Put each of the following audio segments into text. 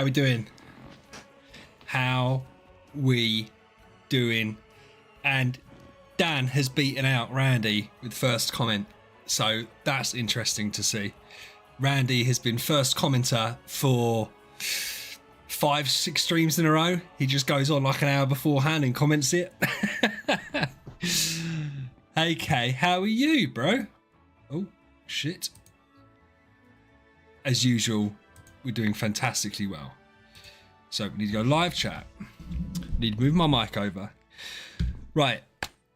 How we doing? How we doing? And Dan has beaten out Randy with first comment. So that's interesting to see. Randy has been first commenter for 5-6 streams in a row. He just goes on like an hour beforehand and comments it. Hey Kay, how are you, bro? Oh, shit. As usual, we're doing fantastically well. So we need to go live chat. Need to move my mic over. Right,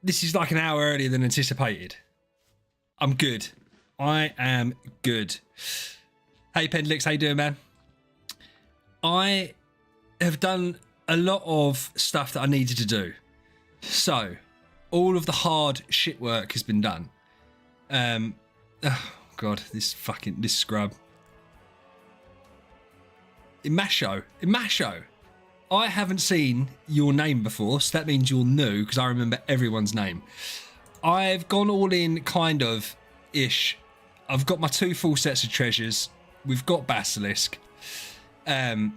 this is like an hour earlier than anticipated. I'm good. I am good. Hey Pendlix, how you doing, man? I have done a lot of stuff that I needed to do. So, all of the hard shit work has been done. Oh God, this scrub. Imasho. I haven't seen your name before, so that means you're new because I remember everyone's name. I've gone all in kind of ish. I've got my 2 full sets of treasures. We've got Basilisk. I've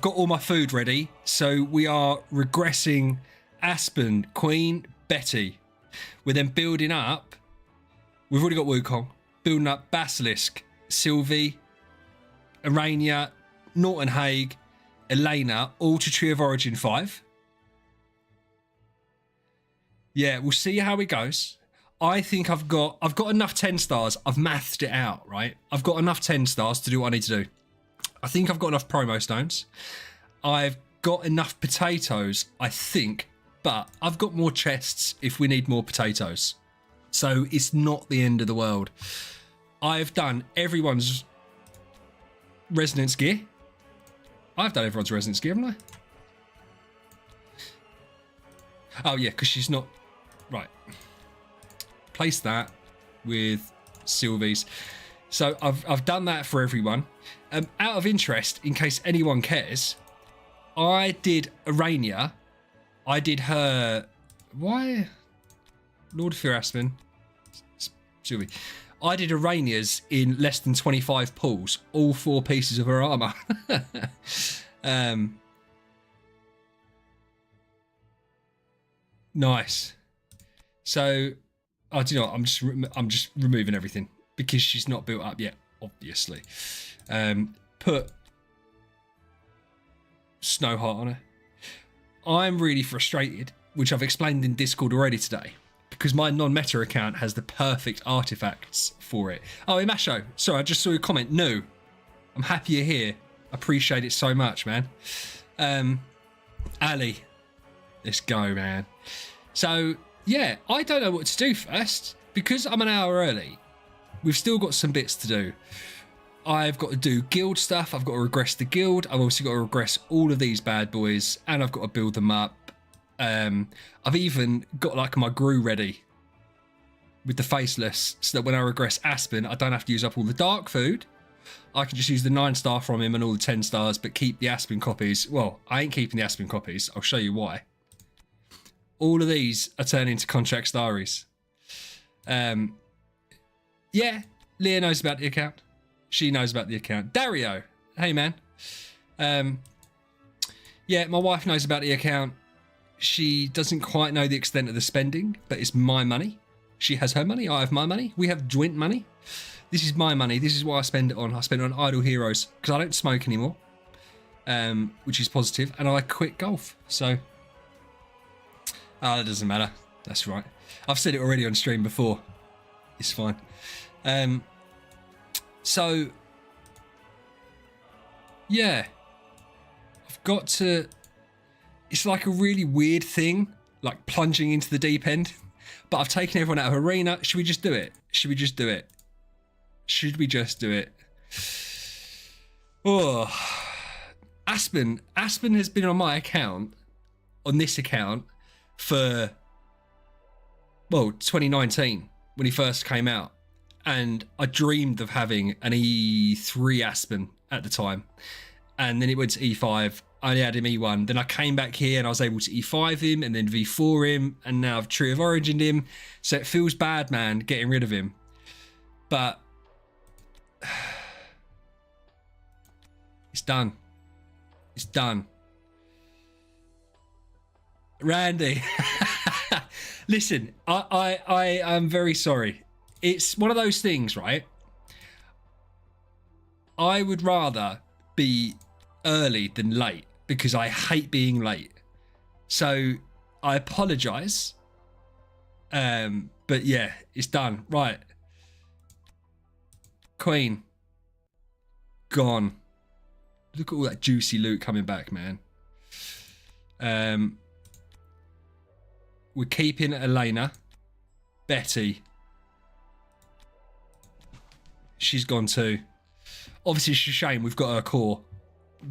got all my food ready. So we are regressing Aspen, Queen, Betty. We're then building up. We've already got Wukong. Building up Basilisk, Sylvie, Aranea, Norton, Haig, Elena, all to Tree of Origin 5. Yeah, we'll see how it goes. I think I've got enough 10 stars. I've mathed it out, right? I've got enough 10 stars to do what I need to do. I think I've got enough promo stones. I've got enough potatoes, I think, but I've got more chests if we need more potatoes. So it's not the end of the world. I've done everyone's resonance gear. I've done everyone's resonance gear, haven't I? Oh yeah, because she's not... Right. Place that with Sylvie's. So I've done that for everyone. Out of interest, in case anyone cares, I did Aranea. I did her... Why? Lord of Fear Aspen. Sylvie. I did Aranea's in less than 25 pulls. All 4 pieces of her armour. Nice. So, I do you know what, I'm just removing everything because she's not built up yet, obviously. Put Snowheart on her. I'm really frustrated, which I've explained in Discord already today, because my non-meta account has the perfect artifacts for it. Oh, Imasho, sorry, I just saw your comment. No, I'm happy you're here. Appreciate it so much, man. Ali, let's go, man. So, yeah, I don't know what to do first because I'm an hour early. We've still got some bits to do. I've got to do guild stuff. I've got to regress the guild. I've also got to regress all of these bad boys, and I've got to build them up. I've even got like my Gru ready with the faceless, so that when I regress Aspen, I don't have to use up all the dark food. I can just use the 9-star from him and all the 10 stars, but keep the Aspen copies. Well, I ain't keeping the Aspen copies. I'll show you why. All of these are turning into contract starries. Yeah, Leah knows about the account. She knows about the account. Dario, hey man. Yeah, my wife knows about the account. She doesn't quite know the extent of the spending, but it's my money. She has her money, I have my money. We have joint money. This is my money. This is what I spend it on. I spend it on Idle Heroes because I don't smoke anymore, which is positive, and I quit golf. So, that doesn't matter. That's right. I've said it already on stream before. It's fine. So, yeah, I've got to... It's like a really weird thing, like plunging into the deep end. But I've taken everyone out of Arena. Should we just do it? Should we just do it? Should we just do it? Oh, Aspen has been on my account, on this account, for, well, 2019, when he first came out. And I dreamed of having an E3 Aspen at the time. And then it went to E5. I only had him E1. Then I came back here and I was able to E5 him and then V4 him. And now I've Tree of Origin him. So it feels bad, man, getting rid of him. But it's done. It's done. Randy. Listen, I am very sorry. It's one of those things, right? I would rather be early than late because I hate being late. So I apologise. But yeah, it's done. Right. Queen. Gone. Look at all that juicy loot coming back, man. We're keeping Elena. Betty. She's gone too. Obviously, it's a shame we've got her core,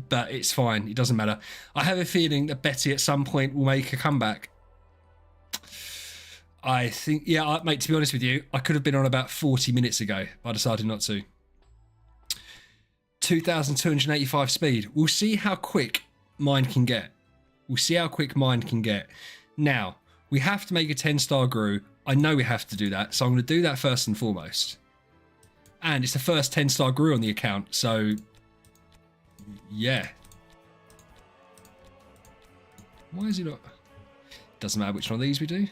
but it's fine. It doesn't matter. I have a feeling that Betty at some point will make a comeback. I think, yeah, mate, to be honest with you, I could have been on about 40 minutes ago, but I decided not to. 2,285 speed. We'll see how quick mine can get. We'll see how quick mine can get. Now, we have to make a 10-star Gru. I know we have to do that, so I'm going to do that first and foremost. And it's the first 10-star Gru on the account, so yeah. Why is it not? Doesn't matter which one of these we do.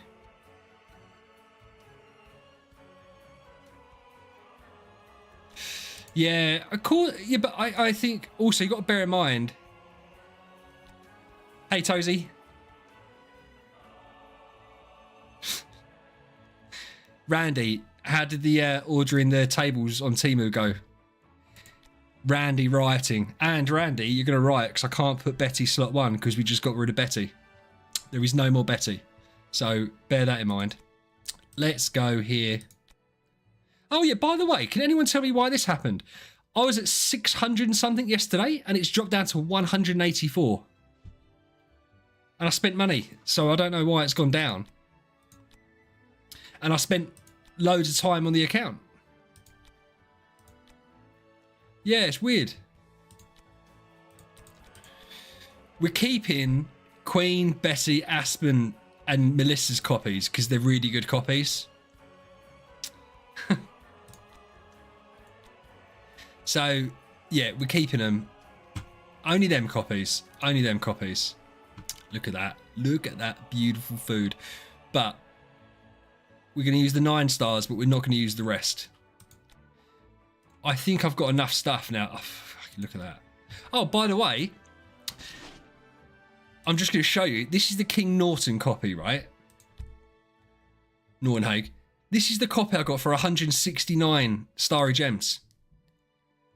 Yeah, of course. Yeah, but I think also you got to bear in mind. Hey, Tozy. Randy, how did the ordering the tables on Temu go? Randy rioting. And Randy, you're going to riot because I can't put Betty slot 1 because we just got rid of Betty. There is no more Betty. So bear that in mind. Let's go here. Oh, yeah, by the way, can anyone tell me why this happened? I was at 600 and something yesterday and it's dropped down to 184. And I spent money, so I don't know why it's gone down. And I spent loads of time on the account. Yeah, it's weird. We're keeping Queen, Betty, Aspen, and Melissa's copies because they're really good copies. So, yeah, we're keeping them. Only them copies. Only them copies. Look at that. Look at that beautiful food. But we're going to use the 9 stars, but we're not going to use the rest. I think I've got enough stuff now. Oh, look at that. Oh, by the way, I'm just going to show you. This is the King Norton copy, right? Norton Haig. This is the copy I got for 169 starry gems.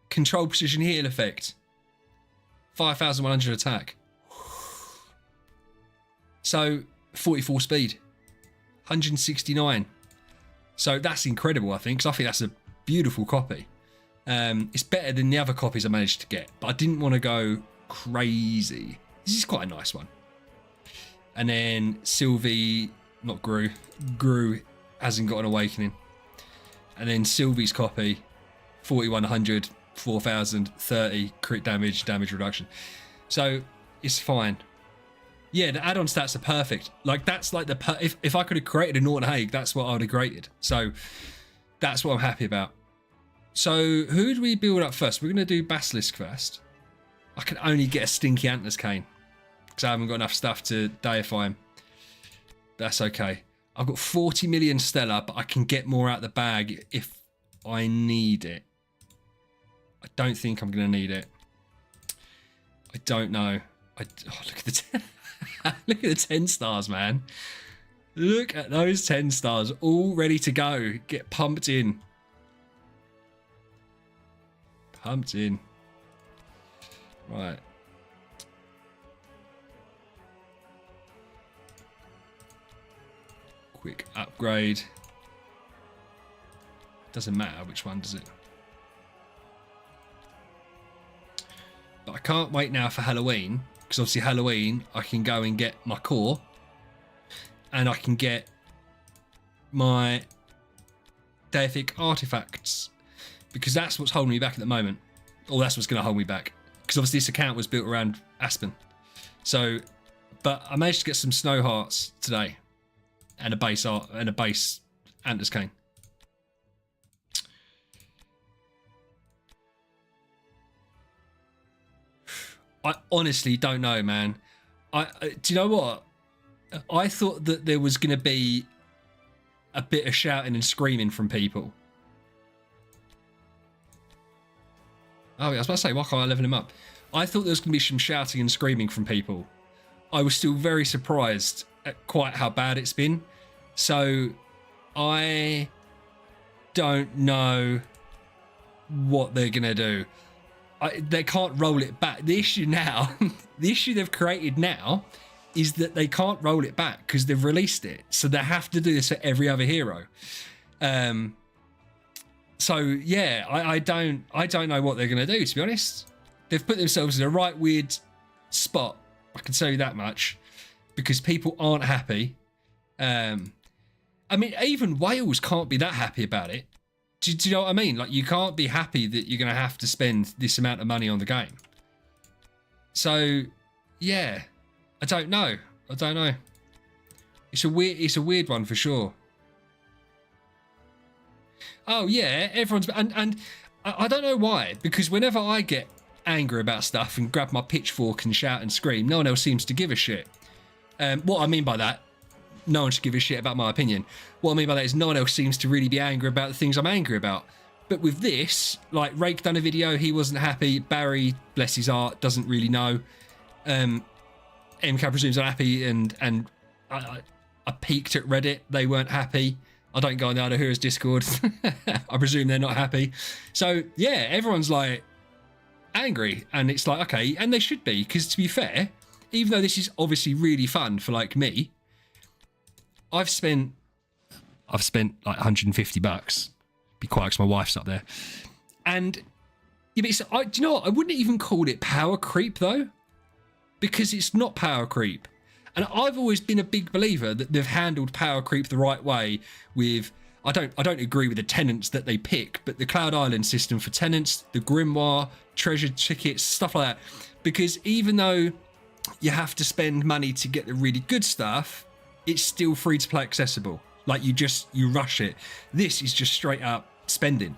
Control precision heal effect. 5,100 attack. So 44 speed. 169. So that's incredible, I think, because I think that's a beautiful copy. It's better than the other copies I managed to get, but I didn't want to go crazy. This is quite a nice one. And then Sylvie, not Gru. Gru hasn't got an awakening. And then Sylvie's copy, 4,100, 4,000, 30 crit damage, damage reduction. So it's fine. Yeah, the add-on stats are perfect. Like that's like if I could have created a Norton Haig, that's what I would have created. So that's what I'm happy about. So who do we build up first? We're going to do Basilisk first. I can only get a stinky Antlers cane because I haven't got enough stuff to deify him. That's okay. I've got 40 million Stellar, but I can get more out the bag if I need it. I don't think I'm going to need it. I don't know. Oh, look at the look at the 10 stars, man. Look at those 10 stars all ready to go. Get pumped in. Pumped in. Right. Quick upgrade. Doesn't matter which one, does it? But I can't wait now for Halloween, because obviously Halloween I can go and get my core and I can get my deific artifacts, because that's what's holding me back at the moment, or that's what's going to hold me back, because obviously this account was built around Aspen. So, but I managed to get some snow hearts today and a base art and a base Antlers cane. I honestly don't know, man. Do you know what? I thought that there was going to be a bit of shouting and screaming from people. Oh, yeah, I was about to say, why can't I level him up? I thought there was going to be some shouting and screaming from people. I was still very surprised at quite how bad it's been. So I don't know what they're going to do. They can't roll it back. The issue now, the issue they've created now is that they can't roll it back because they've released it. So they have to do this for every other hero. So yeah, I don't know what they're going to do, to be honest. They've put themselves in a right weird spot. I can tell you that much, because people aren't happy. I mean, even Wales can't be that happy about it. Do you know what I mean? Like, you can't be happy that you're going to have to spend this amount of money on the game. So, yeah, I don't know. It's a weird one for sure. Oh yeah, everyone's and I don't know why, because whenever I get angry about stuff and grab my pitchfork and shout and scream, no one else seems to give a shit. What I mean by that, no one should give a shit about my opinion. What I mean by that is no one else seems to really be angry about the things I'm angry about. But with this, like, Rake done a video, he wasn't happy. Barry, bless his heart, doesn't really know. MK presumes unhappy, and I peeked at Reddit, they weren't happy. I don't go on the Other Heroes Discord. I presume they're not happy. So yeah, everyone's like angry, and it's like, okay, and they should be, because to be fair, even though this is obviously really fun for like me, I've spent like $150. Be quiet because my wife's up there. And yeah, but do you know what? I wouldn't even call it power creep though, because it's not power creep. And I've always been a big believer that they've handled power creep the right way with, I don't agree with the tenants that they pick, but the Cloud Island system for tenants, the Grimoire, treasure tickets, stuff like that. Because even though you have to spend money to get the really good stuff, it's still free to play accessible. Like, you rush it. This is just straight up spending.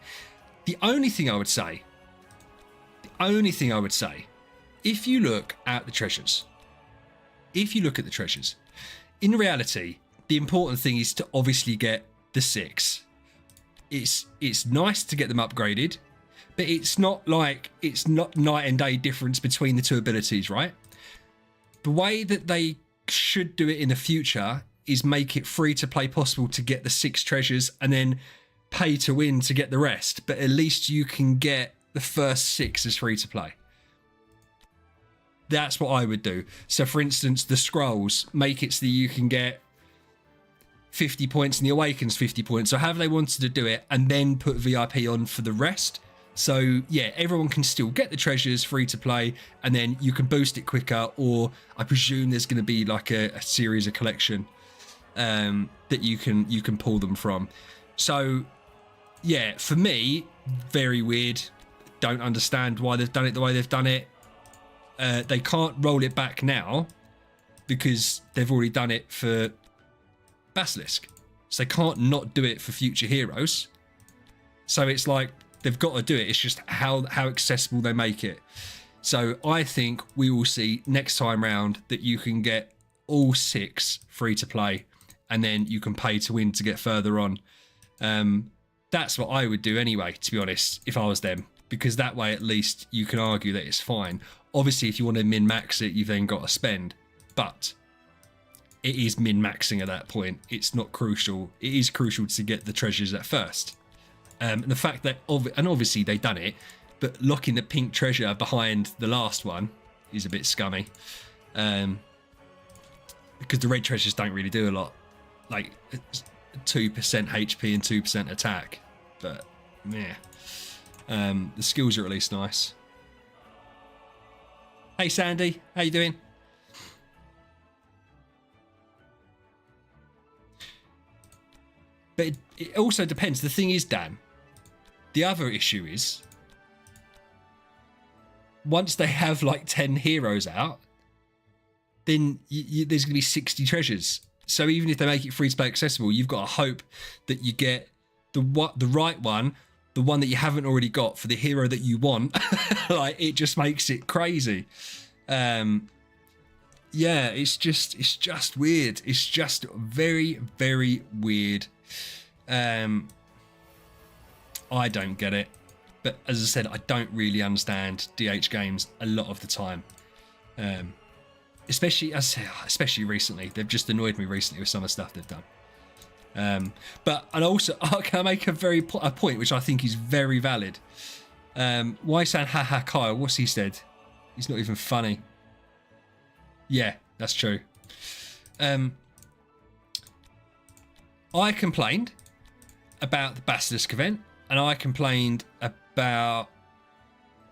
The only thing I would say, if you look at the treasures, in reality, the important thing is to obviously get the 6. It's nice to get them upgraded, but it's not night and day difference between the two abilities, right? The way that they should do it in the future is make it free to play possible to get the 6 treasures and then pay to win to get the rest. But at least you can get the first 6 as free to play. That's what I would do. So for instance, the scrolls, make it so that you can get 50 points and the Awakens 50 points. So however they wanted to do it, and then put VIP on for the rest. So yeah, everyone can still get the treasures free to play, and then you can boost it quicker, or I presume there's going to be like a series of collection that you can pull them from. So yeah, for me, very weird. Don't understand why they've done it the way they've done it. They can't roll it back now because they've already done it for Basilisk. So they can't not do it for future heroes. So it's like they've got to do it. It's just how accessible they make it. So I think we will see next time round that you can get all 6 free to play, and then you can pay to win to get further on. That's what I would do anyway, to be honest, if I was them, because that way at least you can argue that it's fine. Obviously, if you want to min-max it, you've then got to spend, but it is min-maxing at that point. It's not crucial. It is crucial to get the treasures at first. And the fact that, and obviously they've done it, but locking the pink treasure behind the last one is a bit scummy. Because the red treasures don't really do a lot. Like 2% HP and 2% attack. But, yeah. The skills are at least nice. Hey Sandy, how you doing? But it also depends. The thing is, Dan, the other issue is, once they have like 10 heroes out, then there's going to be 60 treasures. So even if they make it free to play accessible, you've got to hope that you get the right one, the one that you haven't already got for the hero that you want. Like, it just makes it crazy. Yeah, it's just weird. It's just very, very weird. I don't get it. But as I said, I don't really understand DH games a lot of the time. Especially recently. They've just annoyed me recently with some of the stuff they've done. And also, can I make a point which I think is very valid? Why saying haha Kyle? What's he said? He's not even funny. Yeah, that's true. I complained about the Basilisk event, and I complained about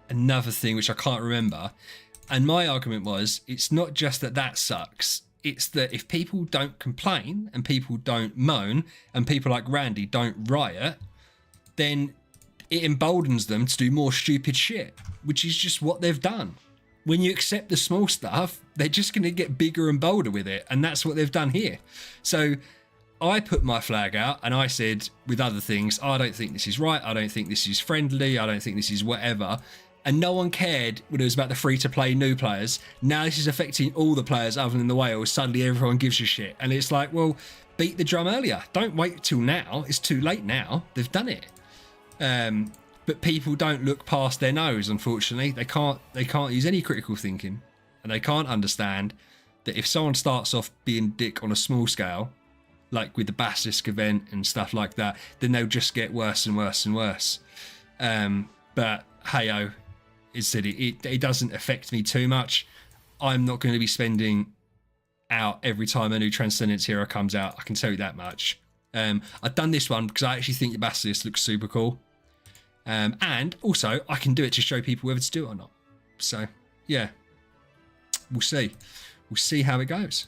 another thing which I can't remember. And my argument was, it's not just that sucks. It's that if people don't complain and people don't moan and people like Randy don't riot, then it emboldens them to do more stupid shit, which is just what they've done. When you accept the small stuff, they're just going to get bigger and bolder with it. And that's what they've done here. So I put my flag out and I said, with other things, I don't think this is right. I don't think this is friendly. I don't think this is whatever. And no one cared when it was about the free-to-play new players. Now this is affecting all the players other than the whales. Suddenly everyone gives a shit. And it's like, well, beat the drum earlier. Don't wait till now. It's too late now. They've done it. But people don't look past their nose, unfortunately. They can't use any critical thinking. And they can't understand that if someone starts off being dick on a small scale, like with the Basilisk event and stuff like that, then they'll just get worse and worse and worse. But hey-oh, it doesn't affect me too much. I'm not going to be spending out every time a new Transcendence hero comes out. I can tell you that much. I've done this one because I actually think the Basilisk looks super cool. And also, I can do it to show people whether to do it or not. So, yeah. We'll see. We'll see how it goes.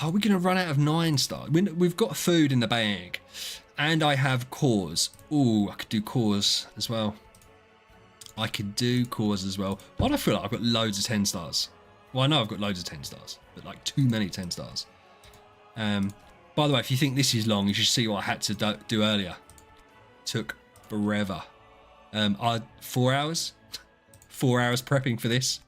Are we going to run out of 9 stars? We've got food in the bag. And I have cores. Ooh, I could do cores as well. Why do I feel like I've got loads of 10 stars? Well, I know I've got loads of 10 stars, but like too many 10 stars. By the way, if you think this is long, you should see what I had to do earlier. Took forever. 4 hours? 4 hours prepping for this.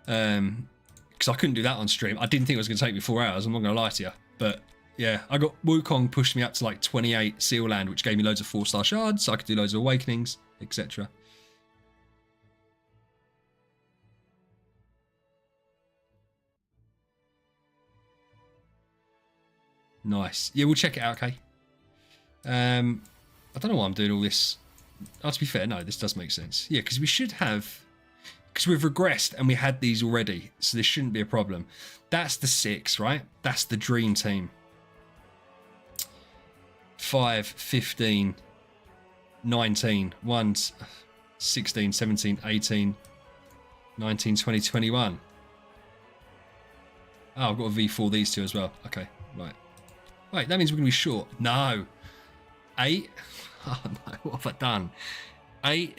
Because I couldn't do that on stream. I didn't think it was going to take me 4 hours, I'm not going to lie to you. But yeah, I got Wukong pushed me up to like 28 Seal Land, which gave me loads of 4-star shards, so I could do loads of awakenings, etc. Nice. Yeah, we'll check it out, okay? I don't know why I'm doing all this. Oh, to be fair, no, this does make sense. Yeah, because we should have... Because we've regressed and we had these already, so this shouldn't be a problem. That's the 6, right? That's the dream team. 5, 15, 19, 1, 16, 17, 18, 19, 20, 21. Oh, I've got a V4 these two as well. Okay, right. Wait, that means we're going to be short. No. 8. Oh no, what have I done? 8.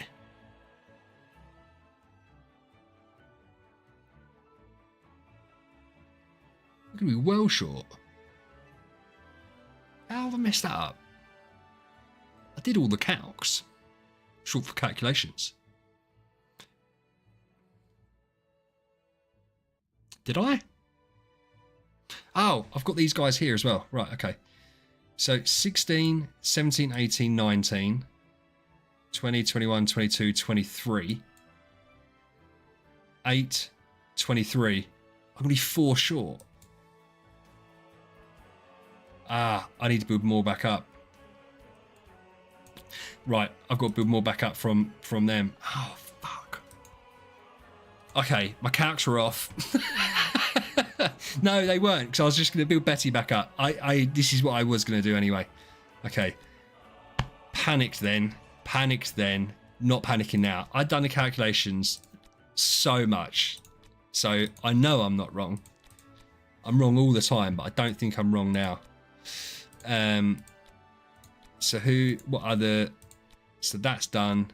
We're going to be well short. How have I messed that up? I did all the calcs. Short for calculations. Did I? Oh, I've got these guys here as well. Right, okay. So 16, 17, 18, 19, 20, 21, 22, 23, 8, 23. I'm going to be 4 short. Ah, I need to build more back up. Right, I've got to build more back up from them. Oh, fuck. Okay, my calcs were off. No, they weren't, because I was just going to build Betty back up. This is what I was going to do anyway. Okay. Panicked then. Not panicking now. I'd done the calculations so much. So I know I'm not wrong. I'm wrong all the time, but I don't think I'm wrong now. So that's done.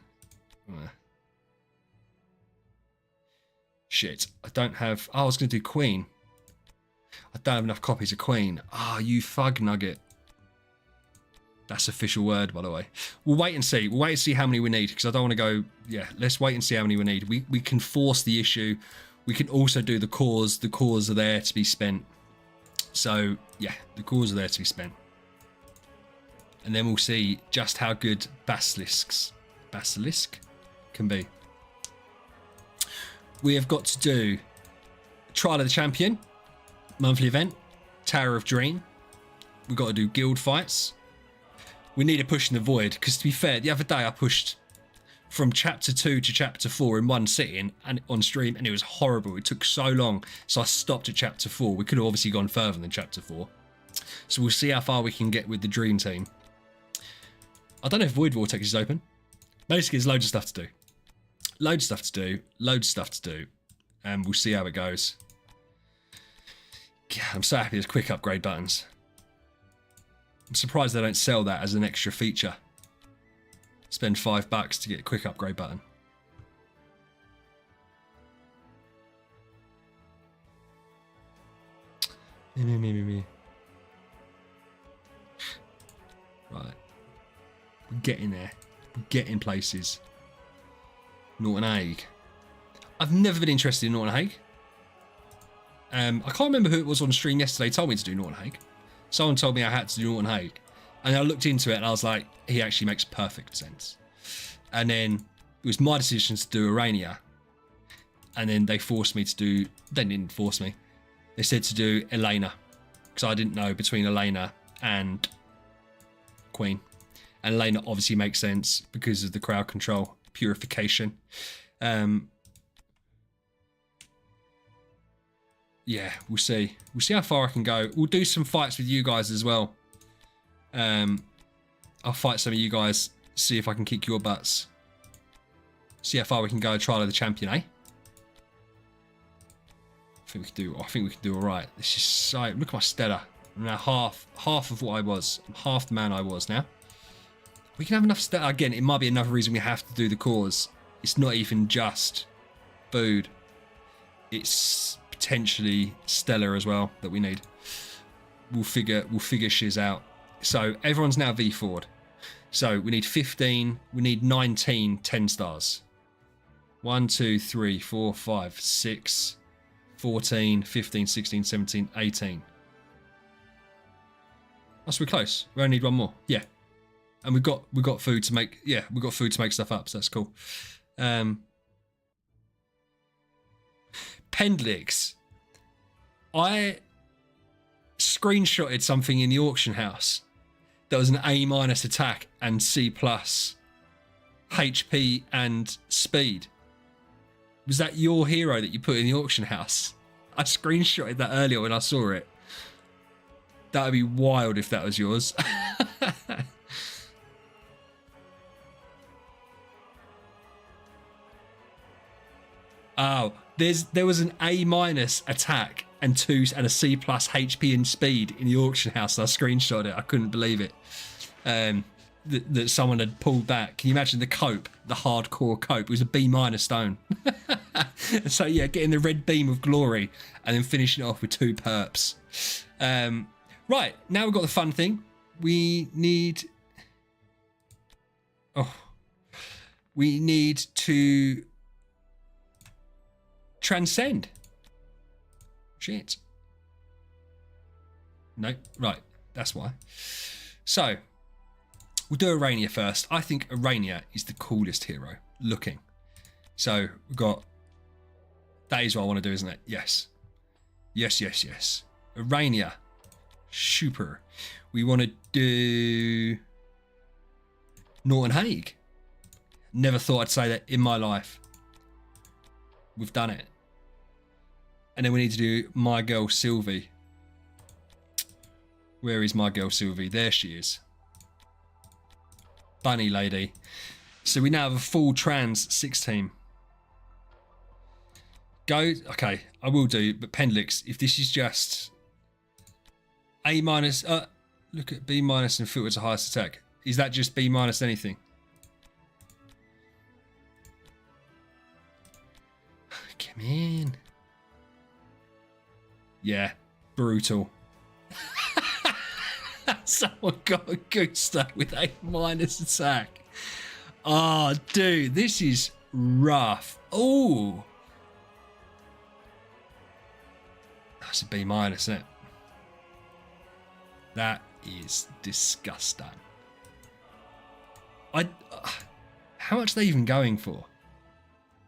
Shit, I don't have... Oh, I was going to do Queen. I don't have enough copies of Queen. Ah, you fug nugget. That's official word, by the way. We'll wait and see. We'll wait and see how many we need, because I don't want to go... Yeah, let's wait and see how many we need. We can force the issue. We can also do the cores. The cores are there to be spent. So, yeah, the cores are there to be spent. And then we'll see just how good Basilisk can be. We have got to do Trial of the Champion, monthly event, Tower of Dream. We've got to do guild fights. We need a push in the void, because to be fair, the other day I pushed from chapter 2 to chapter 4 in one sitting and on stream, and it was horrible. It took so long, so I stopped at chapter 4. We could have obviously gone further than chapter 4. So we'll see how far we can get with the dream team. I don't know if Void Vortex is open. Basically, there's loads of stuff to do. Loads of stuff to do. Loads of stuff to do. And we'll see how it goes. Yeah, I'm so happy there's quick upgrade buttons. I'm surprised they don't sell that as an extra feature. Spend $5 to get a quick upgrade button. Me. Right. We're getting there. We're getting places. Norton Haig. I've never been interested in Norton Haig. I can't remember who it was on stream yesterday told me to do Norton Haig. Someone told me I had to do Norton Haig. And I looked into it and I was like, he actually makes perfect sense. And then it was my decision to do Aranea. And then they forced me to do... They didn't force me. They said to do Elena. Because I didn't know between Elena and Queen. And Elena obviously makes sense because of the crowd control, purification. Yeah, we'll see. We'll see how far I can go. We'll do some fights with you guys as well. I'll fight some of you guys, see if I can kick your butts. See how far we can go. Trial of the Champion, eh? I think we can do all right. This is so... Look at my Stella. I'm now half of what I was. I'm half the man I was now. We can have enough Stella. Again, it might be another reason we have to do the cores. It's not even just food. It's potentially Stella as well that we need. We'll figure shiz out. So everyone's now V4'd. So we need 15. We need 19 10 stars. 1, 2, 3, 4, 5, 6, 14, 15, 16, 17, 18. That's we're close. We only need one more. Yeah. And we've got food to make. Yeah, we've got food to make stuff up. So that's cool. Pendlix. I screenshotted something in the auction house. There was an A- attack and C+ HP and speed. Was that your hero that you put in the auction house? I screenshotted that earlier when I saw it. That would be wild if that was yours. Oh, there was an A- attack and a C+ HP and speed in the auction house. I screenshot it. I couldn't believe it. That someone had pulled that. Can you imagine the cope, the hardcore cope? It was a B- stone. So yeah, getting the red beam of glory and then finishing it off with 2 perps. Right, now we've got the fun thing. We need to transcend. Shit. No, right, that's why. So we'll do Aranea first. I think Aranea is the coolest hero looking. So we've got... That is what I want to do, isn't it? Yes. Yes. Aranea. Super. We want to do... Norton Haig. Never thought I'd say that in my life. We've done it. And then we need to do my girl Sylvie. Where is my girl Sylvie? There she is. Bunny lady. So we now have a full trans 6 team. Go. Okay, I will do. But Pendlix, if this is just A-, look at B- and filter to highest attack. Is that just B- anything? Come in. Yeah, brutal. Someone got a Gusto with a minus attack. Oh, dude, this is rough. Oh, that's a B minus, isn't it? That is disgusting. How much are they even going for?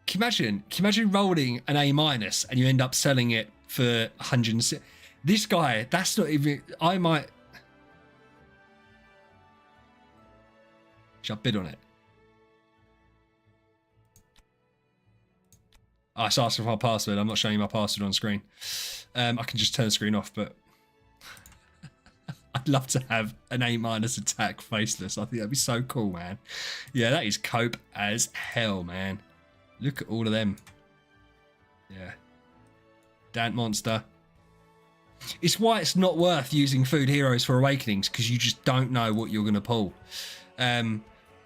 Can you imagine rolling an A minus and you end up selling it for 106? This guy, that's not even. I might. Should I bid on it? Oh, it's asking for my password. I'm not showing you my password on screen. I can just turn the screen off, but I'd love to have an A minus attack faceless. I think that'd be so cool, man. Yeah, that is cope as hell, man. Look at all of them. Yeah. Dant monster. It's why it's not worth using food heroes for awakenings, because you just don't know what you're going to pull.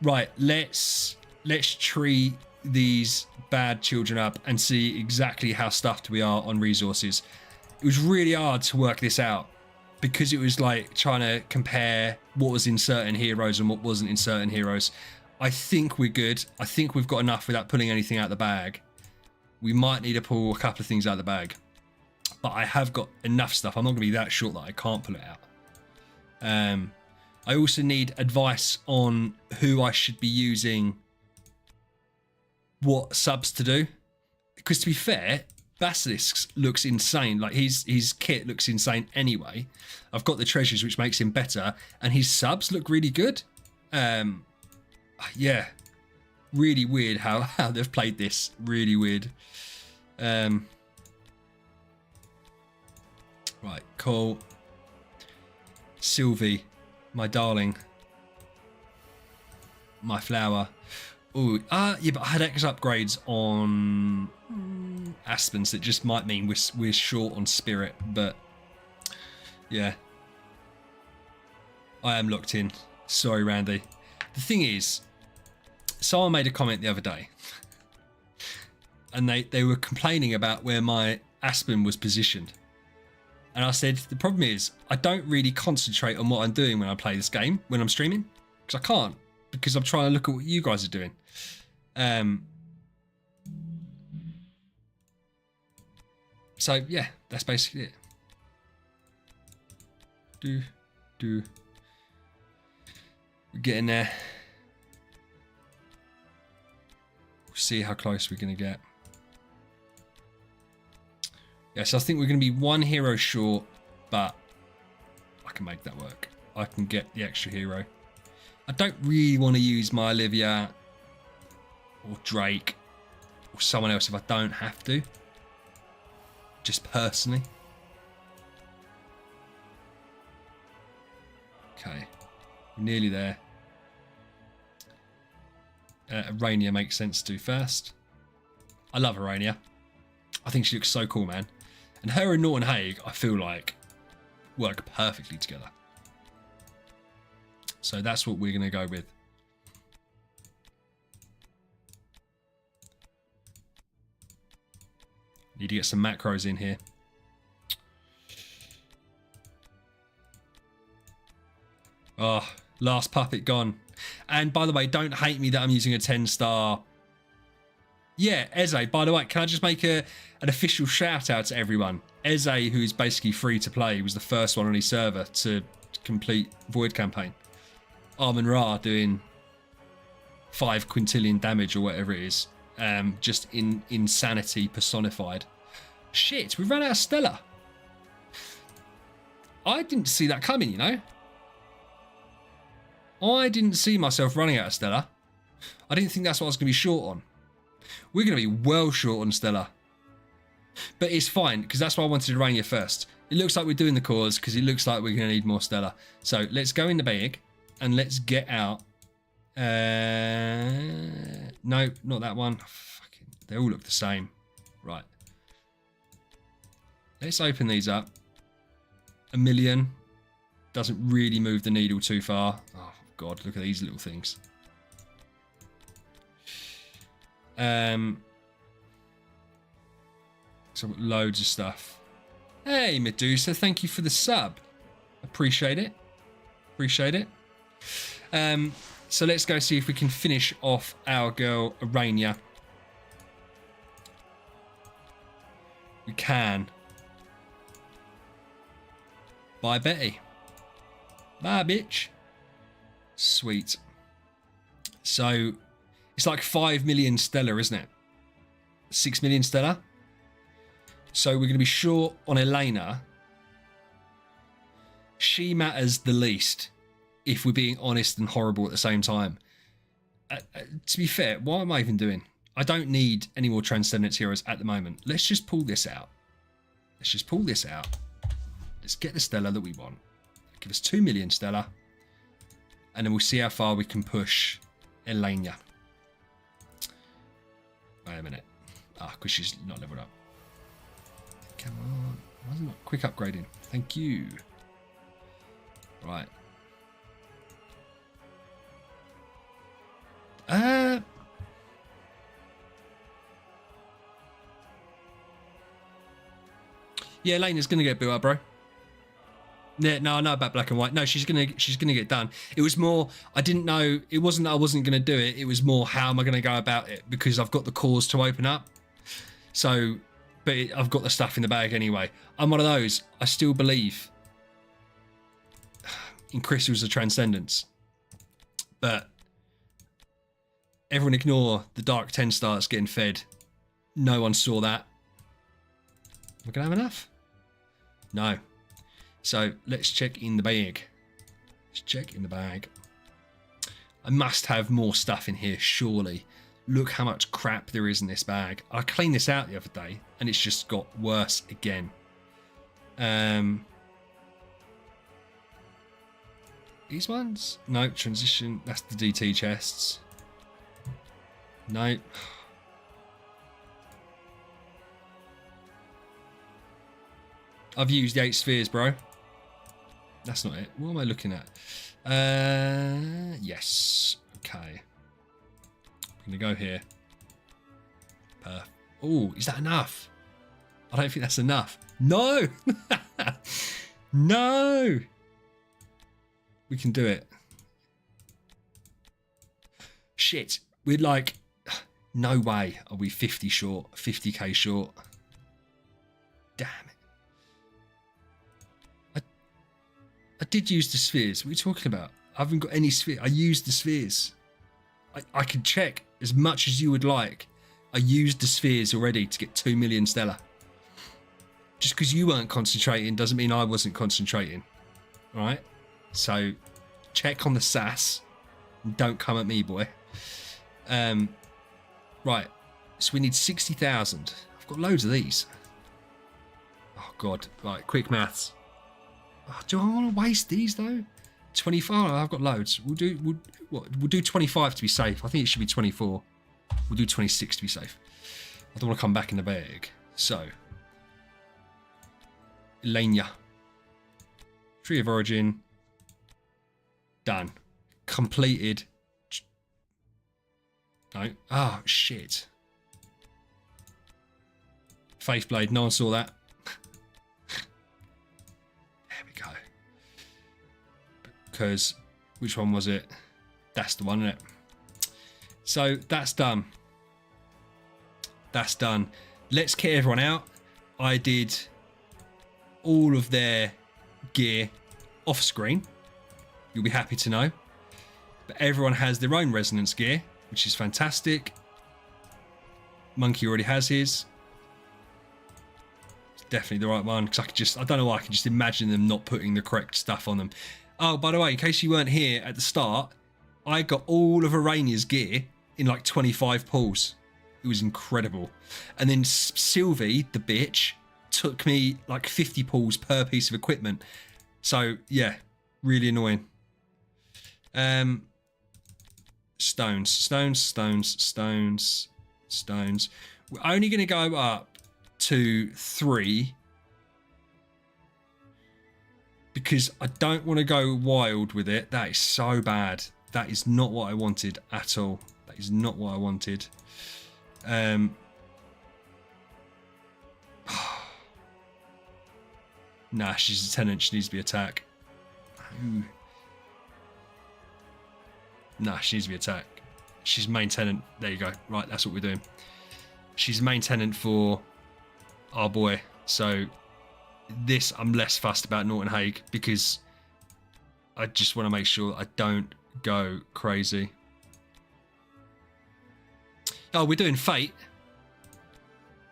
Right, let's tree these bad children up and see exactly how stuffed we are on resources. It was really hard to work this out because it was like trying to compare what was in certain heroes and what wasn't in certain heroes. I think we're good. I think we've got enough without pulling anything out of the bag. We might need to pull a couple of things out of the bag, but I have got enough stuff. I'm not going to be that short that I can't pull it out. I also need advice on who I should be using, what subs to do, because to be fair, Basilisk looks insane. Like his kit looks insane anyway. I've got the treasures, which makes him better, and his subs look really good. Yeah, really weird how they've played this. Really weird. Right, cool. Sylvie, my darling, my flower. Oh, yeah, but I had X upgrades on Aspens. That just might mean we're short on spirit, but yeah, I am locked in. Sorry, Randy. The thing is, someone made a comment the other day, and they were complaining about where my Aspen was positioned. And I said, the problem is, I don't really concentrate on what I'm doing when I play this game, when I'm streaming, because I can't, because I'm trying to look at what you guys are doing. So yeah, that's basically it. We're getting there. We'll see how close we're going to get. Yes, I think we're going to be one hero short, but I can make that work. I can get the extra hero. I don't really want to use my Olivia or Drake or someone else if I don't have to. Just personally. Okay, we're nearly there. Aranea makes sense to do first. I love Aranea. I think she looks so cool, man. And her and Norton Haig, I feel like, work perfectly together. So that's what we're going to go with. Need to get some macros in here. Oh, last puppet gone. And by the way, don't hate me that I'm using a 10-star. Yeah, Eze, by the way, can I just make an official shout out to everyone? Eze, who's basically free to play, was the first one on his server to complete Void campaign. Armin Ra doing 5 quintillion damage or whatever it is. Just insanity personified. Shit, we ran out of Stella. I didn't see that coming, you know. I didn't see myself running out of Stella. I didn't think that's what I was going to be short on. We're going to be well short on Stella. But it's fine, because that's why I wanted Aranea first. It looks like we're doing the cause, because it looks like we're going to need more Stella. So let's go in the bag, and let's get out. No, not that one. Fucking, they all look the same. Right. Let's open these up. 1 million. Doesn't really move the needle too far. Oh, God, look at these little things. So I've got loads of stuff. Hey, Medusa, thank you for the sub. Appreciate it. Appreciate it. So let's go see if we can finish off our girl Aranea. We can. Bye, Betty. Bye, bitch. Sweet. So it's like 5 million stellar, isn't it? 6 million stellar. So we're going to be short on Elena. She matters the least, if we're being honest and horrible at the same time. To be fair, what am I even doing? I don't need any more Transcendence heroes at the moment. Let's just pull this out. Let's just pull this out. Let's get the stellar that we want. Give us 2 million stellar. And then we'll see how far we can push Elena. Wait a minute. Because she's not leveled up. Come on. Why is it not quick upgrading? Thank you. Right. Yeah, Elena's gonna get built up, bro. Yeah, no, I know about black and white. No, she's gonna get done. It was more, I didn't know. It wasn't that I wasn't gonna do it. It was more, how am I gonna go about it? Because I've got the cores to open up. So, but I've got the stuff in the bag anyway. I'm one of those. I still believe in crystals of transcendence, but everyone ignore the Dark 10 starts getting fed. No one saw that. We're gonna have enough? No. So let's check in the bag. Let's check in the bag. I must have more stuff in here, surely. Look how much crap there is in this bag. I cleaned this out the other day and it's just got worse again. These ones? No, transition. That's the DT chests. No. I've used the 8 spheres, bro. That's not it. What am I looking at? Yes. Okay. I'm going to go here. Oh, is that enough? I don't think that's enough. No! No! We can do it. Shit. We're like, no way are we 50 short, 50k short. Damn it. I did use the spheres. What are you talking about? I haven't got any spheres. I used the spheres. I can check as much as you would like. I used the spheres already to get 2 million stellar. Just because you weren't concentrating doesn't mean I wasn't concentrating. All right? So check on the sass. And don't come at me, boy. Right. So we need 60,000. I've got loads of these. Oh, God. Right. Quick maths. Oh, do I want to waste these, though? 25. I've got loads. We'll do 25 to be safe. I think it should be 24. We'll do 26 to be safe. I don't want to come back in the bag. So. Elena. Tree of Origin. Done. Completed. No. Oh, shit. Faith Blade. No one saw that. There we go. Because, which one was it? That's the one, isn't it? So, that's done. That's done. Let's kit everyone out. I did all of their gear off screen. You'll be happy to know. But everyone has their own resonance gear, which is fantastic. Monkey already has his. It's definitely the right one, because I don't know why, I can just imagine them not putting the correct stuff on them. Oh, by the way, in case you weren't here at the start, I got all of Aranea's gear in like 25 pulls. It was incredible. And then Sylvie, the bitch, took me like 50 pulls per piece of equipment. So, yeah, really annoying. Stones. We're only going to go up to 3 because I don't want to go wild with it. That is so bad. That is not what I wanted at all. That is not what I wanted. Nah, she's a tenant. She needs to be attacked. Ooh. Nah, she needs to be attacked. She's main tenant. There you go. Right, that's what we're doing. She's main tenant for our boy. So this, I'm less fussed about Norton Haig because I just want to make sure I don't go crazy. Oh, we're doing Fate.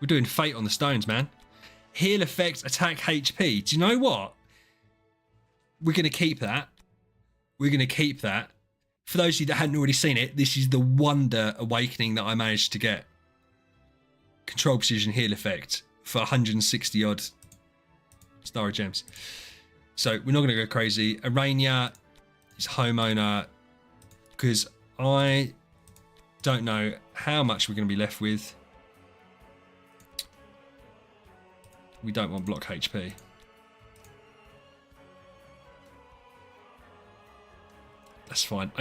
We're doing Fate on the stones, man. Heal effects, attack HP. Do you know what? We're going to keep that. We're going to keep that. For those of you that hadn't already seen it, this is the Wonder Awakening that I managed to get. Control precision heal effect for 160 odd Star of Gems. So we're not going to go crazy. Aranea is homeowner because I don't know how much we're going to be left with. We don't want block HP. That's fine.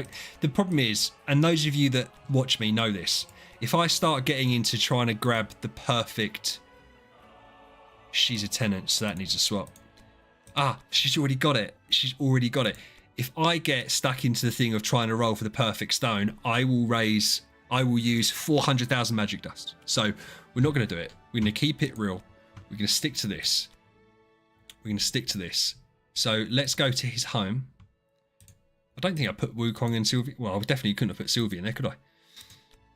The problem is, and those of you that watch me know this, if I start getting into trying to grab the perfect... She's a tenant, so that needs a swap. Ah, she's already got it. She's already got it. If I get stuck into the thing of trying to roll for the perfect stone, I will use 400,000 magic dust. So we're not going to do it. We're going to keep it real. We're going to stick to this. We're going to stick to this. So let's go to his home. I don't think I put Wukong and Sylvie. Well, I definitely couldn't have put Sylvie in there, could I?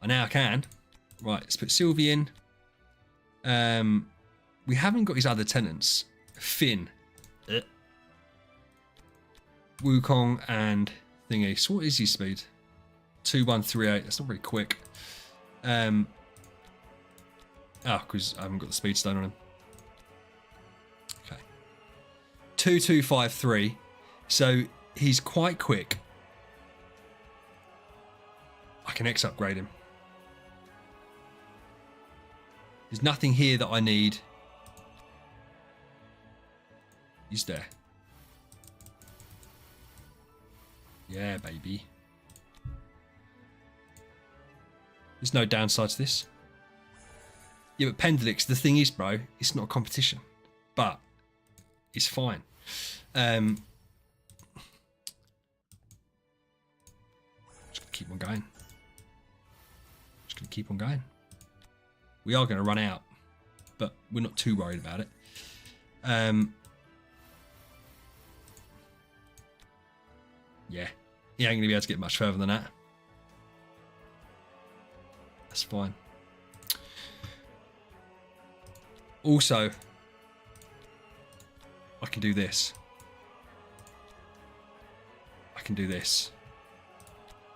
I now can. Right, let's put Sylvie in. We haven't got his other tenants. Finn. Wukong and thingy. So what is his speed? 2138. That's not very quick. Because I haven't got the speed stone on him. Okay. 2253. So he's quite quick. I can X upgrade him. There's nothing here that I need. He's there. Yeah, baby. There's no downside to this. Yeah, but Pendulix, the thing is, bro, it's not a competition. But it's fine. Just gonna keep on going. Just gonna keep on going. We are gonna run out, but we're not too worried about it. Yeah, he ain't gonna be able to get much further than that. That's fine. Also, I can do this. I can do this.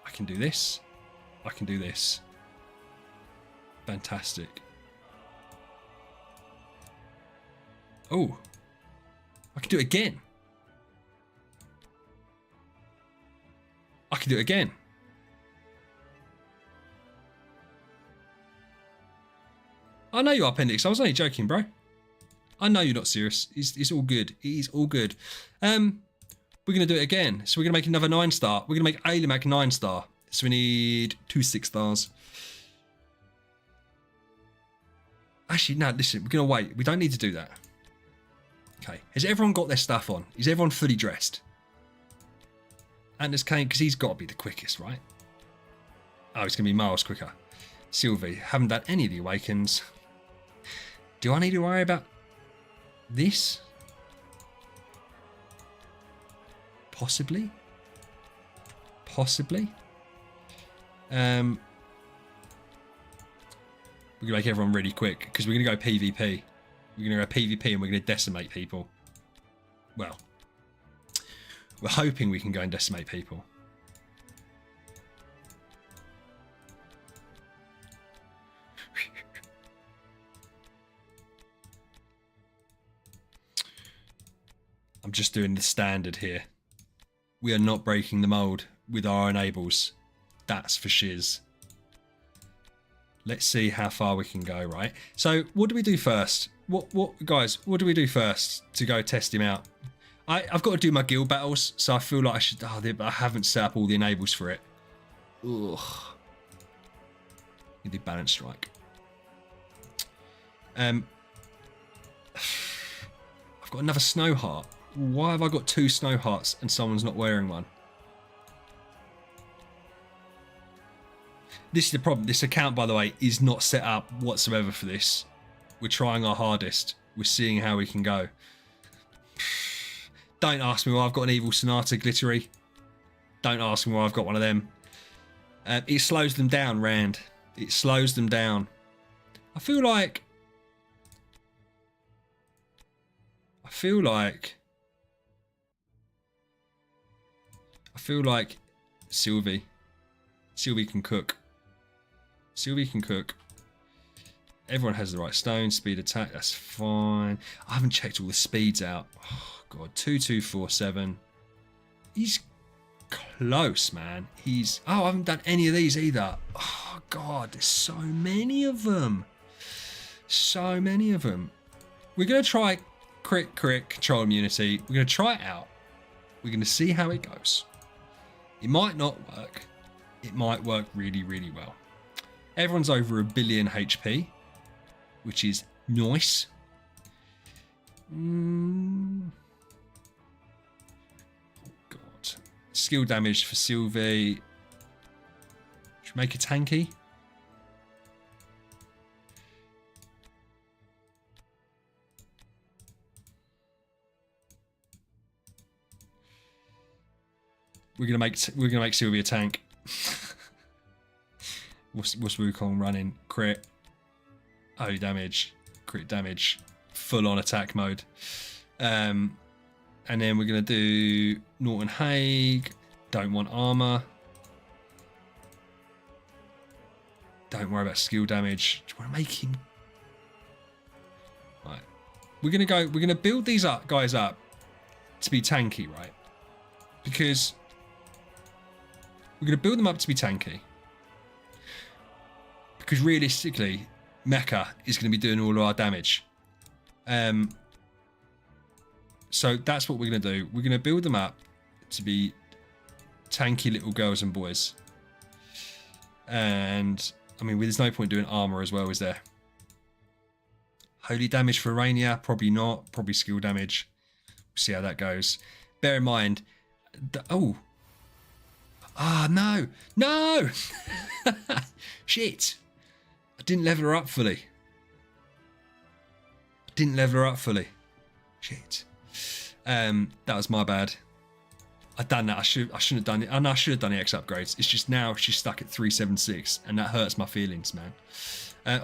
I can do this. I can do this. Fantastic. Oh, I can do it again. I can do it again. I know you are, Appendix. I was only joking, bro. I know you're not serious. It's all good. It is all good. We're going to do it again. So we're going to make another 9-star. We're going to make Elena 9-star. So we need 2 6-stars. Actually, no, listen. We're going to wait. We don't need to do that. Okay. Has everyone got their stuff on? Is everyone fully dressed? Anders Kane, because he's got to be the quickest, right? Oh, he's going to be miles quicker. Sylvie, haven't done any of the awakens. Do I need to worry about this? Possibly. Possibly. We're going to make everyone really quick because we're going to go PvP. We're going to go PvP and we're going to decimate people. Well, we're hoping we can go and decimate people. I'm just doing the standard here. We are not breaking the mold with our enables. That's for shiz. Let's see how far we can go, right? So what do we do first? What guys, what do we do first to go test him out? I've got to do my guild battles, so I feel like I should... Oh, I haven't set up all the enables for it. Ugh. You do balance strike. I've got another snow heart. Why have I got 2 snow hearts and someone's not wearing one? This is the problem. This account, by the way, is not set up whatsoever for this. We're trying our hardest. We're seeing how we can go. Don't ask me why I've got an evil Sonata glittery. Don't ask me why I've got one of them. It slows them down, Rand. It slows them down. I feel like Sylvie can cook. Sylvie can cook. Everyone has the right stone, speed attack, that's fine. I haven't checked all the speeds out. Oh god, 2247. He's close, man. I haven't done any of these either. Oh god, there's so many of them. So many of them. We're gonna try crit control immunity. We're gonna try it out. We're gonna see how it goes. It might not work. It might work really, really well. Everyone's over 1 billion HP, which is nice. Oh god. Skill damage for Sylvie. Should we make a tanky? We're gonna make Sylvie a tank. What's Wukong running? Crit. Holy damage. Crit damage. Full on attack mode. And then we're gonna do Norton Haig. Don't want armor. Don't worry about skill damage. Do you want to make him? Right. We're gonna build these guys up to be tanky, right? Because we're going to build them up to be tanky. Because realistically, Mecha is going to be doing all of our damage. So that's what we're going to do. We're going to build them up to be tanky little girls and boys. And, I mean, there's no point doing armor as well, is there? Holy damage for Aranea? Probably not. Probably skill damage. We'll see how that goes. Bear in mind... Oh... Ah, no. No! Shit. I didn't level her up fully. Shit. That was my bad. I've done that. I shouldn't have done it. And I should have done the X upgrades. It's just now she's stuck at 376 and that hurts my feelings, man.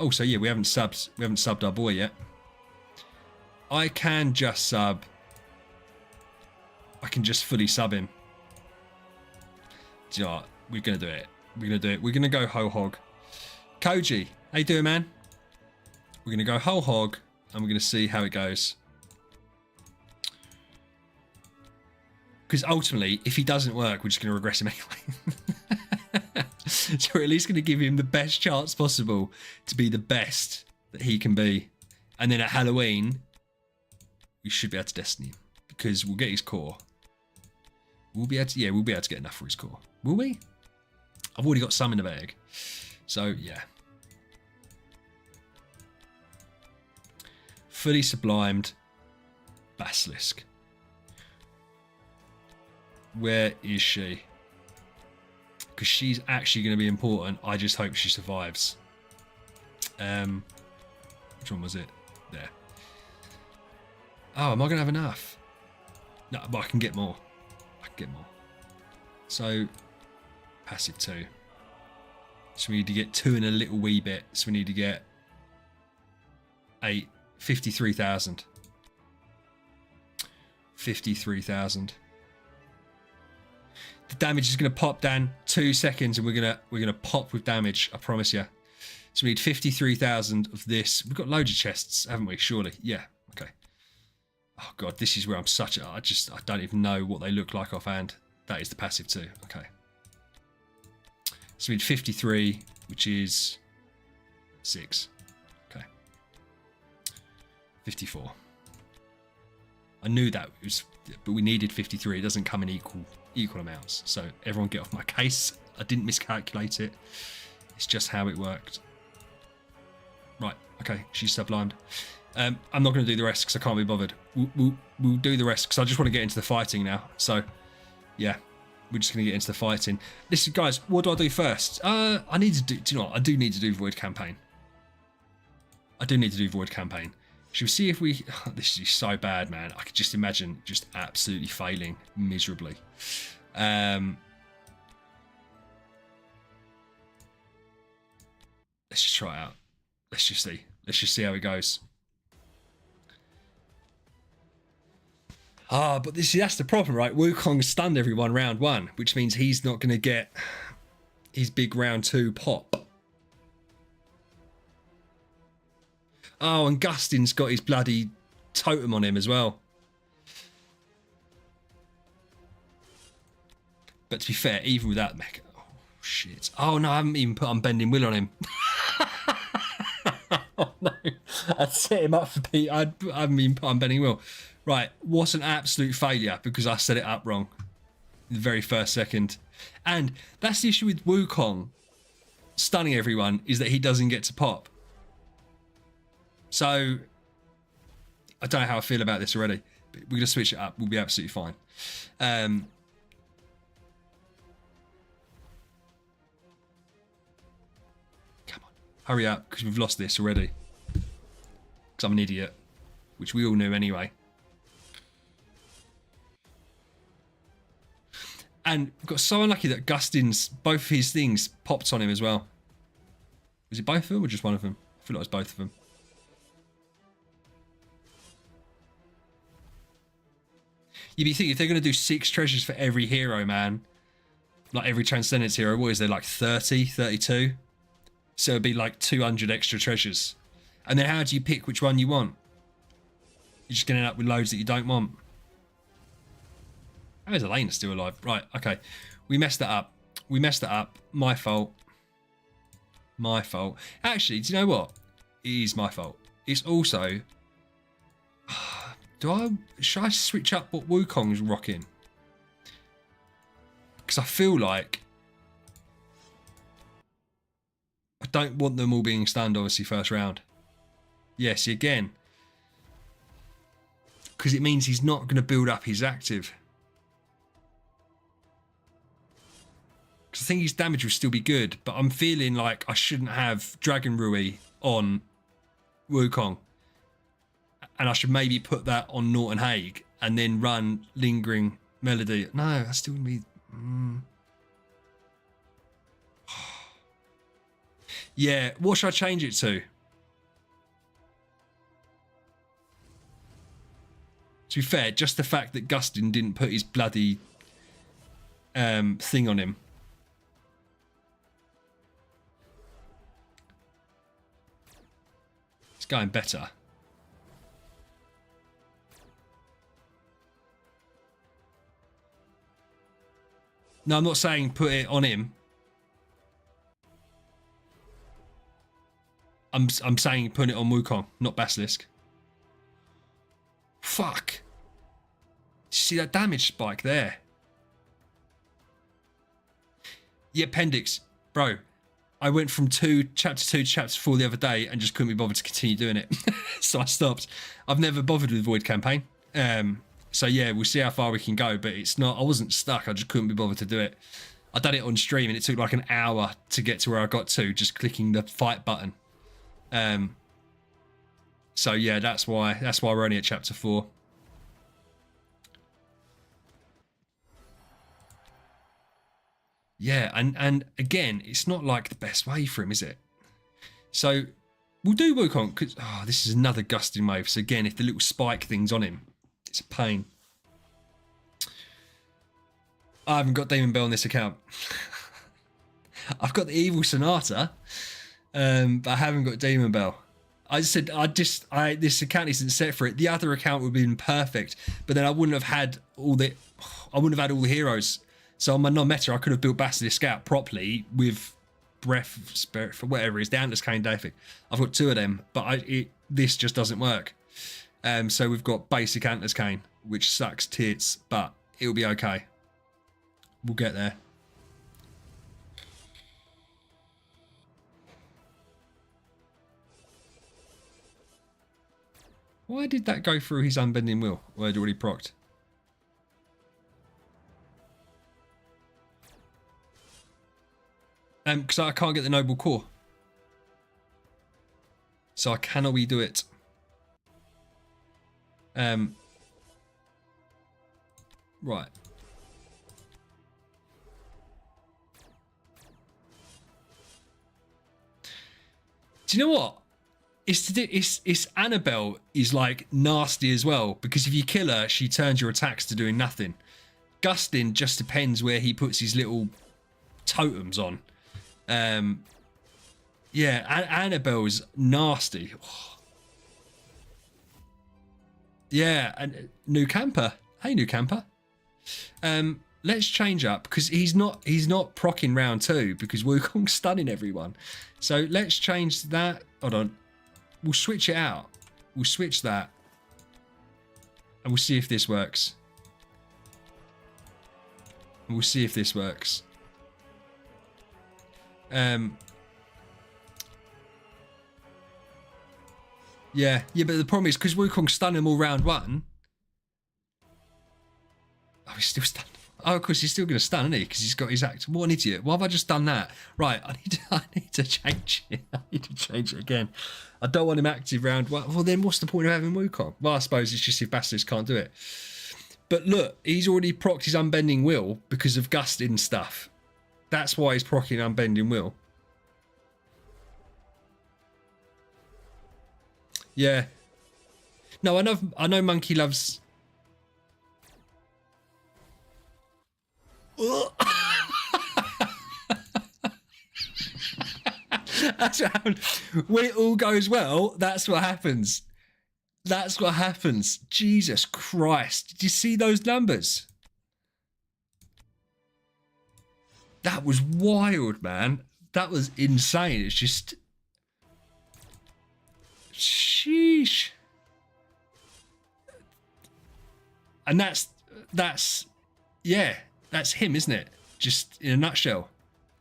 Also, yeah, we haven't subbed our boy yet. I can just sub. I can just fully sub him. Do you know what? We're going to do it. We're going to go whole hog. Koji, how you doing, man? We're going to go whole hog and we're going to see how it goes. Because ultimately, if he doesn't work, we're just going to regress him anyway. So we're at least going to give him the best chance possible to be the best that he can be. And then at Halloween, we should be able to destiny him. Because we'll get his core. We'll be able to get enough for his core. Will we? I've already got some in the bag. So, yeah. Fully sublimed Basilisk. Where is she? Because she's actually going to be important. I just hope she survives. Which one was it? There. Oh, am I going to have enough? No, but I can get more. So, passive 2. So we need to get 2 in a little wee bit. So we need to get 53,000. 53,000. The damage is going to pop down 2 seconds, and we're gonna pop with damage. I promise you. So we need 53,000 of this. We've got loads of chests, haven't we? Surely, yeah. Okay. Oh god, this is where I'm such a. I don't even know what they look like offhand. That is the passive 2. Okay. So we need 53, which is 6. Okay. 54. I knew that was, but we needed 53. It doesn't come in equal amounts. So everyone get off my case. I didn't miscalculate it. It's just how it worked. Right. Okay. She's sublimed. I'm not going to do the rest because I can't be bothered. We'll do the rest because I just want to get into the fighting now. So, yeah. we're just going to get into the fighting. Listen, guys, what do I do first? I need to do you know what? I do need to do Void Campaign. I do need to do Void Campaign. Should we see if we... Oh, this is so bad, man. I could just imagine just absolutely failing miserably. Let's just try it out. Let's just see. Let's just see how it goes. But that's the problem, right? Wukong stunned everyone round 1, which means he's not going to get his big round 2 pop. Oh, and Gustin's got his bloody totem on him as well. But to be fair, even with that mecha... Oh, shit. Oh, no, I haven't even put Unbending Will on him. Oh, no. I'd set him up for Pete. I haven't even put Unbending Will. Right, what an absolute failure because I set it up wrong in the very first second. And that's the issue with Wukong stunning everyone, is that he doesn't get to pop. So, I don't know how I feel about this already. But we're going to switch it up. We'll be absolutely fine. Come on, hurry up, because we've lost this already. Because I'm an idiot, which we all knew anyway. And we've got so unlucky that Gustin's, both his things popped on him as well. Was it both of them or just one of them? I feel like it was both of them. You'd be thinking, if they're going to do 6 treasures for every hero, man, like every Transcendence hero, what is there, like 30, 32? So it'd be like 200 extra treasures. And then how do you pick which one you want? You're just going to end up with loads that you don't want. How is Elena still alive? Right, okay. We messed that up. We messed that up. My fault. My fault. Actually, do you know what? It is my fault. It's also... Should I switch up what Wukong's rocking? Because I feel like I don't want them all being stunned, obviously, first round. Yes, again. Because it means he's not going to build up his active. Because I think his damage will still be good, but I'm feeling like I shouldn't have Dragon Rui on Wukong. And I should maybe put that on Norton Haig and then run Lingering Melody. No, that's still going to be... Yeah, what should I change it to? To be fair, just the fact that Gustin didn't put his bloody thing on him. It's going better. No, I'm not saying put it on him. I'm saying put it on Wukong, not Basilisk. Fuck. Did you see that damage spike there? The appendix. Bro, I went from chapter 2 to chapter 4 the other day and just couldn't be bothered to continue doing it. So I stopped. I've never bothered with Void Campaign. So yeah, we'll see how far we can go, but it's not... I wasn't stuck. I just couldn't be bothered to do it. I done it on stream and it took like an hour to get to where I got to, just clicking the fight button. So yeah, that's why we're only at chapter 4. Yeah, and again, it's not like the best way for him, is it? So we'll do Wukong, because this is another Gustin wave. So again, if the little spike thing's on him, it's a pain. I haven't got Demon Bell on this account. I've got the Evil Sonata, but I haven't got Demon Bell. This account isn't set for it. The other account would have been perfect, but then I wouldn't have had all the heroes. So on my non-meta, I could have built Basilisk out properly with Breath, Spirit, for whatever it is, the Antlers Cane Dafik. I've got 2 of them, but this just doesn't work. So we've got basic Antlers Cane, which sucks tits, but it'll be okay. We'll get there. Why did that go through his Unbending Will? Well, I'd already procced. Because I can't get the noble core. So I cannot redo it. Right. Do you know what? It's Annabelle is like nasty as well, because if you kill her, she turns your attacks to doing nothing. Gustin just depends where he puts his little totems on. Yeah, Annabelle's nasty. Yeah, and new camper. Hey, new camper. Let's change up because he's not proccing round 2 because Wukong's stunning everyone. So let's change that. Hold on. We'll switch it out. We'll switch that. And we'll see if this works. And we'll see if this works. Yeah, but the problem is because Wukong stunned him all round 1. Oh, he's still stunned. Oh, of course, he's still going to stun, isn't he? Because he's got his act. What an idiot. Why have I just done that? Right, I need to change it. I need to change it again. I don't want him active round 1. Well, then what's the point of having Wukong? Well, I suppose it's just if Basilisk can't do it. But look, he's already procced his Unbending Will because of Gustin stuff. That's why he's proccing Unbending Will. Yeah. No, I know Monkey loves... That's what happens. When it all goes well, that's what happens. That's what happens. Jesus Christ. Did you see those numbers? That was wild, man. That was insane. It's just... Sheesh. And that's yeah, that's him, isn't it? Just in a nutshell.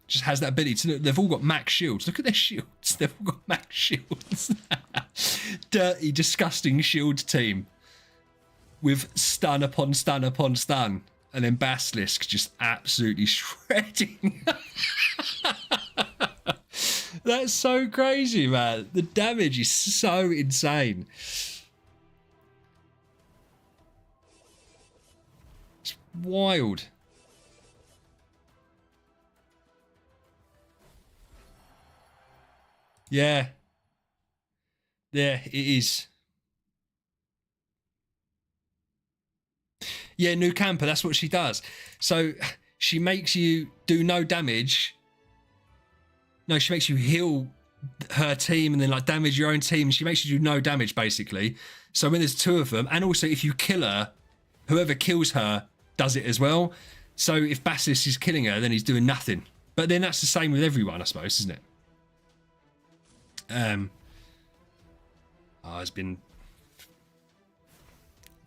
Just has that ability to... They've all got max shields. Look at their shields. They've all got max shields. Dirty, disgusting shield team. With stun upon stun upon stun. And then Basilisk just absolutely shredding. That's so crazy, man. The damage is so insane. It's wild. Yeah. Yeah, it is. Yeah, new camper, that's what she does. So she makes you do no damage. No, she makes you heal her team and then like damage your own team. She makes you do no damage basically. So when there's 2 of them, and also if you kill her, whoever kills her does it as well. So if Basilisk is killing her, then he's doing nothing. But then that's the same with everyone, I suppose, isn't it? Oh, it's been...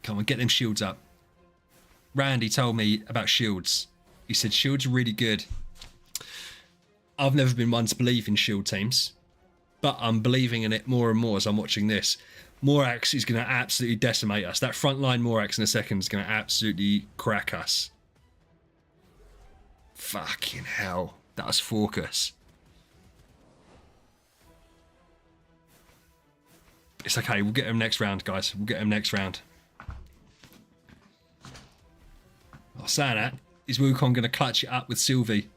Come on, get them shields up. Randy told me about shields. He said shields are really good. I've never been one to believe in shield teams, but I'm believing in it more and more as I'm watching this. Morax is going to absolutely decimate us. That frontline Morax in a second is going to absolutely crack us. Fucking hell. That was focus. It's okay. We'll get him next round, guys. We'll get him next round. Oh, saying that, is Wukong going to clutch it up with Sylvie?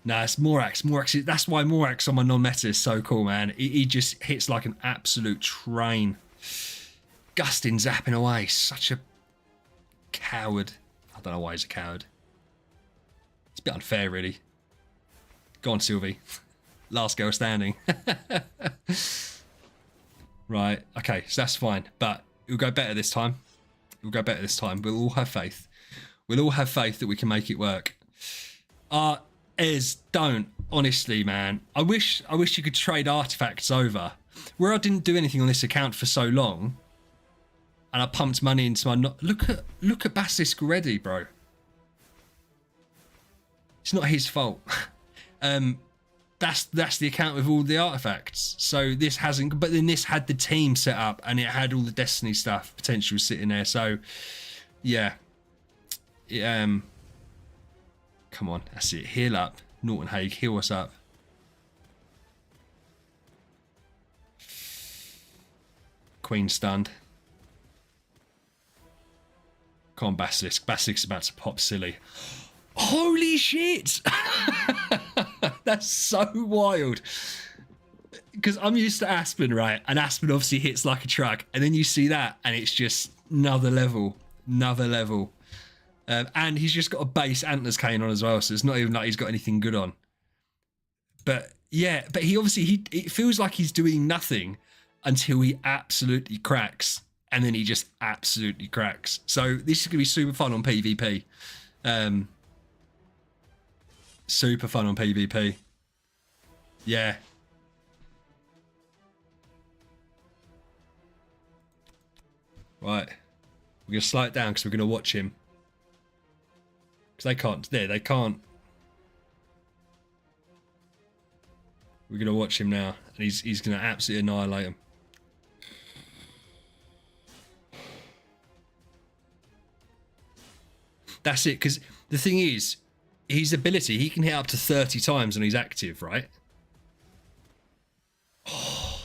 Nah, it's Morax. Morax. That's why Morax on my non-meta is so cool, man. He just hits like an absolute train. Gustin zapping away. Such a coward. I don't know why he's a coward. It's a bit unfair, really. Go on, Sylvie. Last girl standing. Right. Okay, so that's fine. But it'll go better this time. It'll go better this time. We'll all have faith. We'll all have faith that we can make it work. Ez, don't. Honestly, man. I wish you could trade artifacts over. Where I didn't do anything on this account for so long, and I pumped money into my... Look at Basilisk already, bro. It's not his fault. That's the account with all the artifacts. So this hasn't... But then this had the team set up, and it had all the Destiny stuff potential sitting there. So, yeah. Come on, that's it. Heal up. Norton Haig, heal us up. Queen stunned. Come on, Basilisk. Basilisk's about to pop silly. Holy shit! That's so wild. Because I'm used to Aspen, right? And Aspen obviously hits like a truck. And then you see that, and it's just another level. Another level. And he's just got a base Antlers cane on as well, so it's not even like he's got anything good on. But yeah, but he obviously, it feels like he's doing nothing until he absolutely cracks. And then he just absolutely cracks. So this is going to be super fun on PvP. Super fun on PvP. Yeah. Right. We're going to slow it down because we're going to watch him. Because they can't. There, they can't. We're going to watch him now. And he's going to absolutely annihilate him. That's it, because the thing is, his ability, he can hit up to 30 times when he's active, right? Oh.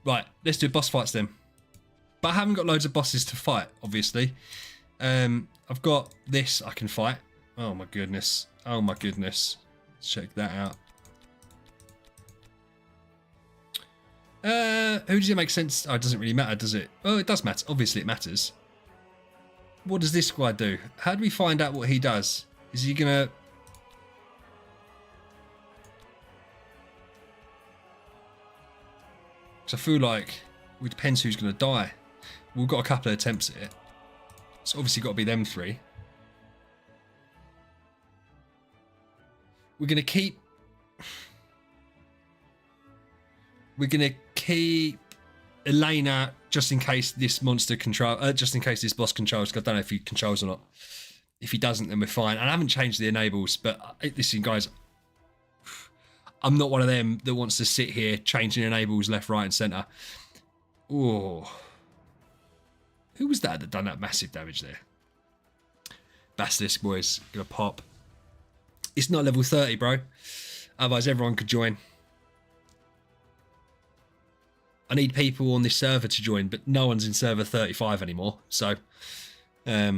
Right, let's do boss fights then. But I haven't got loads of bosses to fight, obviously. I've got this I can fight. Oh my goodness. Oh my goodness. Let's check that out. Who does it make sense? Oh, it doesn't really matter, does it? Oh, it does matter. Obviously, it matters. What does this guy do? How do we find out what he does? Is he gonna... Because I feel like it depends who's gonna die. We've got a couple of attempts at it. It's obviously got to be them three. We're gonna keep... We're gonna keep Elena just in case this monster just in case this boss controls. I don't know if he controls or not. If he doesn't, then we're fine. And I haven't changed the enables, but listen, guys, I'm not one of them that wants to sit here changing enables left, right, and centre. Oh, who was that done that massive damage there? Basilisk, boys, gonna pop. It's not level 30, bro. Otherwise, everyone could join. I need people on this server to join, but no one's in server 35 anymore. So, are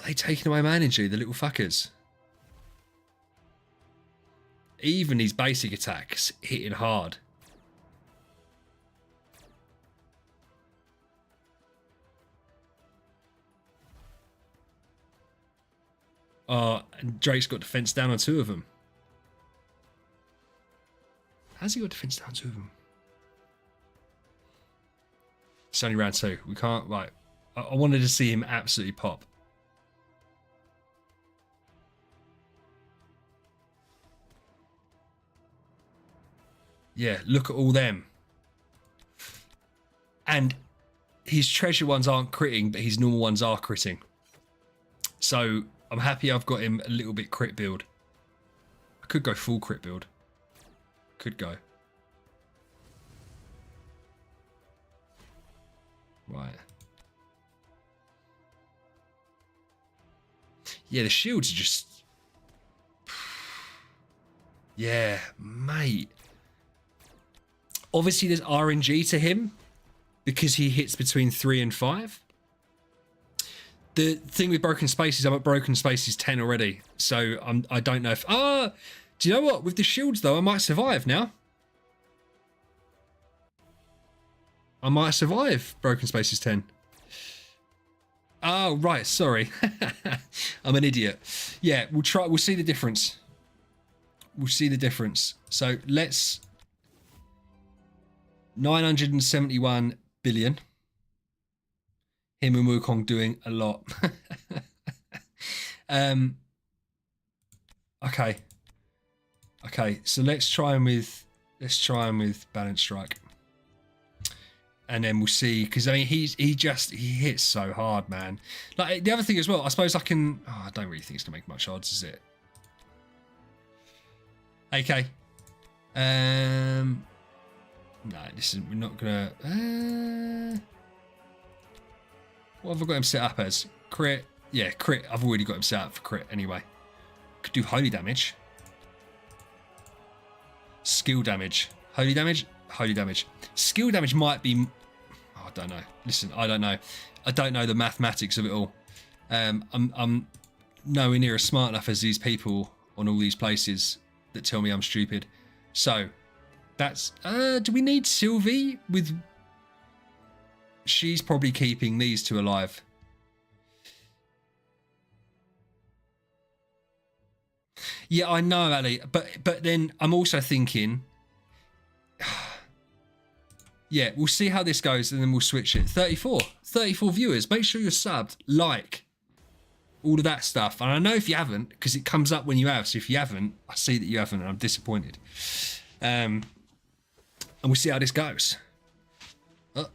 they taking away my energy, the little fuckers? Even his basic attacks hitting hard. And Drake's got defense down on 2 of them. How's he got defense down 2 of them? It's only round 2. We can't... Right. I wanted to see him absolutely pop. Yeah, look at all them. And his treasure ones aren't critting, but his normal ones are critting. So I'm happy I've got him a little bit crit build. I could go full crit build. Could go. Right. Yeah, the shields are just... Yeah, mate. Obviously, there's RNG to him because he hits between 3 and 5. The thing with broken spaces, I'm at broken spaces 10 already. So I don't know if... do you know what? With the shields, though, I might survive now. I might survive broken spaces 10. Oh, right. Sorry. I'm an idiot. Yeah, we'll try. We'll see the difference. We'll see the difference. So let's... 971 billion. Him and Wukong doing a lot. Okay. Okay, so let's try him with balance strike. And then we'll see, because I mean he hits so hard, man. Like the other thing as well, I suppose I can I don't really think it's gonna make much odds, is it? Okay. No, listen, we're not gonna. What have I got him set up as? Crit. Yeah, crit. I've already got him set up for crit anyway. Could do holy damage. Skill damage. Holy damage. Holy damage. Skill damage might be. Oh, I don't know. Listen, I don't know. I don't know the mathematics of it all. I'm nowhere near as smart enough as these people on all these places that tell me I'm stupid. So that's. Do we need Sylvie with? She's probably keeping these two alive. Yeah, I know, Ali, but then I'm also thinking, yeah, we'll see how this goes and then we'll switch it. 34 viewers. Make sure you're subbed, like, all of that stuff. And I know if you haven't, because it comes up when you have. So if you haven't, I see that you haven't and I'm disappointed. And we'll see how this goes. Oh,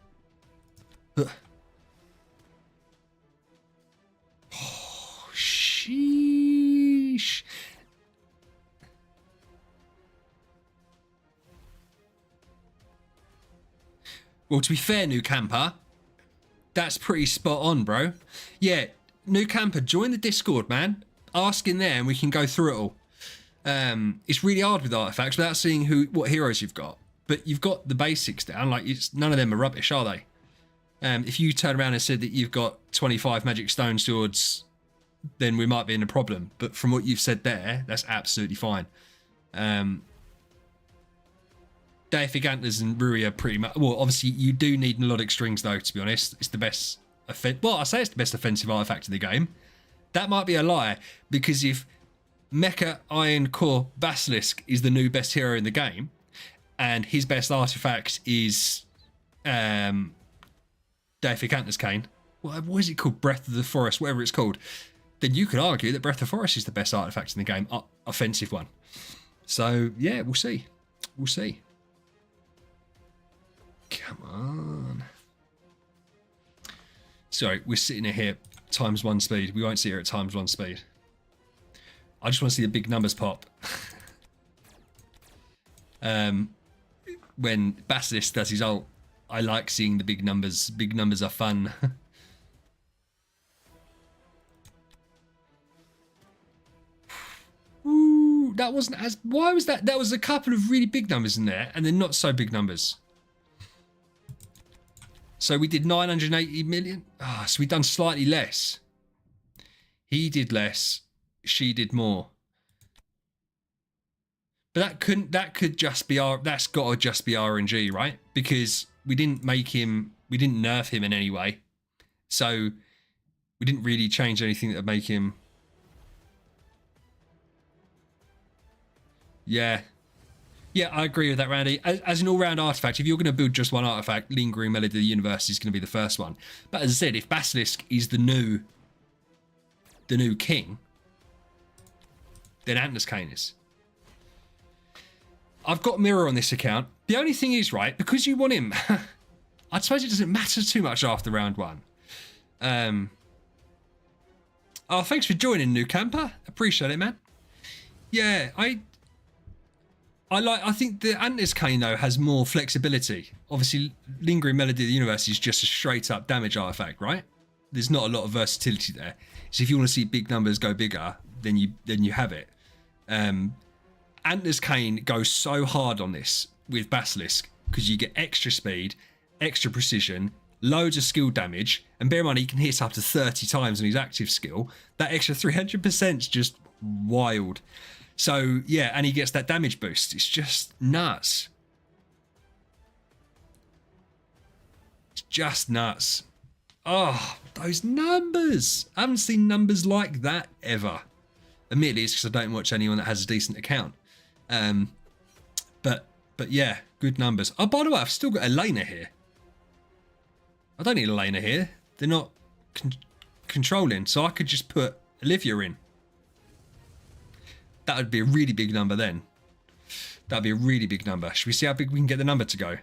sheesh. Well, to be fair, new camper, that's pretty spot on, bro. Yeah, new camper, join the Discord, man. Ask in there and we can go through it all. It's really hard with artifacts without seeing what heroes you've got. But you've got the basics down. Like, none of them are rubbish, are they? If you turn around and said that you've got 25 magic stone swords, then we might be in a problem. But from what you've said there, that's absolutely fine. Deific Antlers and Rui are pretty much... Well, obviously, you do need melodic strings, though, to be honest. It's the best... Well, I say it's the best offensive artifact in the game. That might be a lie, because if Mecha Iron Core Basilisk is the new best hero in the game, and his best artifact is Deific Antlers Cane, what is it called? Breath of the Forest, whatever it's called, then you could argue that Breath of the Forest is the best artifact in the game, offensive one. So, yeah, we'll see. We'll see. Come on. Sorry, we're sitting here ×1 speed. We won't sit here at ×1 speed. I just want to see the big numbers pop. When Basilisk does his ult, I like seeing the big numbers. Big numbers are fun. Ooh, that wasn't as... Why was that? There was a couple of really big numbers in there, and then not so big numbers. So we did 980 million. Ah, so we done slightly less. He did less. She did more. But that could just be that's got to just be RNG, right? Because we didn't nerf him in any way. So we didn't really change anything that would make him. Yeah. Yeah, I agree with that, Randy. As an all-round artifact, if you're going to build just one artifact, Lingering Melody of the Universe is going to be the first one. But as I said, if Basilisk is the new king, then Antlers Cane is. I've got Mirror on this account. The only thing is, right, because you want him, I suppose it doesn't matter too much after round one. Oh, thanks for joining, new camper. Appreciate it, man. Yeah, I think the Antlers Cane, though, has more flexibility. Obviously, Lingering Melody of the Universe is just a straight-up damage artifact, right? There's not a lot of versatility there. So if you want to see big numbers go bigger, then you have it. Antlers Cane goes so hard on this with Basilisk because you get extra speed, extra precision, loads of skill damage, and bear in mind he can hit up to 30 times on his active skill. That extra 300% is just wild. So, yeah, and he gets that damage boost. It's just nuts. It's just nuts. Oh, those numbers. I haven't seen numbers like that ever. Admittedly, it's because I don't watch anyone that has a decent account. But yeah, good numbers. Oh, by the way, I've still got Elena here. I don't need Elena here. They're not controlling, so I could just put Olivia in. That would be a really big number then. That'd be a really big number. Should we see how big we can get the number to go?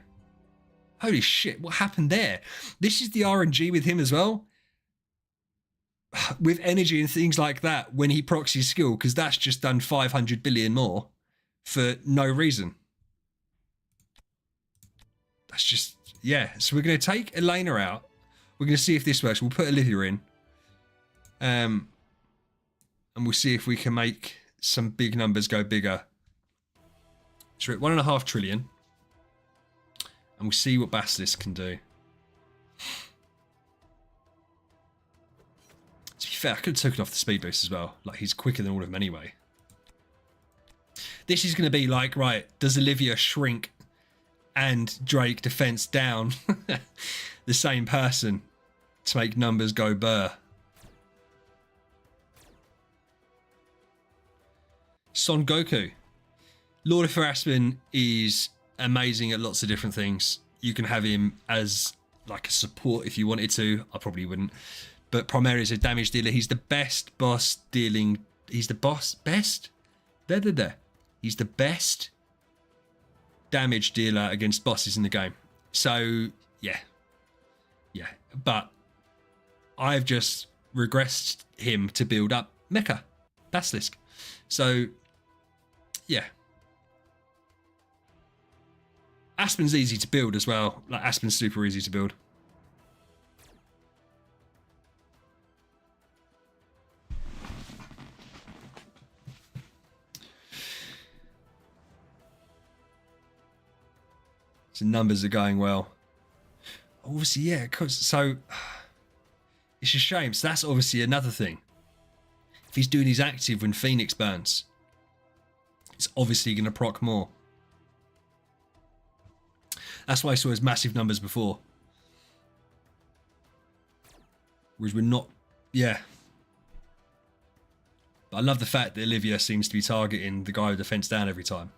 Holy shit, what happened there? This is the RNG with him as well. With energy and things like that when he procs his skill, because that's just done 500 billion more for no reason. That's just, yeah. So we're going to take Elena out. We're going to see if this works. We'll put Olivia in. And we'll see if we can make some big numbers go bigger. So we're at 1.5 trillion. And we'll see what Basilisk can do. To be fair, I could have taken off the speed boost as well. Like, he's quicker than all of them anyway. This is going to be like, right, does Olivia shrink and Drake defense down the same person to make numbers go burr? Son Goku. Lord of Harassment is amazing at lots of different things. You can have him as like a support if you wanted to. I probably wouldn't. But primarily as a damage dealer. He's the best boss dealing. He's the best? He's the best damage dealer against bosses in the game. So, yeah. Yeah. But I've just regressed him to build up Mecha. Basilisk. So, yeah. Aspen's easy to build as well. Like, Aspen's super easy to build. So numbers are going well. Obviously, yeah. So it's a shame. So that's obviously another thing. If he's doing his active when Phoenix burns, it's obviously going to proc more. That's why I saw his massive numbers before. Whereas we're not... Yeah. But I love the fact that Olivia seems to be targeting the guy with the fence down every time.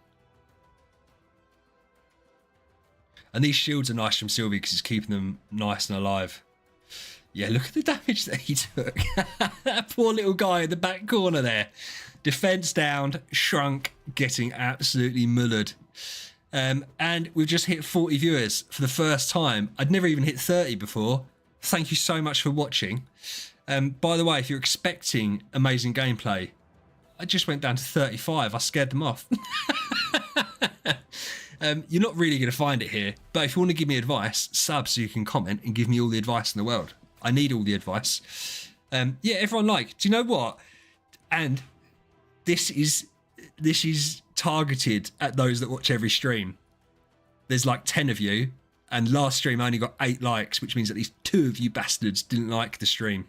And these shields are nice from Sylvie because it's keeping them nice and alive. Yeah, look at the damage that he took. That poor little guy in the back corner there. Defense down, shrunk, getting absolutely mullered. And we've just hit 40 viewers for the first time. I'd never even hit 30 before. Thank you so much for watching. By the way, if you're expecting amazing gameplay, I just went down to 35. I scared them off. You're not really going to find it here, but if you want to give me advice, sub so you can comment and give me all the advice in the world. I need all the advice. Yeah, everyone do you know what? And this is targeted at those that watch every stream. There's like 10 of you, and last stream I only got 8 likes, which means at least 2 of you bastards didn't like the stream.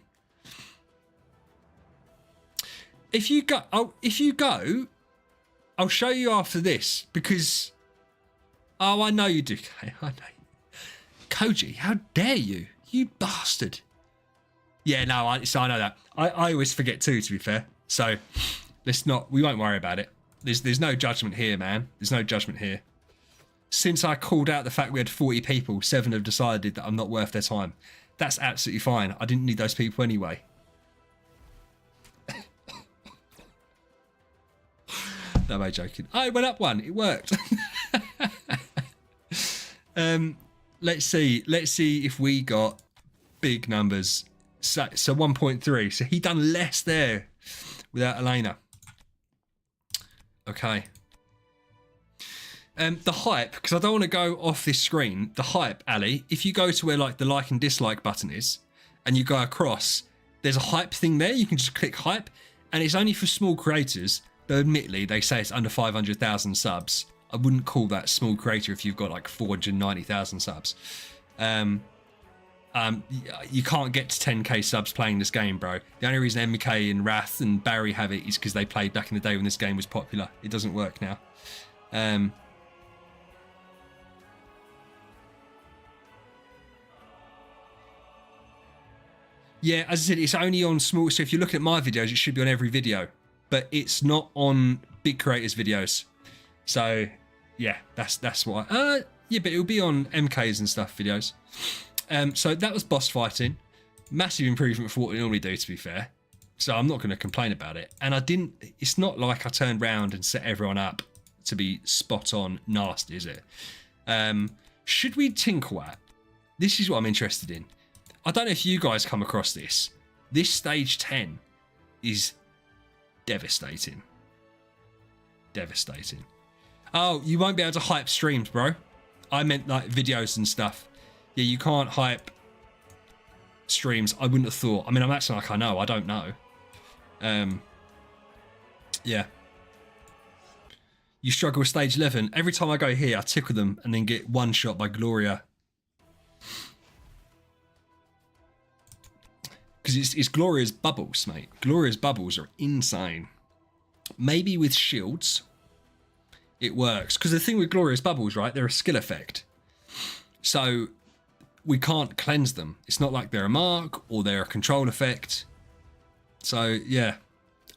If you go, I'll show you after this because... Oh, I know you do. I know. Koji, how dare you? You bastard. Yeah, no, I know that. I always forget too, to be fair. So we won't worry about it. There's no judgment here, man. There's no judgment here. Since I called out the fact we had 40 people, 7 have decided that I'm not worth their time. That's absolutely fine. I didn't need those people anyway. No, I'm joking. I went up 1. It worked. Let's see if we got big numbers. So 1.3. So he done less there without Elena. Okay. The hype, because I don't want to go off this screen. The hype, Ali, if you go to where like the like and dislike button is, and you go across, there's a hype thing there. You can just click hype, and it's only for small creators. But admittedly, they say it's under 500,000 subs. I wouldn't call that small creator if you've got like 490,000 subs. You can't get to 10k subs playing this game, bro. The only reason MK and Wrath and Barry have it is because they played back in the day when this game was popular. It doesn't work now. Yeah, as I said, it's only on small. So if you're looking at my videos, it should be on every video, but it's not on big creators' videos. So yeah, that's why. Yeah, but it'll be on MKs and stuff videos. So that was boss fighting. Massive improvement for what we normally do, to be fair. So I'm not going to complain about it. And it's not like I turned round and set everyone up to be spot on nasty, is it? Should we tinkle at? This is what I'm interested in. I don't know if you guys come across this. This stage 10 is devastating. Devastating. Oh, you won't be able to hype streams, bro. I meant like videos and stuff. Yeah, you can't hype streams. I wouldn't have thought. I mean, I'm acting like I know. I don't know. Yeah. You struggle with stage 11. Every time I go here, I tickle them and then get one shot by Gloria. Because it's Gloria's bubbles, mate. Gloria's bubbles are insane. Maybe with shields, it works. Because the thing with Gloria's bubbles, right, they're a skill effect. So we can't cleanse them. It's not like they're a mark or they're a control effect. So, yeah.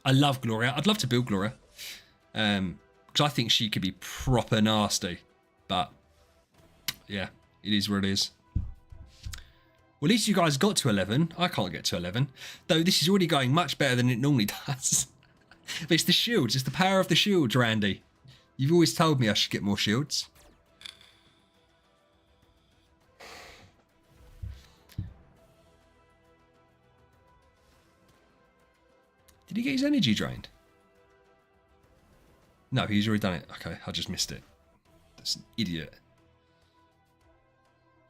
I love Gloria. I'd love to build Gloria. Because I think she could be proper nasty. But, yeah, it is what it is. Well, at least you guys got to 11. I can't get to 11. Though this is already going much better than it normally does. But it's the shields. It's the power of the shields, Randy. You've always told me I should get more shields. Did he get his energy drained? No, he's already done it. Okay, I just missed it. That's an idiot.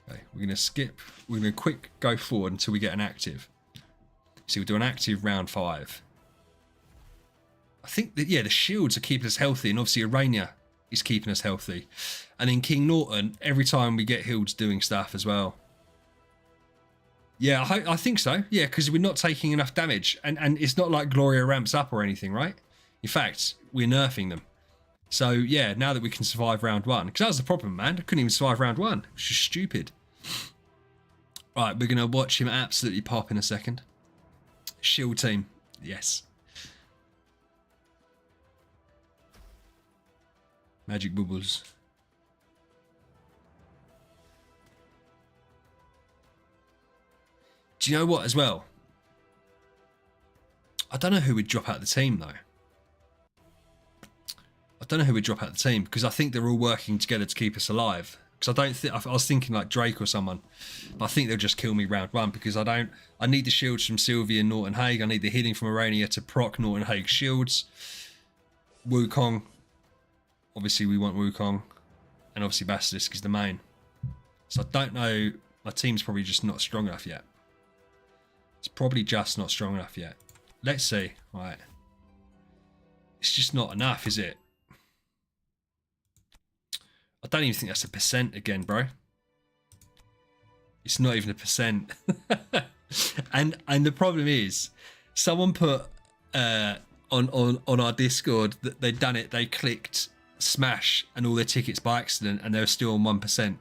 Okay, we're going to skip. We're going to quick go forward until we get an active. So we'll do an active round 5. I think that, yeah, the shields are keeping us healthy, and obviously Aranea is keeping us healthy. And then King Norton, every time we get healed, doing stuff as well. Yeah, I think so. Yeah, because we're not taking enough damage. And it's not like Gloria ramps up or anything, right? In fact, we're nerfing them. So, yeah, now that we can survive round 1. Because that was the problem, man. I couldn't even survive round 1. It was just stupid. Right, we're going to watch him absolutely pop in a second. Shield team. Yes. Magic bubbles. Do you know what as well? I don't know who would drop out of the team though. I don't know who would drop out of the team because I think they're all working together to keep us alive. Because I don't think I was thinking like Drake or someone, but I think they'll just kill me round 1 because I need the shields from Sylvie and Norton Haig. I need the healing from Aranea to proc Norton Haig shields. Wukong. Obviously we want Wukong, and obviously Basilisk is the main. So I don't know. My team's probably just not strong enough yet. It's probably just not strong enough yet. Let's see. Right. It's just not enough, is it? I don't even think that's a percent again, bro. It's not even a percent. and the problem is, someone put on our Discord that they'd done it. They clicked smash and all their tickets by accident, and they were still on 1%.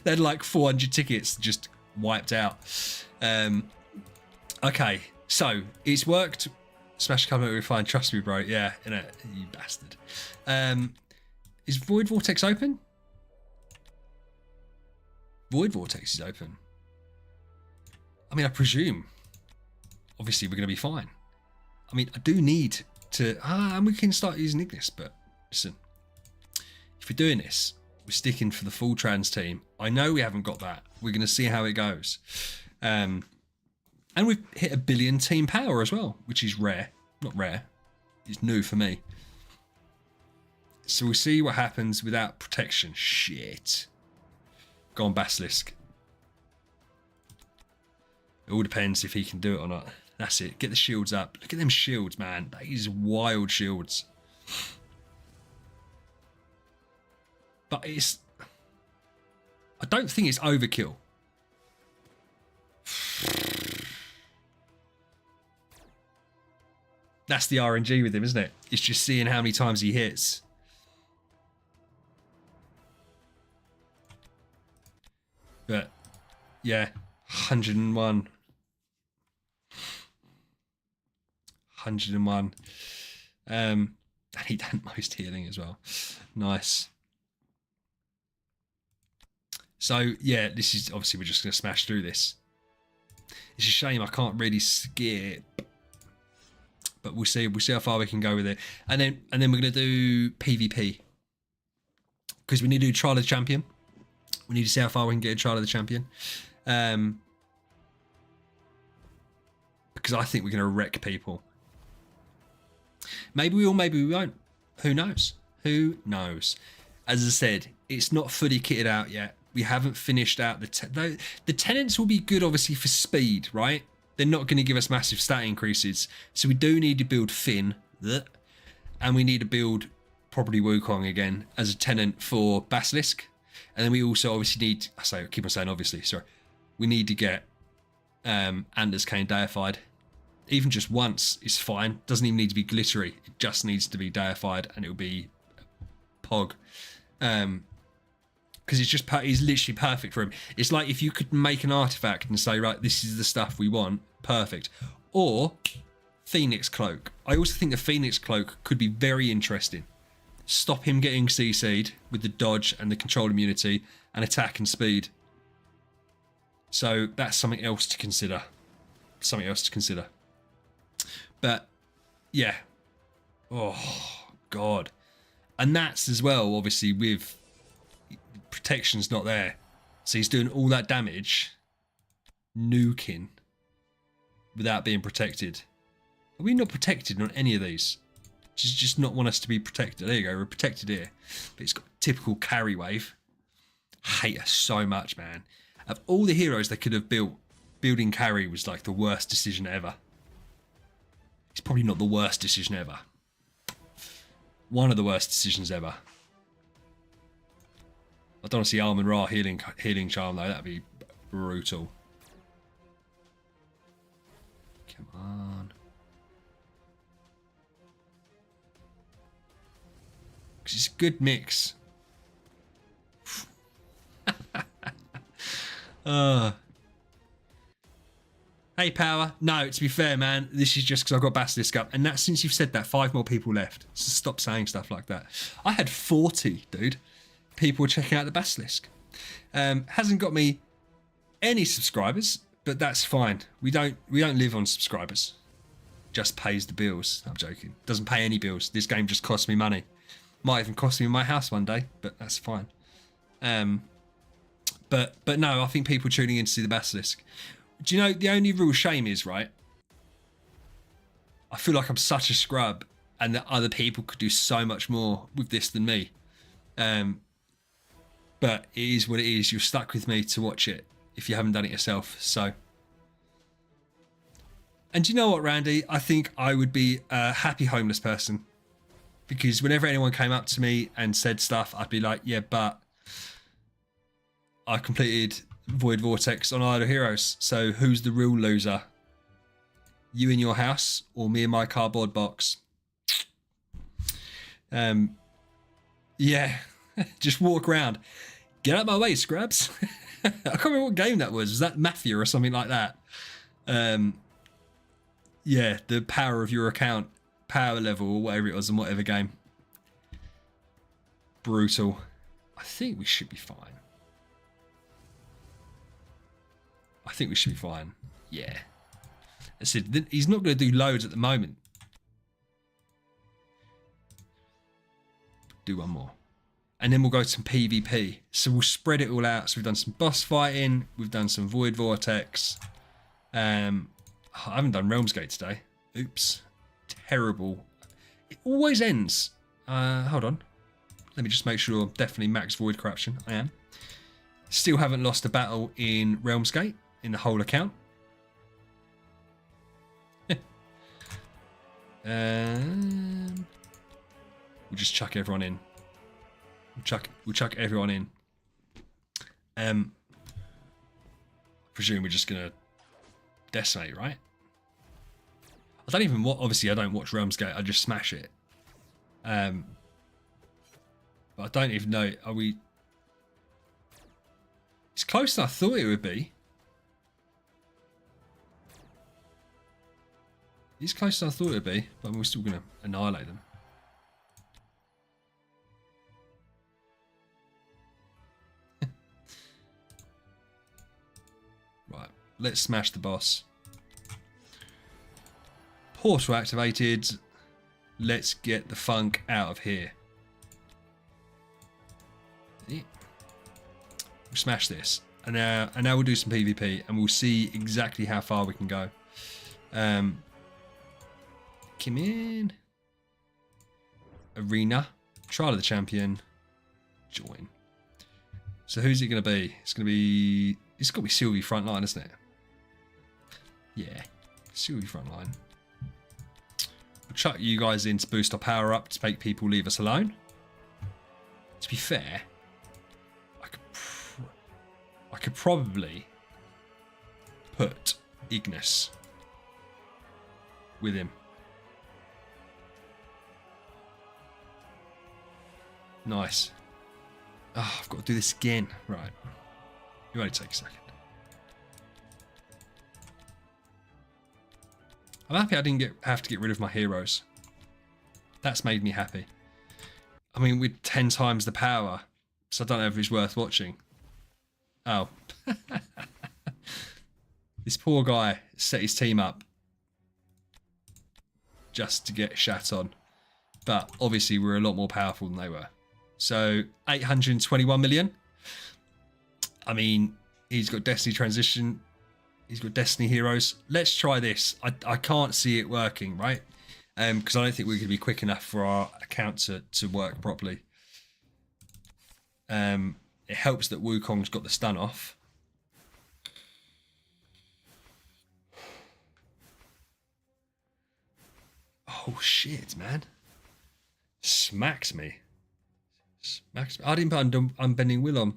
They had like 400 tickets just wiped out. Okay, so it's worked. Smash comment we find. Trust me, bro. Yeah, innit? You bastard. Is Void Vortex open? Void Vortex is open. I mean, I presume. Obviously, we're going to be fine. I mean, I do need to... and we can start using Ignis, but listen. If we're doing this, we're sticking for the full trans team. I know we haven't got that. We're going to see how it goes. And we've hit 1 billion team power as well, which is rare. Not rare. It's new for me. So we'll see what happens without protection. Shit. Go on, Basilisk. It all depends if he can do it or not. That's it. Get the shields up. Look at them shields, man. These wild shields. But it's... I don't think it's overkill. That's the RNG with him, isn't it? It's just seeing how many times he hits. But, yeah, 101. 101. And he done most healing as well. Nice. So, yeah, this is obviously we're just going to smash through this. It's a shame I can't really skip. But we'll see how far we can go with it. And then we're going to do PvP. Because we need to do Trial of the Champion. We need to see how far we can get a Trial of the Champion. Because I think we're going to wreck people. Maybe we will, maybe we won't. Who knows? Who knows? as I said, it's not fully kitted out yet. We haven't finished out the tenants will be good, obviously, for speed, right? They're not going to give us massive stat increases, so we do need to build Finn, and we need to build probably Wukong again as a tenant for Basilisk, and then we also obviously need. I keep on saying obviously. Sorry, we need to get Anders Kane deified. Even just once is fine. Doesn't even need to be glittery. It just needs to be deified, and it'll be Pog. Because he's literally perfect for him. It's like if you could make an artifact and say, right, this is the stuff we want, perfect. Or Phoenix Cloak. I also think the Phoenix Cloak could be very interesting. Stop him getting CC'd with the dodge and the control immunity and attack and speed. So that's something else to consider. But yeah. Oh God. And that's as well, obviously, with protection's not there. So he's doing all that damage, nuking, without being protected. Are we not protected on any of these? Just not want us to be protected. There you go, we're protected here. But it's got typical carry wave. Hate her so much, man. Of all the heroes they could have built, building carry was like the worst decision ever. It's probably not the worst decision ever. One of the worst decisions ever. I don't want to see Almond Ra healing charm though. That'd be brutal. Come on. Because it's a good mix. Hey, Power. No, to be fair, man, this is just because I got Basilisk up. And that's since you've said that, 5 more people left. So stop saying stuff like that. I had 40, dude. People checking out the Basilisk. Hasn't got me any subscribers, but that's fine. We don't live on subscribers. Just pays the bills. I'm joking. Doesn't pay any bills. This game just costs me money. Might even cost me my house one day, but that's fine. But no, I think people tuning in to see the Basilisk. Do you know the only real shame is, right? I feel like I'm such a scrub, and that other people could do so much more with this than me. But it is what it is. You're stuck with me to watch it if you haven't done it yourself. So, and do you know what, Randy? I think I would be a happy homeless person, because whenever anyone came up to me and said stuff, I'd be like, yeah, but I completed Void Vortex on Idle Heroes. So who's the real loser? You in your house or me in my cardboard box? Yeah, just walk around. Get out of my way, scrubs. I can't remember what game that was. Was that Mafia or something like that? Yeah, the power of your account, power level or whatever it was in whatever game. Brutal. I think we should be fine. Yeah. I said he's not going to do loads at the moment. Do one more. And then we'll go to some PvP. So we'll spread it all out. So we've done some boss fighting. We've done some Void Vortex. I haven't done Realmsgate today. Oops. Terrible. It always ends. Hold on. Let me just make sure I'm definitely max Void Corruption. I am. Still haven't lost a battle in Realmsgate in the whole account. We'll just chuck everyone in. We'll chuck everyone in. Presume we're just gonna decimate, right? I don't even obviously I don't watch Realmsgate, I just smash it. But I don't even know, are we... It's closer than I thought it would be. It's closer than I thought it would be, but we're still gonna annihilate them. Right, let's smash the boss. Portal activated. Let's get the funk out of here. We'll smash this. And now we'll do some PvP and we'll see exactly how far we can go. Come in. Arena. Trial of the Champion. Join. So who's it going to be? It's going to be... It's got to be Sylvie front line, isn't it? Yeah. Sylvie front line. We'll chuck you guys in to boost our power up to make people leave us alone. To be fair, I could probably put Ignis with him. Nice. Oh, I've got to do this again. Right. It only take a second. I'm happy I didn't have to get rid of my heroes. That's made me happy. I mean, with 10 times the power, so I don't know if it's worth watching. Oh. This poor guy set his team up just to get shat on. But obviously we're a lot more powerful than they were. So 821 million. I mean, he's got Destiny Transition. He's got Destiny Heroes. Let's try this. I can't see it working, right? Because I don't think we're going to be quick enough for our account to work properly. It helps that Wukong's got the stun off. Oh shit, man. Smacks me. Smacks me. I didn't put Unbending Will on.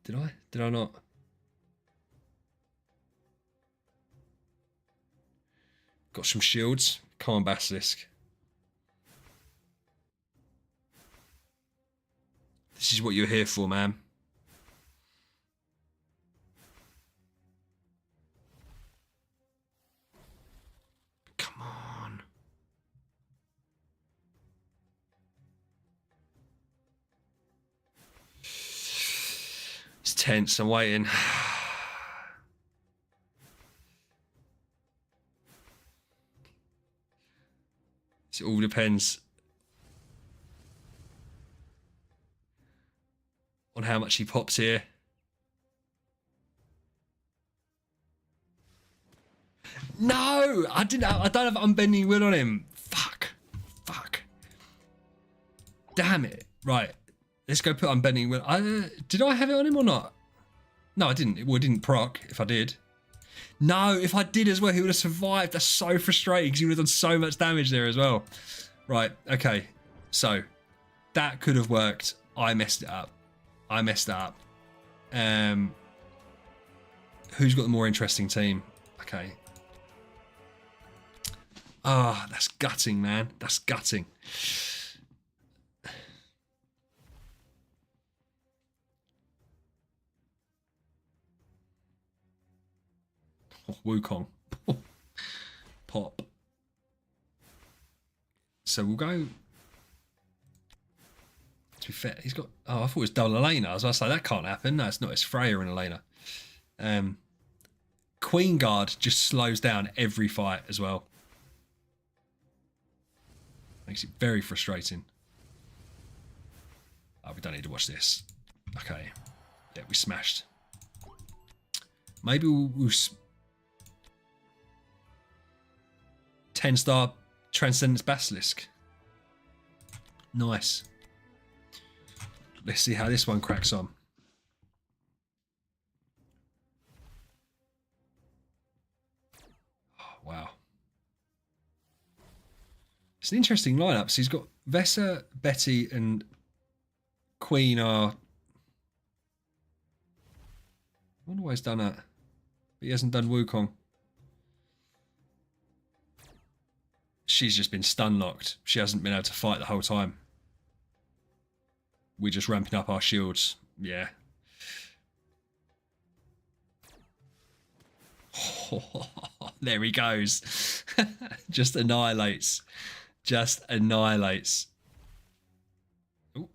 Did I? Did I not? Got some shields. Come on, Basilisk. This is what you're here for, man. Come on. It's tense. I'm waiting. It all depends on how much he pops here. No, I didn't. I don't have Unbending Will on him. Fuck. Damn it. Right. Let's go put Unbending Will. Did I have it on him or not? No, I didn't. Well, it didn't proc if I did. No, if I did as well, he would have survived. That's so frustrating because he would have done so much damage there as well. Right, okay. So, that could have worked. I messed it up. Who's got the more interesting team? Okay. Ah, that's gutting, man. That's gutting. Oh, Wukong. Pop. So we'll go... To be fair, he's got... Oh, I thought it was double Elena. I was about to say, that can't happen. No, it's not. It's Freya and Elena. Queen Guard just slows down every fight as well. Makes it very frustrating. Oh, we don't need to watch this. Okay. Yeah, we smashed. Maybe we'll 10-star Transcendence Basilisk. Nice. Let's see how this one cracks on. Oh, wow. It's an interesting lineup. So he's got Vesa, Betty, and Queen are... I wonder why he's done that. But he hasn't done Wukong. She's just been stun locked. She hasn't been able to fight the whole time. We're just ramping up our shields. Yeah. Oh, there he goes. Just annihilates. Just annihilates. Ooh.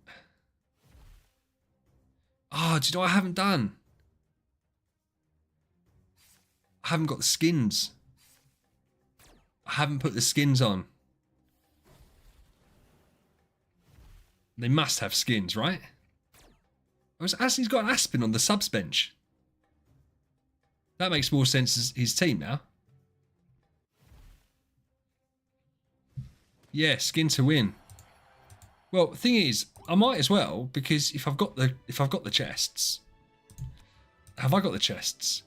Oh, do you know what I haven't done? I haven't got the skins. I haven't put the skins on. They must have skins, right? He's got an Aspen on the subs bench. That makes more sense as his team now. Yeah, skin to win. Well, the thing is, I might as well, because if I've got the chests. Have I got the chests?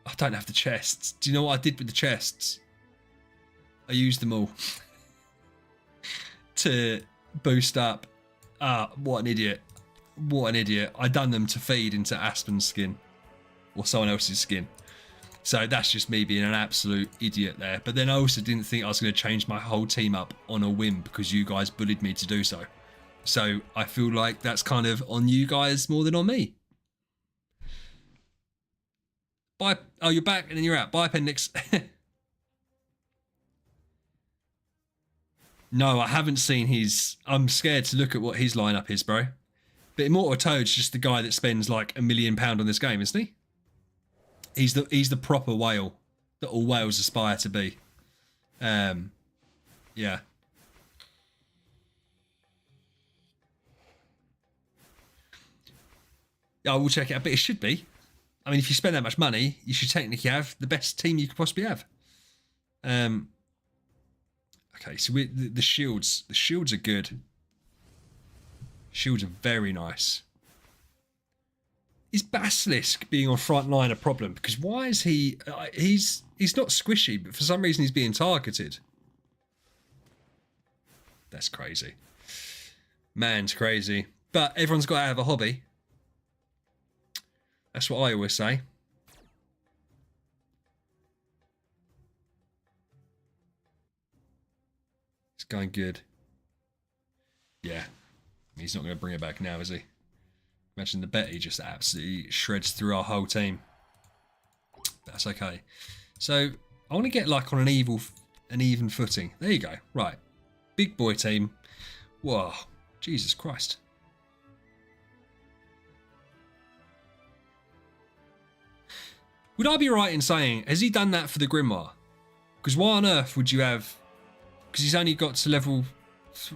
I don't have the chests. Do you know what I did with the chests? I used them all to boost up. Ah, what an idiot. What an idiot. I done them to feed into Aspen's skin. Or someone else's skin. So that's just me being an absolute idiot there. But then I also didn't think I was going to change my whole team up on a whim because you guys bullied me to do so. So I feel like that's kind of on you guys more than on me. Bye. Oh, you're back and then you're out. Bye, Appendix. No, I haven't seen his... I'm scared to look at what his lineup is, bro. But Immortal Toad's just the guy that spends like £1 million on this game, isn't he? He's the proper whale that all whales aspire to be. Yeah. I will check it out, but it should be. I mean, if you spend that much money, you should technically have the best team you could possibly have. Okay, so the shields. The shields are good. Shields are very nice. Is Basilisk being on front line a problem? Because why is he... he's not squishy, but for some reason he's being targeted. That's crazy. Man's crazy. But everyone's got to have a hobby. That's what I always say. It's going good. Yeah. He's not going to bring it back now, is he? Imagine the Betty just absolutely shreds through our whole team. That's okay. So I want to get like on an even footing. There you go. Right. Big boy team. Whoa. Jesus Christ. Would I be right in saying, has he done that for the Grimoire? Because why on earth would you have... Because he's only got to level...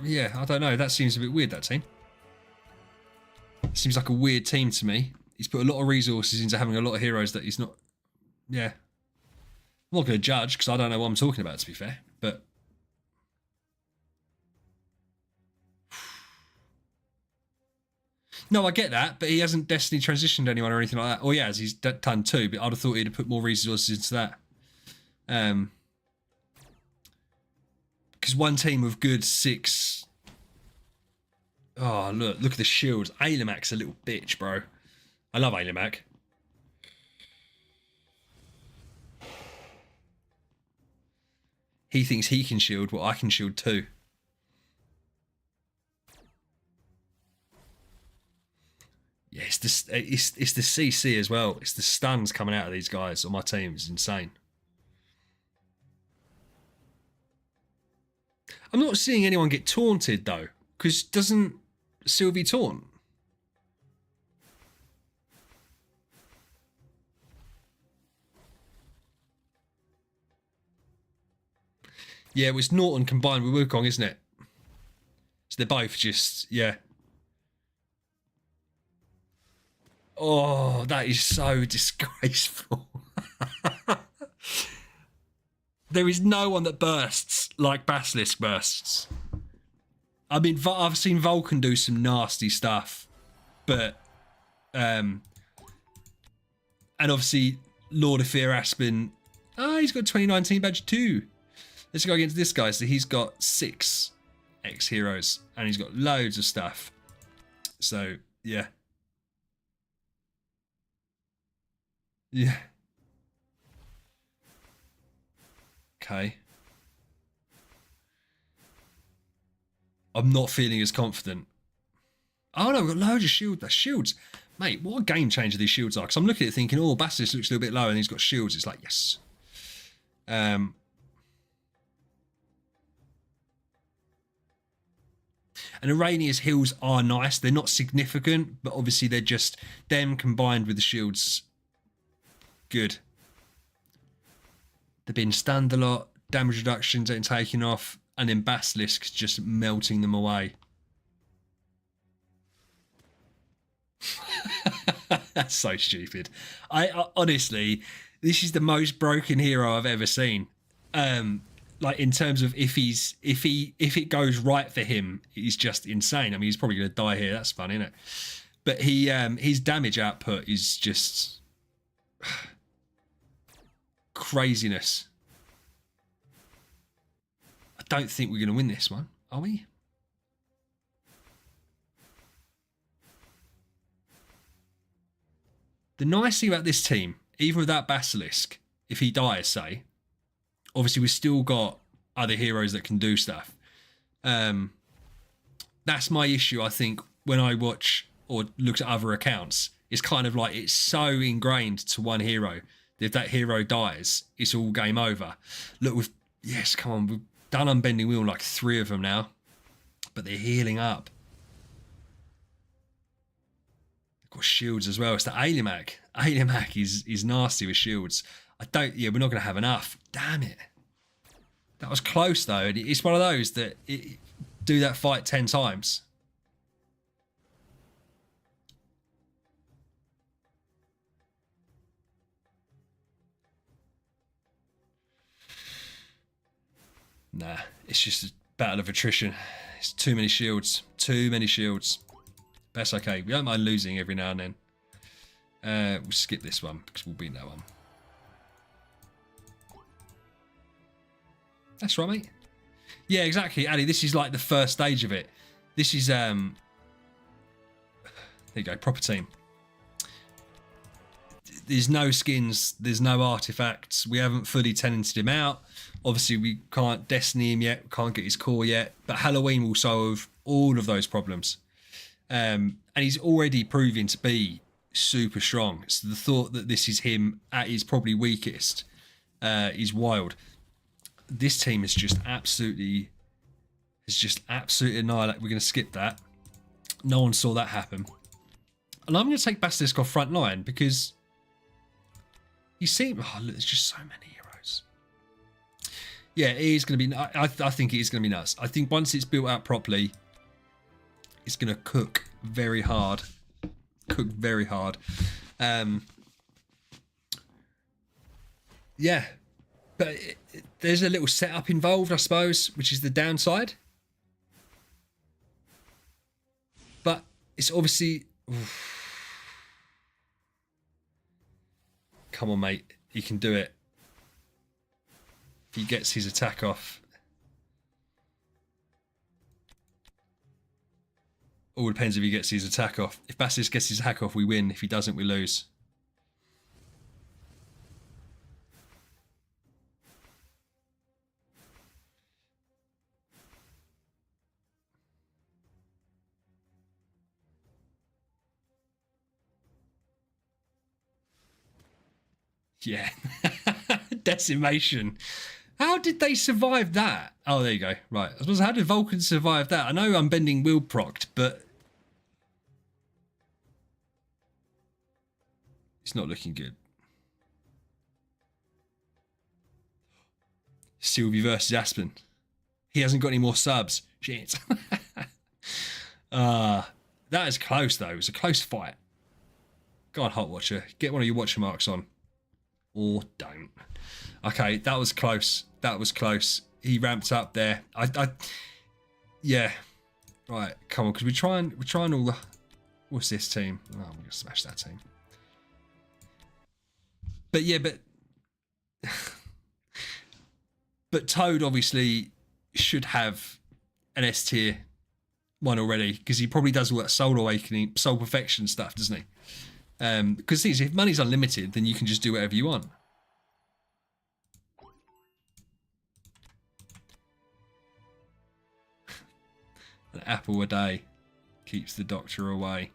Yeah, I don't know. That seems a bit weird, that team. Seems like a weird team to me. He's put a lot of resources into having a lot of heroes that he's not... Yeah. I'm not going to judge because I don't know what I'm talking about, to be fair. But... No, I get that, but he hasn't Destiny transitioned anyone or anything like that. Oh, yeah, he's done 2, but I'd have thought he'd have put more resources into that. Because one team of good 6... Oh, look at the shields. Ailemac's a little bitch, bro. I love Ailemac. He thinks he can shield what I can shield too. Yeah, it's the CC as well. It's the stuns coming out of these guys on my team. It's insane. I'm not seeing anyone get taunted though, because doesn't Sylvie taunt? Yeah, it was Norton combined with Wukong, isn't it? So they're both just, yeah. Oh, that is so disgraceful. There is no one that bursts like Basilisk bursts. I mean, I've seen Vulcan do some nasty stuff, but and obviously Lord of Fear Aspen, he's got 2019 badge too. Let's go against this guy. So he's got 6 ex-heroes and he's got loads of stuff. So yeah. Yeah. Okay. I'm not feeling as confident. Oh no, we've got loads of shields. The shields. Mate, what a game changer these shields are. Because I'm looking at it thinking, oh, Basilisk looks a little bit low and he's got shields. It's like, yes. And Aranea's heals are nice. They're not significant, but obviously they're just them combined with the shields. Good. They've been stunned a lot. Damage reductions ain't taking off. And then Basilisk's just melting them away. That's so stupid. I honestly, this is the most broken hero I've ever seen. like in terms of if it goes right for him, he's just insane. I mean, he's probably going to die here. That's fun, isn't it? But his damage output is just craziness. I don't think we're going to win this one, are we? The nice thing about this team, even without Basilisk, if he dies, say, obviously we've still got other heroes that can do stuff. That's my issue, I think, when I watch or look at other accounts. It's kind of like it's so ingrained to one hero that if that hero dies, it's all game over. Look, we've done Unbending Wheel like 3 of them now, but they're healing up. They've got shields as well. It's the Alemac. Alemac is nasty with shields. We're not going to have enough. Damn it. That was close though. It's one of those that do that fight 10 times. Nah, it's just a battle of attrition. It's too many shields. Too many shields. That's okay. We don't mind losing every now and then. We'll skip this one because we'll beat that one. That's right, mate. Yeah, exactly, Ali. This is like the first stage of it. This is there you go, proper team. There's no skins, there's no artifacts. We haven't fully tenanted him out. Obviously, we can't destiny him yet. We can't get his core yet. But Halloween will solve all of those problems. And he's already proving to be super strong. So the thought that this is him at his probably weakest is wild. This team is just absolutely annihilated. We're going to skip that. No one saw that happen. And I'm going to take Basilisk off front line because you see, look, there's just so many heroes. Yeah, it is going to be. I think it is going to be nuts. I think once it's built out properly, it's going to cook very hard. Cook very hard. Yeah, but there's a little setup involved, I suppose, which is the downside. But it's obviously. Come on, mate. He can do it. He gets his attack off. All depends if he gets his attack off. If Basilisk gets his attack off, we win. If he doesn't, we lose. Yeah. Decimation. How did they survive that? Oh, there you go. Right. I suppose, how did Vulcan survive that? I know Unbending Wheel procced, but it's not looking good. Sylvie versus Aspen. He hasn't got any more subs. Shit. That is close, though. It was a close fight. Go on, Hot Watcher. Get one of your watcher marks on. Or don't. Okay, that was close. That was close. He ramped up there. Yeah. Right, come on, because we're trying all the. What's this team? Oh, we're gonna smash that team. But yeah, but Toad obviously should have an S tier one already because he probably does all that Soul Awakening, Soul Perfection stuff, doesn't he? Because if money's unlimited, then you can just do whatever you want. An apple a day keeps the doctor away.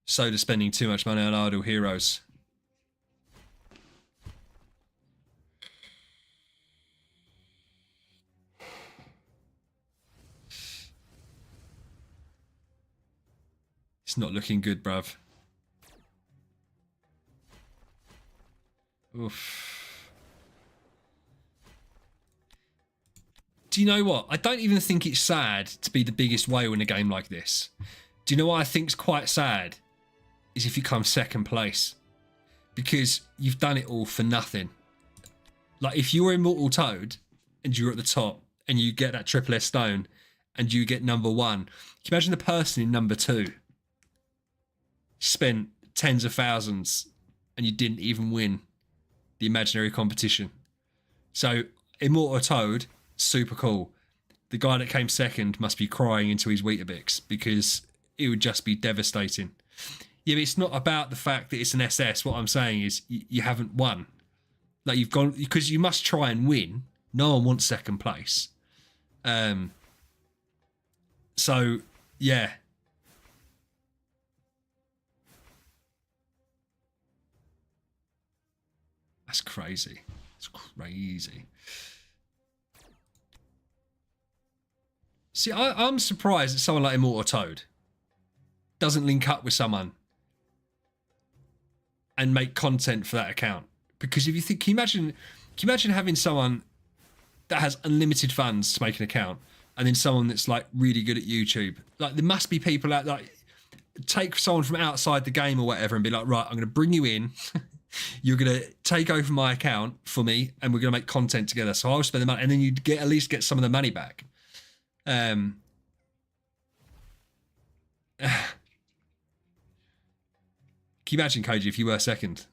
Soda spending too much money on idle heroes. It's not looking good, bruv. Oof. Do you know what? I don't even think it's sad to be the biggest whale in a game like this. Do you know what I think's quite sad? Is if you come second place. Because you've done it all for nothing. Like, if you're Immortal Toad and you're at the top and you get that triple S stone and you get number 1, can you imagine the person in number 2 spent tens of thousands and you didn't even win the imaginary competition? So, Immortal Toad, super cool. The guy that came second must be crying into his Weetabix because it would just be devastating. Yeah, but it's not about the fact that it's an SS. What I'm saying is you haven't won. Like, you've gone, because you must try and win. No one wants second place. So, yeah. That's crazy. It's crazy. See, I'm surprised that someone like Immortal Toad doesn't link up with someone and make content for that account. Because if you think, can you imagine having someone that has unlimited funds to make an account, and then someone that's like really good at YouTube? Like, there must be people out, like, take someone from outside the game or whatever and be like, right, I'm going to bring you in. You're going to take over my account for me, and we're going to make content together. So I'll spend the money, and then you'd at least get some of the money back. Can you imagine, Koji, if you were second?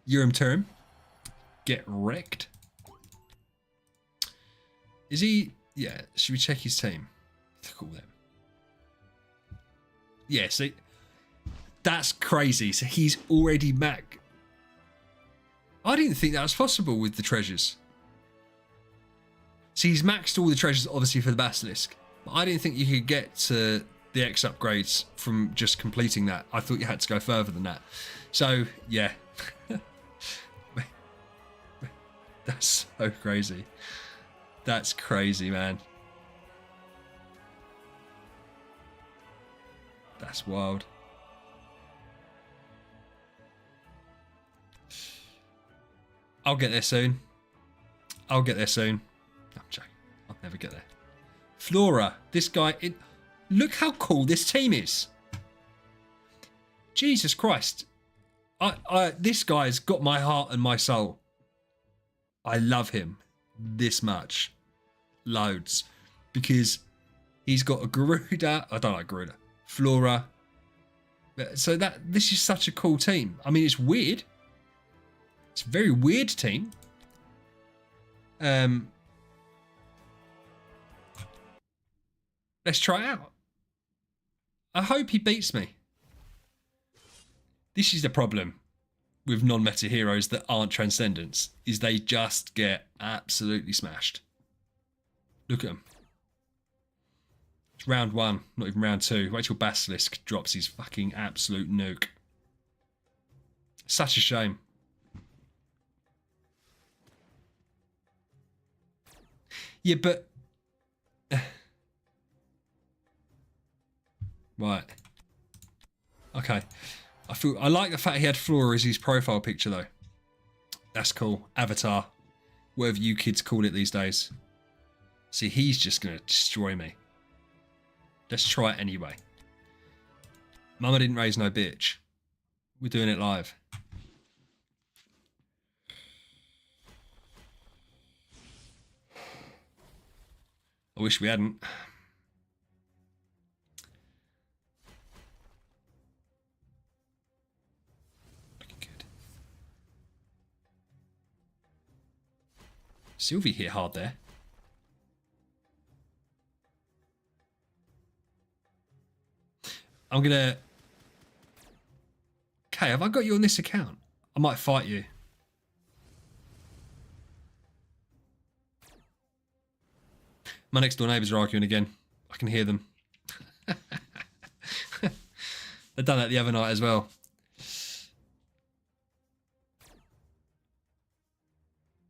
Urim term. Get wrecked. Is he? Yeah. Should we check his team? Call them. Yeah. See, that's crazy. So he's already back. I didn't think that was possible with the treasures. So he's maxed all the treasures, obviously, for the Basilisk. But I didn't think you could get to the X upgrades from just completing that. I thought you had to go further than that. So, yeah. That's so crazy. That's crazy, man. That's wild. I'll get there soon. I'll get there soon. I'm joking. I'll never get there. Flora, this guy... Look how cool this team is. Jesus Christ. This guy's got my heart and my soul. I love him this much. Loads. Because he's got a Garuda. I don't like Garuda. Flora. So this is such a cool team. I mean, it's weird. It's a very weird team. Let's try it out. I hope he beats me. This is the problem with non-meta heroes that aren't Transcendents, is they just get absolutely smashed. Look at them. It's round 1, not even round 2. Wait till Basilisk drops his fucking absolute nuke. Such a shame. Yeah, but... Right. Okay. I like the fact he had Flora as his profile picture, though. That's cool. Avatar. Whatever you kids call it these days. See, he's just going to destroy me. Let's try it anyway. Mama didn't raise no bitch. We're doing it live. I wish we hadn't. Looking good. Sylvie hit hard there. I'm gonna... Okay, have I got you on this account? I might fight you. My next door neighbours are arguing again. I can hear them. They've done that the other night as well.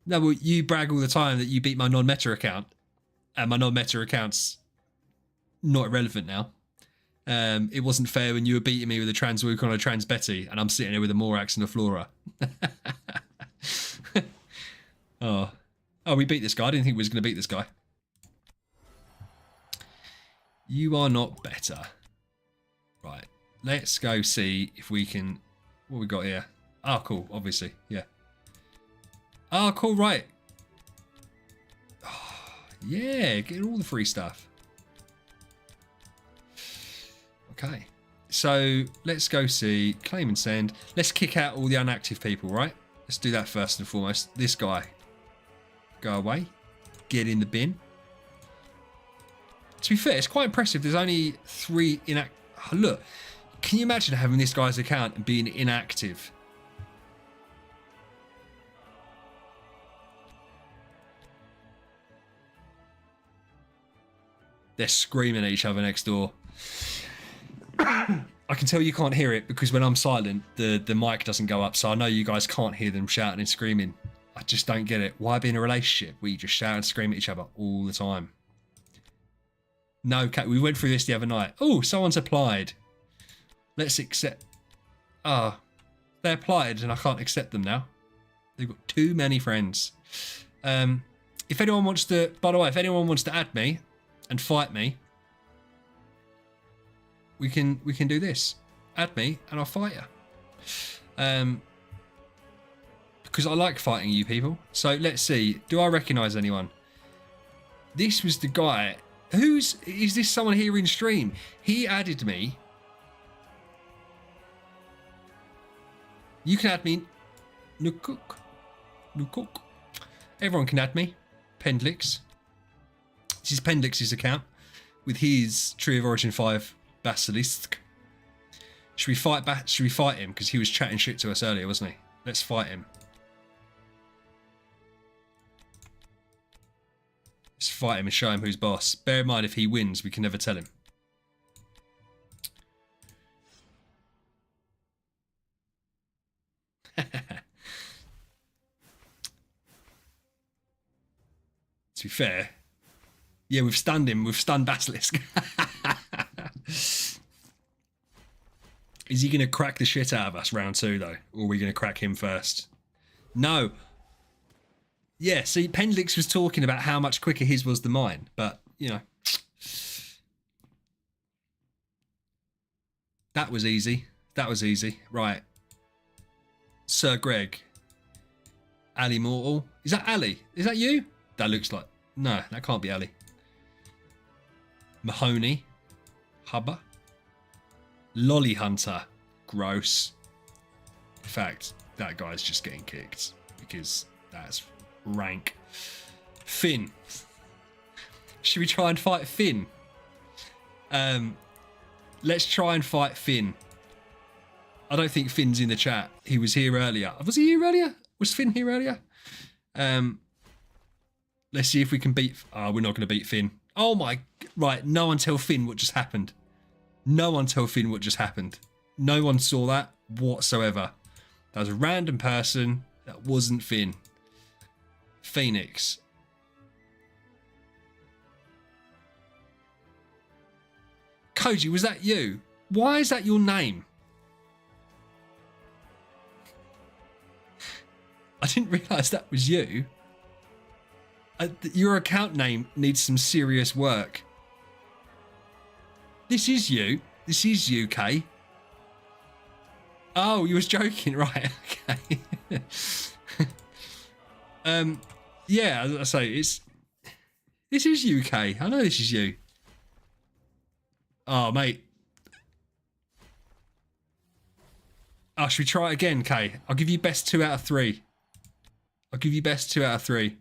No, well, you brag all the time that you beat my non-meta account. And my non-meta account's not irrelevant now. It wasn't fair when you were beating me with a trans Wukong and a trans Betty, and I'm sitting here with a Morax and a Flora. Oh, we beat this guy. I didn't think we was going to beat this guy. You are not better. Right. Let's go see if we can... What we got here? Oh, cool. Obviously. Yeah. Oh, cool, right. Oh, yeah, get all the free stuff. Okay. So let's go see, claim and send. Let's kick out all the inactive people, right? Let's do that first and foremost. This guy. Go away. Get in the bin. To be fair, it's quite impressive. There's only 3 inactive. Oh, look, can you imagine having this guy's account and being inactive? They're screaming at each other next door. I can tell you can't hear it because when I'm silent, the mic doesn't go up. So I know you guys can't hear them shouting and screaming. I just don't get it. Why be in a relationship where you just shout and scream at each other all the time? No, we went through this the other night. Oh, someone's applied. Let's accept. Ah, they applied and I can't accept them now. They've got too many friends. If anyone wants to, by the way, if anyone wants to add me and fight me, we can do this. Add me and I'll fight you. Because I like fighting you people. So let's see. Do I recognise anyone? This was the guy. Is this someone here in stream? He added me. You can add me. Nukuk. Everyone can add me. Pendlix. This is Pendlix's account with his Tree of Origin 5 Basilisk. Should we fight him? Because he was chatting shit to us earlier, wasn't he? Let's fight him. Let's fight him and show him who's boss. Bear in mind, if he wins, we can never tell him. To be fair, yeah, we've stunned him. We've stunned Basilisk. Is he going to crack the shit out of us round 2, though? Or are we going to crack him first? No. Yeah, see, Pendlix was talking about how much quicker his was than mine. But, you know. That was easy. That was easy. Right. Sir Greg. Ali Mortal. Is that Ali? Is that you? That looks like... No, that can't be Ali. Mahoney. Hubba. Lolly Hunter. Gross. In fact, that guy's just getting kicked. Because that's rank. Finn. Should we try and fight Finn? Let's try and fight Finn. I don't think Finn's in the chat. He was here earlier. Was he here earlier? Was Finn here earlier? Let's see if we can beat... Oh, we're not going to beat Finn. Oh my... Right, no one tell Finn what just happened. No one tell Finn what just happened. No one saw that whatsoever. That was a random person. That wasn't Finn. Phoenix. Koji, was that you? Why is that your name? I didn't realise that was you. Your account name needs some serious work. This is you. This is UK. Oh, you was joking, right? Okay. Yeah, as I say, this is UK. I know this is you. Oh, mate. Oh, should we try it again, Kay? I'll give you best 2 out of 3. I'll give you best 2 out of 3.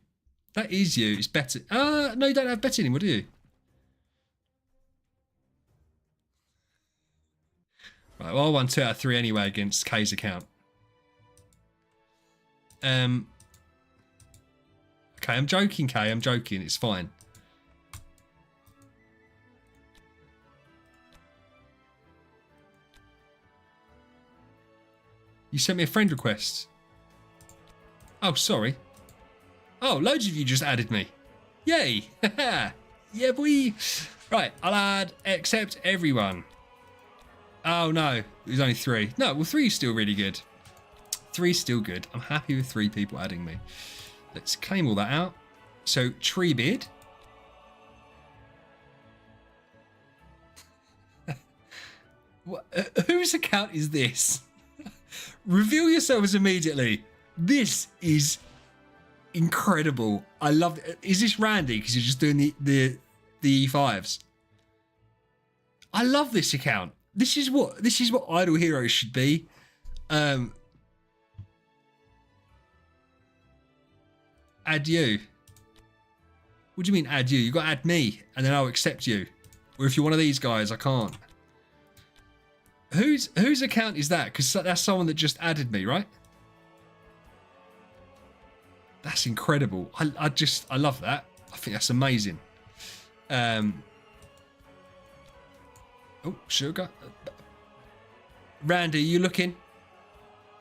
That is you. It's better. No, you don't have better anymore, do you? Right, well, I won 2 out of 3 anyway against Kay's account. Okay, I'm joking, Kay. I'm joking. It's fine. You sent me a friend request. Oh, sorry. Oh, loads of you just added me. Yay. Yeah, boy. Right, I'll add accept everyone. Oh, no. There's only 3. No, well, 3 is still really good. 3 is still good. I'm happy with 3 people adding me. Let's claim all that out. So, Treebeard. Whose account is this? Reveal yourselves immediately. This is incredible. I love it. Is this Randy? Because you're just doing the E5s. I love this account. This is what idle heroes should be. Add you. What do you mean add you? You got to add me, and then I'll accept you. Or if you're one of these guys, I can't. Whose account is that? Because that's someone that just added me, right? That's incredible. I love that. I think that's amazing. Oh, sugar. Randy, are you looking?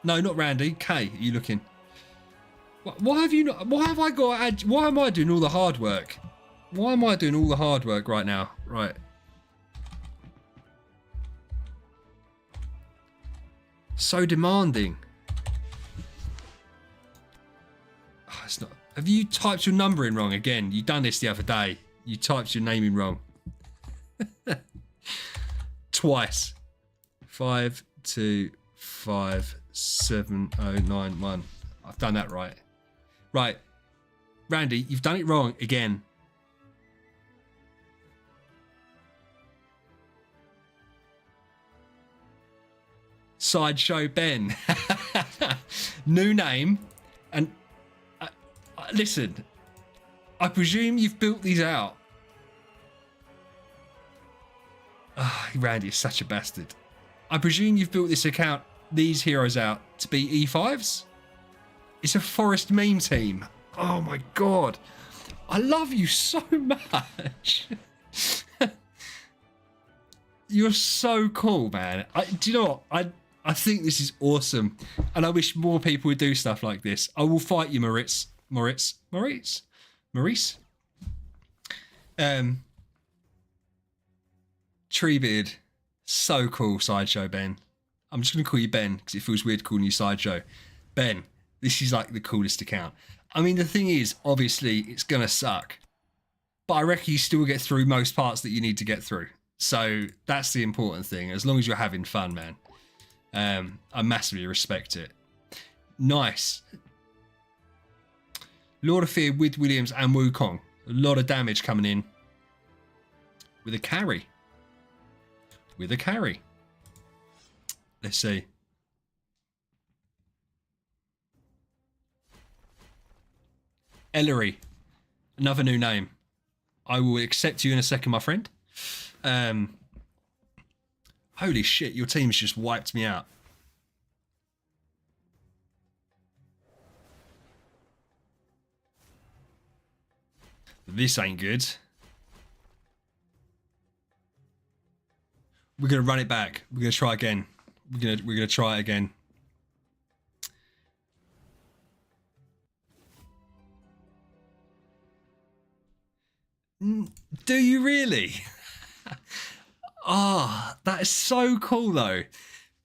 No, not Randy. Kay, are you looking? Why have you not? Why have I got to add? Why am I doing all the hard work? Why am I doing all the hard work right now? Right. So demanding. Oh, it's not. Have you typed your number in wrong again? You done this the other day. You typed your name in wrong. Twice. 5257091. I've done that right. Right. Randy, you've done it wrong again. Sideshow Ben. New name. And listen, I presume you've built these out. Oh, Randy is such a bastard. I presume you've built this account, these heroes out to be E5s? It's a forest meme team. Oh my god. I love you so much. You're so cool, man. Do you know what? I think this is awesome. And I wish more people would do stuff like this. I will fight you, Maurice. Treebeard. So cool, Sideshow Ben. I'm just going to call you Ben because it feels weird calling you Sideshow. Ben, this is like the coolest account. I mean, the thing is, obviously, it's going to suck. But I reckon you still get through most parts that you need to get through. So that's the important thing. As long as you're having fun, man. I massively respect it. Nice. Lord of Fear with Williams and Wukong. A lot of damage coming in. With a carry. Let's see. Ellery. Another new name. I will accept you in a second, my friend. Holy shit, your team's just wiped me out. This ain't good. We're gonna run it back. We're gonna try again. We're gonna try it again. Do you really? Ah, that is so cool though.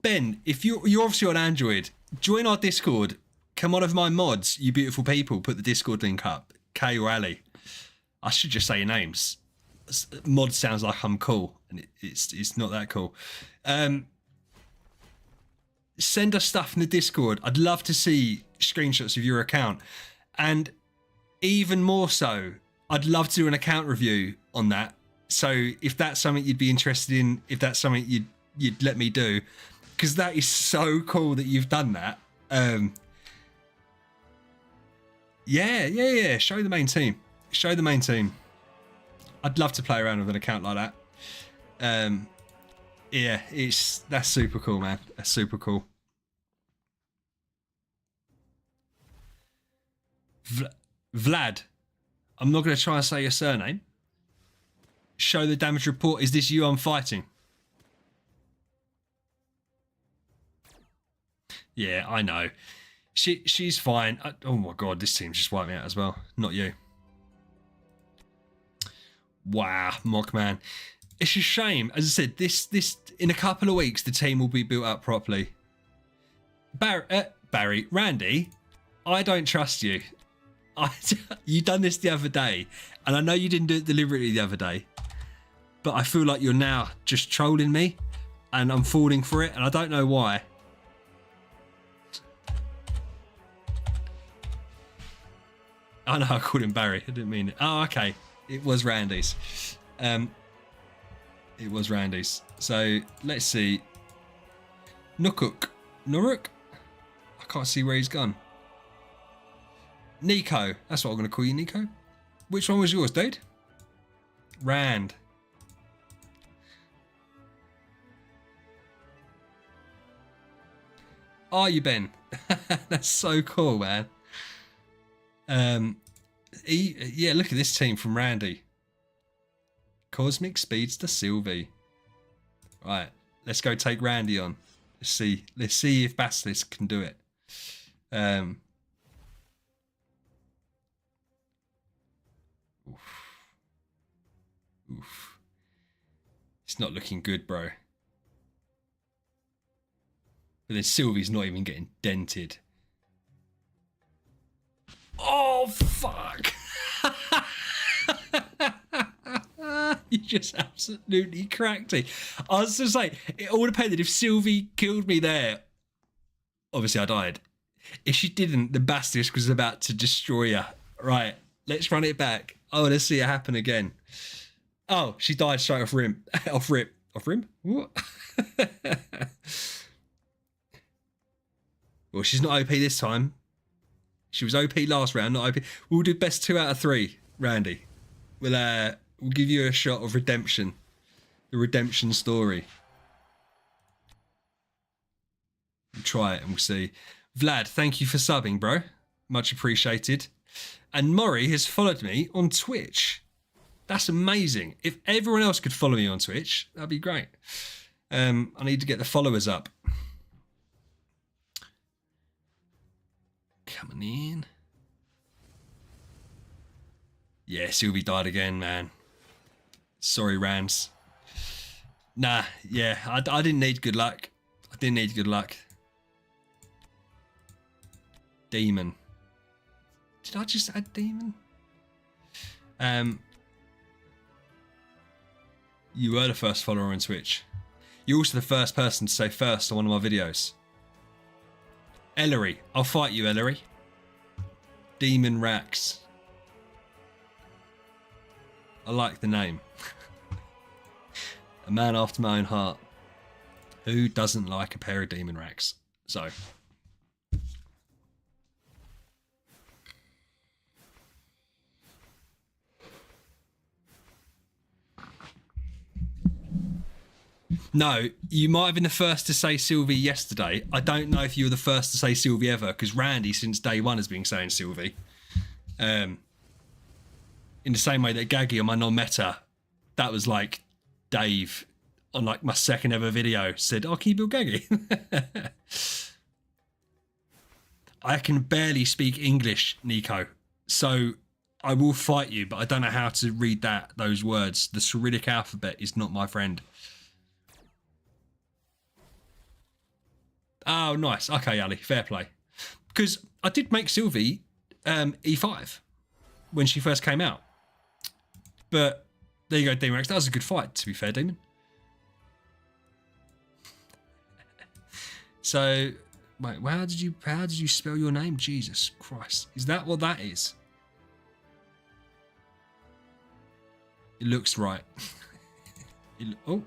Ben, if you're obviously on Android, join our Discord. Come on of my mods, you beautiful people. Put the Discord link up. Kay or Ali. I should just say your names. Mod sounds like I'm cool, and it's not that cool. Send us stuff in the Discord. I'd love to see screenshots of your account, and even more so, I'd love to do an account review on that. So if that's something you'd be interested in, if that's something you'd let me do, because that is so cool that you've done that. Yeah. Show the main team. Show the main team. I'd love to play around with an account like that. Yeah, that's super cool, man. That's super cool. Vlad. I'm not going to try and say your surname. Show the damage report. Is this you I'm fighting? Yeah, I know. She's fine. Oh my god, this team just wiped me out as well. Not you. Wow, Mockman. It's a shame. As I said, this in a couple of weeks the team will be built up properly. Barry, Randy, I don't trust you. You done this the other day, and I know you didn't do it deliberately the other day, but I feel like you're now just trolling me, and I'm falling for it, and I don't know why. Oh, no, I called him Barry. I didn't mean it. Oh, okay. It was Randy's. It was Randy's. So, let's see. Nukuk. Nuruk? I can't see where he's gone. Nico. That's what I'm going to call you, Nico. Which one was yours, dude? Rand. Are you, Ben? That's so cool, man. Yeah, look at this team from Randy. Cosmic Speedster Sylvie. Right, let's go take Randy on. Let's see if Basilisk can do it. Oof. It's not looking good, bro. But then Sylvie's not even getting dented. Oh, fuck. You just absolutely cracked it. I was just like, it all depended. If Sylvie killed me there, obviously I died. If she didn't, the Basilisk was about to destroy her. Right, let's run it back. Oh, let's see it happen again. Oh, she died straight off rim. Off rip. Off rim? What? Well, she's not OP this time. She was OP last round, not OP. We'll do best 2 out of 3, Randy. We'll give you a shot of redemption. The redemption story. We'll try it and we'll see. Vlad, thank you for subbing, bro. Much appreciated. And Maury has followed me on Twitch. That's amazing. If everyone else could follow me on Twitch, that'd be great. I need to get the followers up. Coming in. Yeah, Sylvie died again, man. Sorry, Rams. Nah, yeah, I didn't need good luck. I didn't need good luck. Demon. Did I just add demon? You were the first follower on Twitch. You're also the first person to say first on one of my videos. Ellery. I'll fight you, Ellery. Demon Rax. I like the name. A man after my own heart. Who doesn't like a pair of Demon Racks? So. No, you might have been the first to say Sylvie yesterday. I don't know if you were the first to say Sylvie ever, because Randy, since day one, has been saying Sylvie. In the same way that Gaggy on my non-meta, that was like Dave on like my second ever video said, "Oh, can you build Gaggy?" I can barely speak English, Nico, so I will fight you, but I don't know how to read those words. The Cyrillic alphabet is not my friend. Oh, nice. Okay, Ali, fair play. Because I did make Sylvie E5 when she first came out. But there you go, Demon Rex. That was a good fight, to be fair, Demon. So, wait, how did you spell your name? Jesus Christ. Is that what that is? It looks right. Oh,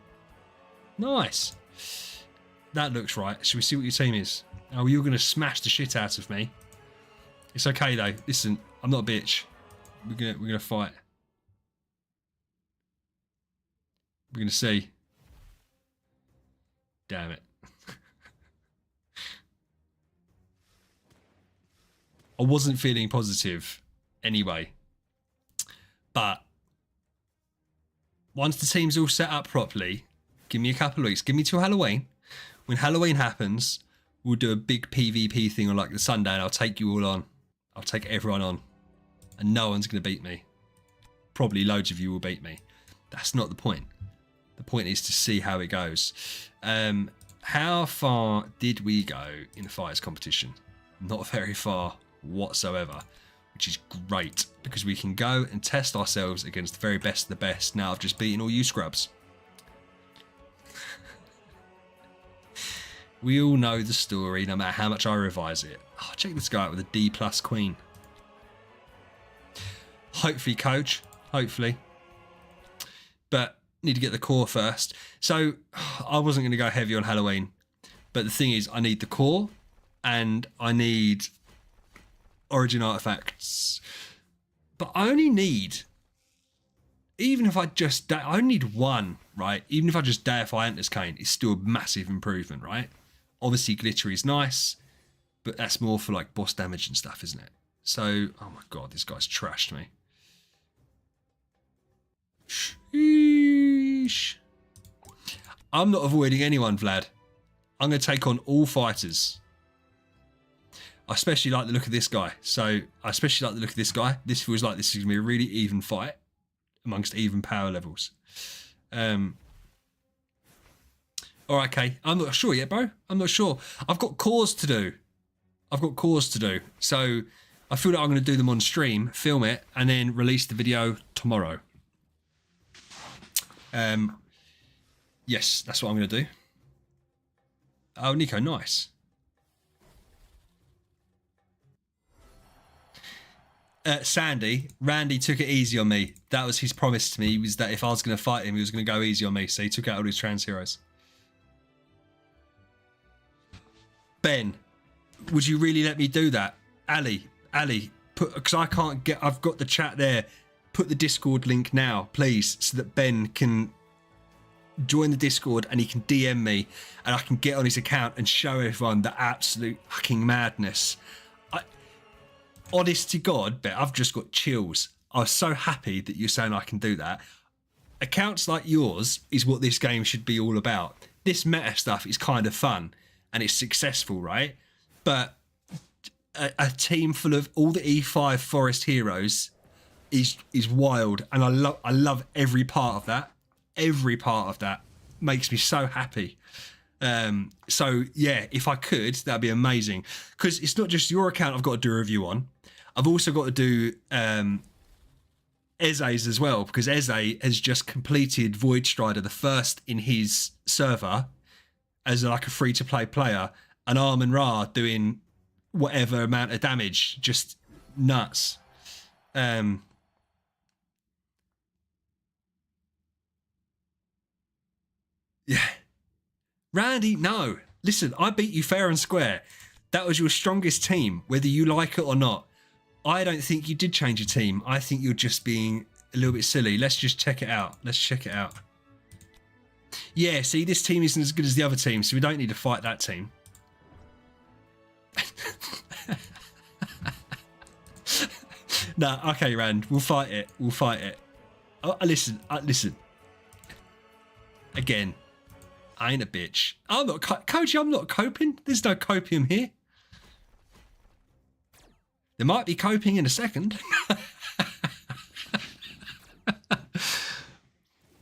nice. That looks right. Shall we see what your team is? Oh, you're going to smash the shit out of me. It's okay, though. Listen, I'm not a bitch. We're gonna fight. We're going to see. Damn it. I wasn't feeling positive anyway. But once the team's all set up properly, give me a couple of weeks. Give me till Halloween. When Halloween happens, we'll do a big PvP thing on like the Sunday and I'll take you all on. I'll take everyone on. And no one's going to beat me. Probably loads of you will beat me. That's not the point. The point is to see how it goes. How far did we go in the fighters competition? Not very far whatsoever, which is great because we can go and test ourselves against the very best of the best. Now I've just beaten all you scrubs. We all know the story, no matter how much I revise it. Oh, check this guy out with a D+ queen. Hopefully coach. Hopefully. But need to get the core first. So I wasn't going to go heavy on Halloween. But the thing is, I need the core and I need origin artifacts. But I only need, even if I just, I only need one, right? Even if I just deify Antler's Cane, it's still a massive improvement, right? Obviously, glittery is nice, but that's more for like boss damage and stuff, isn't it? So, oh my god, this guy's trashed me. Sheesh. I'm not avoiding anyone, Vlad. I'm going to take on all fighters. I especially like the look of this guy. So, I especially like the look of this guy. This feels like this is going to be a really even fight amongst even power levels. Alright, okay. I'm not sure yet, bro. I'm not sure. I've got cores to do. So, I feel like I'm going to do them on stream, film it, and then release the video tomorrow. Yes, that's what I'm going to do. Oh, Nico, nice. Randy took it easy on me. That was his promise to me, was that if I was going to fight him, he was going to go easy on me. So he took out all his trans heroes. Ben, would you really let me do that? Ali, because I can't get, I've got the chat there. Put the Discord link now, please, so that Ben can join the Discord and he can DM me and I can get on his account and show everyone the absolute fucking madness. Honest to God, but I've just got chills. I was so happy that you're saying I can do that. Accounts like yours is what this game should be all about. This meta stuff is kind of fun and it's successful, right? But a team full of all the E5 forest heroes is wild, and I love every part of that. Every part of that makes me so happy. So yeah, if I could, that'd be amazing. Because it's not just your account I've got to do a review on. I've also got to do Eze's as well, because Eze has just completed Void Strider, the first in his server, as like a free-to-play player, and Armin Ra doing whatever amount of damage, just nuts. Yeah. Randy, no. Listen, I beat you fair and square. That was your strongest team, whether you like it or not. I don't think you did change your team. I think you're just being a little bit silly. Let's just check it out. Let's check it out. Yeah, see, this team isn't as good as the other team, so we don't need to fight that team. No, okay, Rand, we'll fight it. We'll fight it. Oh, listen. Again, I ain't a bitch. I'm not, Coach, I'm not coping. There's no copium here. There might be coping in a second.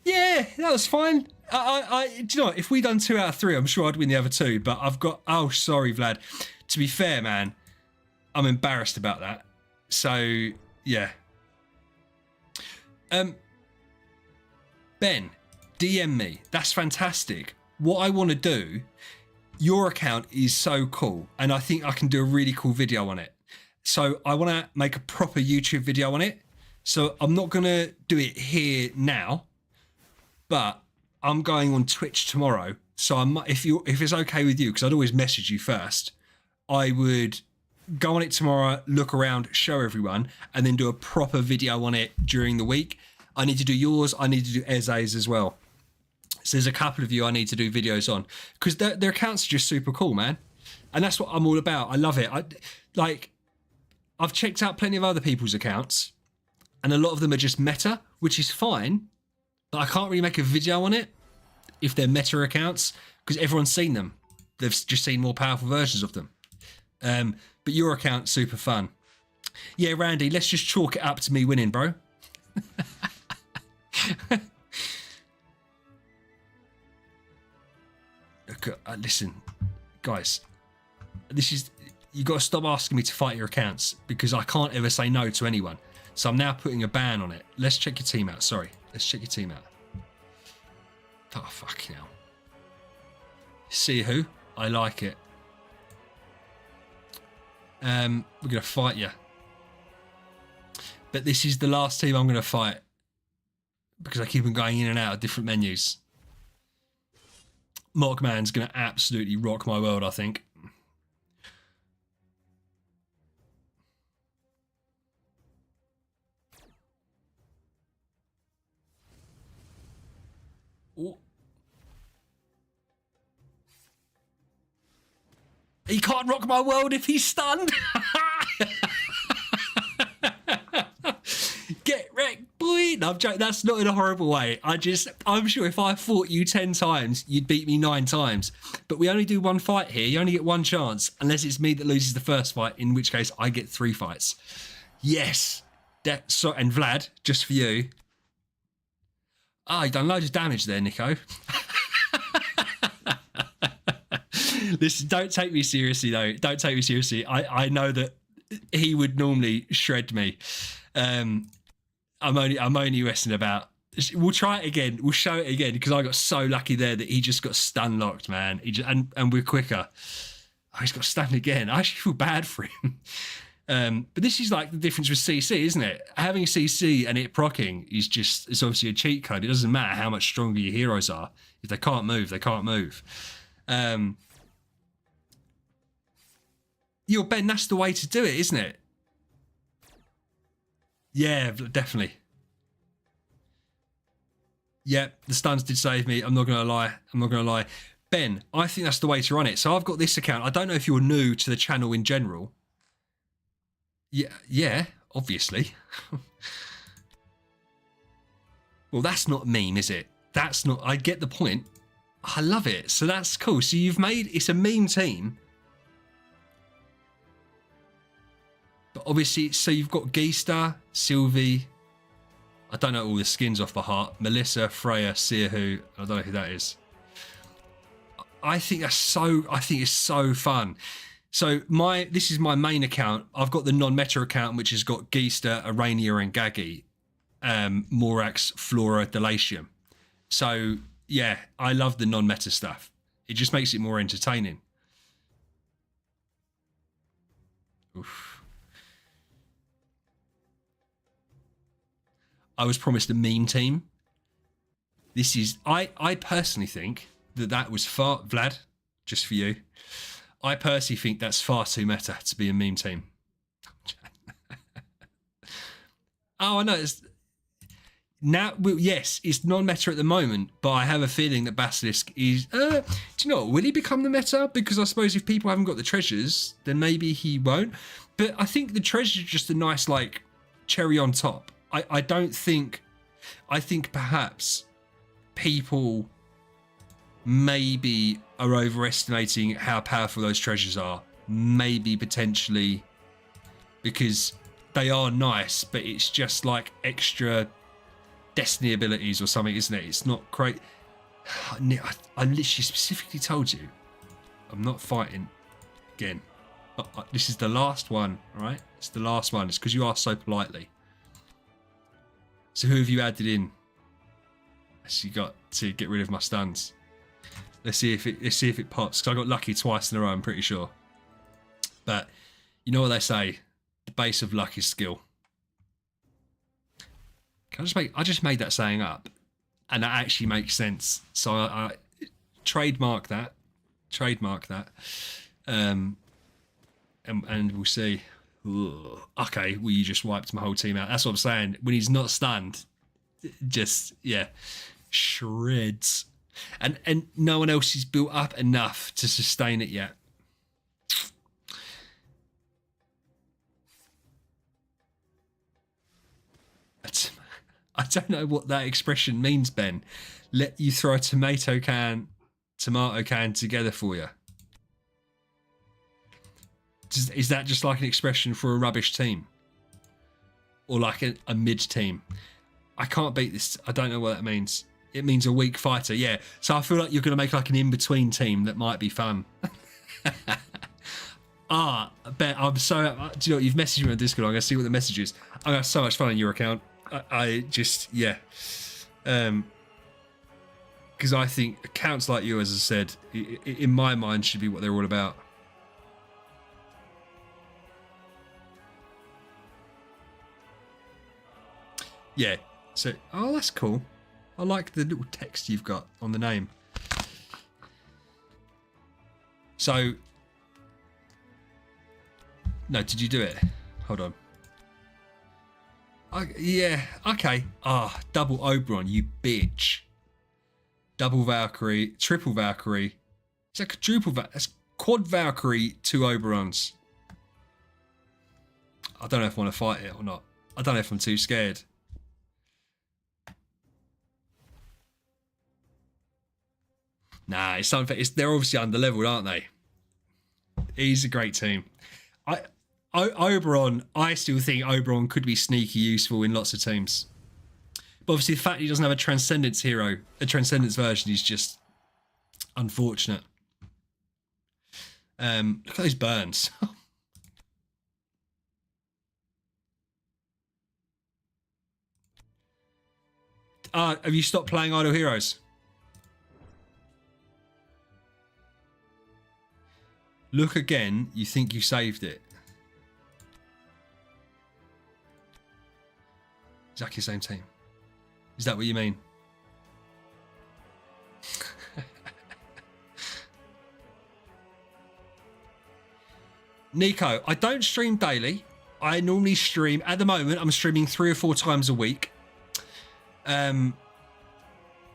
Yeah, that was fine. Do you know what? If we'd done 2 out of 3, I'm sure I'd win the other 2. But I've got... Oh, sorry, Vlad. To be fair, man, I'm embarrassed about that. So, yeah. Ben, DM me. That's fantastic. What I want to do... Your account is so cool. And I think I can do a really cool video on it. So I want to make a proper YouTube video on it. So I'm not going to do it here now. But I'm going on Twitch tomorrow. So I might, if it's okay with you, because I'd always message you first, I would go on it tomorrow, look around, show everyone, and then do a proper video on it during the week. I need to do yours. I need to do Eze's as well. So there's a couple of you I need to do videos on, because their accounts are just super cool, man. And that's what I'm all about. I love it. I've checked out plenty of other people's accounts, and a lot of them are just meta, which is fine. But I can't really make a video on it if they're meta accounts, because everyone's seen them. They've just seen more powerful versions of them. But your account's super fun. Yeah, Randy, let's just chalk it up to me winning, bro. Listen, guys, you got to stop asking me to fight your accounts, because I can't ever say no to anyone. So I'm now putting a ban on it. Let's check your team out. Sorry. Let's check your team out. Oh, fucking hell. See who? I like it. We're going to fight you. But this is the last team I'm going to fight because I keep on going in and out of different menus. Mockman's going to absolutely rock my world, I think. Ooh. He can't rock my world if he's stunned. Get wrecked, boy. No, I'm joking. That's not in a horrible way. I'm sure if I fought you 10 times, you'd beat me 9 times. But we only do one fight here. You only get one chance, unless it's me that loses the first fight, in which case I get 3 fights. Yes. And Vlad, just for you. Ah, you've done loads of damage there, Nico. Listen, don't take me seriously, though. Don't take me seriously. I know that he would normally shred me. I'm only messing about. We'll try it again. We'll show it again because I got so lucky there that he just got stun locked, man. And we're quicker. Oh, he's got stunned again. I actually feel bad for him. But this is like the difference with CC, isn't it? Having CC and it proccing it's obviously a cheat code. It doesn't matter how much stronger your heroes are. If they can't move, they can't move. Ben, that's the way to do it, isn't it? Yeah, definitely. Yeah, the stuns did save me. I'm not going to lie. Ben, I think that's the way to run it. So I've got this account. I don't know if you're new to the channel in general. Yeah, obviously. Well, that's not a meme, is it? That's not... I get the point. I love it. So that's cool. So it's a meme team. But obviously, so you've got Geista, Sylvie. I don't know all the skins off by heart. Melissa, Freya, Seerhu. I don't know who that is. I think it's so fun. So this is my main account. I've got the non-meta account, which has got Geista, Aranea, and Gagi, Morax, Flora, Delatium. So yeah, I love the non-meta stuff. It just makes it more entertaining. Oof. I was promised a meme team. I personally think that was far, Vlad, just for you. I personally think that's far too meta to be a meme team. Oh, I know. Yes, it's non-meta at the moment, but I have a feeling that Basilisk is... do you know what? Will he become the meta? Because I suppose if people haven't got the treasures, then maybe he won't. But I think the treasures are just a nice, like, cherry on top. I think perhaps people maybe are overestimating how powerful those treasures are. Maybe potentially because they are nice, but it's just like extra destiny abilities or something, isn't it? It's not great. I literally specifically told you I'm not fighting again. This is the last one, all right? It's the last one. It's because you asked so politely. So who have you added in? You got to get rid of my stuns. Let's see if it pops. Because I got lucky twice in a row, I'm pretty sure. But you know what they say? The base of luck is skill. I just made that saying up, and that actually makes sense. So I trademark that. And we'll see. Ugh. Okay, well, you just wiped my whole team out. That's what I'm saying. When he's not stunned, just, yeah, shreds. And no one else is built up enough to sustain it yet. I don't know what that expression means, Ben. Let you throw a tomato can together for you. Is that just like an expression for a rubbish team? Or like a mid team? I can't beat this. I don't know what that means. It means a weak fighter, yeah. So I feel like you're going to make like an in-between team that might be fun. Ben, I'm so... do you know what? You've messaged me on Discord. I'm going to see what the message is. I'm going to have so much fun on your account. I just, yeah. Because I think accounts like you, as I said, in my mind, should be what they're all about. Yeah. So, oh, that's cool. I like the little text you've got on the name. So, no, did you do it? Hold on. Yeah, okay. Ah, double Oberon, you bitch. Double Valkyrie, triple Valkyrie. It's like a quadruple Valkyrie. That's quad Valkyrie, 2 Oberons. I don't know if I want to fight it or not. I don't know if I'm too scared. Nah, it's something. They're obviously under-leveled, aren't they? He's a great team. Oberon, I still think Oberon could be sneaky useful in lots of teams. But obviously the fact he doesn't have a Transcendence hero, a Transcendence version, is just unfortunate. Look at those burns. Have you stopped playing Idle Heroes? Look again, you think you saved it. Exactly the same team. Is that what you mean? Nico, I don't stream daily. I normally stream, at the moment, I'm streaming 3 or 4 times a week.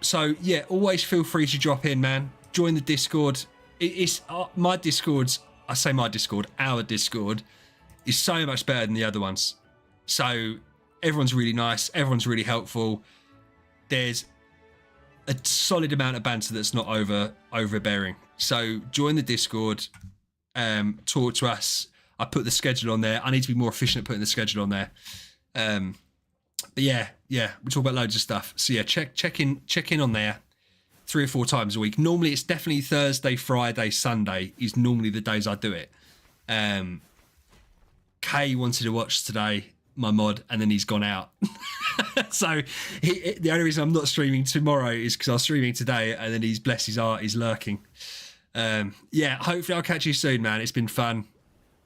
So, yeah, always feel free to drop in, man. Join the Discord. It's my Discord's, I say my Discord, our Discord is so much better than the other ones. So everyone's really nice, everyone's really helpful. There's a solid amount of banter that's not overbearing. So join the Discord, talk to us. I put the schedule on there. I need to be more efficient at putting the schedule on there. But yeah, we talk about loads of stuff. So yeah, check in on there 3 or 4 times a week. Normally it's definitely Thursday, Friday, Sunday is normally the days I do it. Kay wanted to watch today, my mod, and then he's gone out. So the only reason I'm not streaming tomorrow is because I was streaming today, and then he's, bless his heart, he's lurking. Yeah, hopefully I'll catch you soon, man. It's been fun.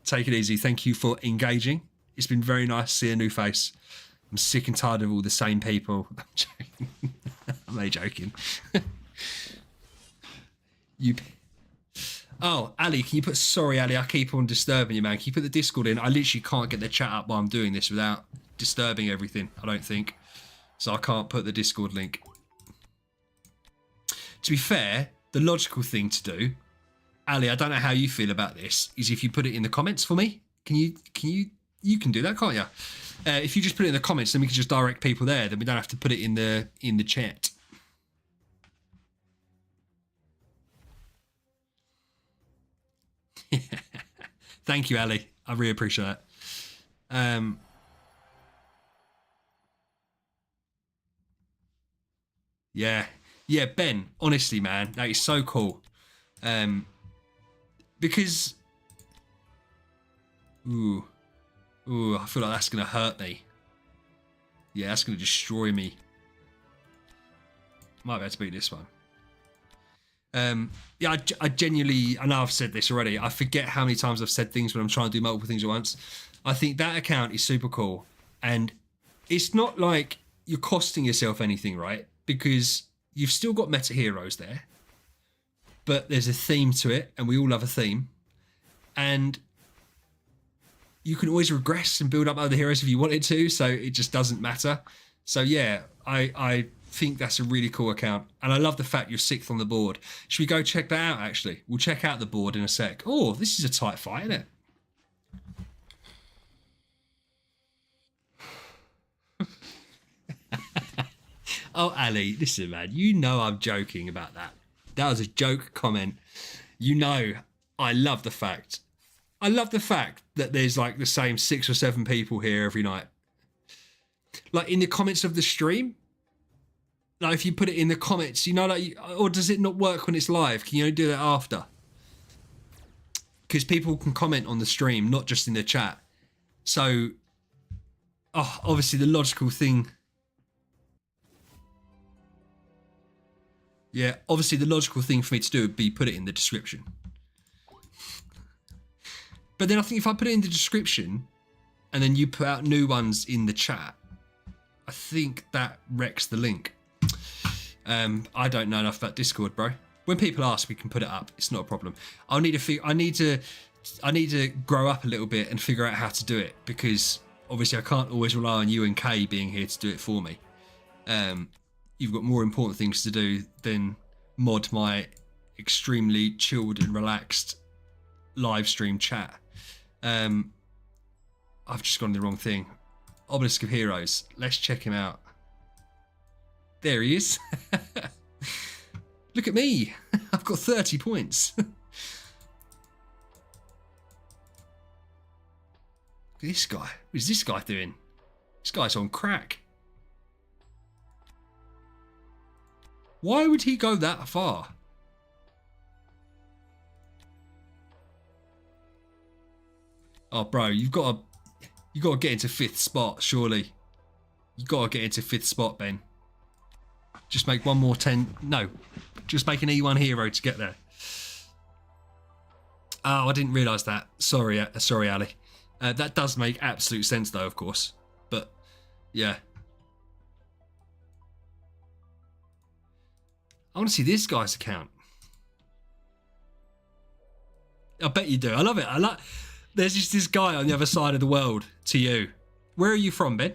Take it easy. Thank you for engaging. It's been very nice to see a new face. I'm sick and tired of all the same people. I'm joking. I'm only joking. Oh, Ali, can you put, sorry Ali, I keep on disturbing you, man. Can you put the Discord in? I literally can't get the chat up while I'm doing this without disturbing everything, I don't think. So I can't put the Discord link. To be fair, the logical thing to do, Ali, I don't know how you feel about this, is if you put it in the comments for me. You can do that, can't you? If you just put it in the comments, then we can just direct people there. Then we don't have to put it in the chat. Thank you, Ali. I really appreciate that. Yeah, Ben. Honestly, man, that is so cool. Because, ooh, I feel like that's gonna hurt me. Yeah, that's gonna destroy me. Might be able to beat this one. Yeah, I genuinely, I know I've said this already, I forget how many times I've said things when I'm trying to do multiple things at once. I think that account is super cool, and it's not like you're costing yourself anything, right? Because you've still got meta heroes there, but there's a theme to it, and we all love a theme, and you can always regress and build up other heroes if you wanted to, so it just doesn't matter. So yeah, I think that's a really cool account, and I love the fact you're 6th on the board. Should we go check that out? Actually, we'll check out the board in a sec. Oh, this is a tight fight, isn't it? Oh, Ali, listen, man, you know I'm joking about that. That was a joke comment. You know, I love the fact that there's like the same 6 or 7 people here every night. Like in the comments of the stream, like if you put it in the comments, you know, like, or does it not work when it's live? Can you only do that after? Because people can comment on the stream, not just in the chat. So, obviously the logical thing. Yeah, obviously the logical thing for me to do would be put it in the description. But then I think if I put it in the description and then you put out new ones in the chat, I think that wrecks the link. I don't know enough about Discord, bro. When people ask, we can put it up. It's not a problem. I need to grow up a little bit and figure out how to do it, because obviously I can't always rely on you and Kay being here to do it for me. You've got more important things to do than mod my extremely chilled and relaxed live stream chat. I've just gone the wrong thing. Obelisk of Heroes. Let's check him out. There he is. Look at me. I've got 30 points. Look at this guy. What is this guy doing? This guy's on crack. Why would he go that far? Oh, bro, you've got to get into 5th spot, surely. You've got to get into 5th spot, Ben. Just make one more 10. No, just make an E1 hero to get there. Oh, I didn't realise that. Sorry, Ali. That does make absolute sense, though, of course. But, yeah. I want to see this guy's account. I bet you do. I love it. There's just this guy on the other side of the world to you. Where are you from, Ben?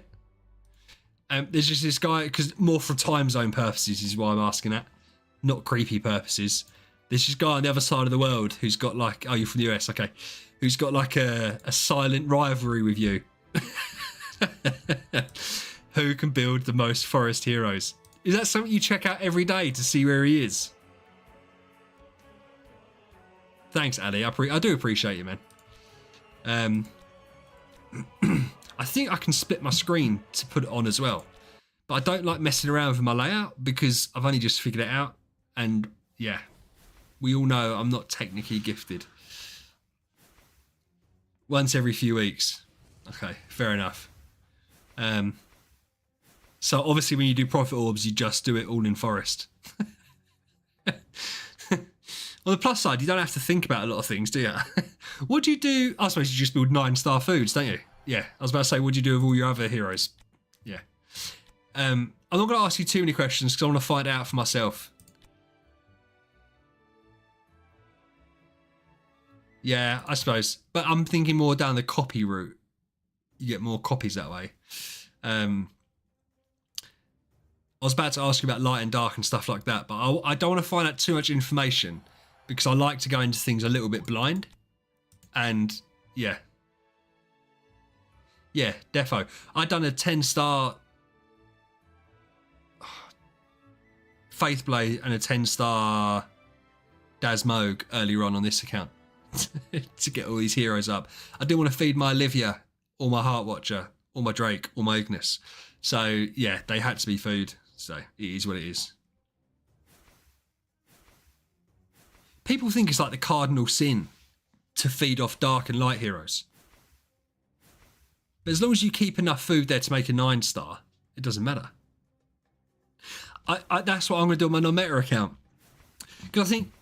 There's just this guy, because more for time zone purposes is why I'm asking that, not creepy purposes. There's this guy on the other side of the world who's got like, oh, you're from the US, okay, who's got like a silent rivalry with you. Who can build the most forest heroes? Is that something you check out every day to see where he is? Thanks, Ali. I do appreciate you, man. I think I can split my screen to put it on as well, but I don't like messing around with my layout because I've only just figured it out, and yeah, we all know I'm not technically gifted. Once every few weeks. Okay, fair enough. So obviously when you do profit orbs, you just do it all in forest. On the plus side, you don't have to think about a lot of things, do you? What do you do? I suppose you just build 9-star foods, don't you? Yeah, I was about to say, what do you do with all your other heroes? Yeah. I'm not going to ask you too many questions because I want to find out for myself. Yeah, I suppose. But I'm thinking more down the copy route. You get more copies that way. I was about to ask you about light and dark and stuff like that, but I don't want to find out too much information because I like to go into things a little bit blind. And yeah. Yeah, defo. I'd done a 10-star Faithblade and a 10-star Dasmogue earlier on this account to get all these heroes up. I didn't want to feed my Olivia or my Heartwatcher or my Drake or my Ignis. So yeah, they had to be food. So it is what it is. People think it's like the cardinal sin to feed off dark and light heroes. But as long as you keep enough food there to make a 9-star, it doesn't matter. That's what I'm going to do on my non-meta account. Because I think,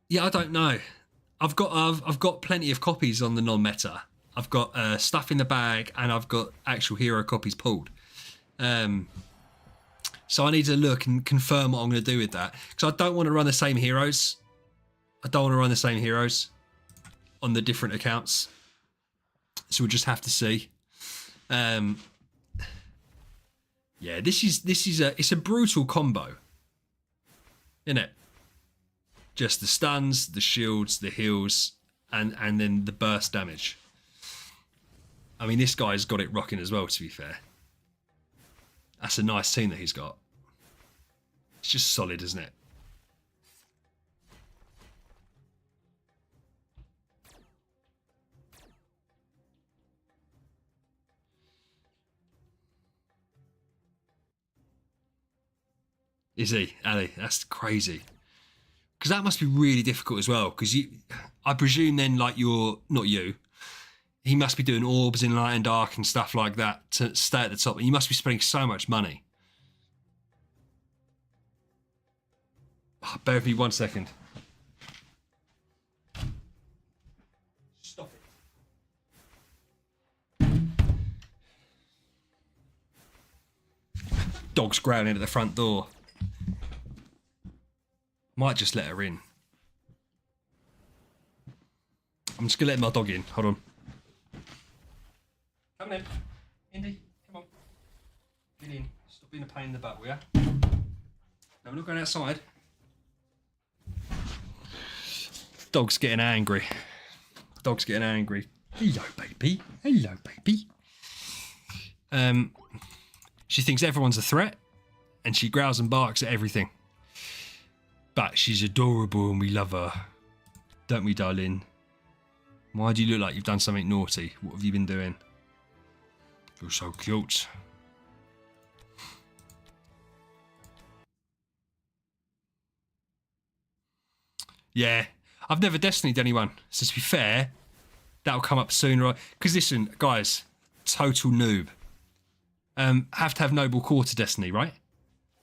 yeah, I don't know. I've got plenty of copies on the non-meta. I've got stuff in the bag, and I've got actual hero copies pulled. So I need to look and confirm what I'm going to do with that. Because I don't want to run the same heroes. I don't want to run the same heroes on the different accounts. So we'll just have to see. Yeah, it's a brutal combo, isn't it? Just the stuns, the shields, the heals, and then the burst damage. I mean, this guy's got it rocking as well, to be fair. That's a nice team that he's got. It's just solid, isn't it? Is he, Ali? That's crazy. Because that must be really difficult as well. Because I presume then, like, not you. He must be doing orbs in light and dark and stuff like that to stay at the top. And you must be spending so much money. Oh, bear with me 1 second. Stop it. Dog's growling at the front door. Might just let her in. I'm just going to let my dog in. Hold on. Come in. Indy, come on. Get in. Stop being a pain in the butt, will ya? No, we're not going outside. Dog's getting angry. Dog's getting angry. Hello, baby. Hello, baby. She thinks everyone's a threat, and she growls and barks at everything. But she's adorable and we love her. Don't we, darling? Why do you look like you've done something naughty? What have you been doing? You're so cute. Yeah, I've never Destiny'd anyone. So to be fair, that'll come up sooner. Because listen, guys, total noob. Have to have noble core to Destiny, right?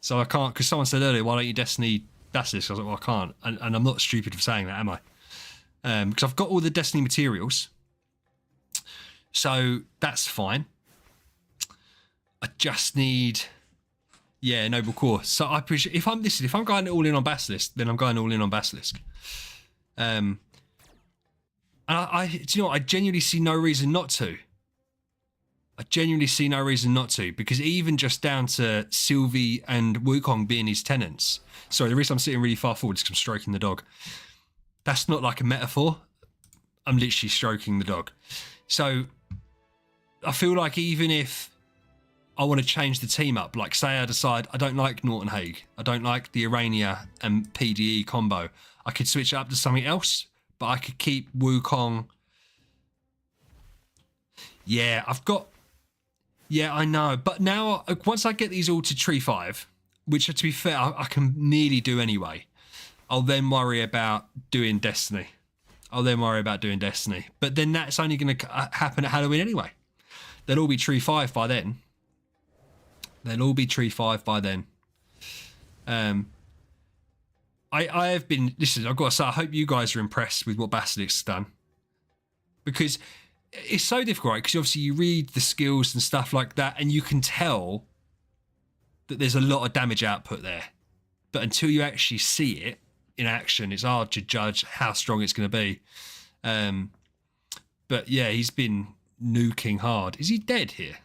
So I can't, because someone said earlier, why don't you Destiny Basilisk? I was like, well, I can't. And I'm not stupid for saying that, am I? Because I've got all the Destiny materials. So that's fine. I just need, yeah, noble core. So I appreciate, if I'm going all in on Basilisk, then I'm going all in on Basilisk. And I do you know what? I genuinely see no reason not to. I genuinely see no reason not to, because even just down to Sylvie and Wukong being his tenants. Sorry, the reason I'm sitting really far forward is because I'm stroking the dog. That's not like a metaphor. I'm literally stroking the dog. So I feel like even if I want to change the team up, like say I decide I don't like Norton Haig, I don't like the Aranea and PDE combo, I could switch it up to something else, but I could keep Wukong. Yeah, yeah, I know. But now, once I get these all to Tree 5, which to be fair, I can nearly do anyway, I'll then worry about doing Destiny. But then that's only going to happen at Halloween anyway. They'll all be Tree 5 by then. I have been, listen, I've got to say, I hope you guys are impressed with what Basilisk's done. Because it's so difficult, right? Because obviously you read the skills and stuff like that, and you can tell that there's a lot of damage output there. But until you actually see it in action, it's hard to judge how strong it's going to be. But yeah, he's been nuking hard. Is he dead here?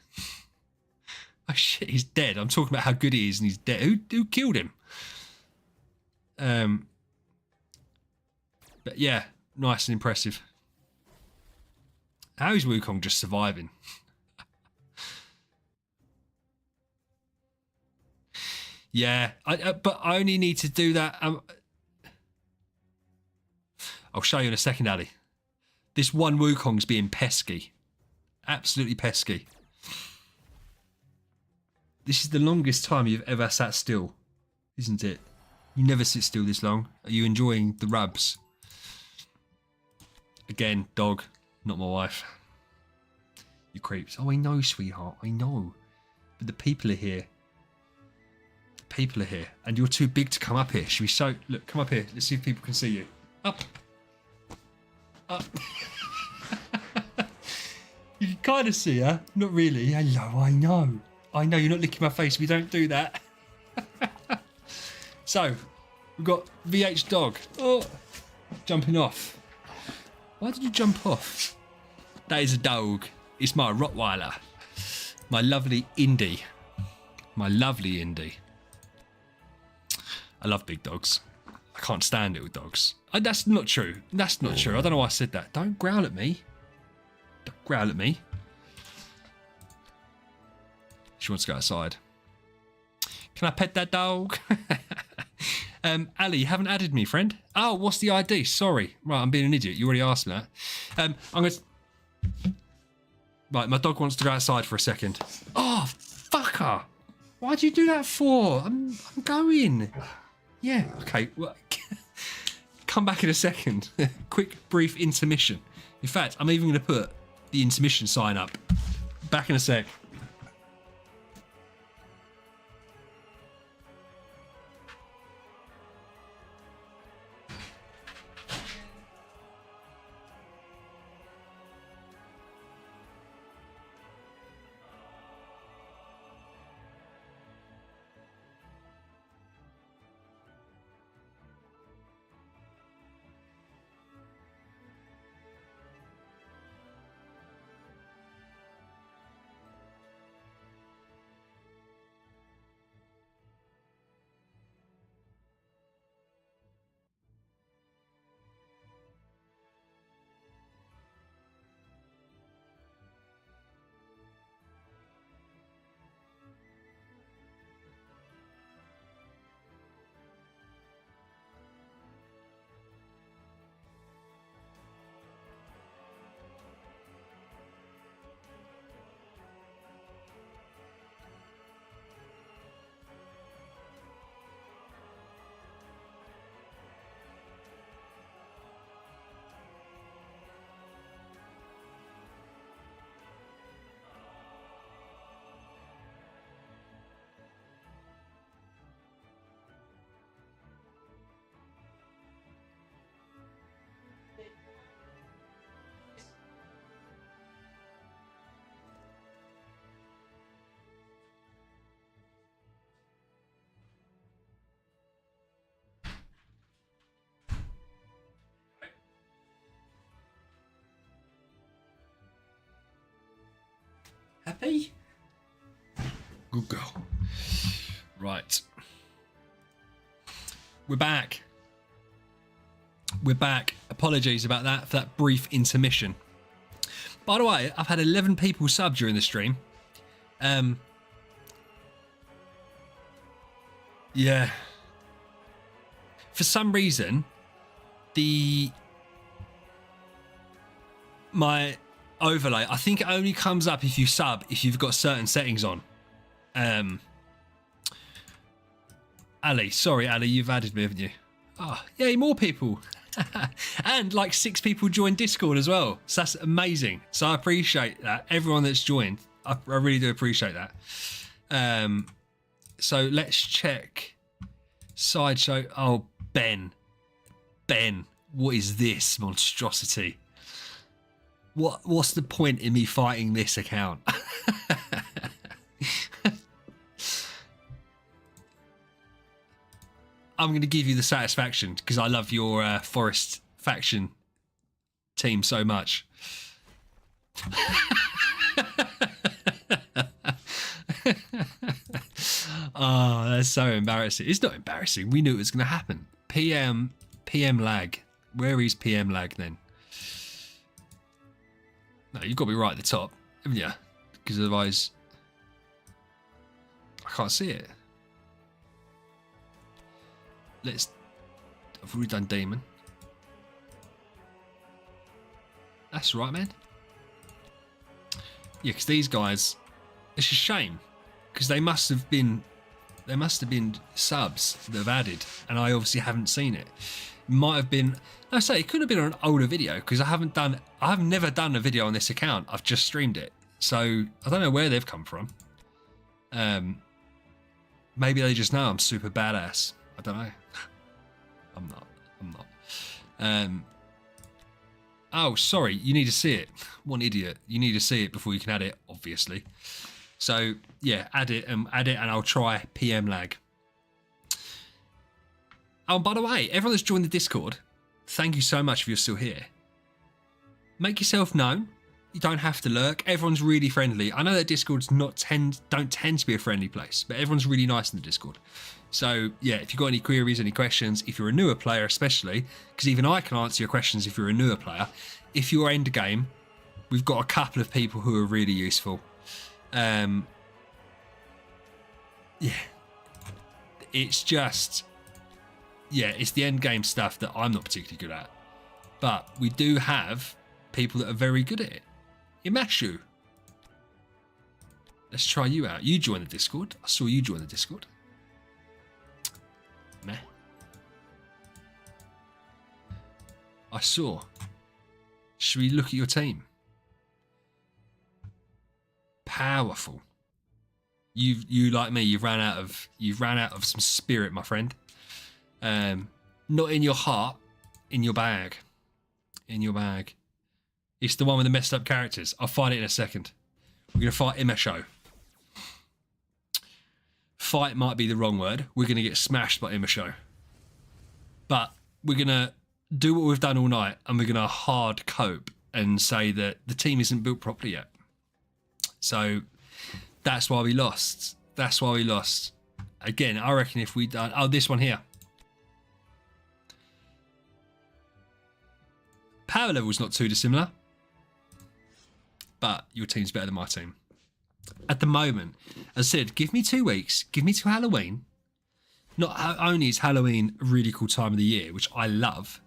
Oh shit, he's dead. I'm talking about how good he is and he's dead. Who killed him? But yeah, nice and impressive. How is Wukong just surviving? Yeah, but I only need to do that. I'll show you in a second, Ali. This one Wukong's being pesky. Absolutely pesky. This is the longest time you've ever sat still, isn't it? You never sit still this long. Are you enjoying the rubs? Again, dog, not my wife. You creeps. Oh, I know, sweetheart. I know. But the people are here. The people are here. And you're too big to come up here. Should we show... Look, come up here. Let's see if people can see you. Up. Up. You can kind of see her. Not really. Hello, I know. I know, you're not licking my face. We don't do that. So, we've got VH dog. Oh, jumping off. Why did you jump off? That is a dog. It's my Rottweiler. My lovely Indy. My lovely Indy. I love big dogs. I can't stand little dogs. That's not true. That's not true. I don't know why I said that. Don't growl at me. Don't growl at me. She wants to go outside. Can I pet that dog? Ali, you haven't added me, friend. Oh, what's the ID? Sorry. Right, I'm being an idiot. You already asked me that. I'm going to... Right, my dog wants to go outside for a second. Oh, fucker. Why'd you do that for? I'm going. Yeah, okay. Well, come back in a second. Quick, brief intermission. In fact, I'm even going to put the intermission sign up. Back in a sec. Happy? Good girl. Right. We're back. We're back. Apologies about that, for that brief intermission. By the way, I've had 11 people sub during the stream. Yeah. For some reason, my overlay, I think it only comes up if you sub, if you've got certain settings on. Ali, sorry Ali, you've added me, haven't you? Oh, yay, more people. And like 6 people joined Discord as well, so that's amazing. So I appreciate that, everyone that's joined. I really do appreciate that. So let's check sideshow. Oh, Ben, what is this monstrosity? What's the point in me fighting this account? I'm going to give you the satisfaction because I love your Forest faction team so much. Oh, that's so embarrassing. It's not embarrassing. We knew it was going to happen. PM lag. Where is PM lag then? No, you've got to be right at the top, haven't you? Because otherwise, I can't see it. I've already done Demon. That's right, man. Yeah, because these guys, it's a shame because they must have been subs that have added, and I obviously haven't seen it. It might have been. I say it could have been on an older video because I've never done a video on this account. I've just streamed it, so I don't know where they've come from. Maybe they just know I'm super badass. I don't know. I'm not. Oh, sorry. You need to see it. One idiot. You need to see it before you can add it, obviously. So yeah, add it, and I'll try PM lag. Oh, by the way, everyone that's joined the Discord, thank you so much if you're still here. Make yourself known. You don't have to lurk. Everyone's really friendly. I know that Discords don't tend to be a friendly place, but everyone's really nice in the Discord. So yeah, if you've got any queries, any questions, if you're a newer player especially, because even I can answer your questions if you're a newer player. If you're end game, we've got a couple of people who are really useful. Yeah, it's just, yeah, it's the end game stuff that I'm not particularly good at, but we do have people that are very good at it. Imashu, let's try you out. You join the Discord. I saw you join the Discord. Meh. I saw. Should we look at your team? Powerful. You like me. You've ran out of some spirit, my friend. Not in your heart, in your bag. In your bag. It's the one with the messed up characters. I'll fight it in a second. We're gonna fight Imasho. Fight might be the wrong word. We're gonna get smashed by Imasho. But we're gonna do what we've done all night, and we're gonna hard cope and say that the team isn't built properly yet. So that's why we lost. That's why we lost. Again, I reckon if we done... Oh, this one here. Power level's not too dissimilar. But your team's better than my team. At the moment, as I said, give me 2 weeks. Give me to Halloween. Not only is Halloween a really cool time of the year, which I love.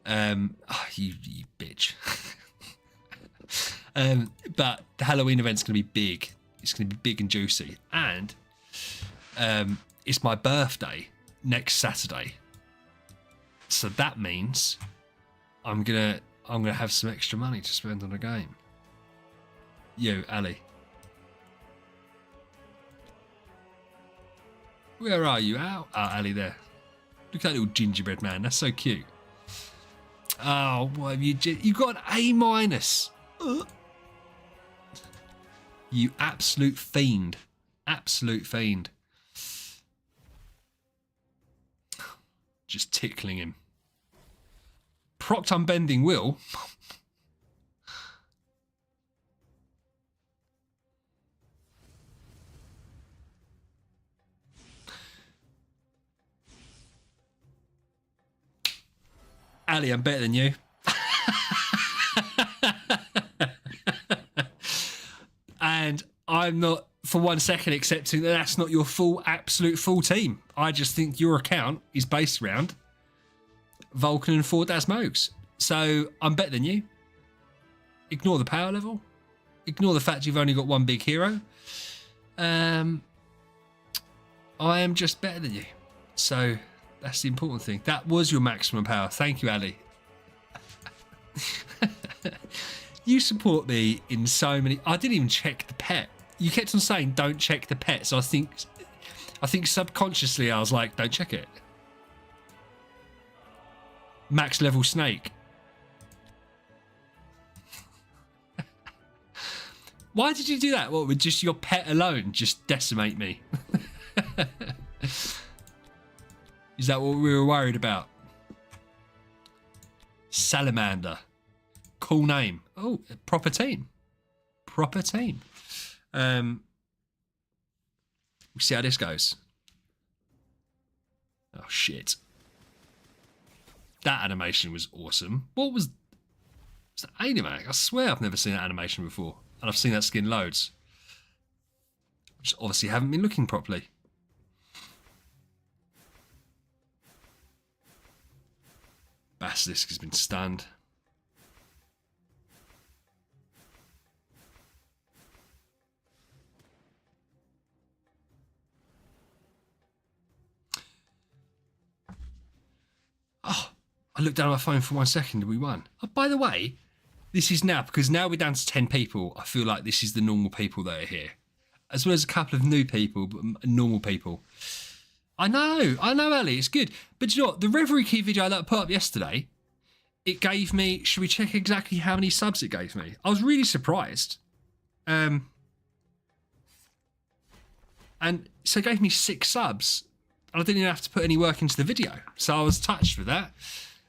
Oh, you bitch. But the Halloween event's going to be big. It's going to be big and juicy. And it's my birthday next Saturday. So that means I'm gonna have some extra money to spend on a game. Yo, Ali. Where are you? Oh, Ali there. Look at that little gingerbread man. That's so cute. Oh, what have you... You got an A-. You absolute fiend. Absolute fiend. Just tickling him. Proct unbending will. Ali, I'm better than you. And I'm not for 1 second accepting that that's not your absolute full team. I just think your account is based around Vulcan and 4 Dasmogs. So I'm better than you. Ignore the power level. Ignore the fact you've only got one big hero. I am just better than you. So that's the important thing. That was your maximum power. Thank you, Ali. You support me in so many... I didn't even check the pet. You kept on saying, don't check the pet. So I think subconsciously I was like, don't check it. Max level snake. Why did you do that? What, with just your pet alone just decimate me? Is that what we were worried about? Salamander. Cool name. Oh, proper team. Proper team. We'll see how this goes. Oh, shit. That animation was awesome. What was that animatic? I swear I've never seen that animation before. And I've seen that skin loads. Just obviously haven't been looking properly. Basilisk has been stunned. Oh, I looked down at my phone for 1 second and we won. Oh, by the way, this is now, because now we're down to 10 people, I feel like this is the normal people that are here. As well as a couple of new people, but normal people. I know, Ali, it's good. But you know what? The Reverie Key video that I put up yesterday, it gave me... Should we check exactly how many subs it gave me? I was really surprised. And so it gave me 6 subs. And I didn't even have to put any work into the video. So I was touched with that.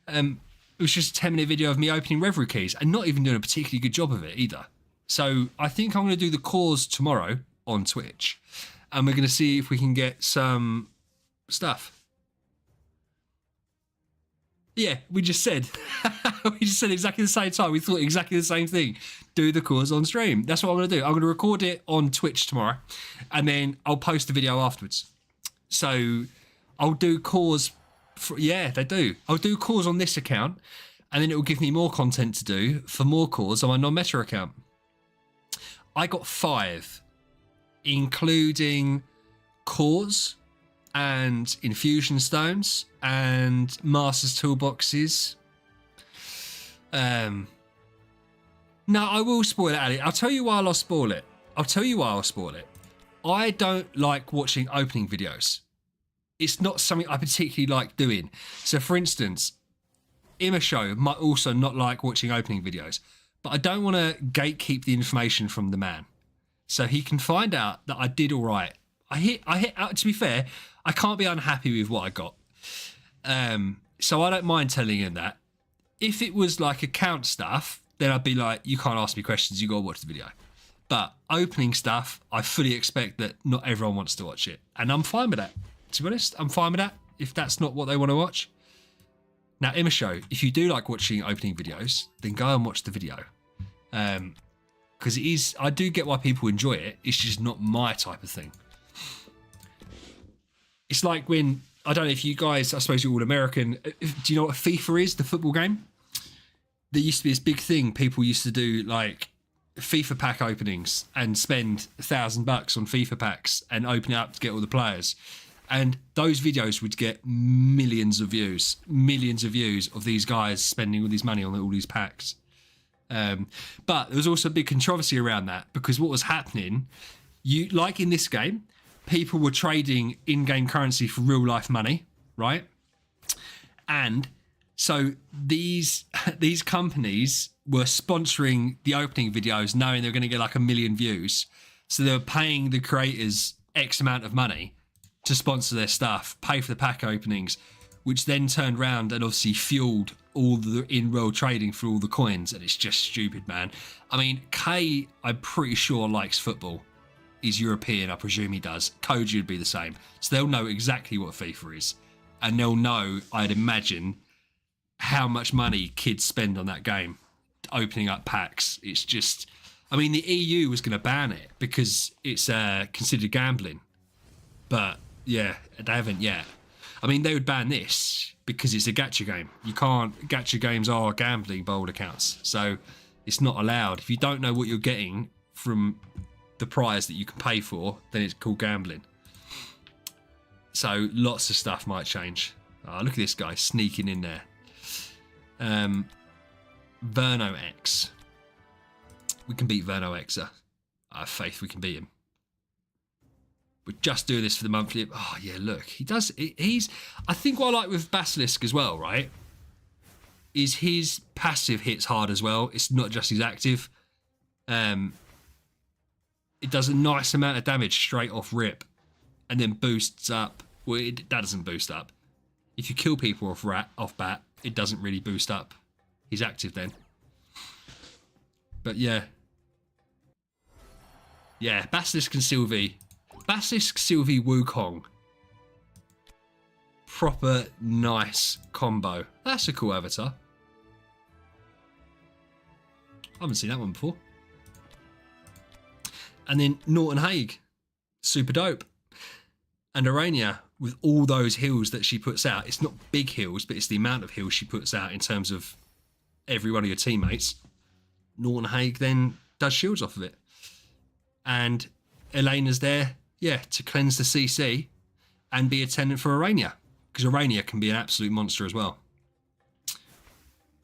It was just a 10-minute video of me opening Reverie Keys and not even doing a particularly good job of it either. So I think I'm going to do the cause tomorrow on Twitch. And we're going to see if we can get some stuff. Yeah, we just said. We just said exactly the same time. We thought exactly the same thing. Do the cause on stream. That's what I'm going to do. I'm going to record it on Twitch tomorrow. And then I'll post the video afterwards. So I'll do cause... yeah, they do. I'll do cause on this account. And then it will give me more content to do for more cause on my non-meta account. I got 5. Including cause and infusion stones and master's toolboxes. No, I will spoil it, Ali. I'll tell you why I'll spoil it. I don't like watching opening videos. It's not something I particularly like doing. So, for instance, Show might also not like watching opening videos, but I don't want to gatekeep the information from the man. So he can find out that I did all right. I hit to be fair, I can't be unhappy with what I got. So I don't mind telling him that. If it was like account stuff, then I'd be like, you can't ask me questions, you got to watch the video. But opening stuff, I fully expect that not everyone wants to watch it. And I'm fine with that. To be honest, I'm fine with that if that's not what they want to watch. Now, Show, if you do like watching opening videos, then go and watch the video. Because it is, I do get why people enjoy it. It's just not my type of thing. It's like when, I don't know if you guys, I suppose you're all American. Do you know what FIFA is, the football game? There used to be this big thing. People used to do like FIFA pack openings and spend $1,000 on FIFA packs and open it up to get all the players. And those videos would get millions of views of these guys spending all this money on all these packs. But there was also a big controversy around that because what was happening, like in this game, people were trading in-game currency for real-life money, right? And so these companies were sponsoring the opening videos knowing they were going to get like 1 million views. So they were paying the creators X amount of money to sponsor their stuff, pay for the pack openings, which then turned around and obviously fueled all the in-world trading for all the coins. And it's just stupid, man. I mean, Kay, I'm pretty sure likes football. He's European, I presume he does. Koji would be the same. So they'll know exactly what FIFA is. And they'll know, I'd imagine, how much money kids spend on that game, opening up packs. It's just, I mean, the EU was going to ban it because it's considered gambling, but yeah, they haven't yet. I mean, they would ban this because it's a gacha game. You can't, gacha games are gambling bold accounts, so it's not allowed. If you don't know what you're getting from the prize that you can pay for, then it's called gambling. So lots of stuff might change. Oh, look at this guy sneaking in there. Verno X. We can beat Verno Xer. I have faith we can beat him. We're just doing this for the monthly. Oh yeah, look, he does. He's. I think what I like with Basilisk as well, right, is his passive hits hard as well. It's not just his active. It does a nice amount of damage straight off rip, and then boosts up. Well, that doesn't boost up. If you kill people off bat, it doesn't really boost up his active then. But yeah. Yeah, Basilisk and Sylvie. Basilisk, Sylvie, Wukong. Proper nice combo. That's a cool avatar. I haven't seen that one before. And then Norton Haig. Super dope. And Aranea, with all those heals that she puts out. It's not big heals, but it's the amount of heals she puts out in terms of every one of your teammates. Norton Haig then does shields off of it. And Elena's there, yeah, to cleanse the CC and be a tenant for Aranea. Because Aranea can be an absolute monster as well.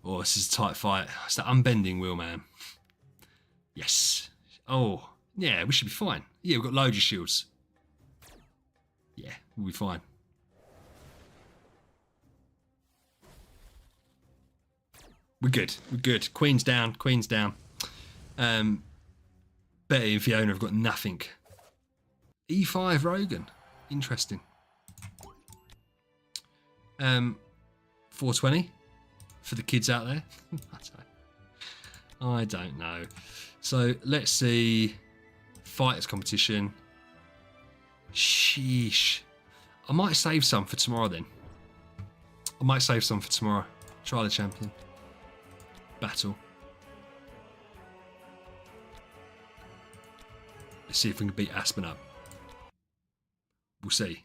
Oh, this is a tight fight. It's that unbending wheel, man. Yes. Oh, yeah, we should be fine. Yeah, we've got loads of shields. Yeah, we'll be fine. We're good. We're good. Queen's down. Queen's down. Betty and Fiona have got nothing. E5 Rogan. Interesting. 420 for the kids out there. I don't know. So let's see. Fighters competition. Sheesh. I might save some for tomorrow then. I might save some for tomorrow. Try the champion. Battle. Let's see if we can beat Aspen up. We'll see.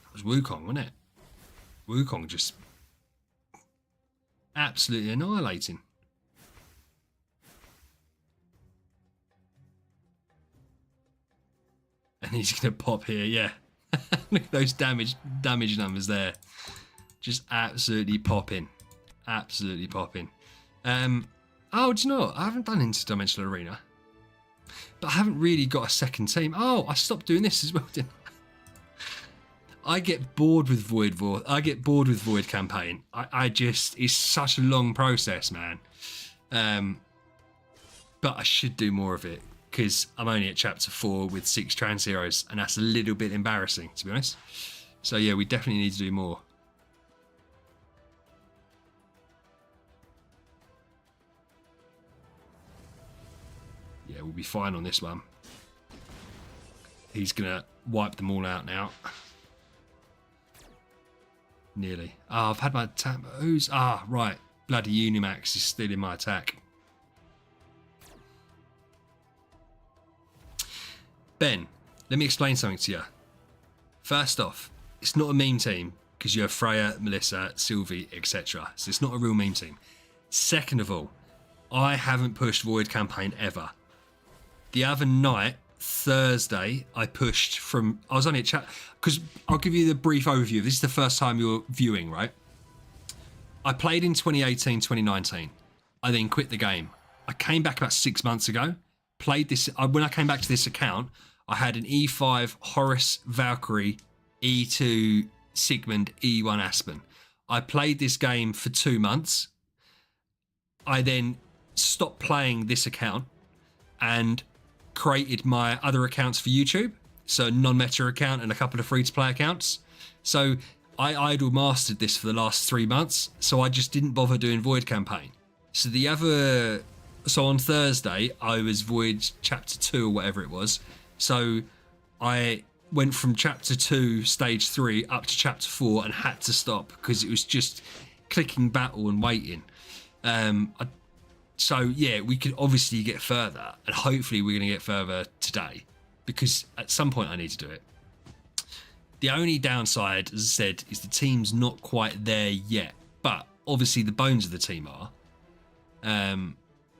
That was Wukong, wasn't it? Wukong just absolutely annihilating. And he's going to pop here, yeah. Look at those damage numbers there. Just absolutely popping. Absolutely popping. Oh, do you know what? I haven't done Interdimensional Arena. But I haven't really got a second team. Oh, I stopped doing this as well, didn't I? I get bored with Void Campaign. I just, it's such a long process, man. But I should do more of it. Because I'm only at chapter 4 with 6 trans heroes, and that's a little bit embarrassing, to be honest. So yeah, we definitely need to do more. Yeah, we'll be fine on this one. He's gonna wipe them all out now. Nearly. Ah, I've had my attack. Who's? Ah, right. Bloody Unimax is stealing my attack. Ben, let me explain something to you. First off, it's not a meme team because you have Freya, Melissa, Sylvie, etc. So it's not a real meme team. Second of all, I haven't pushed Void Campaign ever. The other night, Thursday, I pushed from... I was on it chat... Because I'll give you the brief overview. This is the first time you're viewing, right? I played in 2018, 2019. I then quit the game. I came back about 6 months ago. Played this... When I came back to this account, I had an E5 Horus Valkyrie, E2 Sigmund, E1 Aspen. I played this game for 2 months. I then stopped playing this account and created my other accounts for YouTube. So a non-meta account and a couple of free-to-play accounts. So I idle mastered this for the last 3 months. So I just didn't bother doing Void Campaign. So So on Thursday, I was Void Chapter 2 or whatever it was. So I went from chapter 2, stage 3 up to chapter 4 and had to stop because it was just clicking battle and waiting. So yeah, we could obviously get further, and hopefully we're going to get further today because at some point I need to do it. The only downside, as I said, is the team's not quite there yet, but obviously the bones of the team are.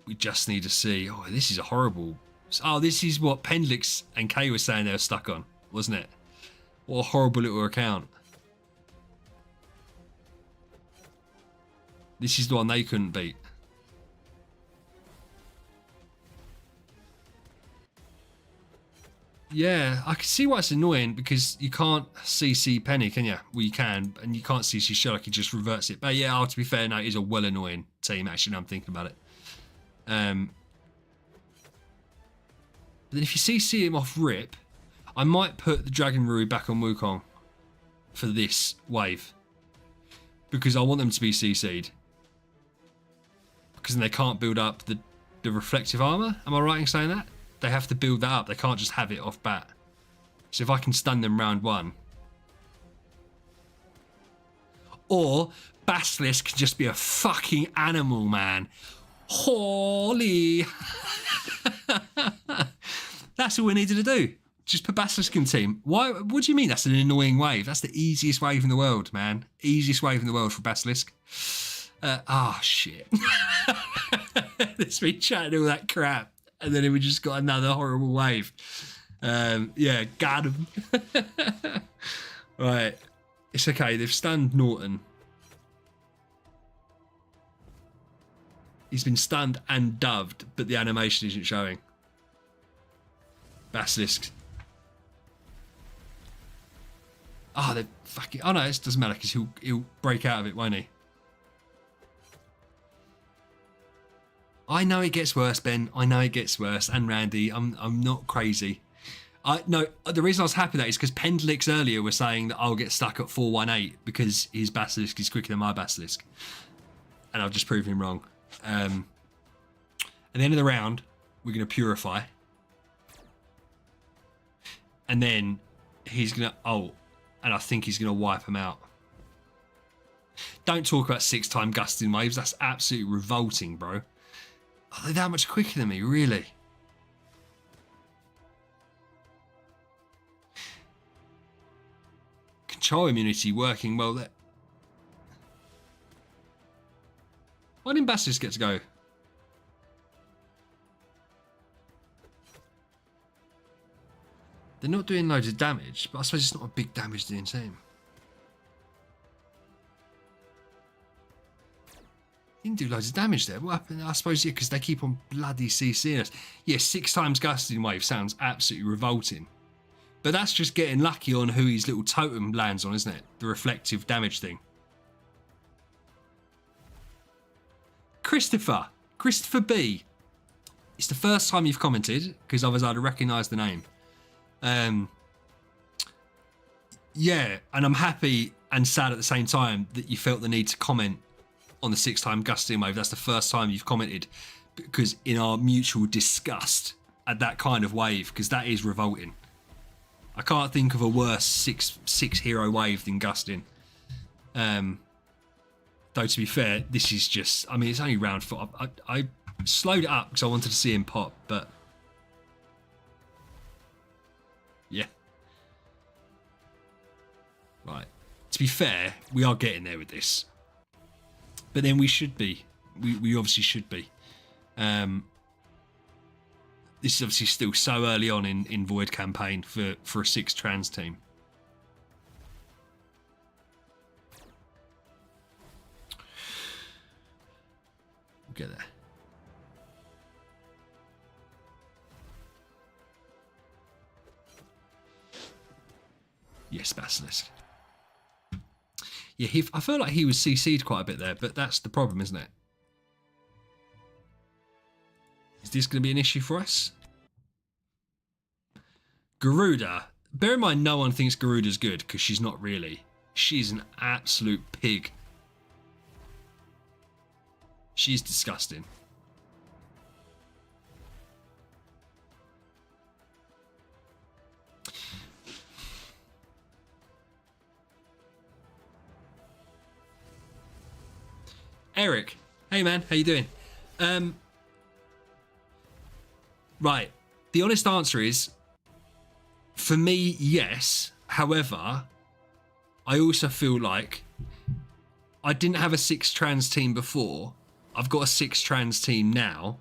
We just need to see. Oh, this is a horrible. Oh, this is what Pendlix and Kay were saying they were stuck on, wasn't it? What a horrible little account. This is the one they couldn't beat. Yeah, I can see why it's annoying because you can't CC Penny, can you? Well, you can, and you can't CC Sherlock, he just reverts it. But yeah, to be fair, no, it is a well annoying team, actually, now I'm thinking about it. But then if you CC him off rip, I might put the Dragon Rui back on Wukong for this wave. Because I want them to be CC'd. Because then they can't build up the reflective armour. Am I right in saying that? They have to build that up. They can't just have it off bat. So if I can stun them round 1. Or Basilisk can just be a fucking animal, man. Holy. That's all we needed to do. Just put Basilisk in the team. Why? What do you mean that's an annoying wave? That's the easiest wave in the world, man. Easiest wave in the world for Basilisk. Shit. Let's be chatting all that crap. And then we just got another horrible wave. Yeah, got him. Right. It's okay. They've stunned Norton. He's been stunned and doved, but the animation isn't showing. Basilisk. Oh, they're fucking... Oh, no, it doesn't matter because he'll break out of it, won't he? I know it gets worse, Ben. I know it gets worse. And Randy, I'm not crazy. No, the reason I was happy with that is because Pendlix earlier was saying that I'll get stuck at 418 because his Basilisk is quicker than my Basilisk. And I've just proven him wrong. At the end of the round, we're going to purify. And then he's going to... Oh, and I think he's going to wipe him out. Don't talk about 6-time gusting waves. That's absolutely revolting, bro. Are they that much quicker than me, really? Control immunity working well there. Why didn't Basilisk get to go? They're not doing loads of damage, but I suppose it's not a big damage doing team. He didn't do loads of damage there. What happened? I suppose, yeah, because they keep on bloody CCing us. Yeah, 6 times gusting wave sounds absolutely revolting. But that's just getting lucky on who his little totem lands on, isn't it? The reflective damage thing. Christopher B. It's the first time you've commented, because otherwise I'd have recognised the name. Yeah, and I'm happy and sad at the same time that you felt the need to comment on the 6-time gusting wave. That's the first time you've commented, because in our mutual disgust at that kind of wave, because that is revolting. I can't think of a worse six hero wave than gusting. Though to be fair, this is just... I mean, it's only round 4. I slowed it up because I wanted to see him pop, but... Yeah. Right. To be fair, we are getting there with this. But then we should be. We obviously should be. This is obviously still so early on in Void campaign for a 6 trans team. We'll get there. Yes, Basilisk. Yeah, I feel like he was CC'd quite a bit there, but that's the problem, isn't it? Is this going to be an issue for us? Garuda. Bear in mind, no one thinks Garuda's good, because she's not really. She's an absolute pig. She's disgusting. Eric. Hey man, how you doing? Right. The honest answer is, for me, yes. However, I also feel like I didn't have a 6 trans team before. I've got a 6 trans team now.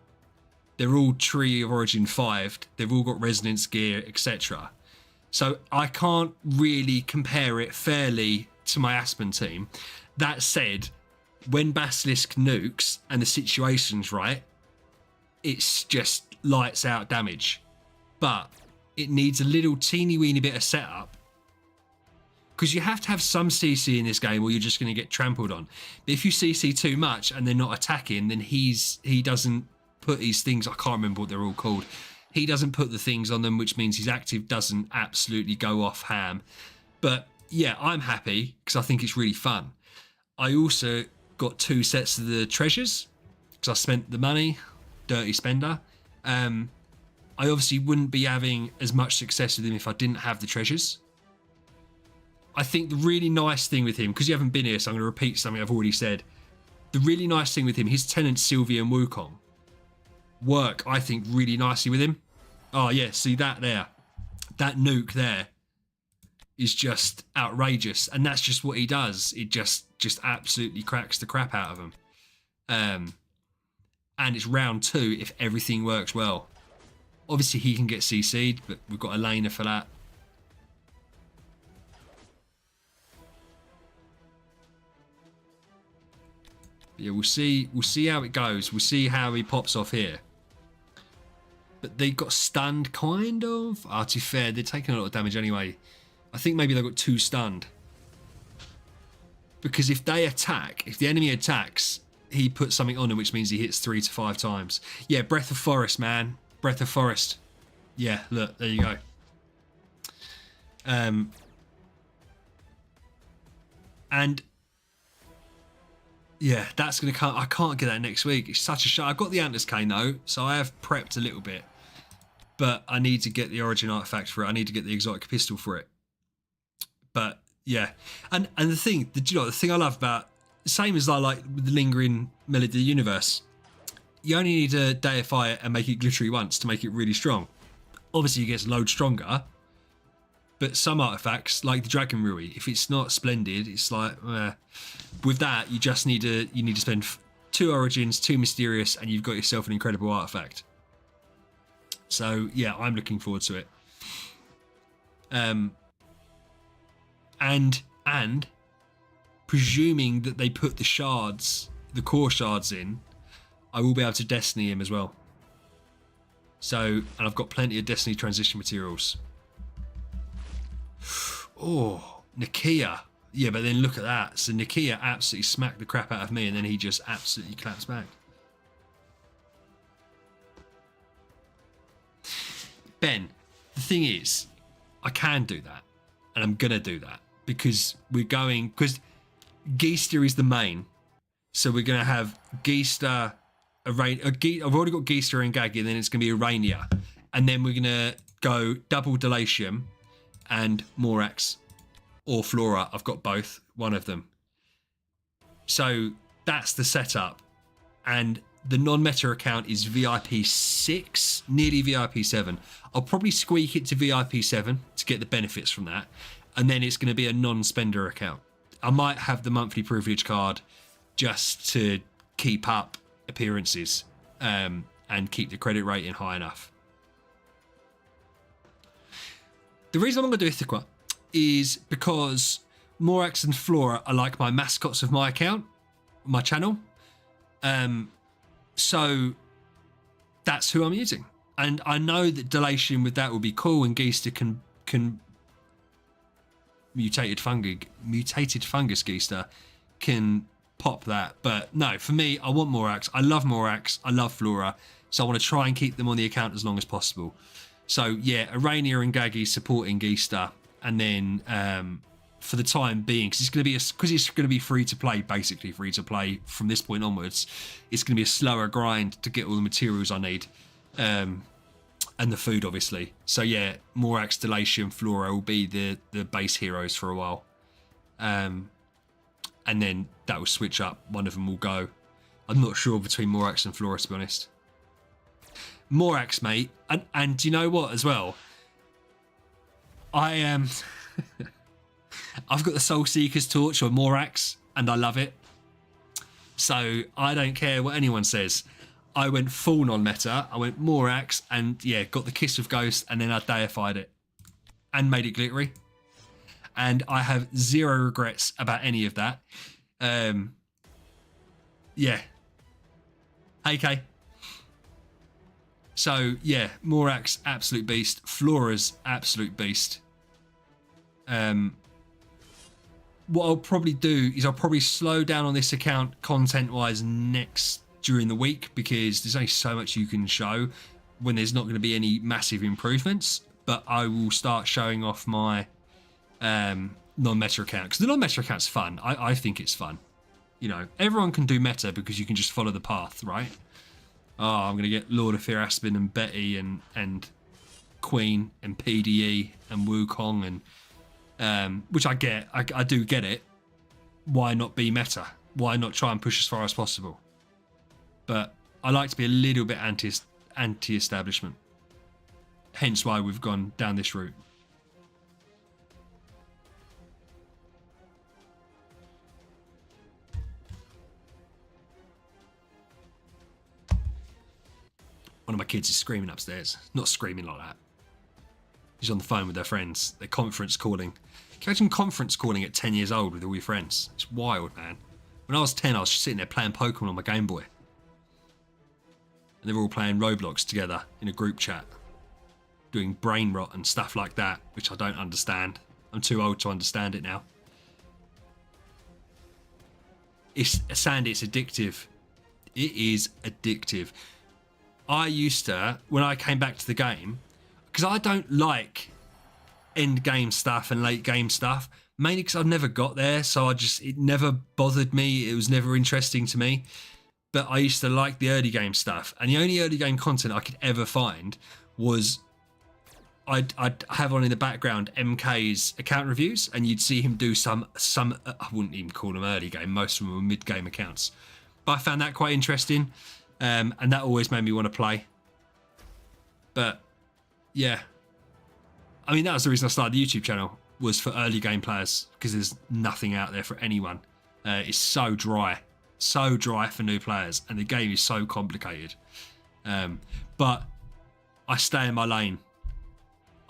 They're all Tree of Origin 5'd. They've all got resonance gear, etc. So I can't really compare it fairly to my Aspen team. That said, when Basilisk nukes and the situation's right, it's just lights out damage. But it needs a little teeny weeny bit of setup, because you have to have some CC in this game or you're just going to get trampled on. But if you CC too much and they're not attacking, then he doesn't put his things, I can't remember what they're all called. He doesn't put the things on them, which means his active doesn't absolutely go off ham. But yeah, I'm happy because I think it's really fun. I also got 2 sets of the treasures because I spent the money, dirty spender. I obviously wouldn't be having as much success with him if I didn't have the treasures. I think the really nice thing with him, because you haven't been here, so I'm going to repeat something I've already said. The really nice thing with him, his tenants Sylvie and Wukong work, I think, really nicely with him. Oh yeah, see that there? That nuke there is just outrageous, and that's just what he does. It just absolutely cracks the crap out of him. And it's round 2 if everything works well. Obviously he can get CC'd, but we've got Elena for that. Yeah, we'll see how it goes. We'll see how he pops off here. But they got stunned, kind of. To be fair, they're taking a lot of damage anyway. I think maybe they got 2 stunned. Because if they attack, if the enemy attacks, he puts something on him, which means he hits 3 to 5 times. Yeah, Breath of Forest, man. Breath of Forest. Yeah, look, there you go. And yeah, that's going to come. I can't get that next week. It's such a shame. I've got the Antlers Cane though, so I have prepped a little bit. But I need to get the Origin Artifact for it. I need to get the Exotic Pistol for it. But yeah, and the thing, the thing I love about, same as I like with the Lingering Melody of the Universe, you only need to deify it and make it glittery once to make it really strong. Obviously, it gets load stronger. But some artifacts, like the Dragon Rui, if it's not splendid, it's like with that you just need to spend 2 Origins, 2 Mysterious, and you've got yourself an incredible artifact. So yeah, I'm looking forward to it. And presuming that they put the shards, the core shards in, I will be able to Destiny him as well. So, and I've got plenty of Destiny transition materials. Oh, Nakia. Yeah, but then look at that. So Nakia absolutely smacked the crap out of me, and then he just absolutely claps back. Ben, the thing is, I can do that, and I'm going to do that, because because Geester is the main. So we're going to have Geester, I've already got Geester and Gaggy, and then it's going to be Aranea. And then we're going to go double Delatium and Morax or Flora. I've got both, one of them. So that's the setup. And the non-meta account is VIP 6, nearly VIP 7. I'll probably squeak it to VIP 7 to get the benefits from that. And then it's going to be a non-spender account. I might have the monthly privilege card just to keep up appearances and keep the credit rating high enough. The reason I'm going to do Ithaca is because Morax and Flora are like my mascots of my account, my channel. So that's who I'm using. And I know that Delation with that will be cool, and Geester can mutated fungus Geester can pop that. But no, for me, I want Morax. I love Morax. I love Flora. So I want to try and keep them on the account as long as possible. So yeah, Aranea and Gaggy supporting Geester, and then for the time being, because it's going to be free to play, basically free to play from this point onwards. It's going to be a slower grind to get all the materials I need, and the food, obviously. So yeah, Morax, Delation, Flora will be the base heroes for a while, and then that will switch up. One of them will go, I'm not sure between Morax and Flora, to be honest. Morax, mate, and do you know what as well? I am. I've got the Soul Seeker's torch on Morax, and I love it. So I don't care what anyone says. I went full non-meta. I went Morax, and yeah, got the Kiss of Ghost, and then I deified it and made it glittery. And I have zero regrets about any of that. Yeah. Hey, Kay. So yeah, Morax, absolute beast. Flora's absolute beast. What I'll probably do is I'll probably slow down on this account content-wise during the week, because there's only so much you can show when there's not going to be any massive improvements. But I will start showing off my non-meta account, because the non-meta account's fun. I think it's fun. You know, everyone can do meta because you can just follow the path, right? Oh, I'm going to get Lord of Fear Aspen and Betty and Queen and PDE and Wukong, and which I get. I do get it. Why not be meta? Why not try and push as far as possible? But I like to be a little bit anti-establishment. Hence why we've gone down this route. One of my kids is screaming upstairs. Not screaming like that. He's on the phone with their friends. They're conference calling. Can you imagine conference calling at 10 years old with all your friends? It's wild, man. When I was 10, I was just sitting there playing Pokemon on my Game Boy. And they were all playing Roblox together in a group chat. Doing brain rot and stuff like that, which I don't understand. I'm too old to understand it now. Sandy, it's addictive. It is addictive. I used to, when I came back to the game, because I don't like end game stuff and late game stuff, mainly because I've never got there, so it never bothered me. It was never interesting to me. But I used to like the early game stuff, and the only early game content I could ever find was I'd have on in the background MK's account reviews, and you'd see him do some I wouldn't even call them early game. Most of them were mid game accounts, but I found that quite interesting. And that always made me want to play. But yeah, I mean, that was the reason I started the YouTube channel, was for early game players, because there's nothing out there for anyone. It's so dry for new players, and the game is so complicated. But I stay in my lane.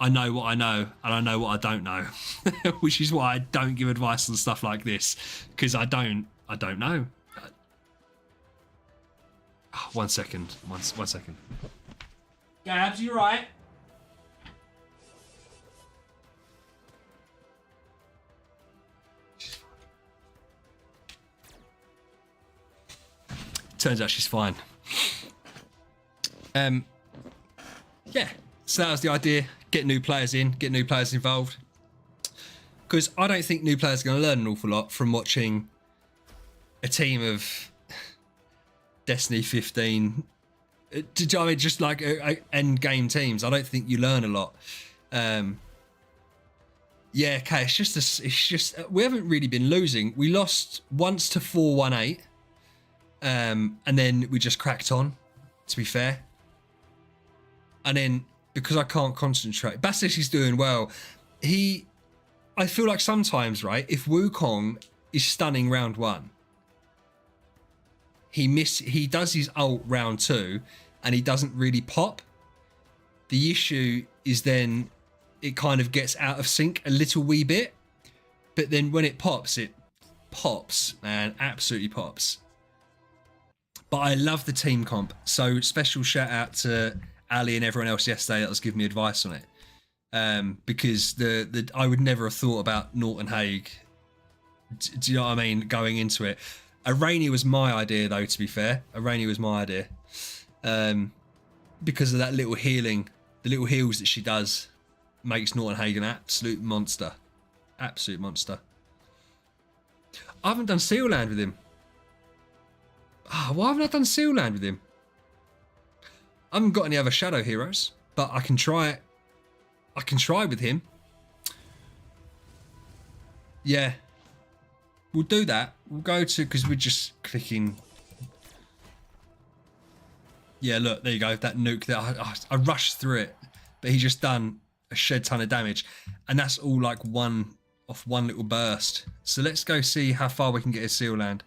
I know what I know, and I know what I don't know, which is why I don't give advice on stuff like this, because I don't know. Oh, 1 second. One second. Gabs, you right? Turns out she's fine. Yeah, so that was the idea. Get new players in, get new players involved. Because I don't think new players are going to learn an awful lot from watching a team of Destiny 15, I mean, just like end game teams. I don't think you learn a lot. Yeah, okay. It's just we haven't really been losing. We lost once to 418, and then we just cracked on. To be fair, and then because I can't concentrate, Basilisk is doing well. I feel like sometimes, right, if Wukong is stunning round 1. He does his ult round 2 and he doesn't really pop. The issue is then it kind of gets out of sync a little wee bit, but then when it pops, man, absolutely pops. But I love the team comp, so special shout out to Ali and everyone else yesterday that was giving me advice on it, because I would never have thought about Norton Haig. Do you know what I mean? Going into it. Aranea was my idea, though, to be fair. Aranea was my idea. Because of that little healing, the little heals that she does makes Norton Haig an absolute monster. Absolute monster. I haven't done Seal Land with him. Why haven't I done Seal Land with him? I haven't got any other Shadow heroes, but I can try it. I can try with him. Yeah. We'll do that. We'll go to, because we're just clicking Yeah, look, there you go. That nuke there. I rushed through it, but he just done a shed ton of damage. And that's all like one little burst. So let's go see how far we can get his seal land.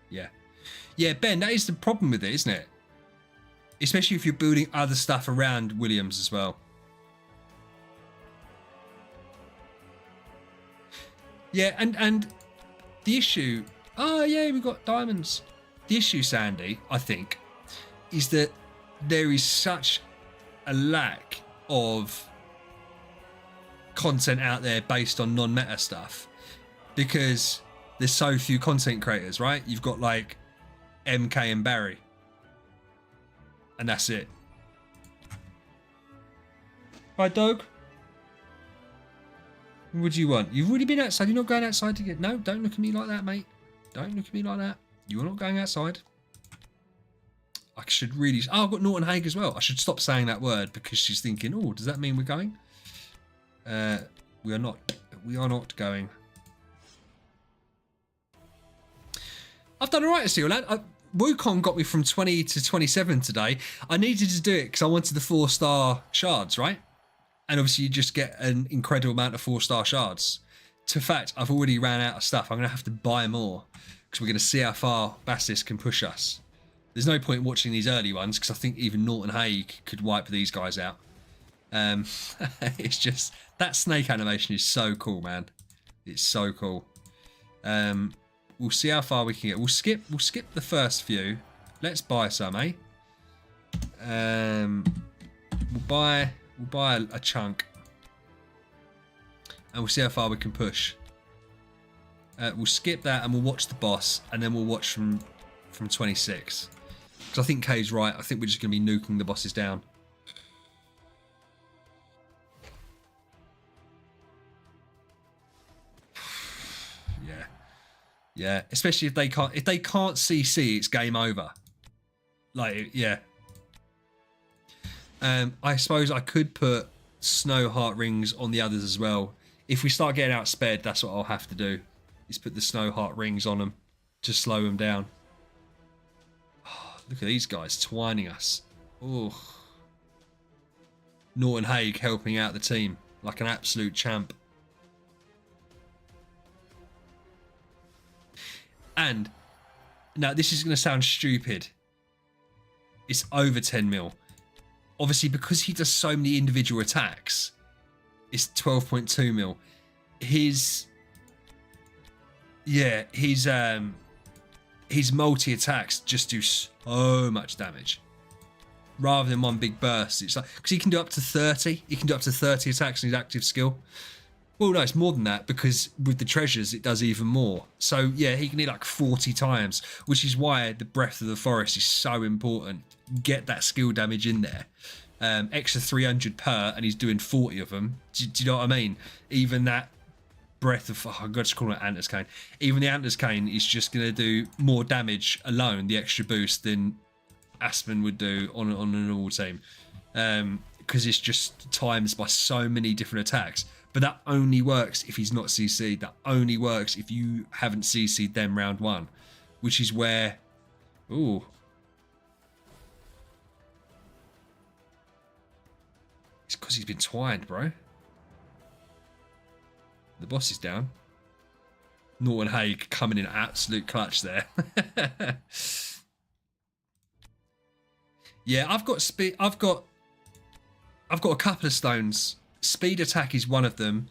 Yeah. Yeah, Ben, that is the problem with it, isn't it? Especially if you're building other stuff around Williams as well. Yeah, and the issue... Oh, yeah, we've got diamonds. The issue, Sandy, I think, is that there is such a lack of content out there based on non-meta stuff because there's so few content creators, right? You've got like MK and Barry, and that's it. Hi, dog. What do you want? You've already been outside. You're not going outside to get... No, don't look at me like that, mate. Don't look at me like that. You're not going outside. I should really... Oh, I've got Norton Haig as well. I should stop saying that word because she's thinking, oh, does that mean we're going? We are not. We are not going. I've done all right, Seal Lad. Wukong got me from 20 to 27 today. I needed to do it because I wanted the 4-star shards, right? And obviously you just get an incredible amount of 4-star shards. To fact, I've already ran out of stuff. I'm going to have to buy more because we're going to see how far Basilisk can push us. There's no point watching these early ones because I think even Norton Haig could wipe these guys out. It's just... That snake animation is so cool, man. It's so cool. We'll see how far we can get. We'll skip the first few. Let's buy some, eh? We'll buy a chunk. And we'll see how far we can push. We'll skip that and we'll watch the boss. And then we'll watch from 26. Because I think Kay's right. I think we're just going to be nuking the bosses down. Yeah. Yeah. Especially if they can't CC, it's game over. Like, yeah. I suppose I could put snow heart rings on the others as well. If we start getting outsped, that's what I'll have to do. Is put the snow heart rings on them to slow them down. Oh, look at these guys twining us. Oh. Norton Haig helping out the team like an absolute champ. And now this is going to sound stupid. It's over 10 mil. Obviously, because he does so many individual attacks, it's 12.2 mil. His multi attacks just do so much damage, rather than one big burst. It's like because he can do up to 30. He can do up to 30 attacks in his active skill. Well, no, it's more than that because with the treasures it does even more. So yeah, he can hit like 40 times, which is why the Breath of the Forest is so important. Get that skill damage in there. Extra 300 per, and he's doing 40 of them. Do you know what I mean? Even that Breath of... Oh, I've got to call it Antler's Cane. Even the Antler's Cane is just going to do more damage alone, the extra boost, than Aspen would do on a normal team. Because it's just times by so many different attacks. But that only works if he's not CC'd. That only works if you haven't CC'd them round one. Which is where... Ooh. It's because he's been twined, bro. The boss is down. Norton Haig coming in absolute clutch there. Yeah, I've got speed. I've got a couple of stones. Speed attack is one of them.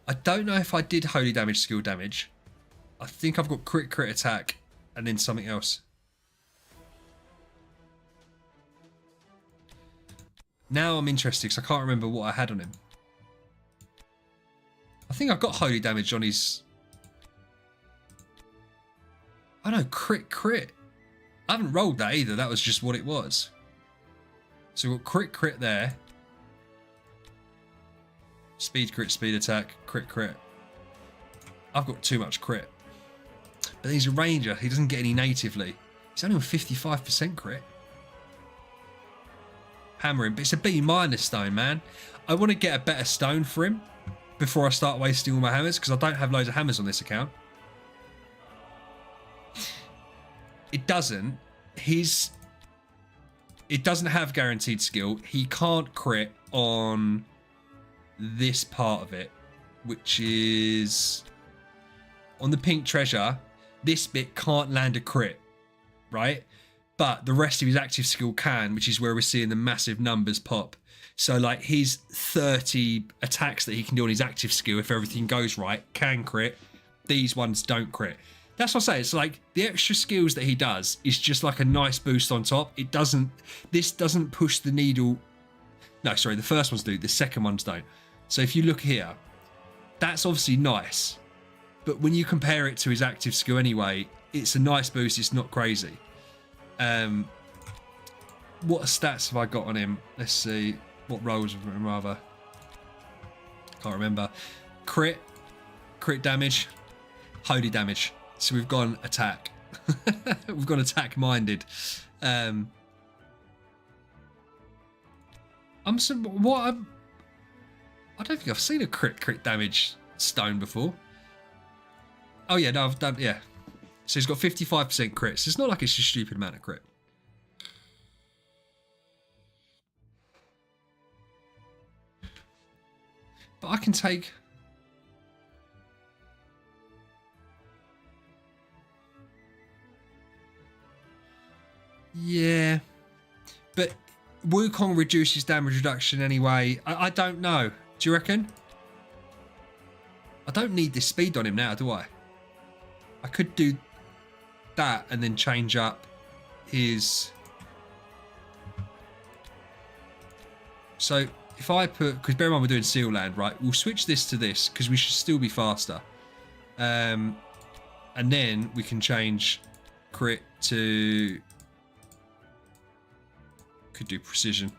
I don't know if I did holy damage, skill damage. I think I've got crit attack and then something else. Now I'm interested because I can't remember what I had on him. I think I've got holy damage on his... Oh no, crit. I haven't rolled that either. That was just what it was. So we've got crit there. Speed crit, speed attack, crit. I've got too much crit. But he's a ranger. He doesn't get any natively. He's only on 55% crit. Hammering, but it's a B- stone, man. I want to get a better stone for him before I start wasting all my hammers because I don't have loads of hammers on this account. it doesn't. It doesn't have guaranteed skill. He can't crit on this part of it, which is on the pink treasure. This bit can't land a crit, right? But the rest of his active skill can, which is where we're seeing the massive numbers pop. So like his 30 attacks that he can do on his active skill, if everything goes right, can crit. These ones don't crit. That's what I say. It's like the extra skills that he does is just like a nice boost on top. This doesn't push the needle. No, sorry, the first ones do. The second ones don't. So if you look here, that's obviously nice. But when you compare it to his active skill anyway, it's a nice boost. It's not crazy. What stats have I got on him? Let's see. What rolls of him rather? Can't remember. Crit damage, holy damage. So we've gone attack. We've gone attack minded. I don't think I've seen a crit damage stone before. Oh yeah, no, I've done, yeah. So he's got 55% crits. It's not like it's a stupid amount of crit. But I can take... Yeah. But Wukong reduces damage reduction anyway. I don't know. Do you reckon? I don't need this speed on him now, do I? I could do that and then change up his... So if I put... Because bear in mind we're doing Seal Land, right? We'll switch this to this because we should still be faster. And then we can change crit to... Could do precision.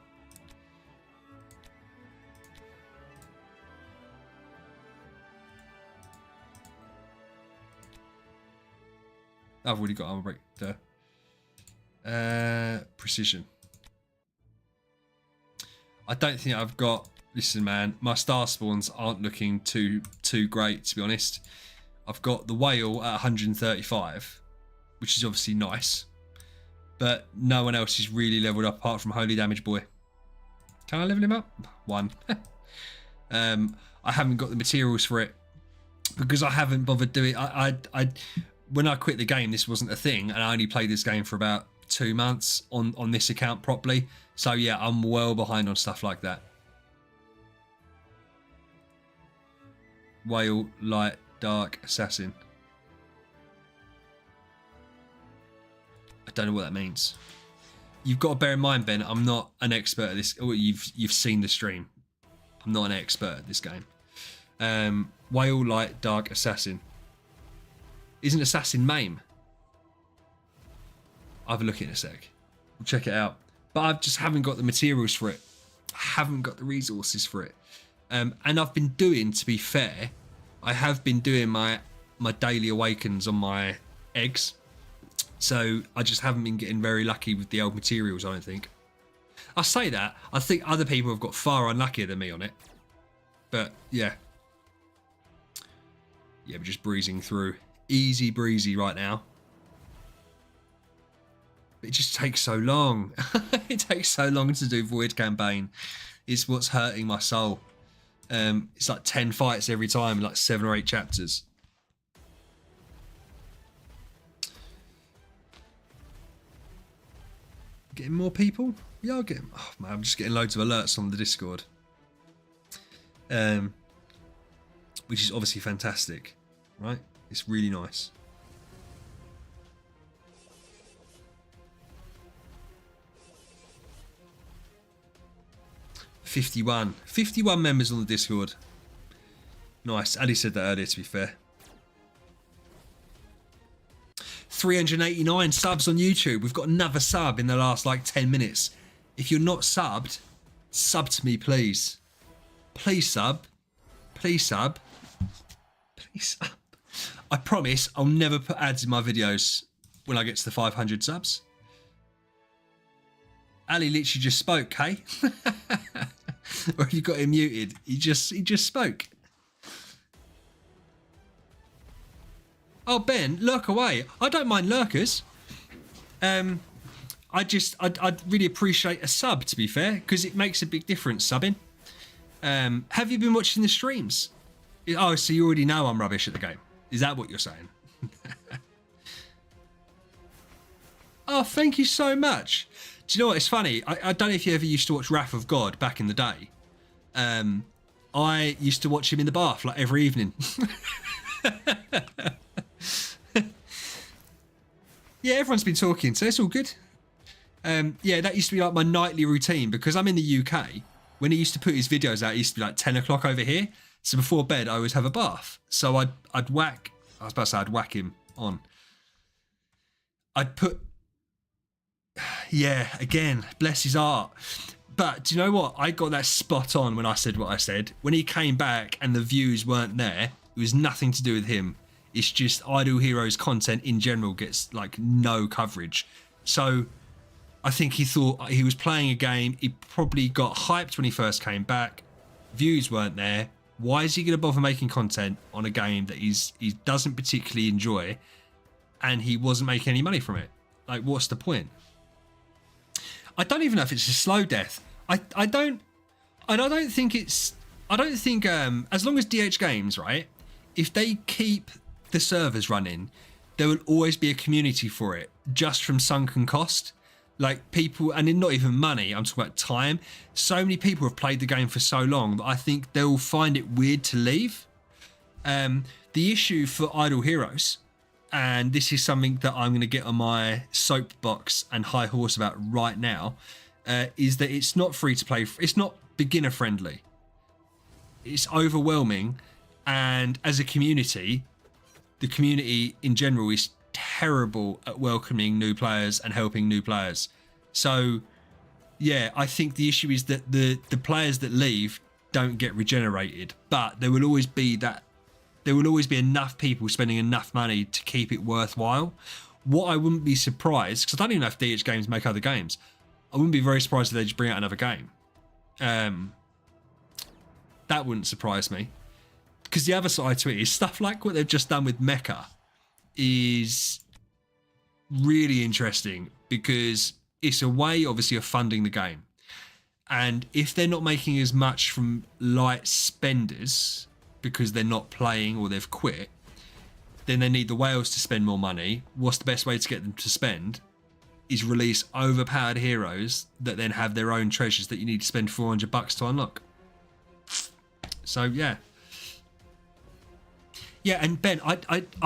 I've already got armor break there. Precision. I don't think I've got... Listen, man, my star spawns aren't looking too great, to be honest. I've got the whale at 135, which is obviously nice. But no one else is really leveled up apart from Holy Damage Boy. Can I level him up? 1. I haven't got the materials for it because I haven't bothered doing it. When I quit the game, this wasn't a thing, and I only played this game for about 2 months on this account properly. So yeah, I'm well behind on stuff like that. Whale, light, dark, assassin. I don't know what that means. You've got to bear in mind, Ben, I'm not an expert at this. Oh, you've seen the stream. I'm not an expert at this game. Whale, light, dark, assassin. Isn't assassin maim? I'll have a look in a sec. We'll check it out. But I just haven't got the materials for it. I haven't got the resources for it. And I've been doing, to be fair, I have been doing my daily awakens on my eggs. So I just haven't been getting very lucky with the old materials, I don't think. I say that. I think other people have got far unluckier than me on it. But yeah. Yeah, we're just breezing through. Easy breezy right now. It just takes so long. It takes so long to do Void Campaign. It's what's hurting my soul. It's like 10 fights every time, like 7 or 8 chapters. Getting more people? Yeah, I'll get them. Oh man, I'm just getting loads of alerts on the Discord. Which is obviously fantastic, right? It's really nice. $51 members on the Discord. Nice. Ali said that earlier, to be fair. 389 subs on YouTube. We've got another sub in the last like 10 minutes. If you're not subbed, sub to me, please. Please sub. Please sub. Please sub. I promise I'll never put ads in my videos when I get to the 500 subs. Ali literally just spoke, hey? Or have you got him muted? He just spoke. Oh, Ben, lurk away. I don't mind lurkers. I'd really appreciate a sub, to be fair, because it makes a big difference subbing. Have you been watching the streams? Oh, so you already know I'm rubbish at the game. Is that what you're saying? Oh, thank you so much. Do you know what? It's funny. I don't know if you ever used to watch Wrath of God back in the day. I used to watch him in the bath like every evening. Yeah, everyone's been talking, so it's all good. Yeah, that used to be like my nightly routine because I'm in the UK. When he used to put his videos out, it used to be like 10 o'clock over here. So before bed, I always have a bath. So I'd whack. I was about to say I'd whack him on. I'd put. Yeah, again, bless his heart. But do you know what? I got that spot on when I said what I said. When he came back and the views weren't there, it was nothing to do with him. It's just Idle Heroes content in general gets like no coverage. So I think he thought he was playing a game. He probably got hyped when he first came back. Views weren't there. Why is he going to bother making content on a game that he doesn't particularly enjoy and he wasn't making any money from it? Like, what's the point? I don't even know if it's a slow death. I don't think as long as DH Games, right, if they keep the servers running, there will always be a community for it just from sunken cost. Like people, and not even money, I'm talking about time. So many people have played the game for so long that I think they'll find it weird to leave. The issue for Idle Heroes, and this is something that I'm going to get on my soapbox and high horse about right now, is that it's not free to play. It's not beginner friendly. It's overwhelming. And as a community, the community in general is terrible at welcoming new players and helping new players. So yeah, I think the issue is that the players that leave don't get regenerated, but there will always be enough people spending enough money to keep it worthwhile. What I wouldn't be surprised, because I don't even know if DH Games make other games, I wouldn't be very surprised if they just bring out another game. That wouldn't surprise me, because the other side to it is stuff like what they've just done with Mecha is really interesting because it's a way, obviously, of funding the game. And if they're not making as much from light spenders because they're not playing or they've quit, then they need the whales to spend more money. What's the best way to get them to spend is release overpowered heroes that then have their own treasures that you need to spend $400 to unlock. So yeah. Yeah, and Ben, I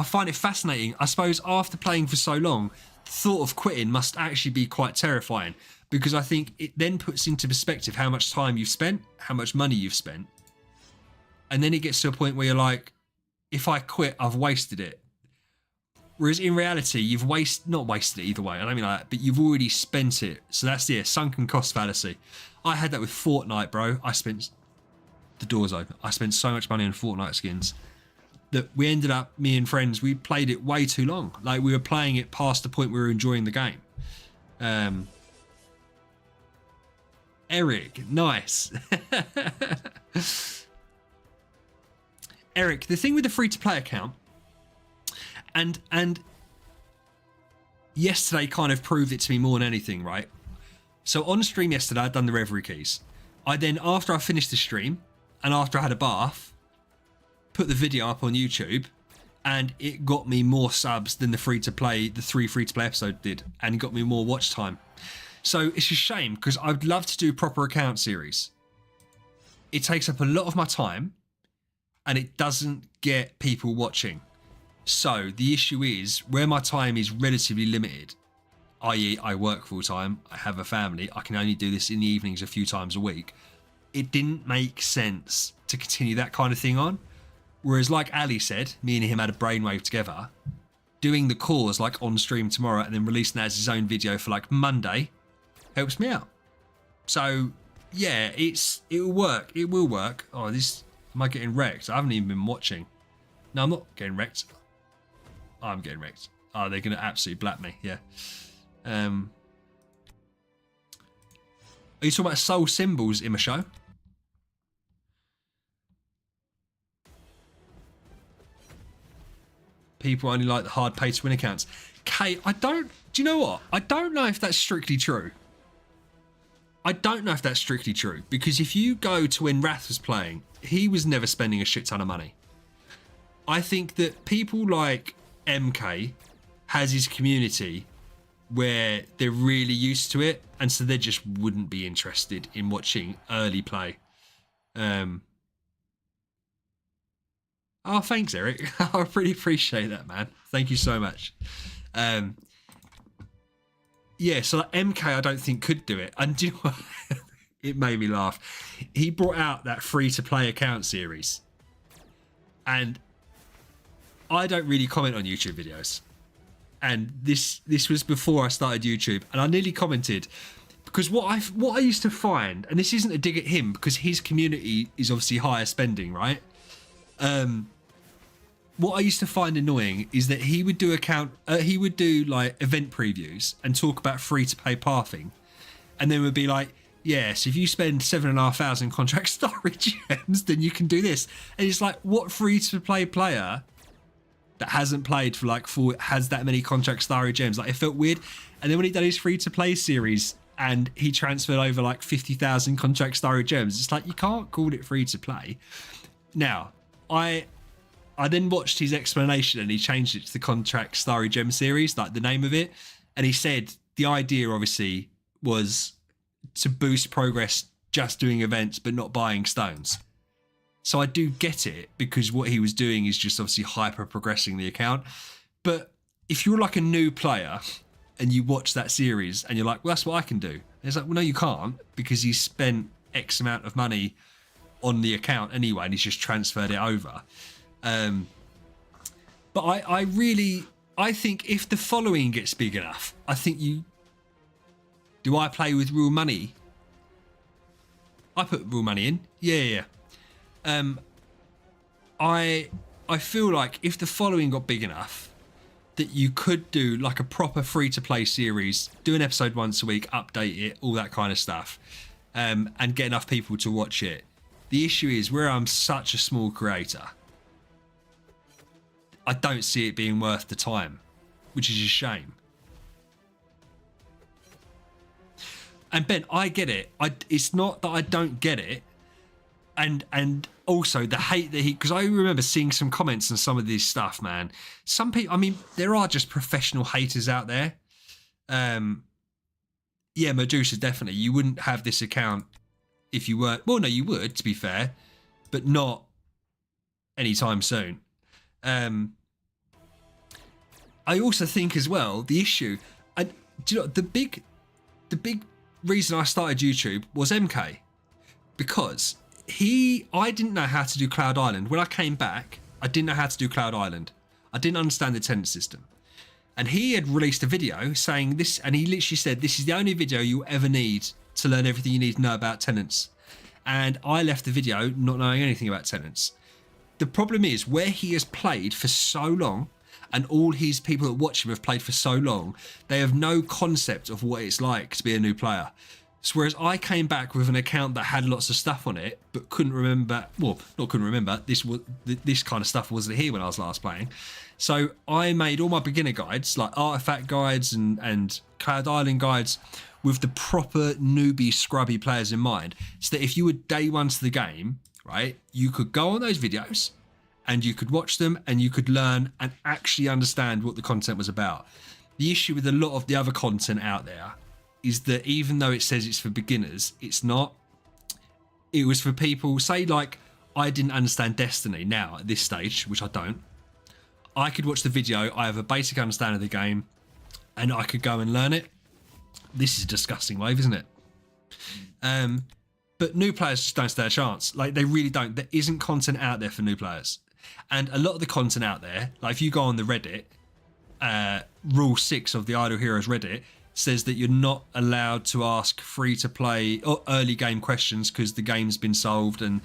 find it fascinating. I suppose after playing for so long, the thought of quitting must actually be quite terrifying, because I think it then puts into perspective how much time you've spent, how much money you've spent. And then it gets to a point where you're like, if I quit, I've wasted it. Whereas in reality, you've not wasted it either way, I don't mean like that, but you've already spent it. So that's the sunken cost fallacy. I had that with Fortnite, bro. The door's open. I spent so much money on Fortnite skins that we ended up, me and friends, we played it way too long. Like, we were playing it past the point we were enjoying the game. Eric, nice. Eric, the thing with the free-to-play account, and yesterday kind of proved it to me more than anything, right? So on stream yesterday, I'd done the Reverie keys. I then, after I finished the stream, and after I had a bath, put the video up on YouTube, and it got me more subs than the three free-to-play episodes did, and it got me more watch time. So it's a shame, because I'd love to do proper account series. It takes up a lot of my time, and it doesn't get people watching. So the issue is, where my time is relatively limited, i.e. I work full-time, I have a family, I can only do this in the evenings a few times a week, it didn't make sense to continue that kind of thing on. Whereas, like Ali said, me and him had a brainwave together, doing the cause like on stream tomorrow and then releasing that as his own video for like Monday helps me out. So yeah, it'll work. It will work. Oh, am I getting wrecked? I haven't even been watching. No, I'm not getting wrecked. I'm getting wrecked. Oh, they're gonna absolutely blap me. Yeah. Are you talking about soul symbols in my show? People only like the hard pay to win accounts. okay, do you know what? I don't know if that's strictly true. I don't know if that's strictly true, because if you go to when Wrath was playing, he was never spending a shit ton of money. I think that people like MK has his community where they're really used to it, and so they just wouldn't be interested in watching early play. Oh, thanks, Eric. I really appreciate that, man. Thank you so much. Yeah, so like MK, I don't think could do it. And do you know what? It made me laugh. He brought out that free-to-play account series, and I don't really comment on YouTube videos. And this was before I started YouTube, and I nearly commented because what I used to find, and this isn't a dig at him because his community is obviously higher spending, right? What I used to find annoying is that he would do like event previews and talk about free to play pathing, and then would be like, yeah, so if you spend 7,500 contract story gems, then you can do this. And it's like, what free to play player that hasn't played for like has that many contract story gems? Like, it felt weird. And then when he did his free to play series and he transferred over like 50,000 contract story gems, it's like, you can't call it free to play. Now, I then watched his explanation and he changed it to the contract starry gem series, like the name of it. And he said the idea obviously was to boost progress just doing events but not buying stones. So I do get it, because what he was doing is just obviously hyper progressing the account. But if you're like a new player and you watch that series and you're like, well, that's what I can do. And it's like, well, no, you can't, because he spent X amount of money on the account anyway and he's just transferred it over. But I think if the following gets big enough, I think do I play with real money? I put real money in. Yeah. I feel like if the following got big enough that you could do like a proper free to play series, do an episode once a week, update it, all that kind of stuff, and get enough people to watch it. The issue is, where I'm such a small creator, I don't see it being worth the time, which is a shame. And Ben, I get it. It's not that I don't get it. And also the hate that because I remember seeing some comments on some of this stuff, man. Some people, I mean, there are just professional haters out there. Yeah, Medusa, definitely. You wouldn't have this account if you weren't. Well, no, you would, to be fair, but not anytime soon. I also think as well, the issue, and do you know, the big reason I started YouTube was MK, because I didn't know how to do Cloud Island. When I came back, I didn't know how to do Cloud Island. I didn't understand the tenant system. And he had released a video saying this, and he literally said, this is the only video you'll ever need to learn everything you need to know about tenants. And I left the video not knowing anything about tenants. The problem is, where he has played for so long, and all his people that watch him have played for so long, they have no concept of what it's like to be a new player. So whereas I came back with an account that had lots of stuff on it, but couldn't remember, well, not couldn't remember, this kind of stuff wasn't here when I was last playing. So I made all my beginner guides, like artifact guides and Cloud Island guides, with the proper newbie scrubby players in mind, so that if you were day one to the game, right, you could go on those videos and you could watch them and you could learn and actually understand what the content was about. The issue with a lot of the other content out there is that even though it says it's for beginners, it's not. It was for people, say like, I didn't understand Destiny now at this stage, which I don't. I could watch the video, I have a basic understanding of the game, and I could go and learn it. This is a disgusting wave, isn't it? But new players just don't stand a chance. Like, they really don't. There isn't content out there for new players. And a lot of the content out there, like if you go on the Reddit, Rule 6 of the Idle Heroes Reddit says that you're not allowed to ask free to play or early game questions because the game's been solved, and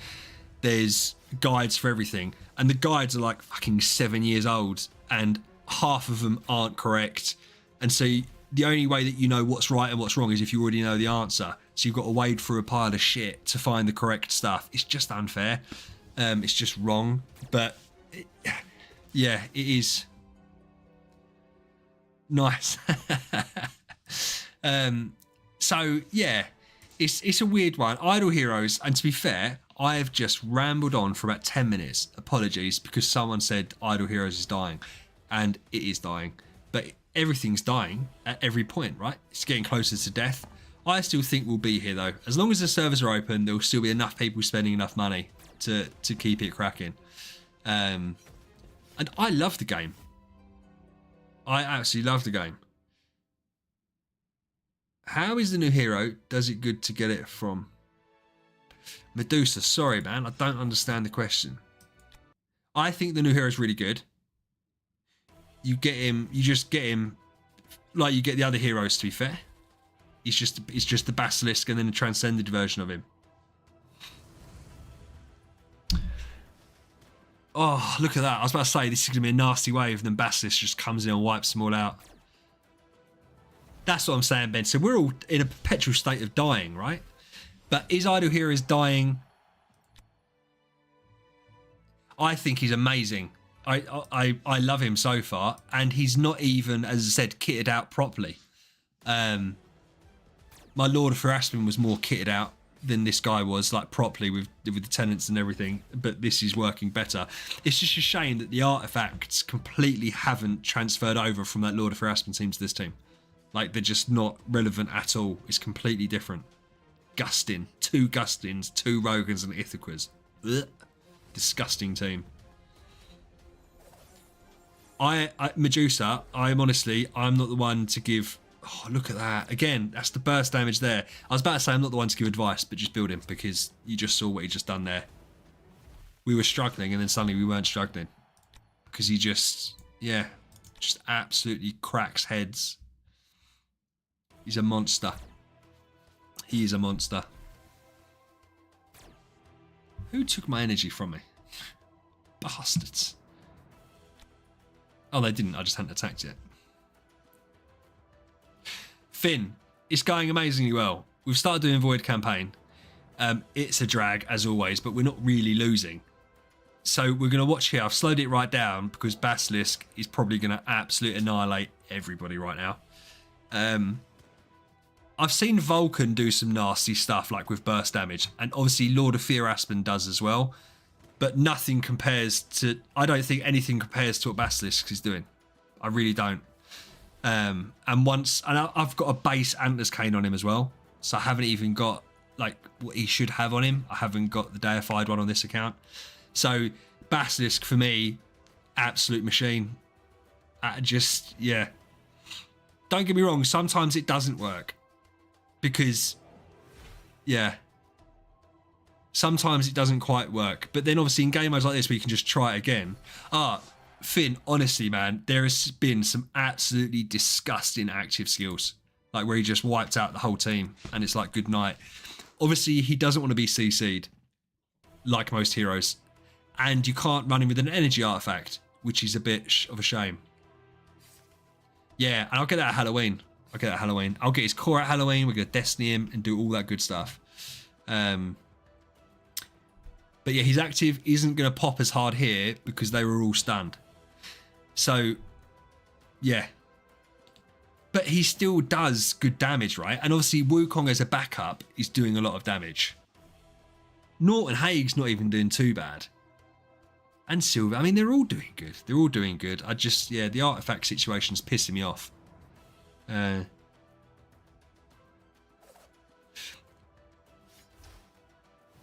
there's guides for everything. And the guides are like fucking 7 years old and half of them aren't correct. And so the only way that you know what's right and what's wrong is if you already know the answer. So you've got to wade through a pile of shit to find the correct stuff. It's just unfair. It's just wrong. But yeah, it is. Nice. So yeah, it's a weird one. Idle Heroes, and to be fair, I have just rambled on for about 10 minutes. Apologies, because someone said Idle Heroes is dying, and it is dying. But everything's dying at every point, right? It's getting closer to death. I still think we'll be here though. As long as the servers are open, there will still be enough people spending enough money to keep it cracking. And I love the game. I absolutely love the game. How is the new hero? Does it good to get it from Medusa? Sorry, man. I don't understand the question. I think the new hero is really good. You get him. You just get him like you get the other heroes, to be fair. It's just the Basilisk and then the transcended version of him. Oh, look at that. I was about to say, this is going to be a nasty wave, and then Basilisk just comes in and wipes them all out. That's what I'm saying, Ben. So we're all in a perpetual state of dying, right? But is Idle Heroes dying? I think he's amazing. I love him so far, and he's not even, as I said, kitted out properly. My Lord of Harassment was more kitted out than this guy was, like properly with the tenants and everything, but this is working better. It's just a shame that the artifacts completely haven't transferred over from that Lord of Harassment team to this team. Like, they're just not relevant at all. It's completely different. Gustin, 2 Gustins, 2 Rogans and Ithaquas. Ugh. Disgusting team. Medusa, I'm not the one to give. Oh, look at that. Again, that's the burst damage there. I was about to say I'm not the one to give advice, but just build him, because you just saw what he just done there. We were struggling, and then suddenly we weren't struggling. Because he just absolutely cracks heads. He's a monster. He is a monster. Who took my energy from me? Bastards. Oh, they didn't. I just hadn't attacked yet. Finn, it's going amazingly well. We've started doing Void campaign. It's a drag, as always, but we're not really losing. So we're going to watch here. I've slowed it right down because Basilisk is probably going to absolutely annihilate everybody right now. I've seen Vulcan do some nasty stuff, like with burst damage, and obviously Lord of Fear Aspen does as well, but nothing compares to, I don't think anything compares to what Basilisk is doing. I really don't. And I've got a base Antlers Cane on him as well, so I haven't even got like what he should have on him. I haven't got the deified one on this account. So Basilisk for me, absolute machine. Yeah. Don't get me wrong, sometimes it doesn't work. Because, yeah, sometimes it doesn't quite work. But then obviously in game modes like this, we can just try it again. Finn, honestly, man, there has been some absolutely disgusting active skills. Like where he just wiped out the whole team and it's like, good night. Obviously, he doesn't want to be CC'd, like most heroes. And you can't run him with an energy artifact, which is a bit of a shame. Yeah, and I'll get that at Halloween. I'll get his core at Halloween. We're going to Destiny him and do all that good stuff. But yeah, his active isn't going to pop as hard here because they were all stunned. So, yeah. But he still does good damage, right? And obviously Wukong as a backup is doing a lot of damage. Norton Haig's not even doing too bad. And Sylvie, I mean, they're all doing good. The artifact situation's pissing me off.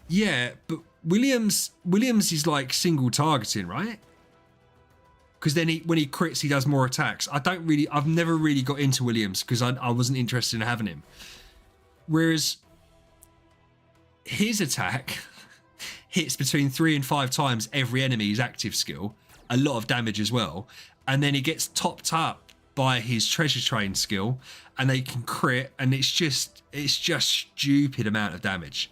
Yeah, but Williams is like single targeting, right? Because then when he crits, he does more attacks. I've never really got into Williams because I wasn't interested in having him. Whereas his attack hits between 3 and 5 times every enemy's active skill, a lot of damage as well, and then he gets topped up by his treasure train skill, and they can crit, and it's just stupid amount of damage.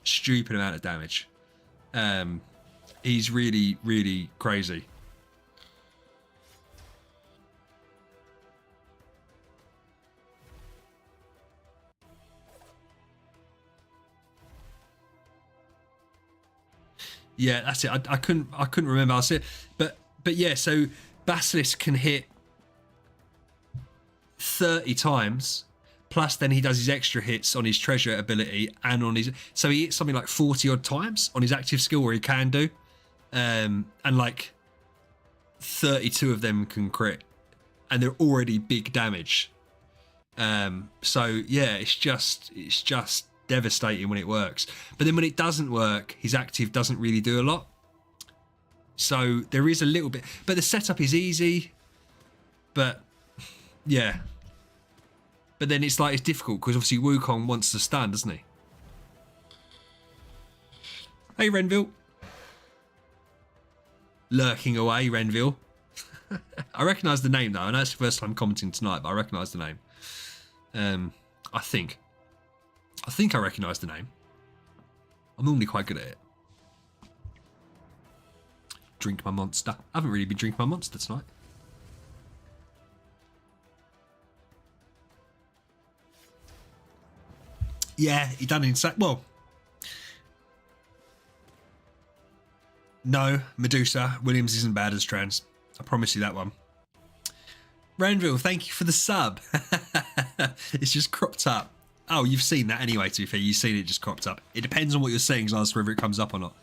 He's really, really crazy. Yeah, that's it. I couldn't remember. I said, but yeah. So Basilisk can hit 30 times. Plus, then he does his extra hits on his treasure ability and on his. So he hits something like 40 odd times on his active skill, where he can do, and like 32 of them can crit, and they're already big damage. So yeah, it's just devastating when it works. But then when it doesn't work, his active doesn't really do a lot. So there is a little bit, but the setup is easy. But yeah. But then it's like, it's difficult because obviously Wukong wants to stun, doesn't he? Hey, Renville. Lurking away, Renville. I recognise the name though. I know it's the first time commenting tonight, but I recognise the name. I think I recognise the name. I'm normally quite good at it. Drink my monster. I haven't really been drinking my monster tonight. Yeah, he done insane. Well, no, Medusa Williams isn't bad as trans. I promise you that one. Ranville, thank you for the sub. It's just cropped up. Oh, you've seen that anyway, to be fair. You've seen it just cropped up. It depends on what you're seeing as to whether it comes up or not.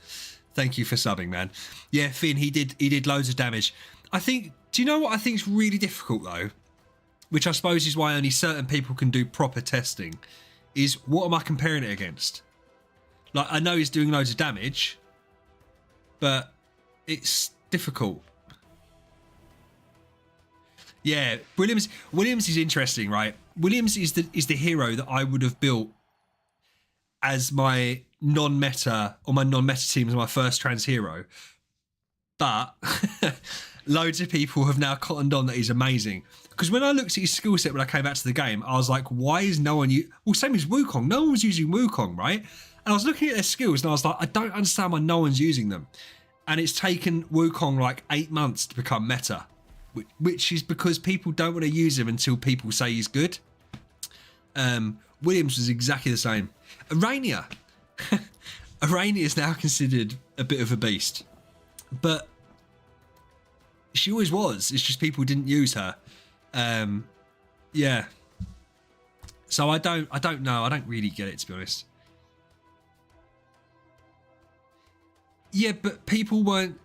Thank you for subbing, man. Yeah, Finn, he did loads of damage. I think, do you know what I think is really difficult though? Which I suppose is why only certain people can do proper testing. Is what am I comparing it against? Like, I know he's doing loads of damage, but it's difficult. Yeah, Williams is interesting, right? Williams is the hero that I would have built as my non-meta, or my non-meta team as my first trans hero. But loads of people have now cottoned on that he's amazing. Because when I looked at his skill set when I came back to the game, I was like, why is no one... Well, same as Wukong. No one was using Wukong, right? And I was looking at their skills and I was like, I don't understand why no one's using them. And it's taken Wukong like 8 months to become meta. Which is because people don't want to use him until people say he's good. Williams was exactly the same. Aranea. Aranea is now considered a bit of a beast. But she always was. It's just people didn't use her. Yeah. So I don't know. I don't really get it, to be honest. Yeah, but people weren't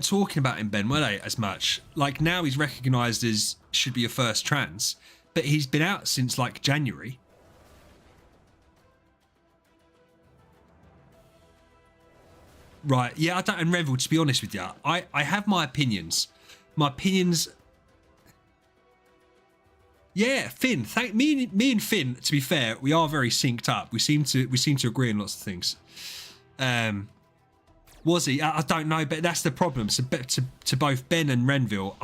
talking about him, Ben, were they, as much? Like, now he's recognised as should be a first trans, but he's been out since like January. Right, yeah, I don't, and Revel, to be honest with you, I have my opinions. My opinions... Yeah, Finn, me and Finn, to be fair, we are very synced up. We seem to agree on lots of things. Was he? I don't know, but that's the problem. So to both Ben and Renville,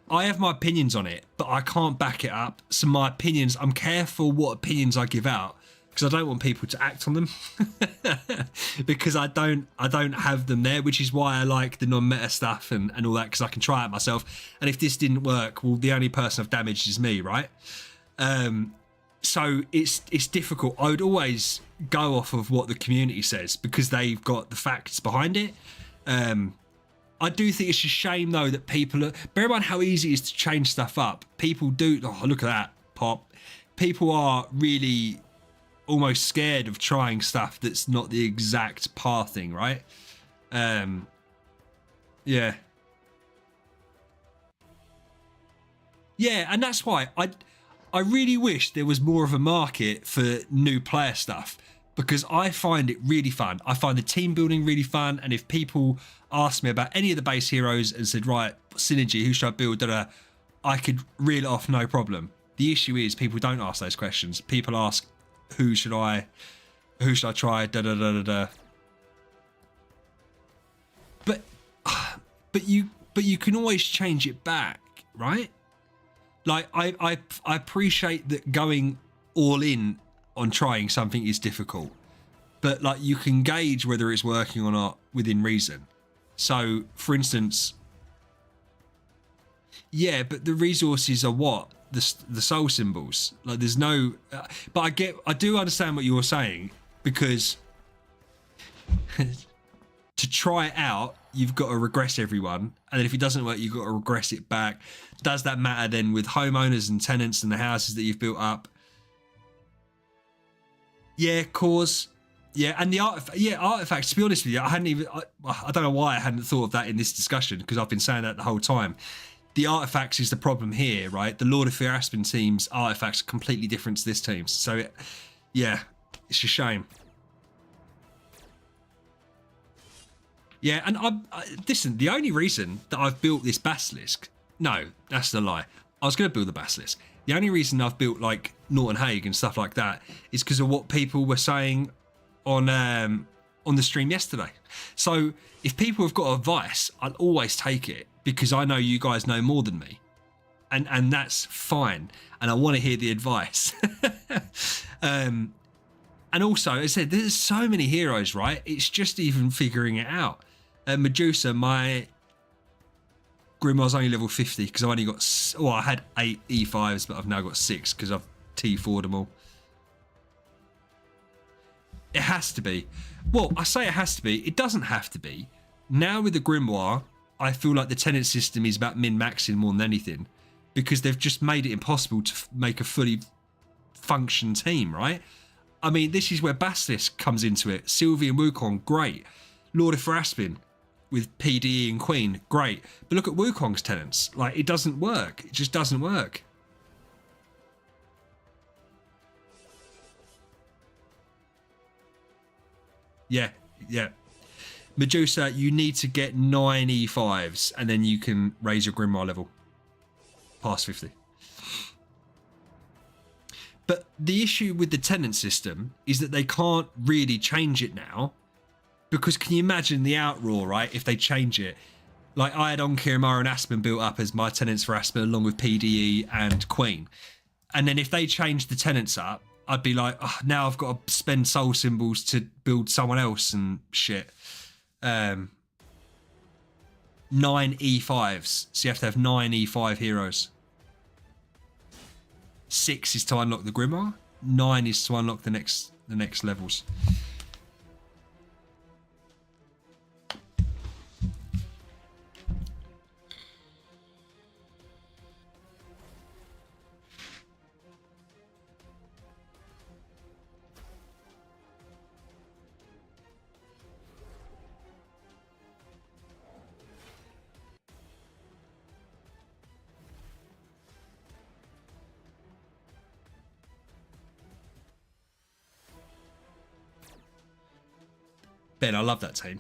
I have my opinions on it, but I can't back it up. So my opinions, I'm careful what opinions I give out because I don't want people to act on them because I don't have them there, which is why I like the non-meta stuff and all that, because I can try it myself. And if this didn't work, well, the only person I've damaged is me, right? So it's difficult. I would always go off of what the community says because they've got the facts behind it. I do think it's a shame though that people are, bear in mind how easy it is to change stuff up. People do, oh, look at that pop. People are really almost scared of trying stuff that's not the exact pathing, right? Yeah. Yeah, and that's why I really wish there was more of a market for new player stuff because I find it really fun. I find the team building really fun, and if people asked me about any of the base heroes and said, right, synergy, who should I build, I could reel it off, no problem. The issue is people don't ask those questions. People ask, who should I try, But you can always change it back, right? Like, I appreciate that going all in on trying something is difficult, but like you can gauge whether it's working or not within reason. So, for instance, yeah, but the resources are what? The soul symbols. Like, there's no... but I do understand what you're saying, because... to try it out, you've got to regress everyone, and then if it doesn't work, you've got to regress it back. Does that matter then with homeowners and tenants and the houses that you've built up? Yeah, cause. Yeah, and the artifacts, to be honest with you, I don't know why I hadn't thought of that in this discussion, because I've been saying that the whole time. The artifacts is the problem here, right? The Lord of Fear Aspen team's artifacts are completely different to this team's. So, yeah, it's a shame. Yeah, and listen, the only reason that I've built this Basilisk, no, that's a lie. I was going to build the Basilisk. The only reason I've built like Norton Haig and stuff like that is because of what people were saying on the stream yesterday. So if people have got advice, I'll always take it, because I know you guys know more than me, and that's fine, and I want to hear the advice. And also, as I said, there's so many heroes, right? It's just even figuring it out. Medusa, my Grimoire's only level 50 because I've only got, well, I had 8 E5s, but I've now got 6 because I've T4'd them all. It has to be. Well, I say it has to be. It doesn't have to be. Now with the Grimoire, I feel like the tenant system is about min-maxing more than anything, because they've just made it impossible to make a fully function team, right? I mean, this is where Basilisk comes into it. Sylvie and Wukong, great. Lord of Aspen with PDE and Queen, great. But look at Wukong's tenants. Like, it doesn't work. It just doesn't work. Yeah, yeah. Medusa, you need to get 9 E5s and then you can raise your Grimoire level past 50. But the issue with the tenant system is that they can't really change it now, because can you imagine the outroar, right, if they change it? Like, I had Onkirmar and Aspen built up as my tenants for Aspen along with PDE and Queen. And then if they change the tenants up, I'd be like, oh, now I've got to spend soul symbols to build someone else and shit. 9 E5s. So you have to have 9 E5 heroes. 6 is to unlock the Grimoire. 9 is to unlock the next levels. Ben, I love that team.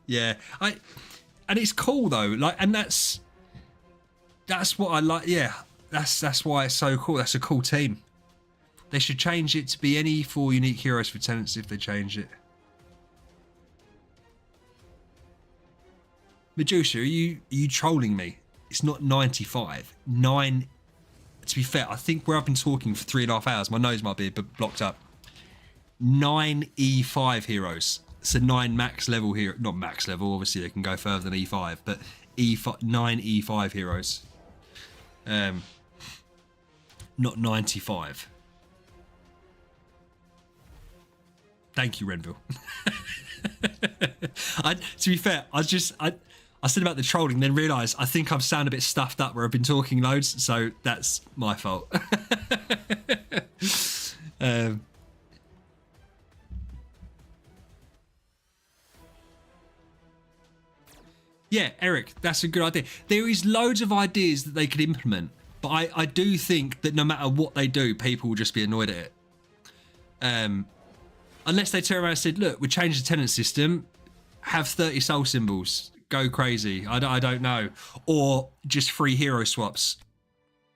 Yeah, and it's cool though. Like, and that's what I like. Yeah, that's why it's so cool. That's a cool team. They should change it to be any 4 unique heroes for tenants if they change it. Medusa, are you trolling me? It's not 95. 9. To be fair, I think where I've been talking for 3.5 hours, my nose might be a bit blocked up. 9 E5 heroes. So 9 max level here, not max level, obviously they can go further than E5, but E5, 9 E5 heroes. Not 95. Thank you, Renville. To be fair, I said about the trolling, then realised I think I've sounded a bit stuffed up where I've been talking loads, so that's my fault. Yeah, Eric, that's a good idea. There is loads of ideas that they could implement, but I do think that no matter what they do, people will just be annoyed at it. Unless they turn around and said, look, we changed the tenant system, have 30 soul symbols, go crazy. I don't know. Or just free hero swaps.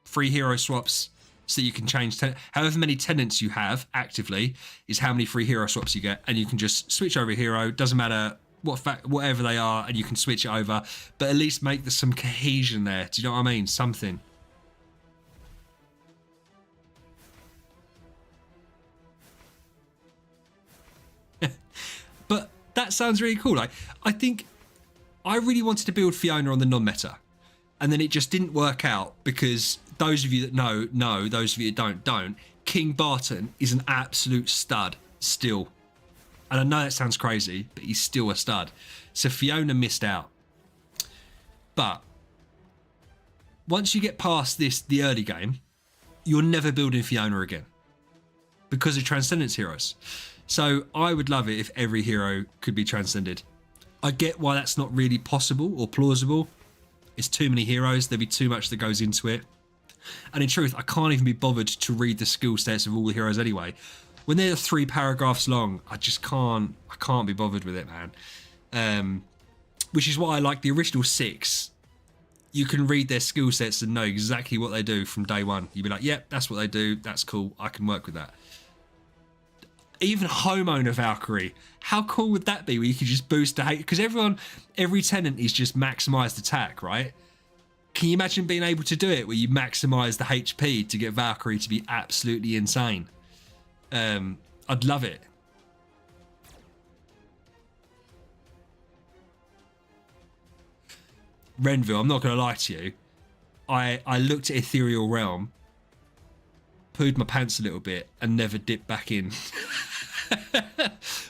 Free hero swaps so you can change. However many tenants you have actively is how many free hero swaps you get. And you can just switch over a hero. Doesn't matter whatever they are, and you can switch it over. But at least make some cohesion there. Do you know what I mean? Something. But that sounds really cool. Like, I think I really wanted to build Fiona on the non-meta, and then it just didn't work out because those of you that know, those of you that don't. King Barton is an absolute stud still. And I know that sounds crazy, but he's still a stud. So Fiona missed out. But once you get past the early game, you're never building Fiona again because of Transcendence heroes. So I would love it if every hero could be transcended. I get why that's not really possible or plausible. It's too many heroes. There'd be too much that goes into it. And in truth, I can't even be bothered to read the skill sets of all the heroes anyway. When they're 3 paragraphs long, I just can't. I can't be bothered with it, man. Which is why I like the original 6. You can read their skill sets and know exactly what they do from day one. You'd be like, yep, that's what they do. That's cool. I can work with that. Even Homeowner Valkyrie. How cool would that be where you could just boost the hate? Because every tenant is just maximized attack, right? Can you imagine being able to do it where you maximize the HP to get Valkyrie to be absolutely insane? I'd love it. Renville, I'm not going to lie to you. I looked at Ethereal Realm, pooed my pants a little bit, and never dipped back in.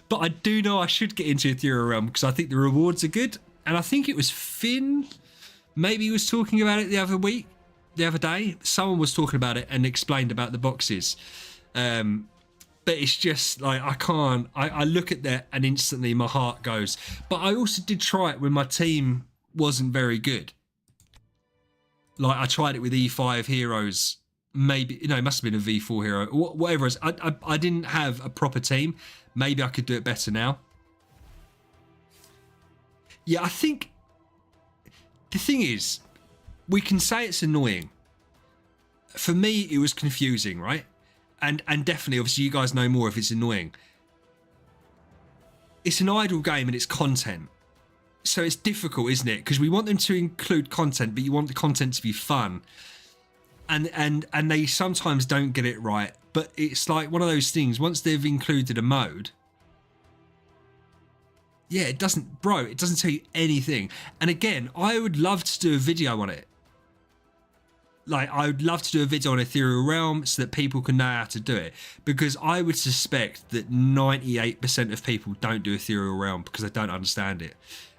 But I do know I should get into Ethereal Realm because I think the rewards are good. And I think it was Finn, maybe he was talking about it the other day. Someone was talking about it and explained about the boxes. But it's just like, I can't, I look at that and instantly my heart goes. But I also did try it when my team wasn't very good. Like I tried it with E5 heroes, maybe, it must have been a V4 hero, whatever it is. I didn't have a proper team. Maybe I could do it better now. Yeah, I think the thing is, we can say it's annoying. For me, it was confusing, right? And definitely, obviously, you guys know more if it's annoying. It's an idle game and it's content. So it's difficult, isn't it? Because we want them to include content, but you want the content to be fun. And they sometimes don't get it right. But it's like one of those things, once they've included a mode, yeah, it doesn't tell you anything. And again, I would love to do a video on it. Like, I would love to do a video on Ethereal Realm so that people can know how to do it. Because I would suspect that 98% of people don't do Ethereal Realm because they don't understand it.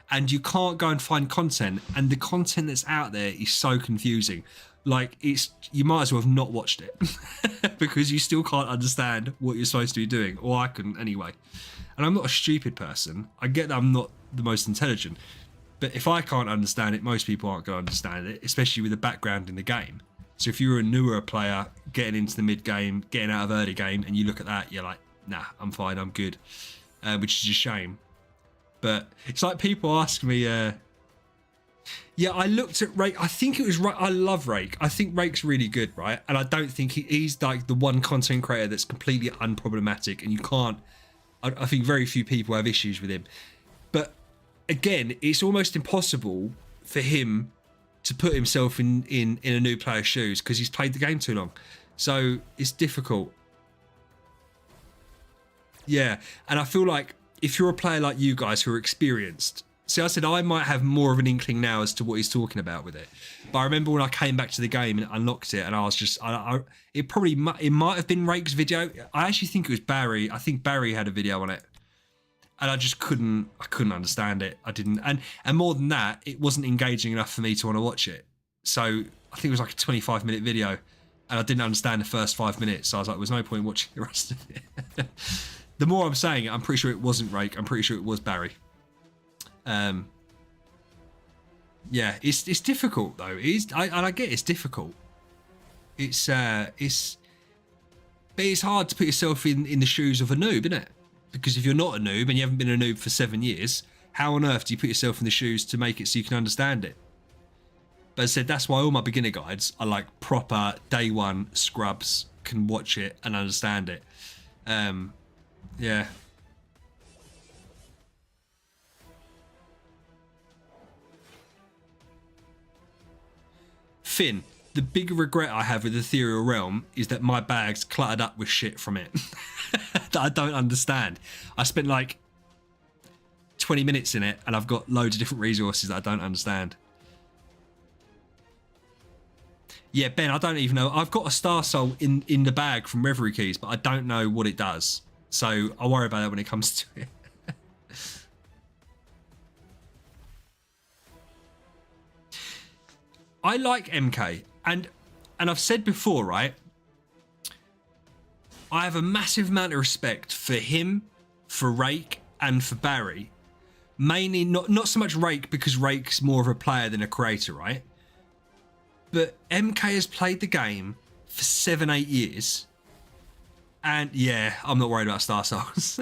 And you can't go and find content. And the content that's out there is so confusing. Like, you might as well have not watched it. Because you still can't understand what you're supposed to be doing. Or I couldn't anyway. And I'm not a stupid person. I get that I'm not the most intelligent. But if I can't understand it, most people aren't going to understand it, especially with the background in the game. So if you're a newer player, getting into the mid game, getting out of early game, and you look at that, you're like, nah, I'm fine, I'm good. Which is a shame. But it's like people ask me, yeah, I looked at Rake. I think it was right. I love Rake. I think Rake's really good, right? And I don't think he's like the one content creator that's completely unproblematic, and you can't. I think very few people have issues with him. But again, it's almost impossible for him to put himself in a new player's shoes because he's played the game too long. So it's difficult. Yeah, and I feel like if you're a player like you guys who are experienced, see, I said I might have more of an inkling now as to what he's talking about with it. But I remember when I came back to the game and unlocked it, and I was just, it might have been Rake's video. I actually think it was Barry. I think Barry had a video on it, and I just couldn't understand it. I didn't, and more than that, it wasn't engaging enough for me to want to watch it. So I think it was like a 25-minute video, and I didn't understand the first 5 minutes. So I was like, there's no point watching the rest of it. The more I'm saying it, I'm pretty sure it wasn't Rake. I'm pretty sure it was Barry. Yeah, it's difficult though. I get it's difficult. But it's hard to put yourself in the shoes of a noob, isn't it? Because if you're not a noob and you haven't been a noob for 7 years, how on earth do you put yourself in the shoes to make it so you can understand it? But as I said, that's why all my beginner guides are like proper day one scrubs, can watch it and understand it. Yeah. Finn, the big regret I have with Ethereal Realm is that my bag's cluttered up with shit from it that I don't understand. I spent like 20 minutes in it and I've got loads of different resources that I don't understand. Yeah, Ben, I don't even know. I've got a Star Soul in the bag from Reverie Keys, but I don't know what it does. So I'll worry about that when it comes to it. I like MK, and I've said before, right? I have a massive amount of respect for him, for Rake, and for Barry. Mainly not so much Rake, because Rake's more of a player than a creator, right? But MK has played the game for 7-8 years. And yeah, I'm not worried about Star Souls.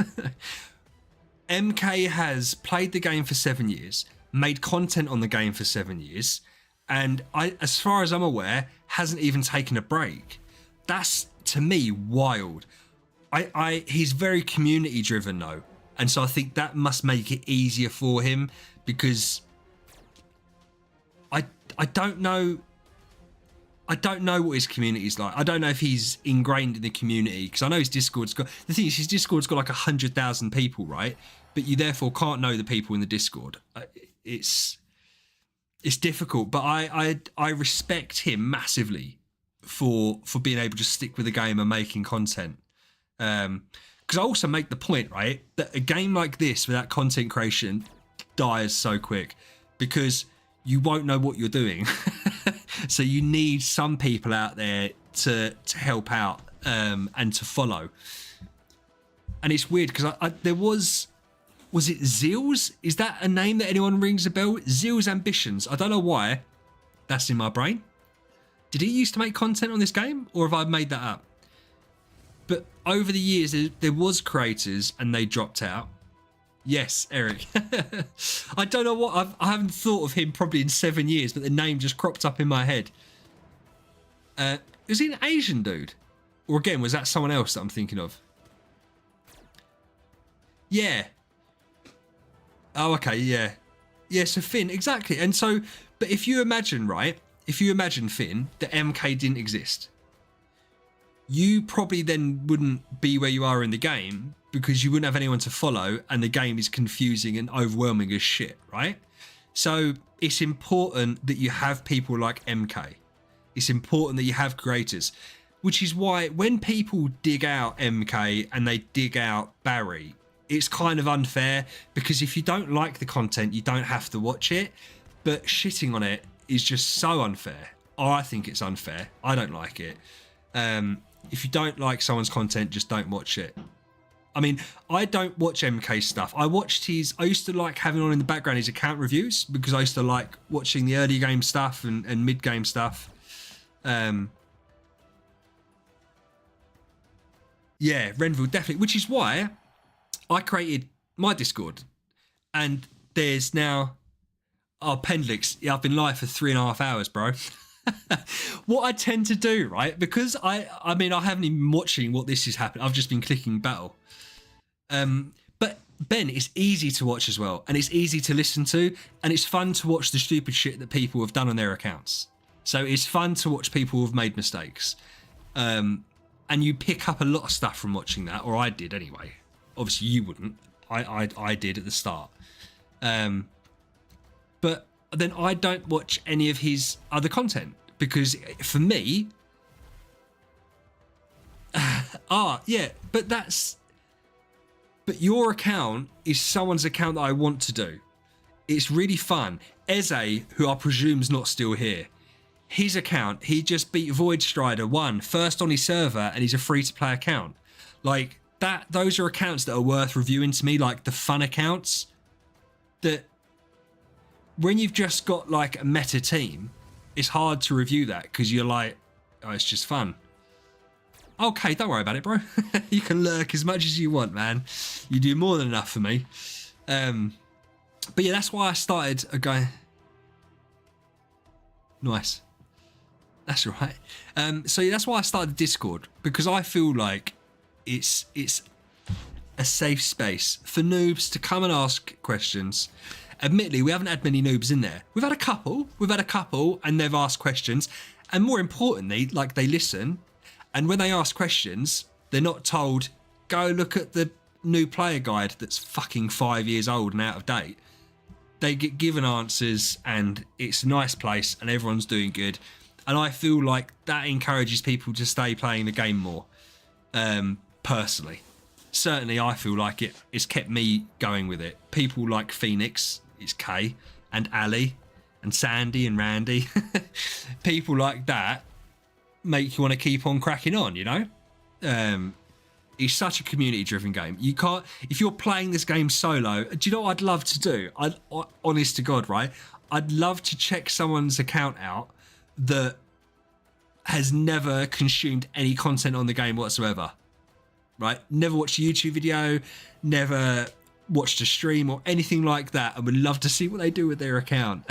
MK has played the game for 7 years, made content on the game for 7 years, and as far as I'm aware, hasn't even taken a break. That's, to me, wild. He's very community driven though, and so I think that must make it easier for him, because I don't know what his community's like. I don't know if he's ingrained in the community, because I know his Discord's got, the thing is, his Discord's got like 100,000 people, right? But you therefore can't know the people in the Discord. It's difficult, but I respect him massively for being able to stick with the game and making content. Because I also make the point, right, that a game like this without content creation dies so quick, because you won't know what you're doing. So you need some people out there to help out and to follow. And it's weird because there was it Zeal's? Is that a name that anyone rings a bell? Zeal's Ambitions. I don't know why that's in my brain. Did he used to make content on this game, or have I made that up? But over the years, there was creators and they dropped out. Yes, Eric. I don't know what, I haven't thought of him probably in 7 years, but the name just cropped up in my head. Was he an Asian dude? Or again, was that someone else that I'm thinking of? Yeah. Oh, okay, yeah. Yeah, so Finn, exactly. And so, but if you imagine, right, if you imagine, Finn, that MK didn't exist, you probably then wouldn't be where you are in the game, because you wouldn't have anyone to follow and the game is confusing and overwhelming as shit, right? So it's important that you have people like MK. It's important that you have creators, which is why when people dig out MK and they dig out Barry, it's kind of unfair, because if you don't like the content, you don't have to watch it, but shitting on it is just so unfair. I think it's unfair. I don't like it. If you don't like someone's content, just don't watch it. I mean, I don't watch MK stuff. I used to like having on in the background his account reviews, because I used to like watching the early game stuff and mid game stuff. Yeah, Renville, definitely. Which is why I created my Discord. And there's now... Oh, Pendlix. Yeah, I've been live for 3.5 hours, bro. What I tend to do, right? Because I mean, I haven't even been watching what this is happening. I've just been clicking battle. But Ben, it's easy to watch as well. And it's easy to listen to. And it's fun to watch the stupid shit that people have done on their accounts. So it's fun to watch people who've made mistakes. And you pick up a lot of stuff from watching that. Or I did anyway. Obviously you wouldn't. I did at the start. But then I don't watch any of his other content, because for me, but your account is someone's account that I want to do. It's really fun. Eze, who I presume is not still here, his account, he just beat Void Strider 1 first on his server, and he's a free-to-play account. Like that, those are accounts that are worth reviewing to me, like the fun accounts that, when you've just got like a meta team, it's hard to review that, because you're like, oh, it's just fun. Okay, don't worry about it, bro. You can lurk as much as you want, man. You do more than enough for me. But yeah, that's why I started a guy. Nice. That's right. So yeah, that's why I started Discord, because I feel like it's a safe space for noobs to come and ask questions. Admittedly, we haven't had many noobs in there. We've had a couple, and they've asked questions. And more importantly, like, they listen. And when they ask questions, they're not told, go look at the new player guide that's fucking 5 years old and out of date. They get given answers, and it's a nice place, and everyone's doing good. And I feel like that encourages people to stay playing the game more, personally. certainly I feel like it's kept me going with it. People like Phoenix, it's K, and Ali, and Sandy and Randy, people like that make you want to keep on cracking on, you know? It's such a community-driven game. You can't, if you're playing this game solo, do you know what I'd love to do? Honest to God, right? I'd love to check someone's account out that has never consumed any content on the game whatsoever, right? Never watched a YouTube video, never watched a stream or anything like that, and would love to see what they do with their account.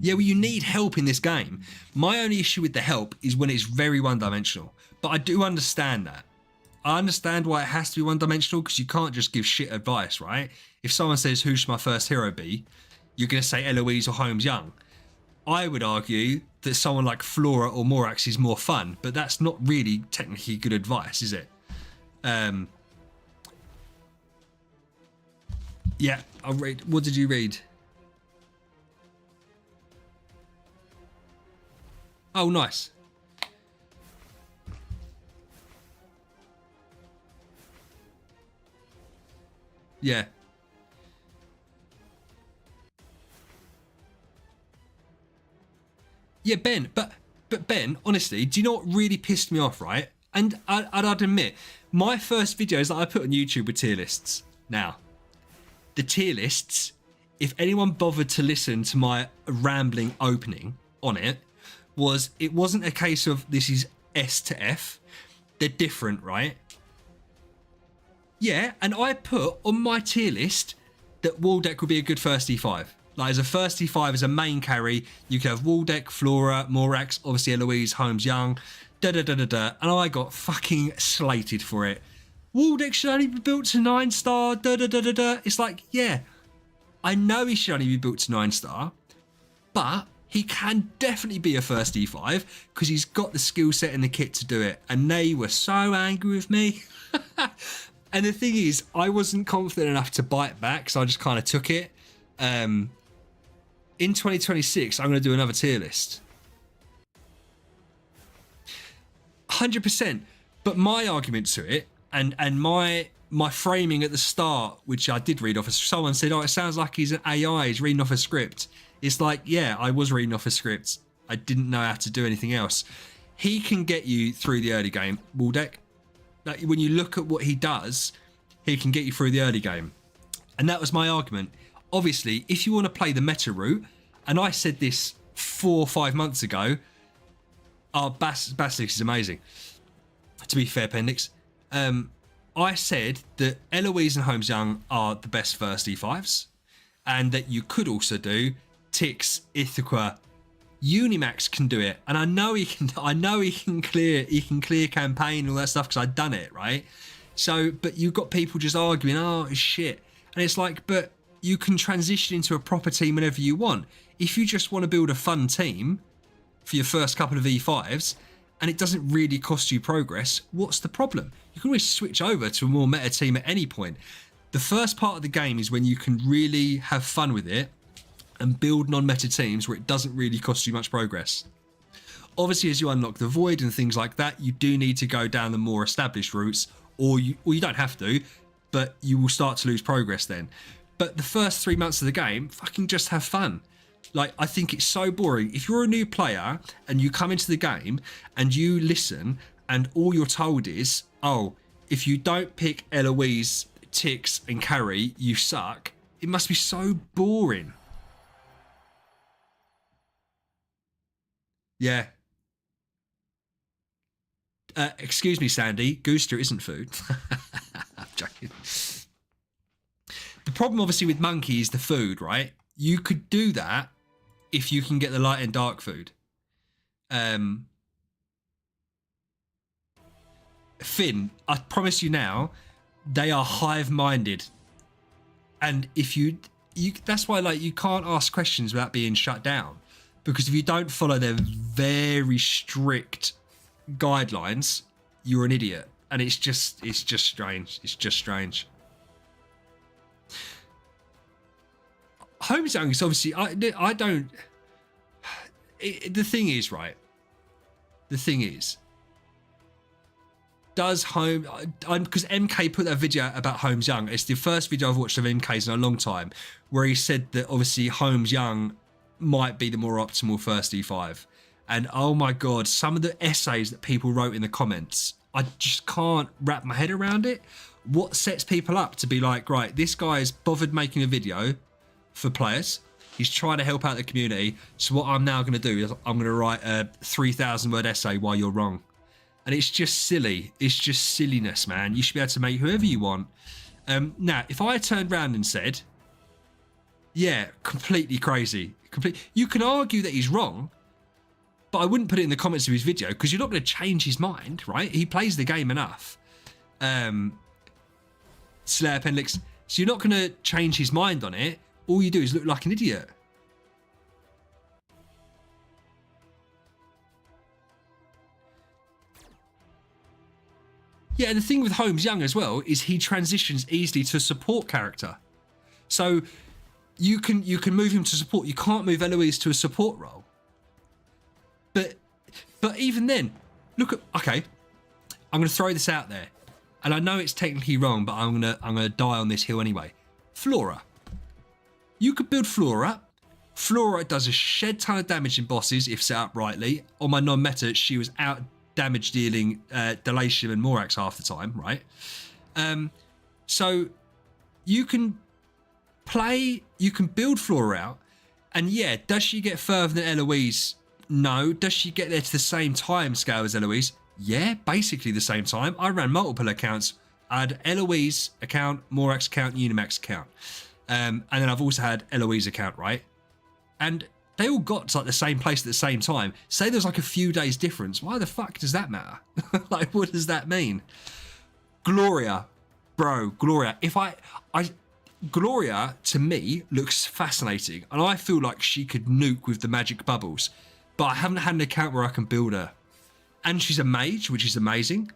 Yeah, well, you need help in this game. My only issue with the help is when it's very one-dimensional. But I do understand that. I understand why it has to be one-dimensional, because you can't just give shit advice, right? If someone says, who should my first hero be? You're going to say Eloise or Holmes Young. I would argue that someone like Flora or Morax is more fun, but that's not really technically good advice, is it? Yeah, I'll read. What did you read? Oh, nice. Yeah. Yeah, Ben, but Ben, honestly, do you know what really pissed me off, right? And I'd admit, my first videos that I put on YouTube were tier lists. Now, the tier lists, if anyone bothered to listen to my rambling opening on it, it wasn't a case of this is S to F. They're different, right? Yeah, and I put on my tier list that Waldeck would be a good first E5. Like, as a first E5, as a main carry, you could have Waldeck, Flora, Morax, obviously Eloise, Holmes Young, da-da-da-da-da, and I got fucking slated for it. Waldeck should only be built to 9-star, da-da-da-da-da. It's like, yeah, I know he should only be built to 9-star, but he can definitely be a first E5 because he's got the skill set and the kit to do it. And they were so angry with me. And the thing is, I wasn't confident enough to bite back, so I just kind of took it. In 2026, I'm going to do another tier list. 100%. But my argument to it, and my framing at the start, which I did read off, someone said, oh, it sounds like he's an AI, he's reading off a script. It's like, yeah, I was reading off a script. I didn't know how to do anything else. He can get you through the early game, Waldeck. Like, when you look at what he does, he can get you through the early game. And that was my argument. Obviously, if you want to play the meta route, and I said this 4 or 5 months ago, Basilisk is amazing. To be fair, Pendix, I said that Eloise and Holmes Young are the best first E5s, and that you could also do Tix, Ithaca, Unimax can do it, and I know he can. I know he can clear campaign and all that stuff because I've done it, right? So, but you've got people just arguing, oh, it's shit, and it's like, but you can transition into a proper team whenever you want. If you just want to build a fun team for your first couple of E5s, and it doesn't really cost you progress, what's the problem? You can always switch over to a more meta team at any point. The first part of the game is when you can really have fun with it and build non-meta teams where it doesn't really cost you much progress. Obviously, as you unlock the void and things like that, you do need to go down the more established routes, or you don't have to, but you will start to lose progress then. But the first 3 months of the game, fucking just have fun. Like, I think it's so boring. If you're a new player and you come into the game and you listen and all you're told is, oh, if you don't pick Eloise, Tix and Carrie, you suck. It must be so boring. Yeah. Excuse me, Sandy. Gooster isn't food. I'm joking. The problem, obviously, with Monkey is the food, right? You could do that if you can get the light and dark food. Finn, I promise you now, they are hive-minded. And if you that's why, like, you can't ask questions without being shut down. Because if you don't follow their very strict guidelines, you're an idiot. And it's just strange. It's just strange. Holmes Young is obviously, I don't. The thing is, right, the thing is, does Holmes, because MK put that video about Holmes Young, it's the first video I've watched of MK's in a long time, where he said that obviously Holmes Young might be the more optimal first E5. And oh my God, some of the essays that people wrote in the comments, I just can't wrap my head around it. What sets people up to be like, right, this guy's bothered making a video for players. He's trying to help out the community. So what I'm now going to do is I'm going to write a 3,000 word essay why you're wrong. And it's just silly. It's just silliness, man. You should be able to make whoever you want. Now, if I turned around and said, yeah, completely crazy. You can argue that he's wrong, but I wouldn't put it in the comments of his video because you're not going to change his mind, right? He plays the game enough. Slayer Penlix. So you're not going to change his mind on it. All you do is look like an idiot. Yeah, and the thing with Holmes Young as well is he transitions easily to a support character. So you can move him to support. You can't move Eloise to a support role. But even then, look at, okay, I'm going to throw this out there. And I know it's technically wrong, but I'm gonna die on this hill anyway. Flora. You could build Flora. Flora does a shed ton of damage in bosses if set up rightly. On my non-meta, she was out damage dealing Delatium and Morax half the time, right? So you can build Flora out, and yeah, does she get further than Eloise? No. Does she get there to the same time scale as Eloise? Yeah, basically the same time. I ran multiple accounts. I had Eloise account, Morax account, Unimax account. And then I've also had Eloise account, right? And they all got to like the same place at the same time. Say there's like a few days difference. Why the fuck does that matter? Like, what does that mean? Gloria. Bro, Gloria. Gloria, to me, looks fascinating. And I feel like she could nuke with the magic bubbles. But I haven't had an account where I can build her. And she's a mage, which is amazing.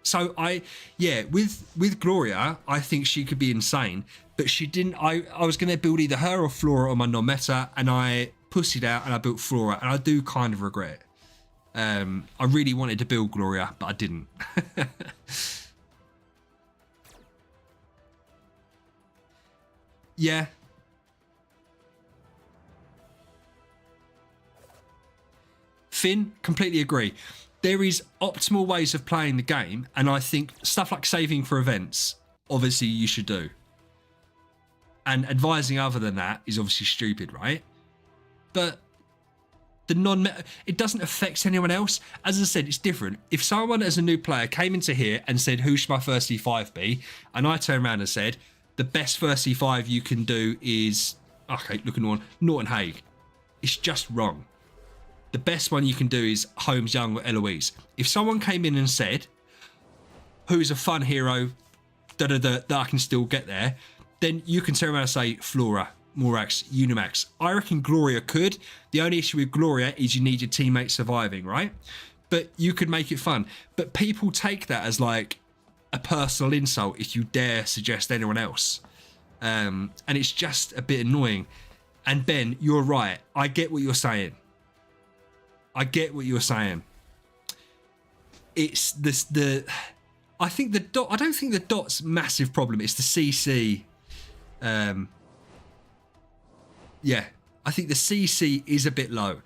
So with Gloria, I think she could be insane. But she didn't. I was going to build either her or Flora on my non-meta, and I pussied out and I built Flora, and I do kind of regret it. I really wanted to build Gloria, but I didn't. Yeah. Finn, completely agree. There is optimal ways of playing the game, and I think stuff like saving for events, obviously you should do. And advising other than that is obviously stupid, right? But it doesn't affect anyone else. As I said, it's different. If someone as a new player came into here and said, who should my first E5 be? And I turned around and said, the best first E5 you can do is, okay, look at Norton Haig. It's just wrong. The best one you can do is Holmes Young or Eloise. If someone came in and said, who's a fun hero, that I can still get there, then you can turn around and say Flora, Morax, Unimax. I reckon Gloria could. The only issue with Gloria is you need your teammates surviving, right? But you could make it fun. But people take that as like a personal insult if you dare suggest anyone else. And it's just a bit annoying. And Ben, you're right. I get what you're saying. I get what you're saying. It's this I think the dot. I don't think the dot's massive problem. It's the CC. Yeah, I think the CC is a bit low.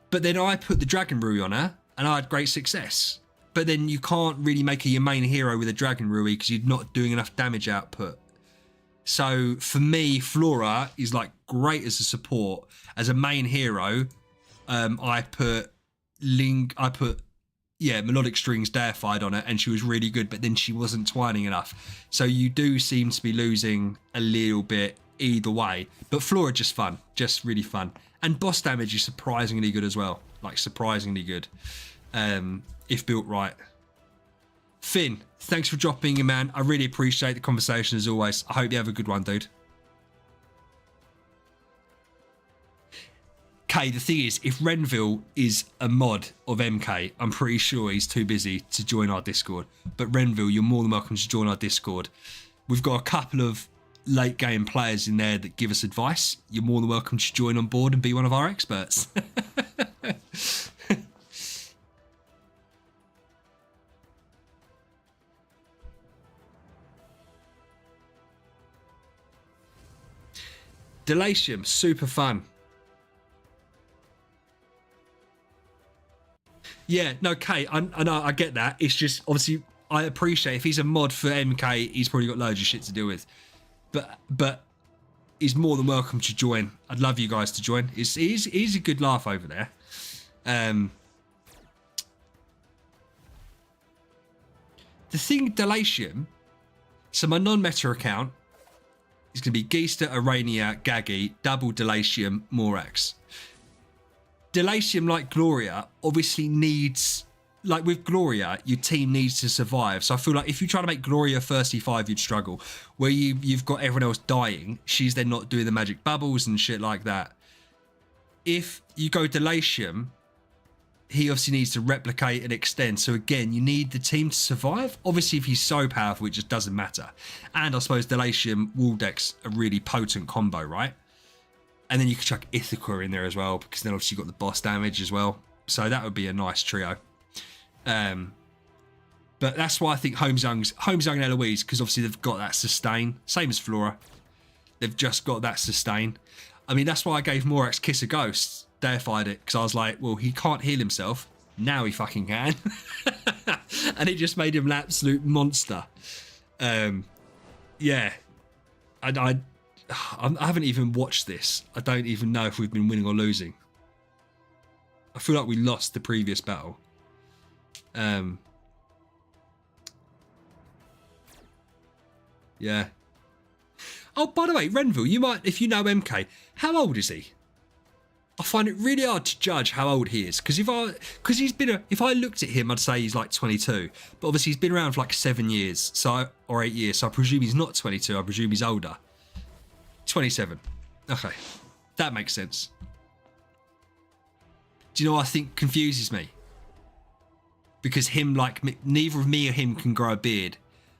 But then I put the Dragon Rui on her, and I had great success. But then you can't really make her your main hero with a Dragon Rui because you're not doing enough damage output. So for me, Flora is like great as a support. As a main hero, I put Melodic Strings Deified on it, and she was really good, but then she wasn't twining enough. So you do seem to be losing a little bit either way. But Flora just fun, just really fun. And boss damage is surprisingly good as well. Like surprisingly good. If built right. Finn, thanks for dropping in, man. I really appreciate the conversation as always. I hope you have a good one, dude. Okay, the thing is, if Renville is a mod of MK, I'm pretty sure he's too busy to join our Discord. But Renville, you're more than welcome to join our Discord. We've got a couple of late game players in there that give us advice. You're more than welcome to join on board and be one of our experts. Delatium, super fun. Yeah, no, Kate, I know, I get that. It's just, obviously, I appreciate if he's a mod for MK, he's probably got loads of shit to deal with. But he's more than welcome to join. I'd love you guys to join. He's a good laugh over there. The thing, Delatium, so my non-meta account is going to be Geista, Aranea, Gaggy, double Delatium, Morax. Delatium, like Gloria, obviously needs, like with Gloria, your team needs to survive. So I feel like if you try to make Gloria thirsty 5, you'd struggle. Where you've got everyone else dying, she's then not doing the magic bubbles and shit like that. If you go Delatium, he obviously needs to replicate and extend. So again, you need the team to survive. Obviously, if he's so powerful, it just doesn't matter. And I suppose Delatium, Waldeck's a really potent combo, right? And then you could chuck Ithaca in there as well, because then obviously you've got the boss damage as well. So that would be a nice trio. But that's why I think Holmes Young and Eloise, because obviously they've got that sustain. Same as Flora. They've just got that sustain. I mean, that's why I gave Morax Kiss a Ghost. Deified it, because I was like, well, he can't heal himself. Now he fucking can. And it just made him an absolute monster. Yeah. I haven't even watched this. I don't even know if we've been winning or losing. I feel like we lost the previous battle. Yeah. Oh, by the way, Renville, you might, if you know MK, how old is he? I find it really hard to judge how old he is, because if I looked at him, I'd say he's like 22. But obviously he's been around for like 7 years, or 8 years. So I presume he's not 22. I presume he's older. 27. Okay, that makes sense. Do you know what I think confuses me? Because him, like, neither of me or him can grow a beard,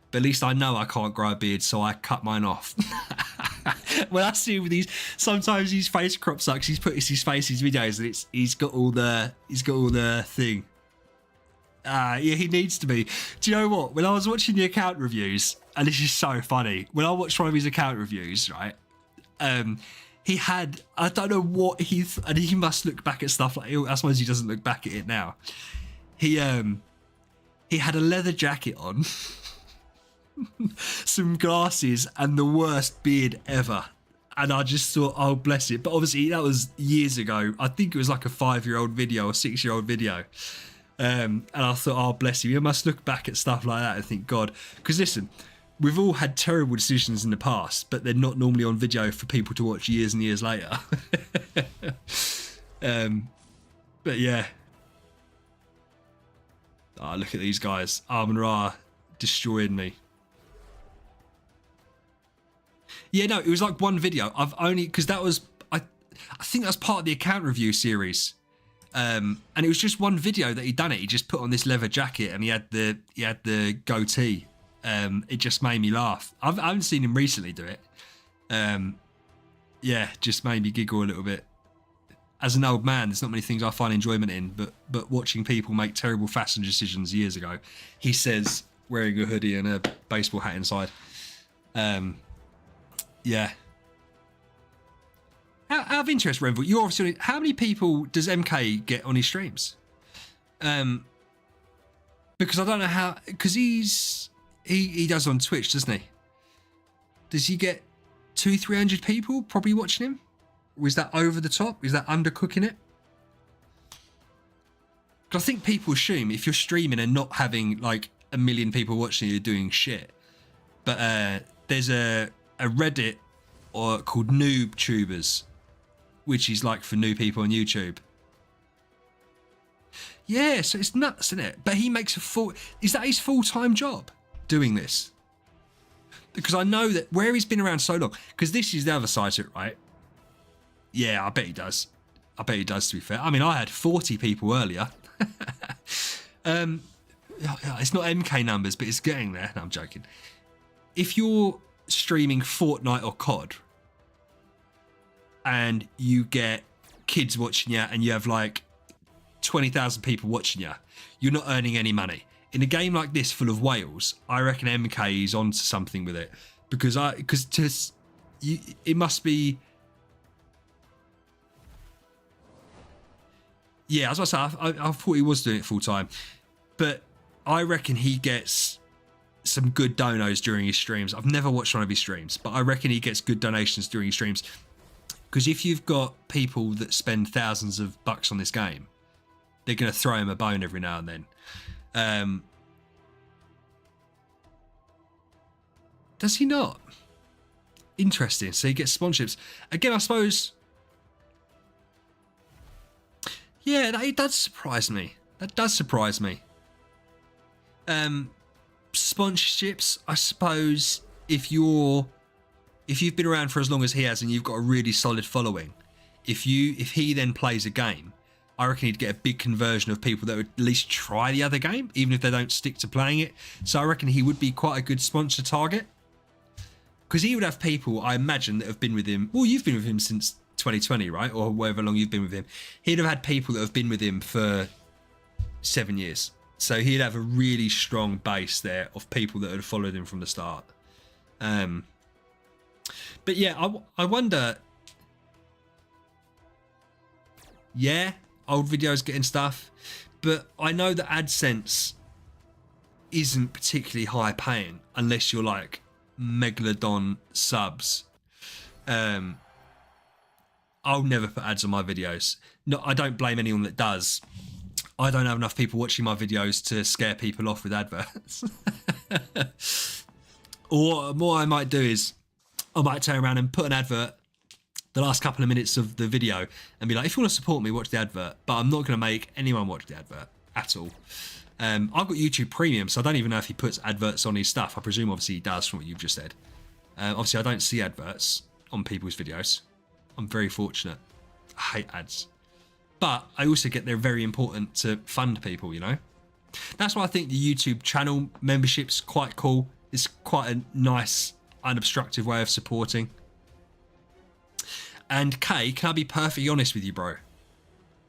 but at least I know I can't grow a beard, so I cut mine off. When I see with these, sometimes his face crops up because he's put his face in his videos, and he's got all the thing. Yeah, he needs to be. Do you know what? When I was watching the account reviews, and this is so funny, when I watched one of his account reviews, right? He had, I don't know what and he must look back at stuff like, I suppose he doesn't look back at it now. He had a leather jacket on, some glasses, and the worst beard ever. And I just thought, oh, bless it. But obviously that was years ago. I think it was like a 5-year-old video or 6-year-old video. And I thought, oh, bless you. You must look back at stuff like that and think, God. Because listen, we've all had terrible decisions in the past, but they're not normally on video for people to watch years and years later. But yeah. Oh, look at these guys. Armin Ra destroying me. Yeah, no, it was like one video. I've only, because that was, I think that's part of the account review series. And it was just one video that he'd done it. He just put on this leather jacket and he had the goatee. It just made me laugh. I haven't seen him recently do it. Yeah, just made me giggle a little bit. As an old man, there's not many things I find enjoyment in, but watching people make terrible fashion decisions years ago. He says, wearing a hoodie and a baseball hat inside. Yeah. Out of interest, Renville, you're obviously, how many people does MK get on his streams? Because I don't know how, because he does on Twitch, doesn't he? Does he get 200-300 people probably watching him? Or is that over the top? Is that undercooking it? Because I think people assume if you're streaming and not having like 1 million people watching you, you're doing shit. But there's a Reddit called Noob Tubers, which is like for new people on YouTube. Yeah, so it's nuts, isn't it? But he makes is that his full-time job, doing this? Because I know that where he's been around so long, because this is the other side to it, right? Yeah, I bet he does. I bet he does, to be fair. I mean, I had 40 people earlier. It's not MK numbers, but it's getting there. No, I'm joking. If you're streaming Fortnite or COD and you get kids watching you and you have like 20,000 people watching you, you're not earning any money. In a game like this full of whales, I reckon MK is onto something with it, because it must be Yeah, as I say, I thought he was doing it full time, but I reckon he gets some good donos during his streams. I've never watched one of his streams, but I reckon he gets good donations during his streams. Because if you've got people that spend thousands of bucks on this game, they're going to throw him a bone every now and then. Does he not? Interesting. So he gets sponsorships. Again, I suppose... Yeah, it does surprise me. That does surprise me. Sponsorships, I suppose, if you've been around for as long as he has and you've got a really solid following, if he then plays a game, I reckon he'd get a big conversion of people that would at least try the other game, even if they don't stick to playing it. So I reckon he would be quite a good sponsor target. Because he would have people, I imagine, that have been with him. Well, you've been with him since 2020, right? Or however long you've been with him. He'd have had people that have been with him for 7 years. So he'd have a really strong base there of people that had followed him from the start. But yeah, I wonder... Yeah, old videos getting stuff. But I know that AdSense isn't particularly high paying unless you're like Megalodon subs. I'll never put ads on my videos. No, I don't blame anyone that does. I don't have enough people watching my videos to scare people off with adverts. Or what I might do is I might turn around and put an advert the last couple of minutes of the video and be like, if you want to support me, watch the advert. But I'm not going to make anyone watch the advert at all. I've got YouTube Premium, so I don't even know if he puts adverts on his stuff. I presume obviously he does from what you've just said. Obviously I don't see adverts on people's videos. I'm very fortunate. I hate ads. But I also get they're very important to fund people, you know? That's why I think the YouTube channel membership's quite cool. It's quite a nice, unobstructive way of supporting. And Kay, can I be perfectly honest with you, bro?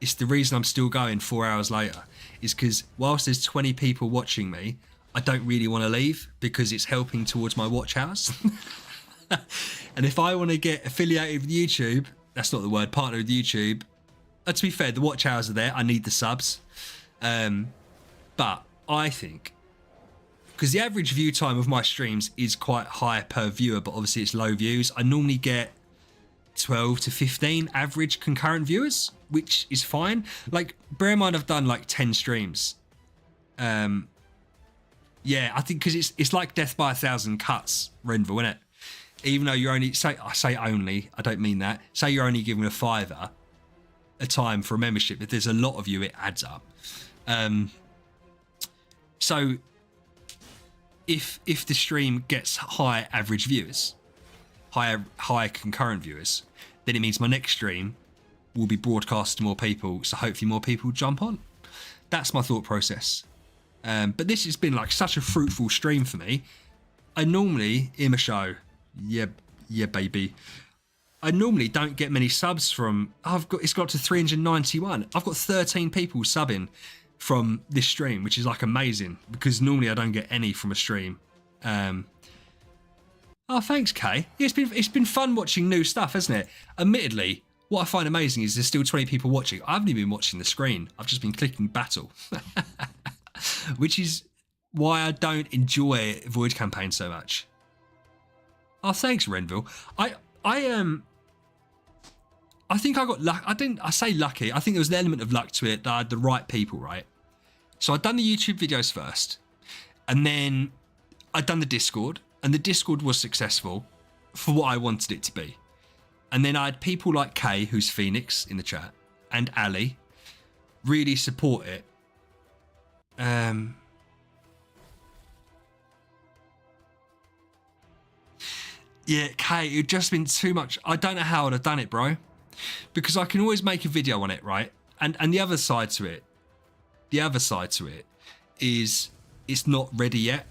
It's the reason I'm still going 4 hours later. Is because whilst there's 20 people watching me, I don't really want to leave because it's helping towards my watch hours. And if I want to get affiliated with YouTube, that's not the word, partner with YouTube. To be fair, the watch hours are there. I need the subs. But I think, because the average view time of my streams is quite high per viewer, but obviously it's low views. I normally get 12 to 15 average concurrent viewers, which is fine. Like, bear in mind, I've done like 10 streams. Yeah, I think because it's like death by 1,000 cuts, Renville, isn't it? Even though you're only, I say only, I don't mean that. Say you're only giving a £5 a time for a membership. If there's a lot of you, it adds up. So if the stream gets high average viewers, high concurrent viewers, then it means my next stream will be broadcast to more people. So hopefully more people jump on. That's my thought process. But this has been like such a fruitful stream for me. I normally, in a show, yeah, baby. I normally don't get many subs from. It's got to 391. I've got 13 people subbing from this stream, which is like amazing because normally I don't get any from a stream. Oh, thanks, Kay. Yeah, it's been fun watching new stuff, hasn't it? Admittedly, what I find amazing is there's still 20 people watching. I haven't even been watching the screen. I've just been clicking battle, which is why I don't enjoy Void Campaign so much. Oh, thanks, Renville. I think I got luck. I say lucky. I think there was an element of luck to it that I had the right people, right? So I'd done the YouTube videos first, and then I'd done the Discord, and the Discord was successful for what I wanted it to be. And then I had people like Kay, who's Phoenix in the chat, and Ali really support it. Yeah, Kay, it'd just been too much. I don't know how I'd have done it, bro. Because I can always make a video on it, right? And the other side to it, is it's not ready yet.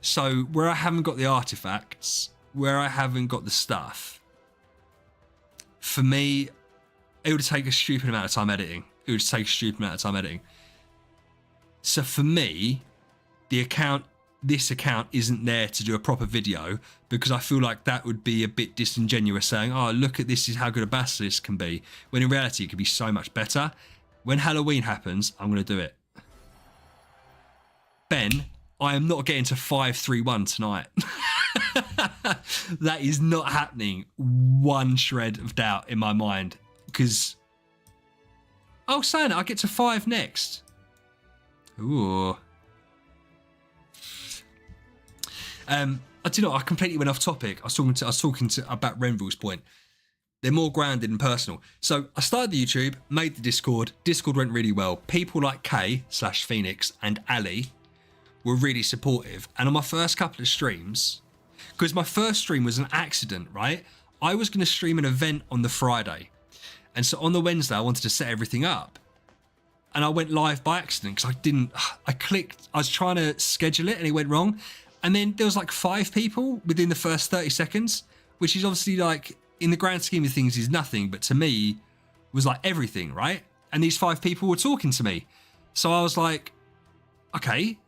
So where I haven't got the artifacts, where I haven't got the stuff, for me, it would take a stupid amount of time editing. So for me, this account isn't there to do a proper video because I feel like that would be a bit disingenuous saying, oh, look at this is how good a Basilisk can be, when in reality it could be so much better. When Halloween happens, I'm going to do it. Ben, I am not getting to 5-3-1 tonight. That is not happening. One shred of doubt in my mind. Because... Oh, saying it, I get to 5 next. Ooh. I do know. I completely went off topic. I was talking to about Renville's point. They're more grounded and personal. So I started the YouTube, made the Discord. Discord went really well. People like K/Phoenix and Ali were really supportive. And on my first couple of streams, because my first stream was an accident, right? I was going to stream an event on the Friday. And so on the Wednesday, I wanted to set everything up. And I went live by accident because I was trying to schedule it and it went wrong. And then there was like 5 people within the first 30 seconds, which is obviously like, in the grand scheme of things is nothing, but to me was like everything, right? And these 5 people were talking to me. So I was like, okay,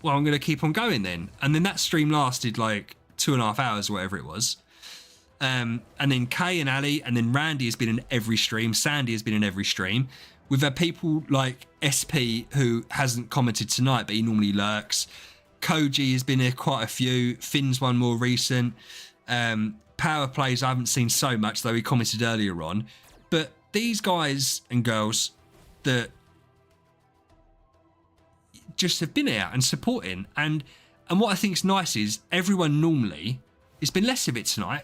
well, I'm going to keep on going then. And then that stream lasted like 2.5 hours or whatever it was. And then Kay and Ali, and then Randy has been in every stream. Sandy has been in every stream. We've had people like SP who hasn't commented tonight, but he normally lurks. Koji has been here quite a few. Finn's one more recent. Power plays I haven't seen so much, though he commented earlier on. But these guys and girls that just have been here and supporting. And what I think is nice is everyone normally, it's been less of it tonight.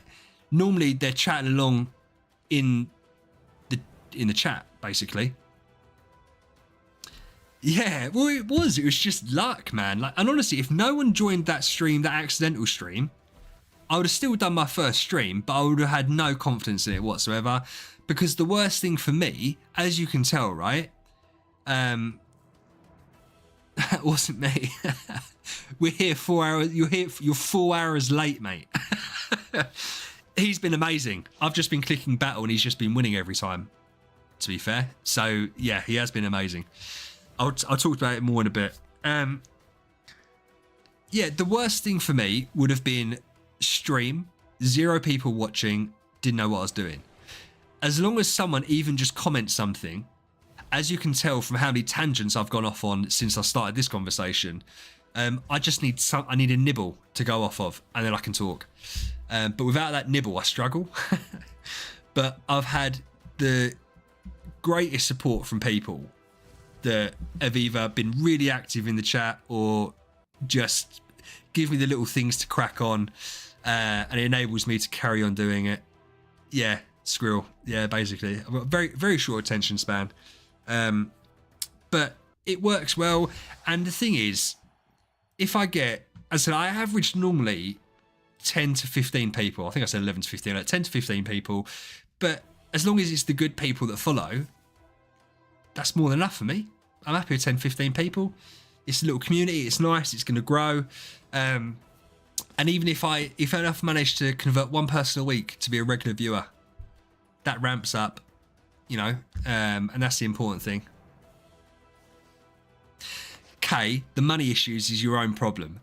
Normally they're chatting along in the chat, basically. Yeah, well, it was just luck, man. Like, and honestly, if no one joined that stream, that accidental stream, I would have still done my first stream, but I would have had no confidence in it whatsoever. Because the worst thing for me, as you can tell, right? That wasn't me. We're here 4 hours. You're 4 hours late, mate. He's been amazing. I've just been clicking battle and he's just been winning every time, to be fair. So yeah, he has been amazing. I'll talk about it more in a bit. Yeah, the worst thing for me would have been stream, 0 people watching, didn't know what I was doing. As long as someone even just comments something, as you can tell from how many tangents I've gone off on since I started this conversation, I just need I need a nibble to go off of, and then I can talk. But without that nibble, I struggle. But I've had the greatest support from people that have either been really active in the chat or just give me the little things to crack on, and it enables me to carry on doing it. Yeah, squirrel. Yeah, basically. I've got a very, very short attention span. But it works well. And the thing is, if I get, as I said, I average normally 10 to 15 people. I think I said 11 to 15, like 10 to 15 people. But as long as it's the good people that follow, that's more than enough for me. I'm happy with 10, 15 people. It's a little community. It's nice. It's going to grow. And even if I manage to convert one person a week to be a regular viewer, that ramps up, you know, and that's the important thing. K, the money issues is your own problem.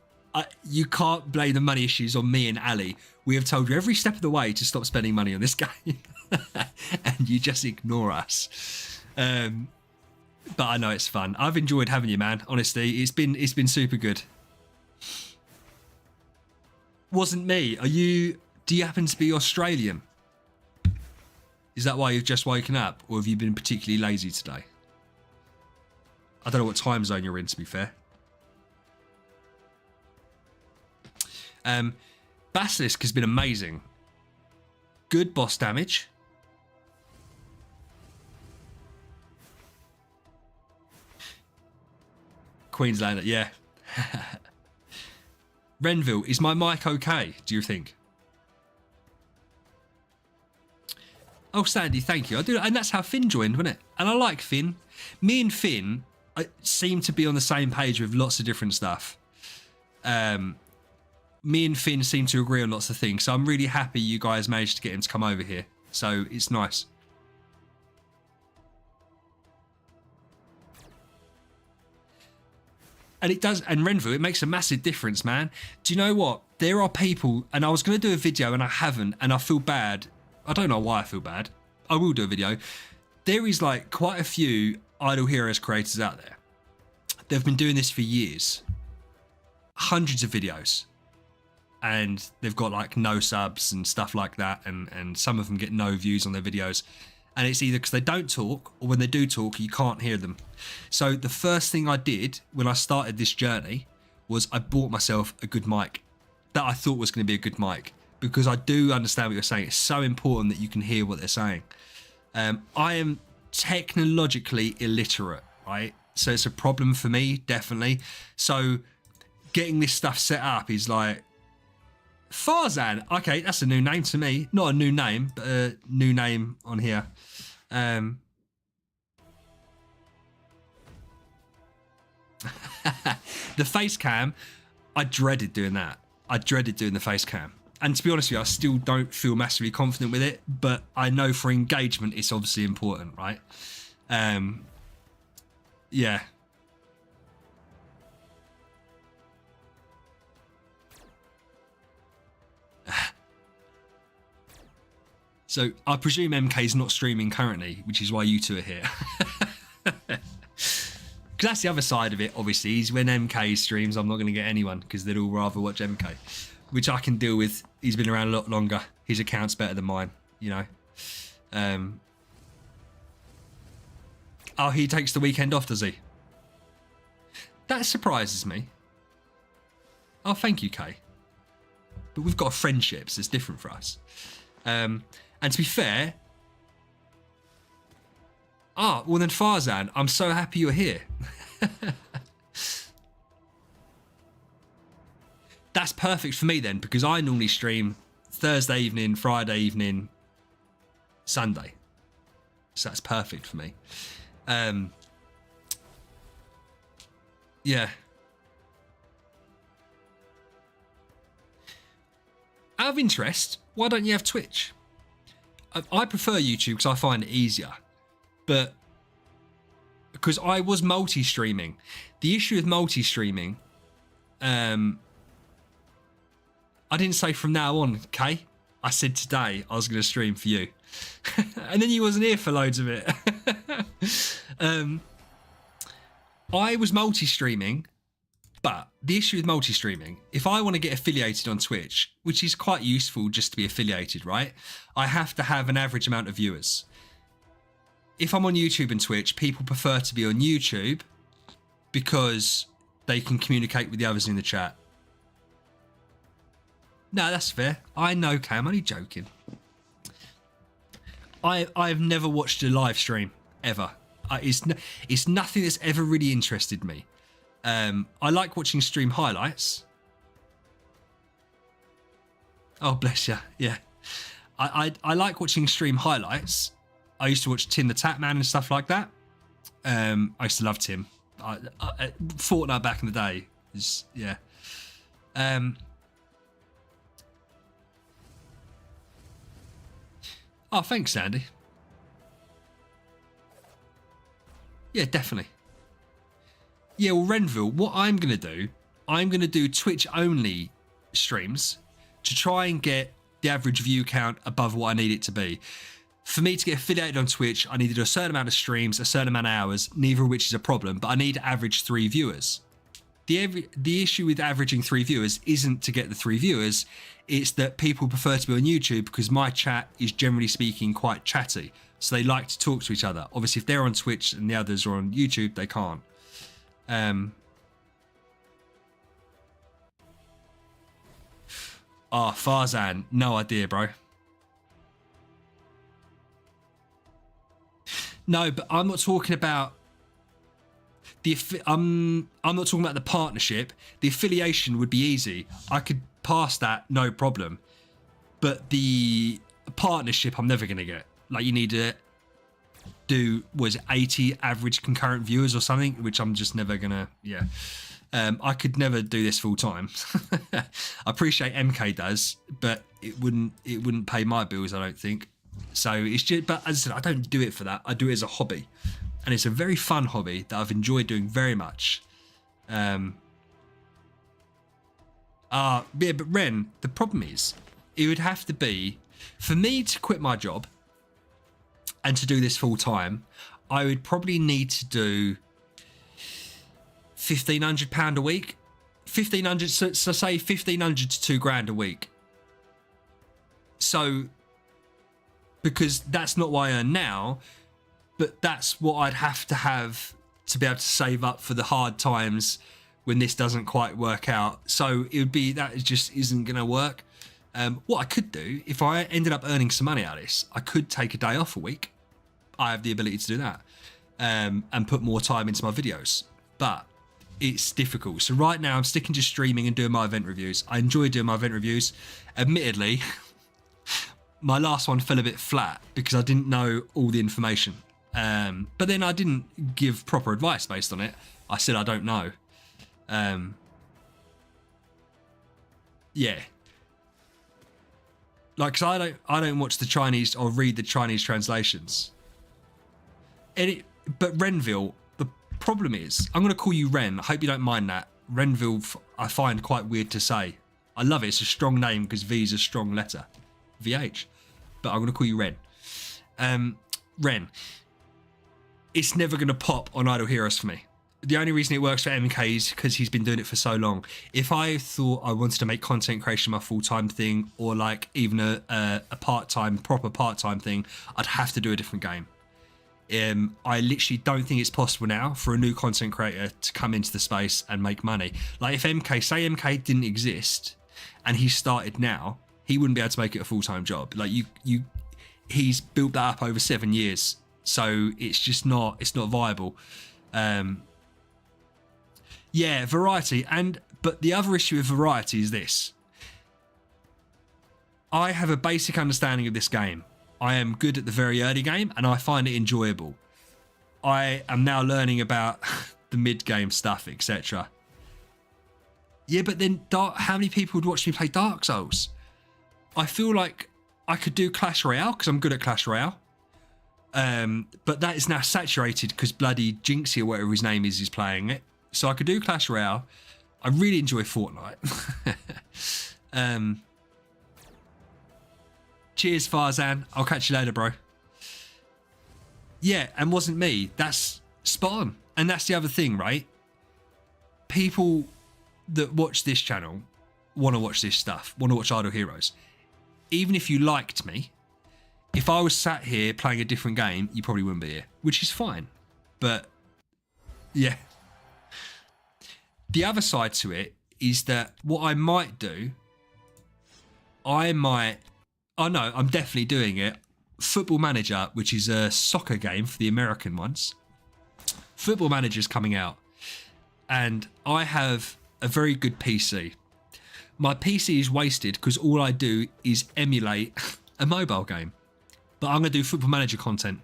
You can't blame the money issues on me and Ali. We have told you every step of the way to stop spending money on this game. And you just ignore us. But I know it's fun. I've enjoyed having you, man. Honestly, it's been super good. Wasn't me. Do you happen to be Australian? Is that why you've just woken up? Or have you been particularly lazy today? I don't know what time zone you're in, to be fair. Basilisk has been amazing. Good boss damage. Queenslander, yeah. Renville, is my mic okay, do you think? Oh, Sandy, thank you. I do, and that's how Finn joined, wasn't it? And I like Finn. Me and Finn seem to be on the same page with lots of different stuff. Me and Finn seem to agree on lots of things, so I'm really happy you guys managed to get him to come over here. So it's nice. And it does, and Renville, it makes a massive difference, man. Do you know what? There are people, and I was going to do a video and I haven't, and I feel bad. I don't know why I feel bad. I will do a video. there is like quite a few Idle Heroes creators out there. They've been doing this for years, hundreds of videos, and they've got like no subs and stuff like that, and some of them get no views on their videos, and it's either because they don't talk, or when they do talk you can't hear them. So the first thing I did when I started this journey was I bought myself a good mic that I thought was going to be a good mic, because I do understand what you're saying. It's so important that you can hear what they're saying. I am technologically illiterate, right? So it's a problem for me, definitely. So getting this stuff set up is like, Farzan, okay, that's a new name to me. Not a new name, but a new name on here. The face cam, I dreaded doing that. I dreaded doing the face cam. And to be honest with you, I still don't feel massively confident with it, but I know for engagement, it's obviously important, right? Yeah. So I presume MK's not streaming currently, which is why you two are here. Because that's the other side of it, obviously, is when MK streams, I'm not going to get anyone, because they'd all rather watch MK, which I can deal with. He's been around a lot longer. His account's better than mine, you know. Oh, he takes the weekend off, does he? That surprises me. Oh, thank you, Kay. But we've got a friendship, so it's different for us. And to be fair... Ah, well then Farzan, I'm so happy you're here. That's perfect for me then, because I normally stream Thursday evening, Friday evening, Sunday. So that's perfect for me. Yeah. Out of interest, why don't you have Twitch? I prefer YouTube because I find it easier. But because I was multi-streaming. The issue with multi-streaming, I didn't say from now on, Kay. I said today I was going to stream for you. And then you wasn't here for loads of it. I was multi-streaming, but the issue with multi-streaming, if I want to get affiliated on Twitch, which is quite useful just to be affiliated, right? I have to have an average amount of viewers. If I'm on YouTube and Twitch, people prefer to be on YouTube because they can communicate with the others in the chat. No, that's fair. I know, Cam. I'm only joking. I've never watched a live stream ever. It's nothing that's ever really interested me. I like watching stream highlights. Oh, bless you. Yeah. I like watching stream highlights. I used to watch Tim the Tatman and stuff like that. I used to love Tim. Fortnite back in the day is, yeah. Oh, thanks, Sandy. Yeah, definitely. Yeah, well, Renville, what I'm going to do Twitch only streams to try and get the average view count above what I need it to be. For me to get affiliated on Twitch, I need to do a certain amount of streams, a certain amount of hours, neither of which is a problem, but I need to average 3 viewers. The issue with averaging 3 viewers isn't to get the 3 viewers, it's that people prefer to be on YouTube because my chat is generally speaking quite chatty. So they like to talk to each other. Obviously, if they're on Twitch and the others are on YouTube, they can't. Oh, Farzan, no idea, bro. No, but I'm not talking about I'm not talking about the partnership. The affiliation would be easy. I could pass that, no problem. But the partnership, I'm never going to get. Like, you need to do, was 80 average concurrent viewers or something, which I'm just never going to, yeah. I could never do this full time. I appreciate MK does, but it wouldn't pay my bills, I don't think. So it's just, but as I said, I don't do it for that. I do it as a hobby, and it's a very fun hobby that I've enjoyed doing very much. Yeah, but Ren, the problem is, it would have to be for me to quit my job. and to do this full time, I would probably need to do £1,500 a week. 1,500, so say 1,500 to £2,000 a week. So, because that's not what I earn now, but that's what I'd have to be able to save up for the hard times when this doesn't quite work out. So it would be, that just isn't going to work. What I could do, if I ended up earning some money out of this, I could take a day off a week. I have the ability to do that, and put more time into my videos. But it's difficult. So right now I'm sticking to streaming and doing my event reviews. I enjoy doing my event reviews. Admittedly, my last one fell a bit flat because I didn't know all the information. But then I didn't give proper advice based on it. I said I don't know. Yeah. Like, 'cause I don't watch the Chinese or read the Chinese translations. But Renville, the problem is, I'm going to call you Ren. I hope you don't mind that. Renville, I find quite weird to say. I love it. It's a strong name because V is a strong letter. VH. But I'm going to call you Ren. Ren. It's never going to pop on Idle Heroes for me. The only reason it works for MK is because he's been doing it for so long. If I thought I wanted to make content creation my full-time thing, or like even a part-time, proper part-time thing, I'd have to do a different game. I literally don't think it's possible now for a new content creator to come into the space and make money. Like if say MK didn't exist and he started now, he wouldn't be able to make it a full-time job. Like he's built that up over 7 years. So it's just not viable. Yeah, variety. But the other issue with variety is this. I have a basic understanding of this game. I am good at the very early game and I find it enjoyable. I am now learning about the mid-game stuff, etc. Yeah, but then how many people would watch me play Dark Souls? I feel like I could do Clash Royale because I'm good at Clash Royale. But that is now saturated because bloody Jinxie or whatever his name is playing it. So I could do Clash Royale. I really enjoy Fortnite. Cheers, Farzan. I'll catch you later, bro. Yeah, and wasn't me. That's spot on. And that's the other thing, right? People that watch this channel want to watch this stuff, want to watch Idle Heroes. Even if you liked me, if I was sat here playing a different game, you probably wouldn't be here, which is fine. But yeah. The other side to it is that what I might do, I'm definitely doing it. Football Manager, which is a soccer game for the American ones. Football Manager's coming out. And I have a very good PC. My PC is wasted because all I do is emulate a mobile game. But I'm going to do Football Manager content.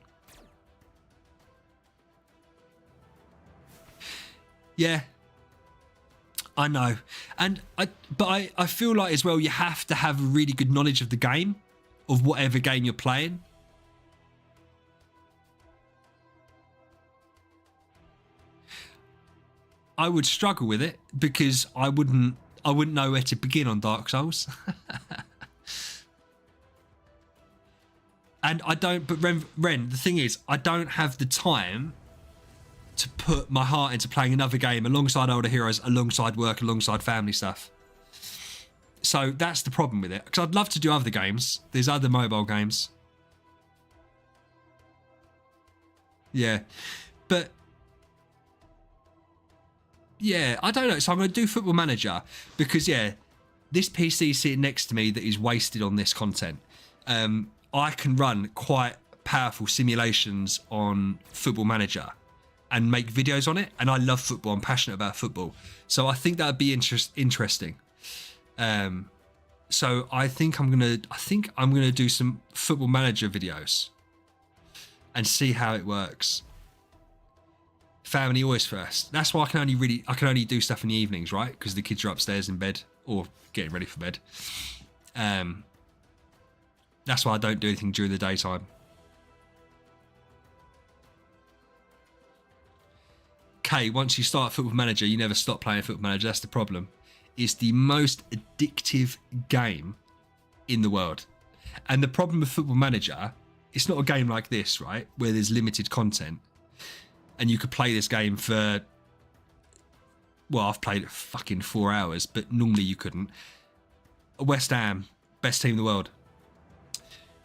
Yeah. I know. But I feel like as well, you have to have a really good knowledge of the game, of whatever game you're playing. I would struggle with it because I wouldn't know where to begin on Dark Souls. And but Ren, the thing is, I don't have the time to put my heart into playing another game alongside Older Heroes, alongside work, alongside family stuff. So that's the problem with it. Because I'd love to do other games. There's other mobile games. Yeah. But yeah, I don't know. So I'm going to do Football Manager because, yeah, this PC sitting next to me that is wasted on this content. I can run quite powerful simulations on Football Manager and make videos on it. And I love football. I'm passionate about football. So I think that would be interesting. So I think I'm gonna do some Football Manager videos and see how it works. Family always first. That's why I can only do stuff in the evenings, right? Because the kids are upstairs in bed or getting ready for bed. That's why I don't do anything during the daytime. K, once you start Football Manager, you never stop playing Football Manager. That's the problem. It's the most addictive game in the world. And the problem with Football Manager it's not a game like this, right, where there's limited content and you could play this game for, well, I've played it for fucking 4 hours, but normally you couldn't. West Ham, best team in the world.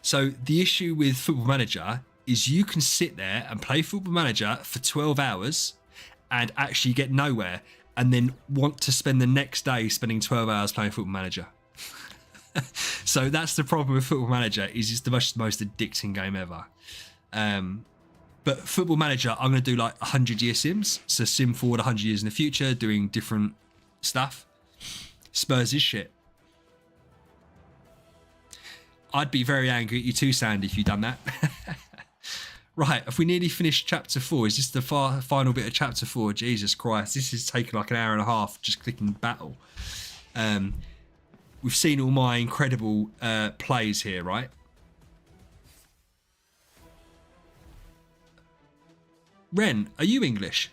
So the issue with Football Manager is you can sit there and play Football Manager for 12 hours and actually get nowhere, and then want to spend the next day spending 12 hours playing Football Manager. So that's the problem with Football Manager, is it's the most addicting game ever. But Football Manager, I'm going to do like 100-year sims. So sim forward 100 years in the future, doing different stuff. Spurs is shit. I'd be very angry at you too, Sandy, if you'd done that. Right, have we nearly finished chapter 4? Is this the final bit of chapter 4? Jesus Christ, this is taking like an hour and a half just clicking battle. We've seen all my incredible plays here, right? Ren, are you English?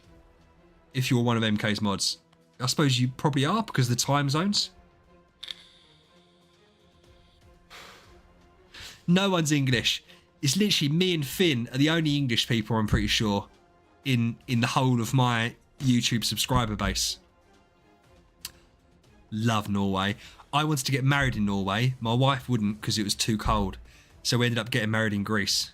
If you're one of MK's mods. I suppose you probably are because of the time zones. No one's English. It's literally me and Finn are the only English people, I'm pretty sure, in the whole of my YouTube subscriber base. Love Norway. I wanted to get married in Norway. My wife wouldn't because it was too cold. So we ended up getting married in Greece.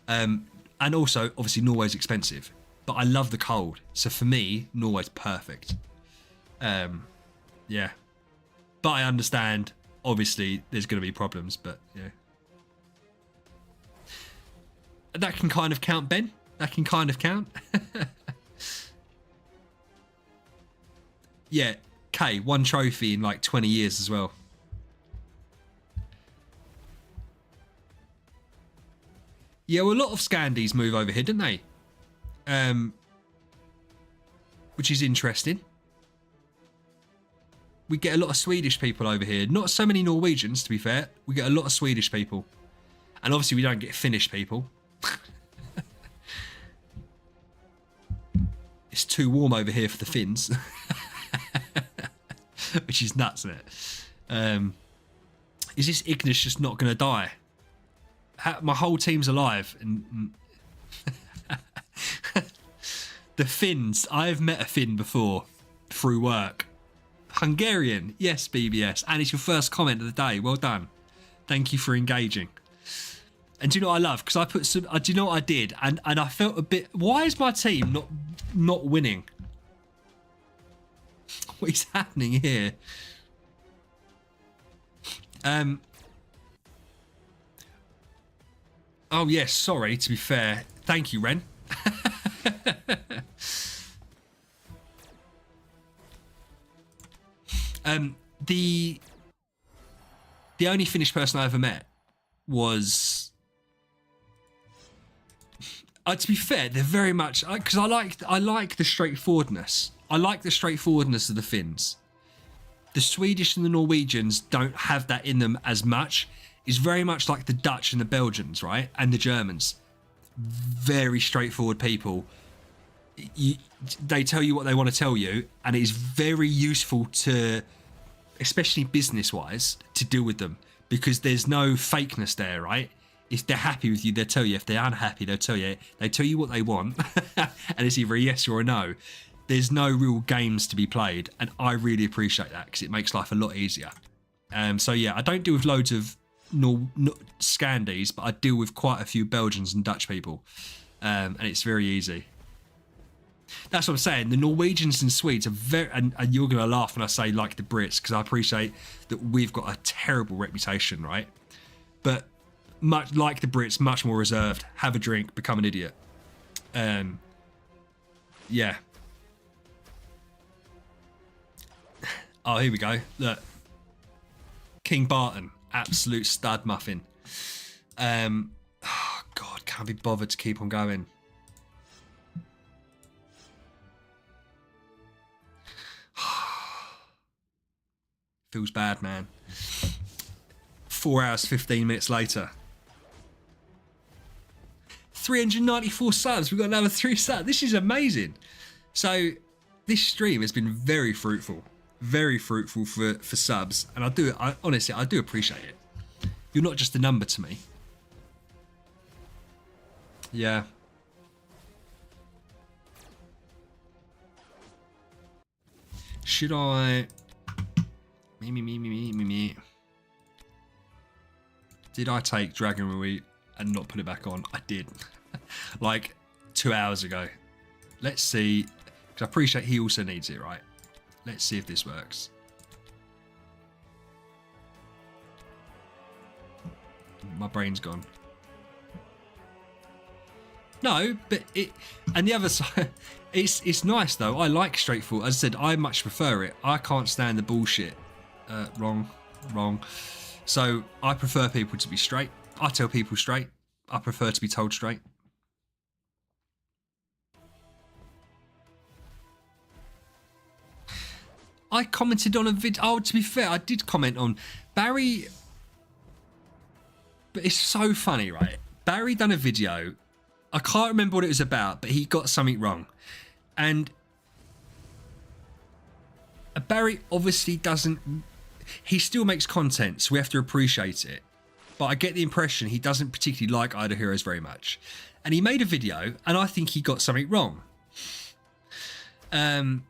And also, obviously, Norway's expensive. But I love the cold. So for me, Norway's perfect. Yeah. But I understand, obviously, there's going to be problems, but yeah. That can kind of count, Ben. That can kind of count. Yeah, K, 1 trophy in like 20 years as well. Yeah, well, a lot of Scandies move over here, didn't they? Which is interesting. We get a lot of Swedish people over here. Not so many Norwegians, to be fair. We get a lot of Swedish people. And obviously we don't get Finnish people. It's too warm over here for the Finns. Which is nuts, isn't it? Is this Ignis just not going to die? My whole team's alive. And the Finns. I've met a Finn before through work. Hungarian. Yes, BBS. And it's your first comment of the day. Well done. Thank you for engaging. And do you know what I love? Because I put some... do you know what I did? And I felt a bit... Why is my team not winning? What is happening here? Oh, yes. Sorry, to be fair. Thank you, Ren. The only Finnish person I ever met was... to be fair, they're very much... Because I like the straightforwardness. I like the straightforwardness of the Finns. The Swedish and the Norwegians don't have that in them as much. It's very much like the Dutch and the Belgians, right? And the Germans. Very straightforward people. They tell you what they want to tell you, and it is very useful to, especially business-wise, to deal with them, because there's no fakeness there, right? If they're happy with you, they'll tell you. If they're unhappy, they'll tell you. They tell you what they want, and it's either a yes or a no. There's no real games to be played, and I really appreciate that because it makes life a lot easier. So yeah, I don't deal with loads of Scandies, but I deal with quite a few Belgians and Dutch people, and it's very easy. That's what I'm saying. The Norwegians and Swedes are very, and you're going to laugh when I say like the Brits, because I appreciate that we've got a terrible reputation, right? But much like the Brits, much more reserved. Have a drink, become an idiot. Yeah. Oh, here we go. Look. King Barton. Absolute stud muffin. Oh, God, can't be bothered to keep on going. Feels bad, man. 4 hours, 15 minutes later. 394 subs. We've got another 3 subs. This is amazing. So this stream has been very fruitful. Very fruitful for subs. And honestly, I do appreciate it. You're not just a number to me. Yeah. Should I... Me. Did I take Dragon Rui and not put it back on? I did. Like 2 hours ago. Let's see. Because I appreciate he also needs it, right? Let's see if this works. My brain's gone. No, but it... And the other side... It's nice, though. I like straightforward. As I said, I much prefer it. I can't stand the bullshit. Wrong. So, I prefer people to be straight. I tell people straight. I prefer to be told straight. I commented on a video. Oh, to be fair, I did comment on Barry. But it's so funny, right? Barry done a video. I can't remember what it was about, but he got something wrong. And Barry obviously doesn't... He still makes content, so we have to appreciate it. But I get the impression he doesn't particularly like Idle Heroes very much. And he made a video, and I think he got something wrong. And...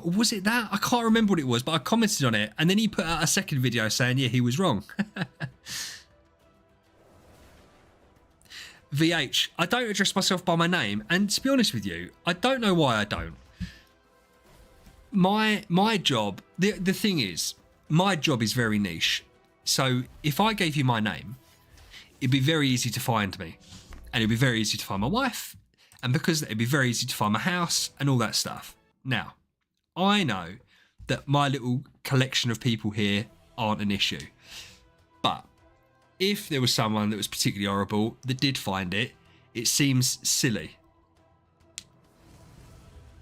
Was it that? I can't remember what it was, but I commented on it. And then he put out a second video saying, yeah, he was wrong. VH, I don't address myself by my name. And to be honest with you, I don't know why I don't. My job, the thing is, my job is very niche. So if I gave you my name, it'd be very easy to find me. And it'd be very easy to find my wife. And because it'd be very easy to find my house and all that stuff. Now, I know that my little collection of people here aren't an issue. But if there was someone that was particularly horrible that did find it, it seems silly.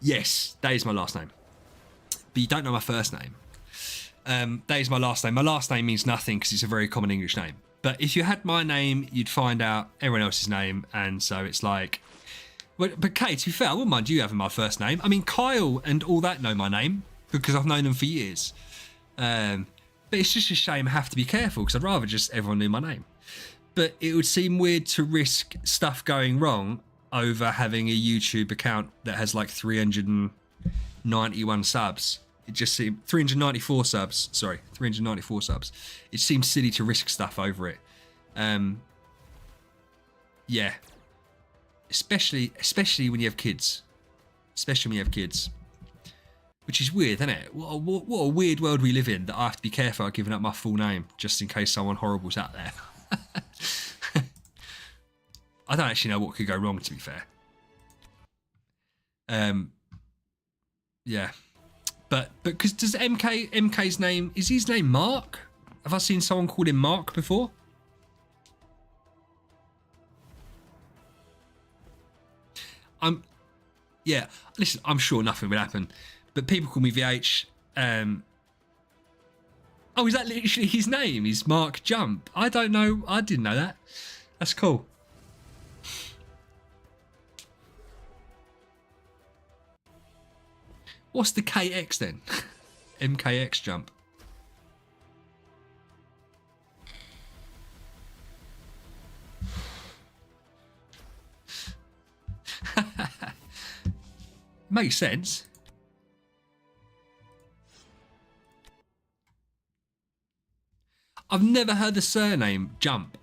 Yes, that is my last name. But you don't know my first name. That is my last name. My last name means nothing because it's a very common English name. But if you had my name, you'd find out everyone else's name. And so it's like... But Kate, to be fair, I wouldn't mind you having my first name. I mean, Kyle and all that know my name because I've known them for years. But it's just a shame I have to be careful because I'd rather just everyone knew my name. But it would seem weird to risk stuff going wrong over having a YouTube account that has like 391 subs. It just seemed 394 subs. Sorry, 394 subs. It seems silly to risk stuff over it. Yeah. Especially when you have kids. Especially when you have kids. Which is weird, isn't it? What a weird world we live in that I have to be careful about giving up my full name just in case someone horrible's out there. I don't actually know what could go wrong, to be fair. Yeah. But because does MK's name, is his name Mark? Have I seen someone called him Mark before? Yeah, listen, I'm sure nothing will happen. But people call me VH. Oh, is that literally his name? Is Mark Jump? I don't know. I didn't know that. That's cool. What's the KX then? MKX Jump. Makes sense. I've never heard the surname Jump.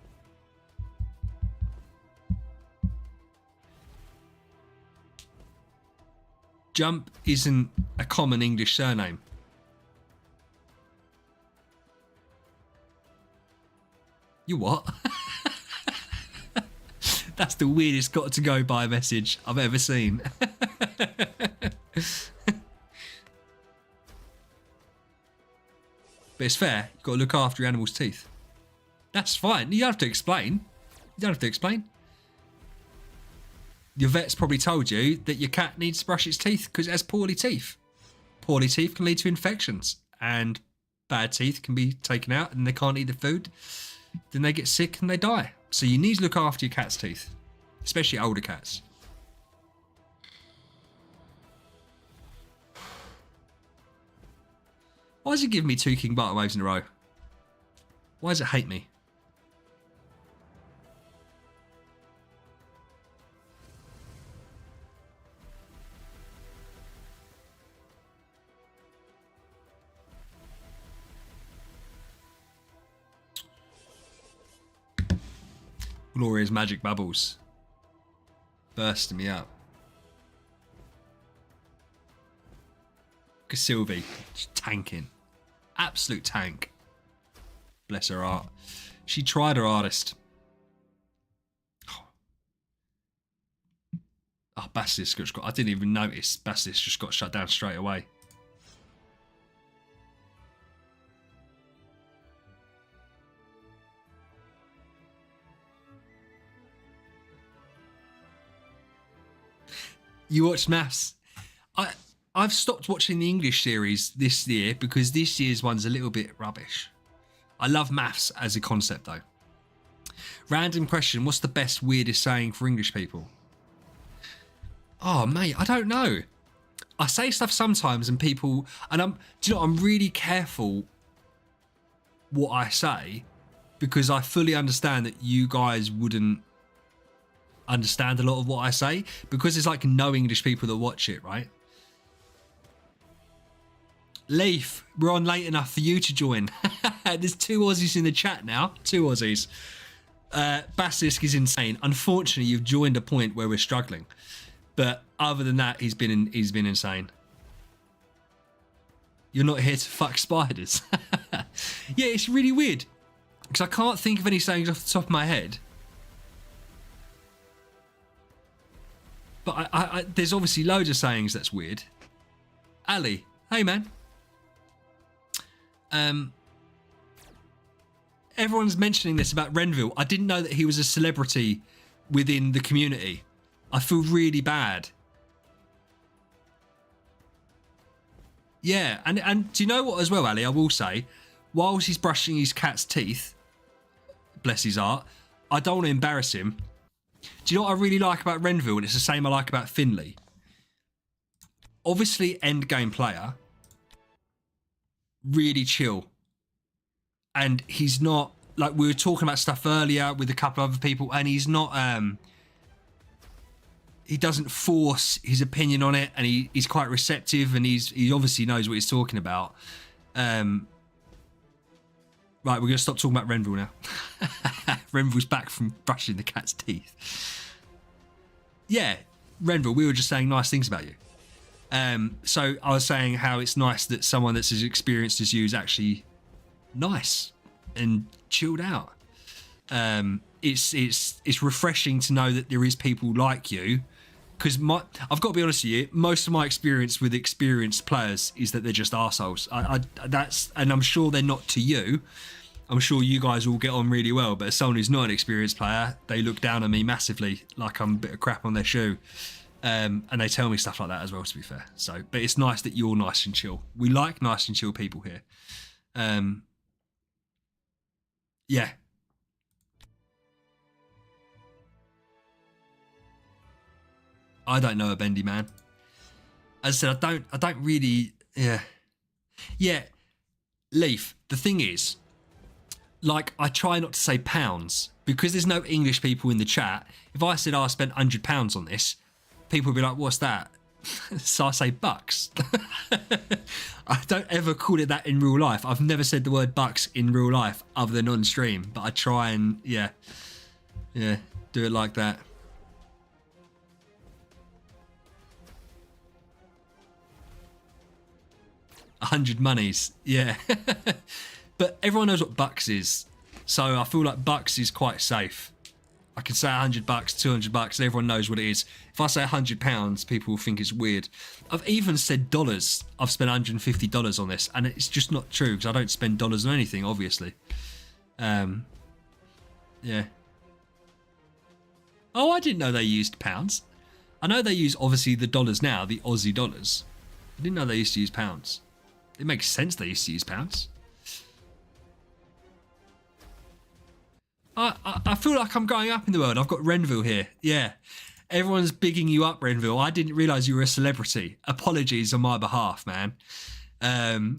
Jump isn't a common English surname. You what? That's the weirdest got to go by message I've ever seen. But it's fair. You've got to look after your animal's teeth. That's fine. You don't have to explain. You don't have to explain. Your vet's probably told you that your cat needs to brush its teeth because it has poorly teeth. Poorly teeth can lead to infections. And bad teeth can be taken out and they can't eat the food. Then they get sick and they die. So you need to look after your cat's teeth. Especially older cats. Why does it give me 2 King Barter waves in a row? Why does it hate me? Gloria's magic bubbles. Bursting me up. Look at Sylvie. She's tanking. Absolute tank. Bless her heart. She tried her hardest. Oh, Basilisk just got... I didn't even notice. Basilisk just got shut down straight away. You watched Maths. I've stopped watching the English series this year because this year's one's a little bit rubbish. I love Maths as a concept though. Random question, what's the best, weirdest saying for English people? Oh mate, I don't know. I say stuff sometimes and people, and do you know, I'm really careful what I say because I fully understand that you guys wouldn't understand a lot of what I say because there's like no English people that watch it, right? Leaf, we're on late enough for you to join. There's 2 Aussies in the chat now. 2 Aussies. Basilisk is insane. Unfortunately, you've joined a point where we're struggling. But other than that, he's been insane. You're not here to fuck spiders. Yeah, it's really weird. Because I can't think of any sayings off the top of my head. But there's obviously loads of sayings that's weird. Ali, hey man. Everyone's mentioning this about Renville. I didn't know that he was a celebrity within the community. I feel really bad. Yeah, and do you know what as well, Ali? I will say, whilst he's brushing his cat's teeth, bless his heart, I don't want to embarrass him. Do you know what I really like about Renville? And it's the same I like about Finley. Obviously, end game player. Really chill. And he's not, like we were talking about stuff earlier with a couple of other people, and he's not, he doesn't force his opinion on it, and he's quite receptive, and he obviously knows what he's talking about. Right, we're going to stop talking about Renville now. Renville's back from brushing the cat's teeth. Yeah, Renville, we were just saying nice things about you. So I was saying how it's nice that someone that's as experienced as you is actually nice and chilled out. It's refreshing to know that there is people like you, because I've got to be honest with you, most of my experience with experienced players is that they're just arseholes. And I'm sure they're not to you. I'm sure you guys all get on really well, but as someone who's not an experienced player, they look down on me massively, like I'm a bit of crap on their shoe. And they tell me stuff like that as well, to be fair. So, but it's nice that you're nice and chill. We like nice and chill people here. Yeah. I don't know a bendy man. As I said, I don't really, yeah. Yeah, Leaf, the thing is, like, I try not to say pounds, because there's no English people in the chat. If I said, oh, I spent £100 on this, people would be like, what's that? So I say bucks. I don't ever call it that in real life. I've never said the word bucks in real life other than on stream, but I try and, yeah, do it like that. $100 monies, yeah. But everyone knows what bucks is, so I feel like bucks is quite safe. I can say $100, $200, and everyone knows what it is. If I say £100, people will think it's weird. I've even said dollars. I've spent $150 on this, and it's just not true because I don't spend dollars on anything, obviously. Yeah. Oh, I didn't know they used pounds. I know they use obviously the dollars now, the Aussie dollars. I didn't know they used to use pounds. It makes sense they used to use pounds. I feel like I'm going up in the world. I've got Renville here. Yeah. Everyone's bigging you up, Renville. I didn't realise you were a celebrity. Apologies on my behalf, man. I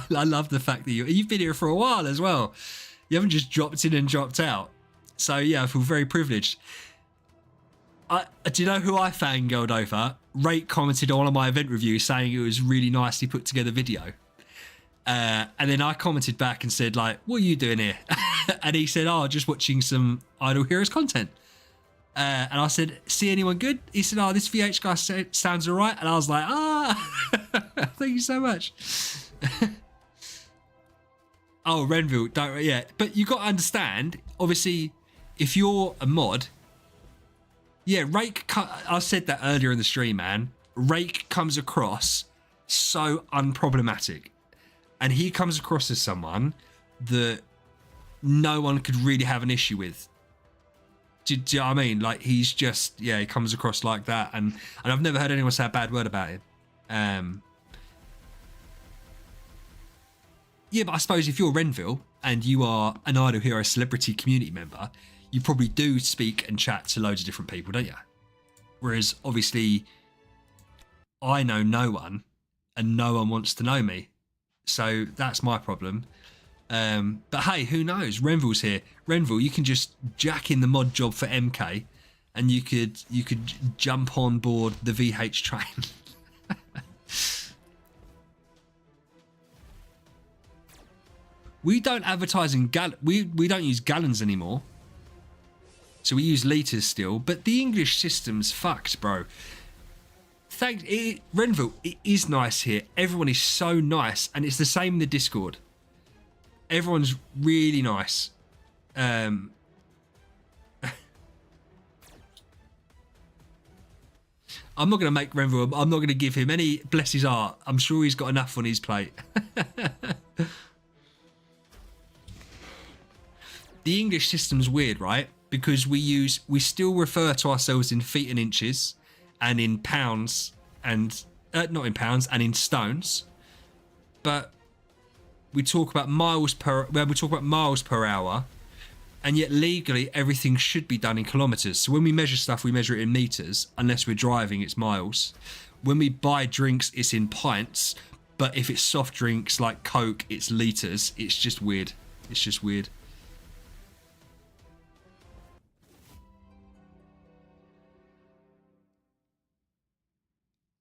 love the fact that you've been here for a while as well. You haven't just dropped in and dropped out. So yeah, I feel very privileged. Do you know who I fangirled over? Rake commented on one of my event reviews saying it was really nicely put together video. And then I commented back and said, like, what are you doing here? And he said, oh, just watching some Idle Heroes content. And I said, see anyone good? He said, oh, this VH guy sounds all right. And I was like, thank you so much. Oh, Renville, don't, yeah. But you got to understand, obviously, if you're a mod, yeah, Rake, I said that earlier in the stream, man. Rake comes across so unproblematic. And he comes across as someone that no one could really have an issue with. Do you know what I mean? Like, he's just, yeah, he comes across like that. And I've never heard anyone say a bad word about him. Yeah, but I suppose if you're Renville and you are an Idle Hero celebrity community member, you probably do speak and chat to loads of different people, don't you? Whereas, obviously, I know no one and no one wants to know me. So that's my problem. But hey, who knows? Renville's here. Renville, you can just jack in the mod job for MK and you could jump on board the VH train. We don't advertise in we don't use gallons anymore. So we use litres still, but the English system's fucked, bro. Renville, it is nice here. Everyone is so nice, and it's the same in the Discord. Everyone's really nice. I'm not going to make Renville, I'm not going to give him any, bless his heart. I'm sure he's got enough on his plate. The English system's weird, right? Because we still refer to ourselves in feet and inches and in pounds and, not in pounds, and in stones. But we talk about miles per hour, and yet legally everything should be done in kilometers. So when we measure stuff, we measure it in meters. Unless we're driving, it's miles. When we buy drinks, it's in pints. But if it's soft drinks like Coke, it's liters. It's just weird. It's just weird.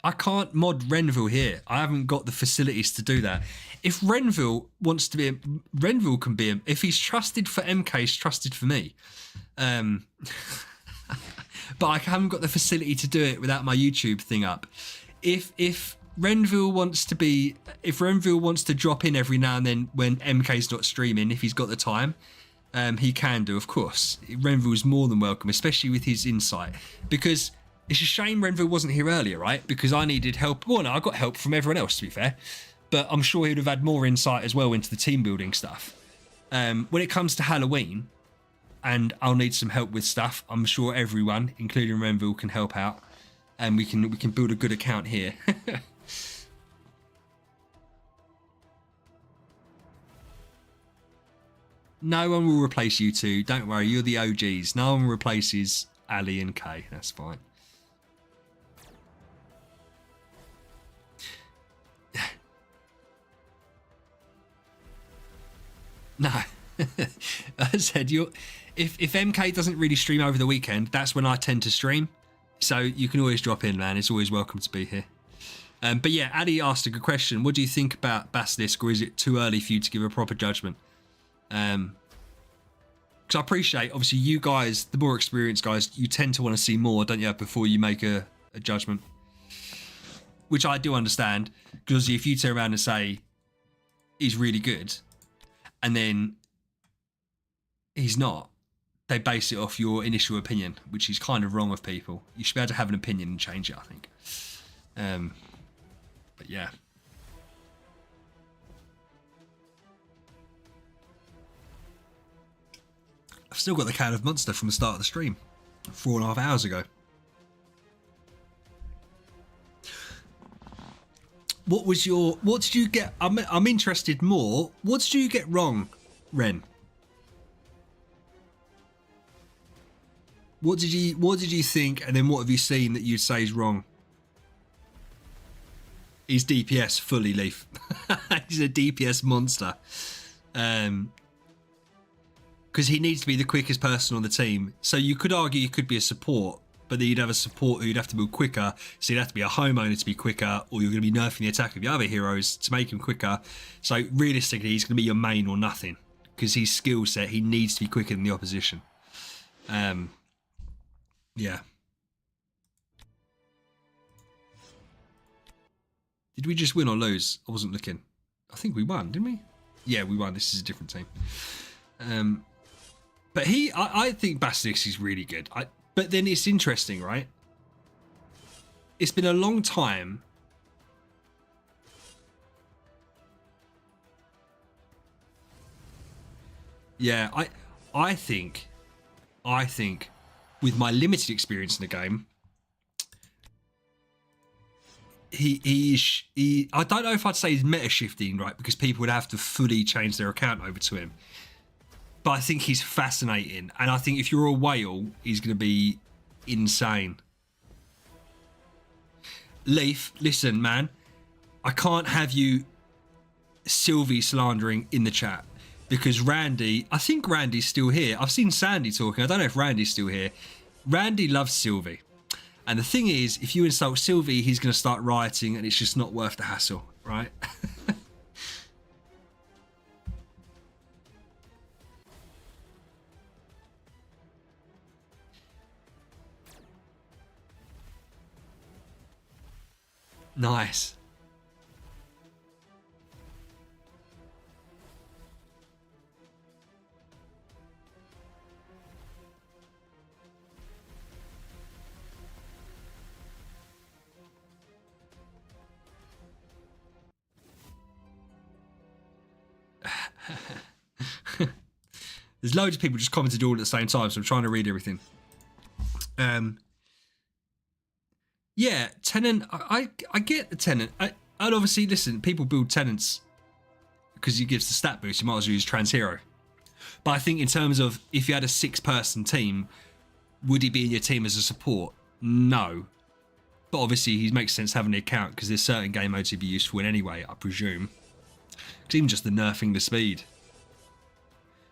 I can't mod Renville here. I haven't got the facilities to do that. If Renville wants to be, Renville can be. If he's trusted for MK, he's trusted for me. But I haven't got the facility to do it without my YouTube thing up. If Renville wants to be, if Renville wants to drop in every now and then when MK's not streaming, if he's got the time, he can do, of course. Renville's more than welcome, especially with his insight, because it's a shame Renville wasn't here earlier, right? Because I needed help. Well, no, I got help from everyone else, to be fair. But I'm sure he would have had more insight as well into the team building stuff. When it comes to Halloween, and I'll need some help with stuff, I'm sure everyone, including Renville, can help out. And we can build a good account here. No one will replace you two. Don't worry, you're the OGs. No one replaces Ali and Kay. That's fine. No. I said, if MK doesn't really stream over the weekend, that's when I tend to stream. So you can always drop in, man. It's always welcome to be here. But yeah, Addy asked a good question. What do you think about Basilisk, or is it too early for you to give a proper judgment? Because I appreciate, obviously, you guys, the more experienced guys, you tend to want to see more, don't you, before you make a judgment. Which I do understand, because if you turn around and say he's really good, and then he's not, they base it off your initial opinion, which is kind of wrong of people. You should be able to have an opinion and change it, I think. But yeah. I've still got the can of Monster from the start of the stream, 4.5 hours ago. What did you get? I'm interested more. What did you get wrong, Ren? What did you think, and then what have you seen that you'd say is wrong? He's DPS fully, Leaf. He's a DPS monster. Because he needs to be the quickest person on the team. So you could argue he could be a support, but then you'd have a support who'd have to move quicker. So you'd have to be a homeowner to be quicker, or you're going to be nerfing the attack of your other heroes to make him quicker. So realistically, he's going to be your main or nothing. Because his skill set, he needs to be quicker than the opposition. Yeah. Did we just win or lose? I wasn't looking. I think we won, didn't we? Yeah, we won. This is a different team. But I think Basilisk is really good. But then it's interesting, right? It's been a long time. Yeah, I think with my limited experience in the game, he I don't know if I'd say he's meta shifting, right? Because people would have to fully change their account over to him. But I think he's fascinating, and I think if you're a whale, he's going to be insane. Leaf, listen, man, I can't have you Sylvie slandering in the chat because Randy, I think Randy's still here. I've seen Sandy talking. I don't know if Randy's still here. Randy loves Sylvie. And the thing is, if you insult Sylvie, he's going to start rioting, and it's just not worth the hassle, right? Nice. There's loads of people just commented all at the same time, so I'm trying to read everything. Yeah, tenant. I get the tenant. And obviously, listen, people build tenants because he gives the stat boost. You might as well use trans hero. But I think in terms of if you had a 6-person team, would he be in your team as a support? No. But obviously, he makes sense having the account because there's certain game modes he'd be useful in anyway, I presume. Because even just the nerfing the speed.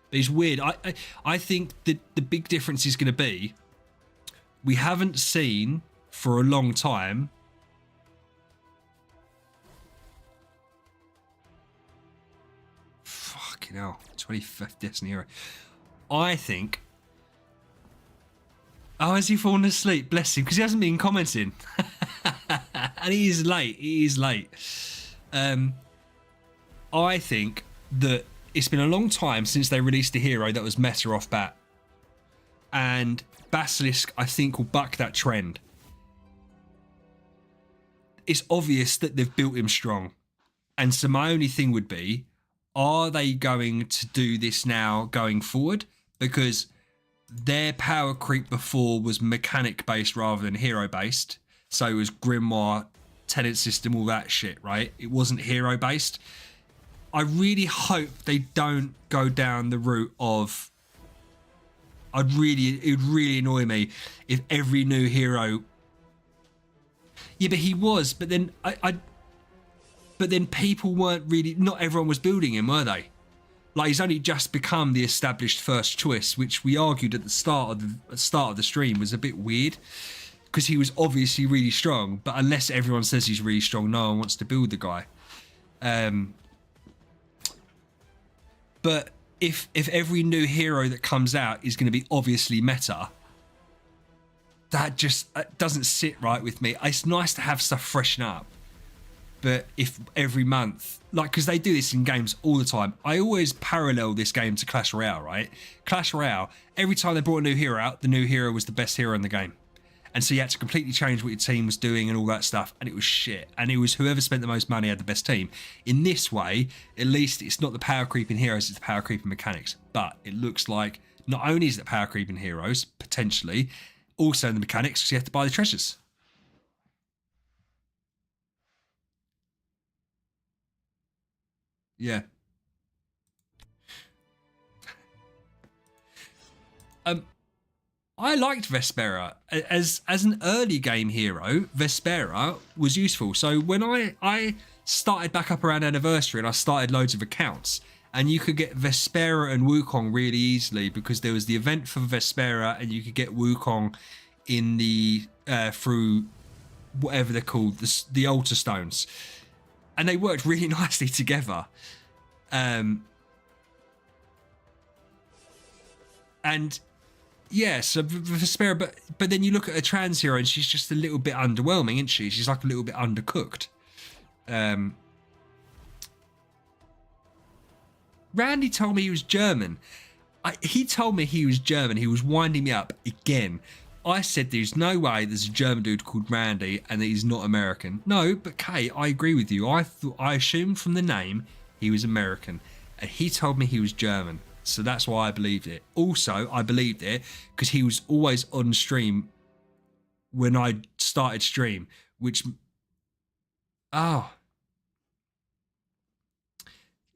But it's weird. I think that the big difference is going to be we haven't seen for a long time fucking hell 25th Destiny hero. I think has he fallen asleep? Bless him, because he hasn't been commenting. And he is late. I think that it's been a long time since they released a hero that was meta off bat, and Basilisk I think will buck that trend. It's obvious that they've built him strong, and so my only thing would be, are they going to do this now going forward? Because their power creep before was mechanic based rather than hero based, so it was grimoire, tenant system, all that shit, right? It wasn't hero based. I really hope they don't go down the route of, it would really annoy me if every new hero. Yeah, but he was. But then but then people weren't really. Not everyone was building him, were they? Like, he's only just become the established first choice, which we argued at the start of the stream was a bit weird, because he was obviously really strong. But unless everyone says he's really strong, no one wants to build the guy. But if every new hero that comes out is going to be obviously meta, that just doesn't sit right with me. It's nice to have stuff freshen up, but if every month, like, because they do this in games all the time. I always parallel this game to Clash Royale, right? Clash Royale, every time they brought a new hero out, the new hero was the best hero in the game. And so you had to completely change what your team was doing and all that stuff, and it was shit. And it was whoever spent the most money had the best team. In this way, at least it's not the power creeping heroes, it's the power creeping mechanics. But it looks like not only is it power creeping heroes, potentially, also in the mechanics, because you have to buy the treasures. Yeah. I liked Vespera as an early game hero. Vespera was useful. So when I started back up around anniversary and I started loads of accounts, and you could get Vespera and Wukong really easily because there was the event for Vespera, and you could get Wukong in the through whatever they're called, the altar stones, and they worked really nicely together. And yeah, so Vespera, but then you look at a trans hero and she's just a little bit underwhelming, isn't she? She's like a little bit undercooked. Randy told me he was German. He told me he was German. He was winding me up again. I said there's no way there's a German dude called Randy and that he's not American. No, but Kay, I agree with you. I assumed from the name he was American, and he told me he was German. So that's why I believed it. Also, I believed it because he was always on stream when I started stream, which... Oh.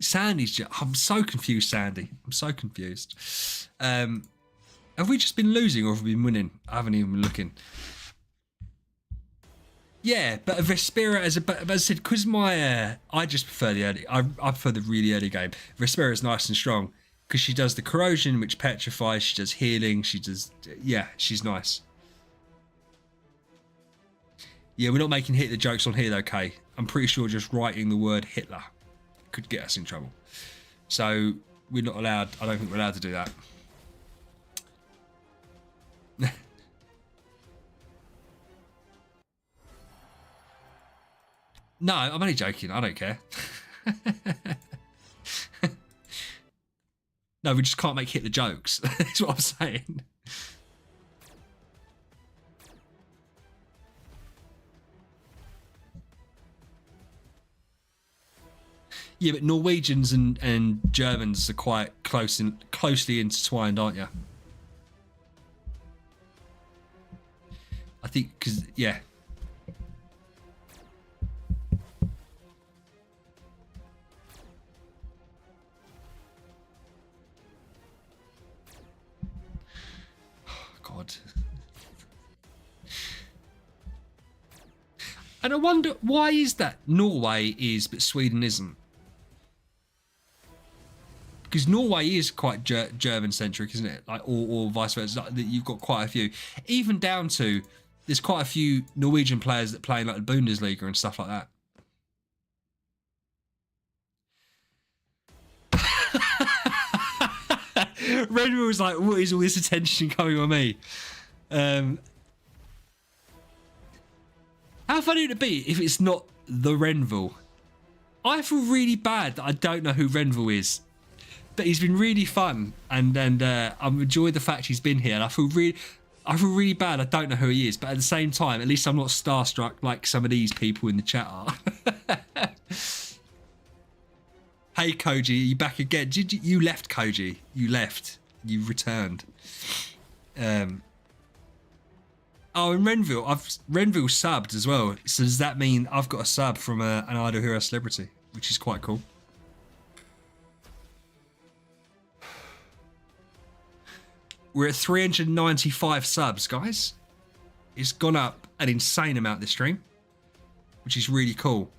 Sandy's just... I'm so confused, Sandy. I'm so confused. Have we just been losing or have we been winning? I haven't even been looking. Yeah, but Vespera but as I said, because I just prefer the early... I prefer the really early game. Vespera is nice and strong because she does the corrosion, which petrifies. She does healing. She does... Yeah, she's nice. Yeah, we're not making Hitler jokes on here, though, Kay. I'm pretty sure just writing the word Hitler could get us in trouble. So we're not allowed... I don't think we're allowed to do that. No, I'm only joking. I don't care. No, we just can't make Hitler jokes. That's what I'm saying. Yeah, but Norwegians and Germans are quite closely intertwined, aren't you? I think because yeah. God. And I wonder, why is that? Norway is, but Sweden isn't. Because Norway is quite German-centric, isn't it? Like, or vice versa. Like, you've got quite a few. Even down to, there's quite a few Norwegian players that play in like the Bundesliga and stuff like that. Renville was like, what is all this attention coming on me? How funny would it be if it's not the Renville? I feel really bad that I don't know who Renville is. But he's been really fun, and I've enjoyed the fact he's been here. And I feel really bad I don't know who he is, but at the same time, at least I'm not starstruck like some of these people in the chat are. Hey Koji, are you back again? You left, Koji? You left. You returned. Oh, and Renville, Renville subbed as well. So does that mean I've got a sub from an Idol Hero celebrity, which is quite cool. We're at 395 subs, guys. It's gone up an insane amount this stream, which is really cool.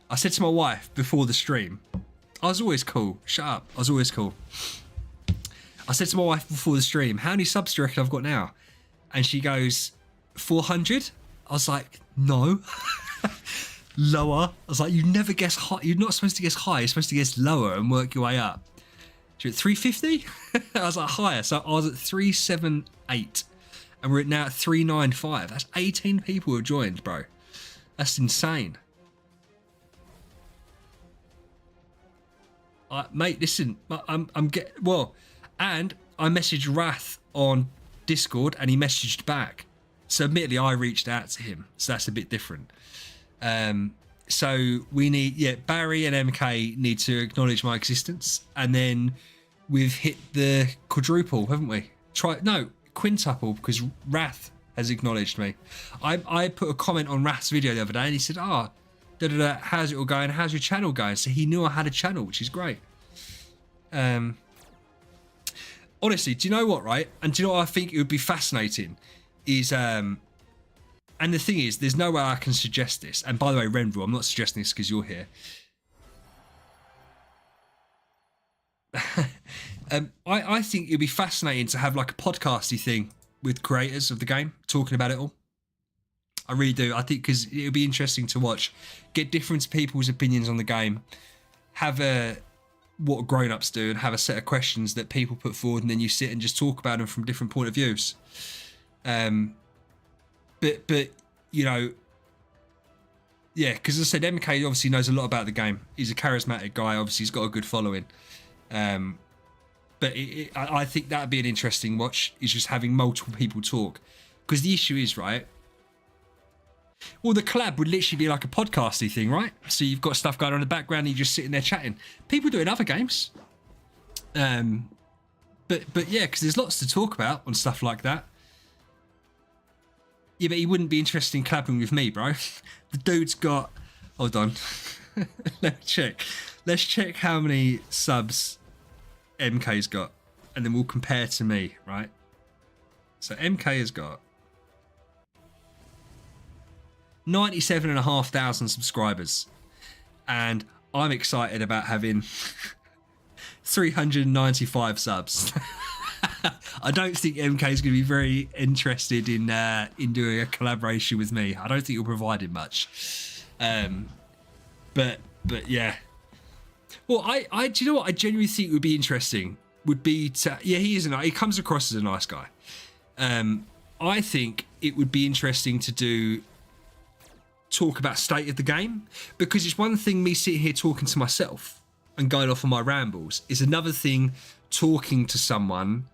I said to my wife before the stream, I was always cool. Shut up. I was always cool. I said to my wife before the stream, how many subs do you reckon I've got now? And she goes, 400? I was like, no. Lower. I was like, you never guess high. You're not supposed to guess high. You're supposed to guess lower and work your way up. You're at 350? I was like, higher. So I was at 378. And we're now at 395. That's 18 people who have joined, bro. That's insane. Mate, listen. And I messaged Wrath on Discord and he messaged back. So admittedly, I reached out to him. So that's a bit different. So we need, Barry and MK need to acknowledge my existence, and then we've hit the quadruple, haven't we? Quintuple, because Wrath has acknowledged me. I put a comment on Wrath's video the other day, and he said, how's it all going? How's your channel going? So he knew I had a channel, which is great. honestly, do you know what, right? And do you know what I think it would be fascinating is, and the thing is, there's no way I can suggest this. And by the way, Renville, I'm not suggesting this because you're here. I think it'd be fascinating to have like a podcasty thing with creators of the game talking about it all. I really do. I think because it would be interesting to watch, get different people's opinions on the game, have what grown-ups do, and have a set of questions that people put forward, and then you sit and just talk about them from different point of views. But you know, yeah, because as I said, MK obviously knows a lot about the game. He's a charismatic guy. Obviously, he's got a good following. But I think that'd be an interesting watch. Is just having multiple people talk, because the issue is, right, well, the collab would literally be like a podcasty thing, right? So you've got stuff going on in the background and you're just sitting there chatting. People do it in other games. But yeah, because there's lots to talk about on stuff like that. Yeah, but he wouldn't be interested in collabing with me, bro. The dude's got... Hold on. Let me check. Let's check how many subs MK's got. And then we'll compare to me, right? So MK has got 97,500 subscribers, and I'm excited about having 395 subs. I don't think MK is going to be very interested in doing a collaboration with me. I don't think he'll provide him much. But yeah. Well, I do you know what I genuinely think would be interesting would be to, yeah, he comes across as a nice guy. I think it would be interesting to talk about state of the game, because it's one thing me sitting here talking to myself and going off on my rambles, is another thing talking to someone,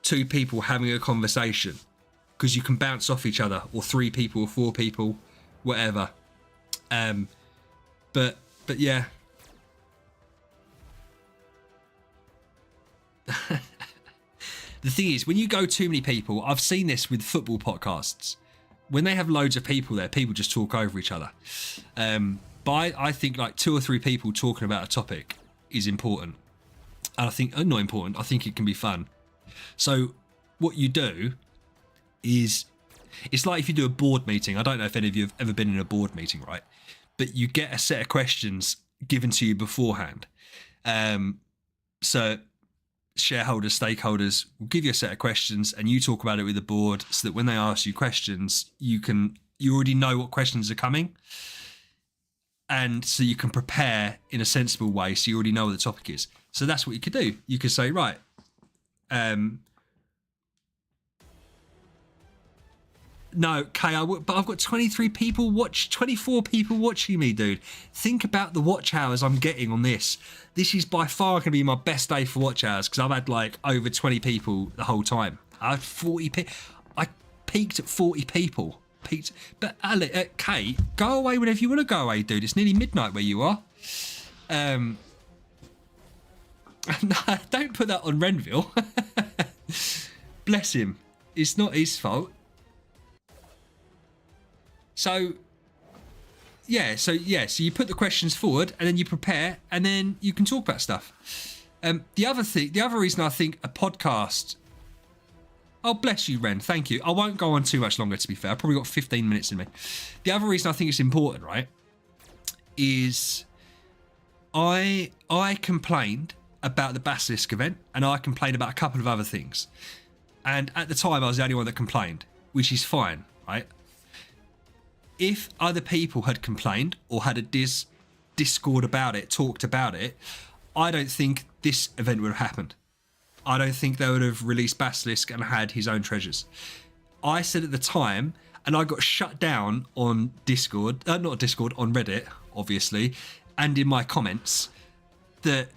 two people having a conversation, because you can bounce off each other, or three people or four people, whatever. But yeah. The thing is, when you go too many people, I've seen this with football podcasts. When they have loads of people there, people just talk over each other. But I think like two or three people talking about a topic is important. And I think, not important, I think it can be fun. So what you do is, it's like if you do a board meeting. I don't know if any of you have ever been in a board meeting, right? But you get a set of questions given to you beforehand. So shareholders, stakeholders will give you a set of questions, and you talk about it with the board, so that when they ask you questions, you already know what questions are coming, and so you can prepare in a sensible way, so you already know what the topic is. So that's what you could do. You could say, right, no, Kay, but I've got 24 people watching me, dude. Think about the watch hours I'm getting on this. This is by far going to be my best day for watch hours, because I've had like over 20 people the whole time. I had 40 people. I peaked at 40 people. But Kay, go away whenever you want to go away, dude. It's nearly midnight where you are. No, don't put that on Renville. Bless him. It's not his fault. So so you put the questions forward, and then you prepare, and then you can talk about stuff. The other reason I think a podcast... Oh, bless you, Ren. Thank you. I won't go on too much longer, to be fair. I've probably got 15 minutes in me. The other reason I think it's important, right, is I complained about the Basilisk event, and I complained about a couple of other things. And at the time, I was the only one that complained, which is fine, right? If other people had complained or had a Discord about it, talked about it, I don't think this event would have happened. I don't think they would have released Basilisk and had his own treasures. I said at the time, and I got shut down on Discord, not Discord, on Reddit, obviously, and in my comments, that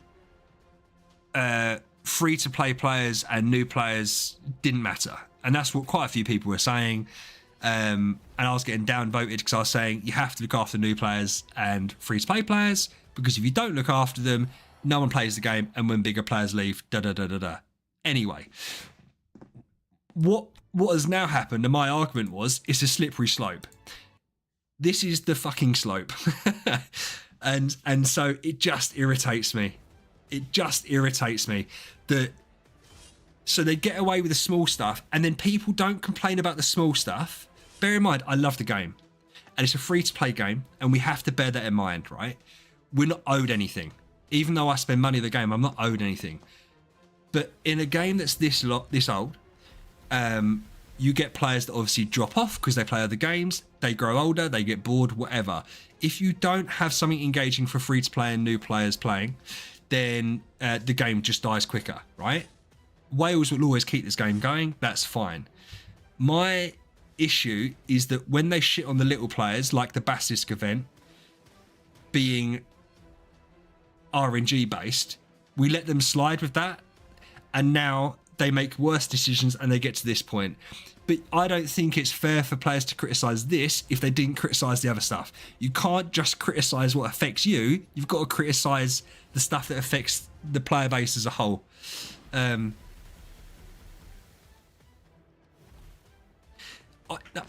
free-to-play players and new players didn't matter. And that's what quite a few people were saying. And I was getting downvoted because I was saying you have to look after new players and free-to-play players, because if you don't look after them, no one plays the game, and when bigger players leave, da-da-da-da-da. Anyway, what has now happened, and my argument was, it's a slippery slope. This is the fucking slope. and so it just irritates me. It just irritates me that So they get away with the small stuff, and then people don't complain about the small stuff. Bear in mind, I love the game, and it's a free-to-play game, and we have to bear that in mind, right? We're not owed anything. Even though I spend money on the game, I'm not owed anything. But in a game that's this old, you get players that obviously drop off because they play other games, they grow older, they get bored, whatever. If you don't have something engaging for free-to-play and new players playing, then the game just dies quicker, right? Wales will always keep this game going, that's fine. My issue is that when they shit on the little players, like the Basilisk event, being RNG based, we let them slide with that, and now they make worse decisions and they get to this point. But I don't think it's fair for players to criticise this if they didn't criticise the other stuff. You can't just criticise what affects you, you've got to criticise the stuff that affects the player base as a whole.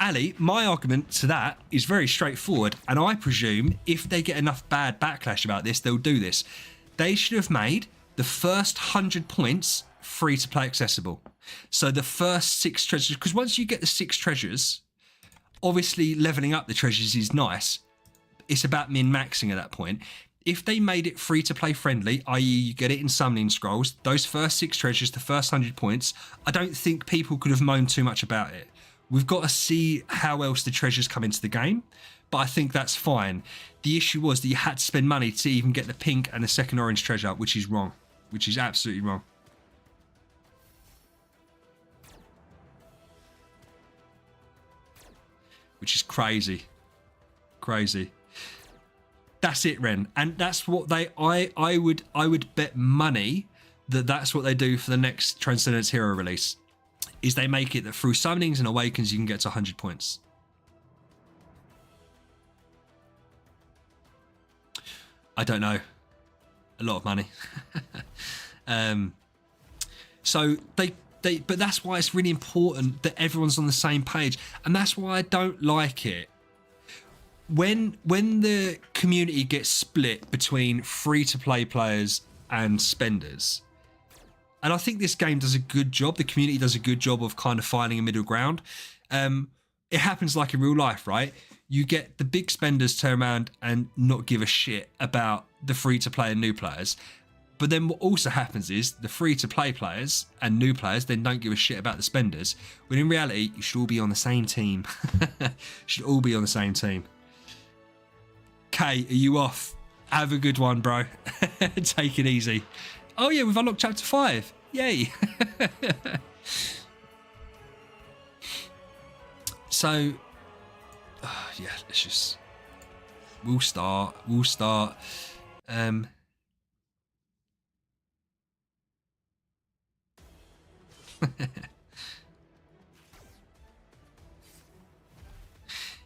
Ali, my argument to that is very straightforward, and I presume if they get enough bad backlash about this, they'll do this. They should have made the first 100 points free to play accessible. So the first 6 treasures, because once you get the 6 treasures, obviously leveling up the treasures is nice. It's about min-maxing at that point. If they made it free to play friendly, i.e. you get it in summoning scrolls, those first 6 treasures, the first 100 points, I don't think people could have moaned too much about it. We've got to see how else the treasures come into the game, but I think that's fine. The issue was that you had to spend money to even get the pink and the second orange treasure, which is wrong, which is absolutely wrong. Which is crazy. Crazy. That's it, Ren. And that's what they... I would bet money that that's what they do for the next Transcendence Hero release. Is they make it that through summonings and awakens you can get to 100 points. I don't know. A lot of money. So but that's why it's really important that everyone's on the same page, and that's why I don't like it when the community gets split between free-to-play players and spenders. And I think this game does a good job. The community does a good job of kind of finding a middle ground. It happens like in real life, right? You get the big spenders turn around and not give a shit about the free-to-play and new players. But then what also happens is the free-to-play players and new players then don't give a shit about the spenders. When in reality, you should all be on the same team. Should all be on the same team. Kay, are you off? Have a good one, bro. Take it easy. Oh yeah, we've unlocked chapter 5. Yay. So, yeah, let's just... We'll start.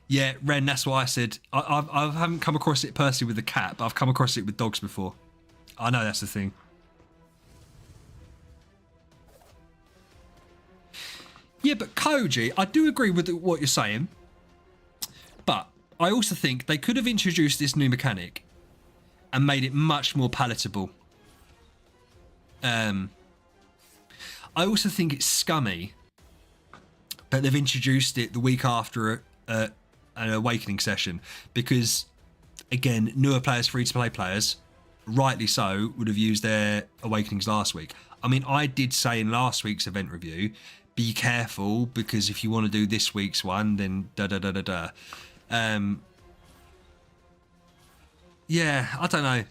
Yeah, Ren, that's why I said I haven't come across it personally with the cat, but I've come across it with dogs before. I know that's the thing. Yeah, but Koji, I do agree with what you're saying, but I also think they could have introduced this new mechanic and made it much more palatable. I also think it's scummy that they've introduced it the week after an awakening session, because again, newer players, free-to-play players, rightly so, would have used their awakenings last week. I mean, I did say in last week's event review, be careful, because if you want to do this week's one, then yeah, I don't know.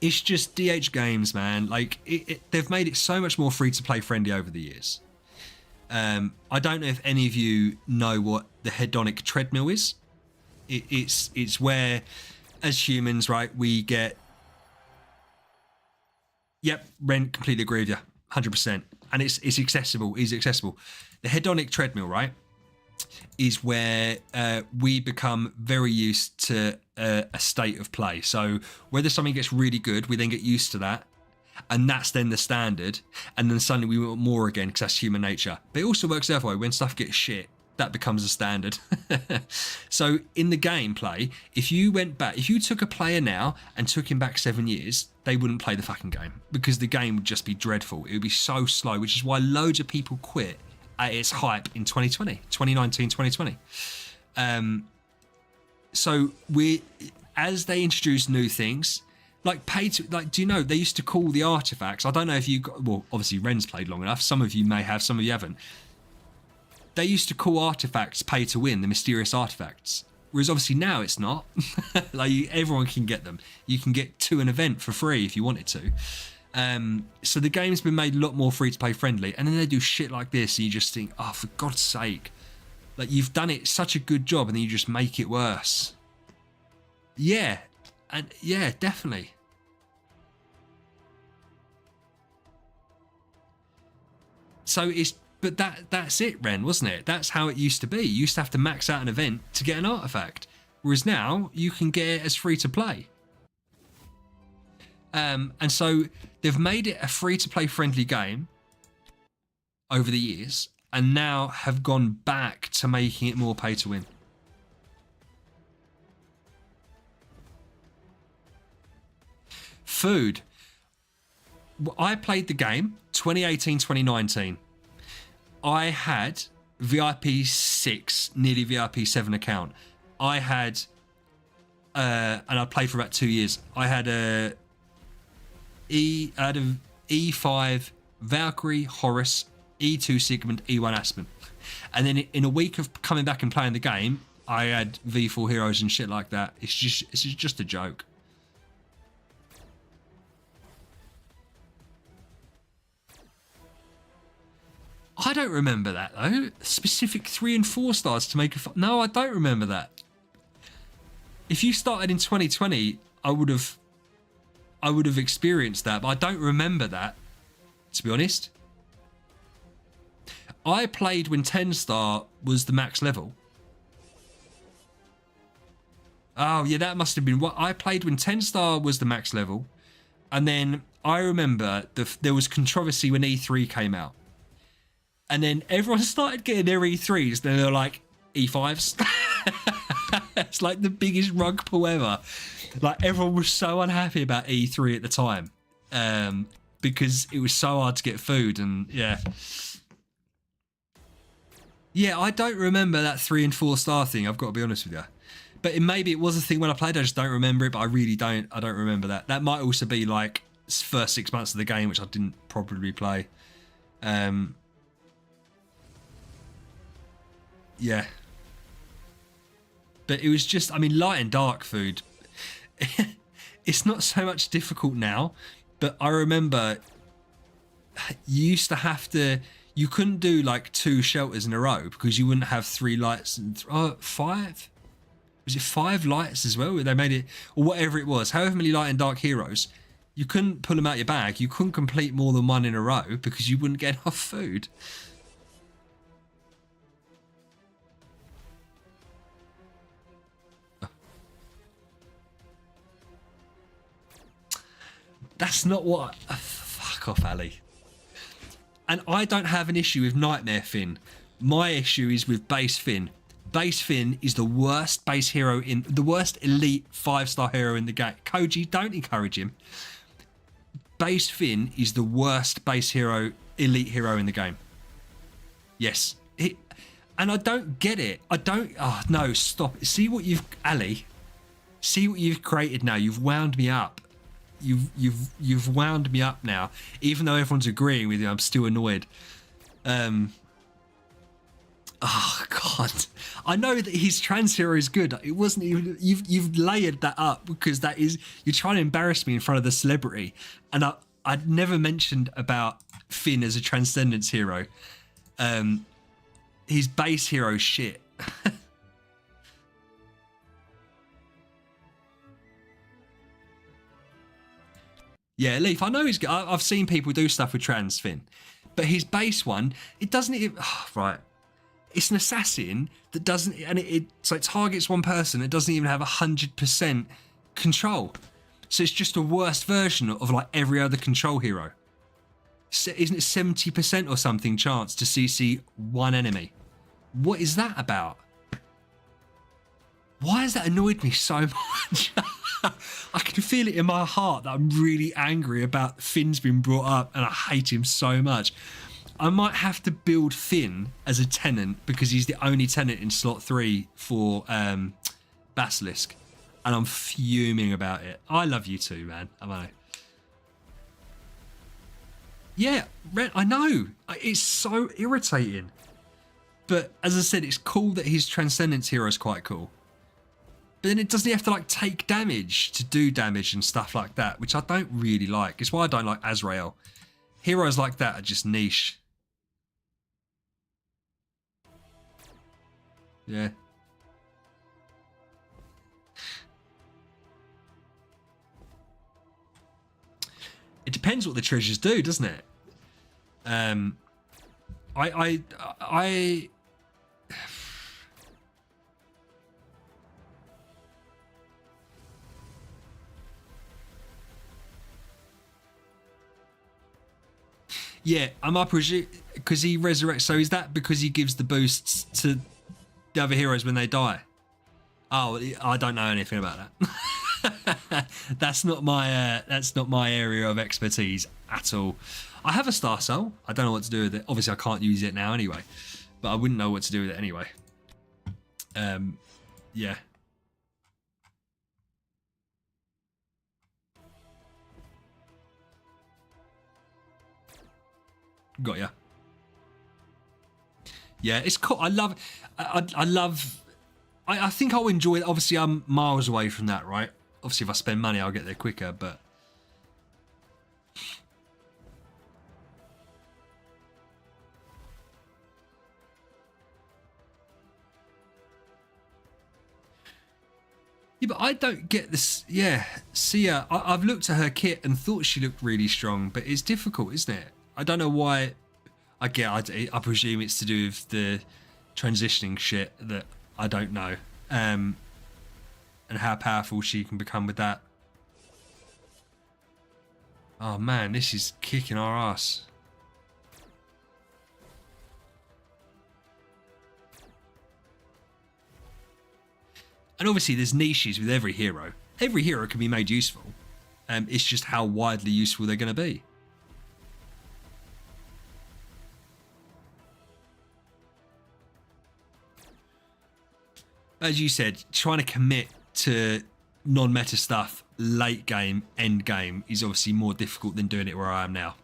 It's just DH games, man. Like, they've made it so much more free-to-play friendly over the years. I don't know if any of you know what the hedonic treadmill is. It's where, as humans, right, we get... Yep, Ren, completely agree with you, 100%. And it's accessible, easy accessible. The hedonic treadmill, right, is where we become very used to a state of play. So whether something gets really good, we then get used to that, and that's then the standard, and then suddenly we want more again, because that's human nature. But it also works the other way. When stuff gets shit, That becomes a standard. So in the gameplay, if you went back, if you took a player now and took him back 7 years, they wouldn't play the fucking game because the game would just be dreadful. It would be so slow, which is why loads of people quit at its hype in 2019, 2020. So as they introduce new things, like do you know they used to call the artifacts? I don't know if you got, well, obviously Ren's played long enough. Some of you may have, some of you haven't. They used to call artifacts pay to win, the mysterious artifacts. Whereas obviously now it's not. Like everyone can get them. You can get to an event for free if you wanted to. So the game's been made a lot more free to play friendly. And then they do shit like this and you just think, oh, for God's sake. Like you've done it such a good job and then you just make it worse. Yeah. And yeah, definitely. So but that's it, Ren, wasn't it? That's how it used to be. You used to have to max out an event to get an artifact. Whereas now you can get it as free to play. And so they've made it a free to play friendly game over the years and now have gone back to making it more pay to win. Food. I played the game 2018, 2019. I had VIP 6, nearly VIP 7 account. I had, and I played for about 2 years. I had a E5 Valkyrie, Horus, E2 Sigmund, E1 Aspen. And then in a week of coming back and playing the game, I had V4 heroes and shit like that. It's just a joke. I don't remember that though. Specific 3 and 4 stars to make a. No, I don't remember that. If you started in 2020, I would have experienced that, but I don't remember that. To be honest, I played when 10 star was the max level. Oh yeah, that must have been what I played when 10 star was the max level, and then I remember there was controversy when E3 came out. And then everyone started getting their E3s. Then they're like, E5s. It's like the biggest rug pull ever. Like everyone was so unhappy about E3 at the time. Because it was so hard to get food and yeah. Yeah, I don't remember that 3 and 4 star thing, I've got to be honest with you. But maybe it was a thing when I played, I just don't remember it, but I really don't. I don't remember that. That might also be like first 6 months of the game, which I didn't properly play. Yeah. But it was just, I mean, light and dark food. It's not so much difficult now, but I remember you used to have to, you couldn't do like 2 shelters in a row because you wouldn't have 3 lights and 5? Was it 5 lights as well? They made it, or whatever it was, however many light and dark heroes, you couldn't pull them out your bag. You couldn't complete more than 1 in a row because you wouldn't get enough food. That's not what. Fuck off, Ali. And I don't have an issue with Nightmare Finn. My issue is with Base Finn. Base Finn is the worst base hero in the worst elite 5-star hero in the game. Koji, don't encourage him. Base Finn is the worst base hero, elite hero in the game. Yes. And I don't get it. I don't. Oh no! Stop. See what you've, Ali. See what you've created now. You've wound me up. You've wound me up now. Even though everyone's agreeing with you, I'm still annoyed. Oh God! I know that his trans hero is good. It wasn't even. You've layered that up because that is, you're trying to embarrass me in front of the celebrity, and I'd never mentioned about Finn as a transcendence hero. His base hero shit. Yeah, Leaf, I know he's good. I've seen people do stuff with trans Finn, but his base one, it doesn't even, right. It's an assassin that doesn't, and so it targets one person. It doesn't even have 100% control. So it's just a worse version of like every other control hero. So isn't it 70% or something chance to CC one enemy? What is that about? Why has that annoyed me so much? I can feel it in my heart that I'm really angry about Finn's been brought up and I hate him so much. I might have to build Finn as a tenant because he's the only tenant in slot 3 for Basilisk. And I'm fuming about it. I love you too, man. I know. Yeah, I know. It's so irritating. But as I said, it's cool that his Transcendence hero is quite cool. But then it doesn't have to like take damage to do damage and stuff like that, which I don't really like. It's why I don't like Azrael. Heroes like that are just niche. Yeah. It depends what the treasures do, doesn't it? Yeah, I presume because he resurrects. So is that because he gives the boosts to the other heroes when they die? Oh, I don't know anything about that. That's not my area of expertise at all. I have a Star Soul. I don't know what to do with it. Obviously, I can't use it now anyway, but I wouldn't know what to do with it anyway. Yeah. Got ya. Yeah, it's cool. I love. I think I'll enjoy it. Obviously, I'm miles away from that, right? Obviously, if I spend money, I'll get there quicker. But yeah, but I don't get this. Yeah, Sia. I've looked at her kit and thought she looked really strong, but it's difficult, isn't it? I don't know why. I presume it's to do with the transitioning shit that I don't know, and how powerful she can become with that. Oh man, this is kicking our ass. And obviously, there's niches with every hero. Every hero can be made useful. It's just how widely useful they're going to be. As you said, trying to commit to non-meta stuff late game, end game is obviously more difficult than doing it where I am now.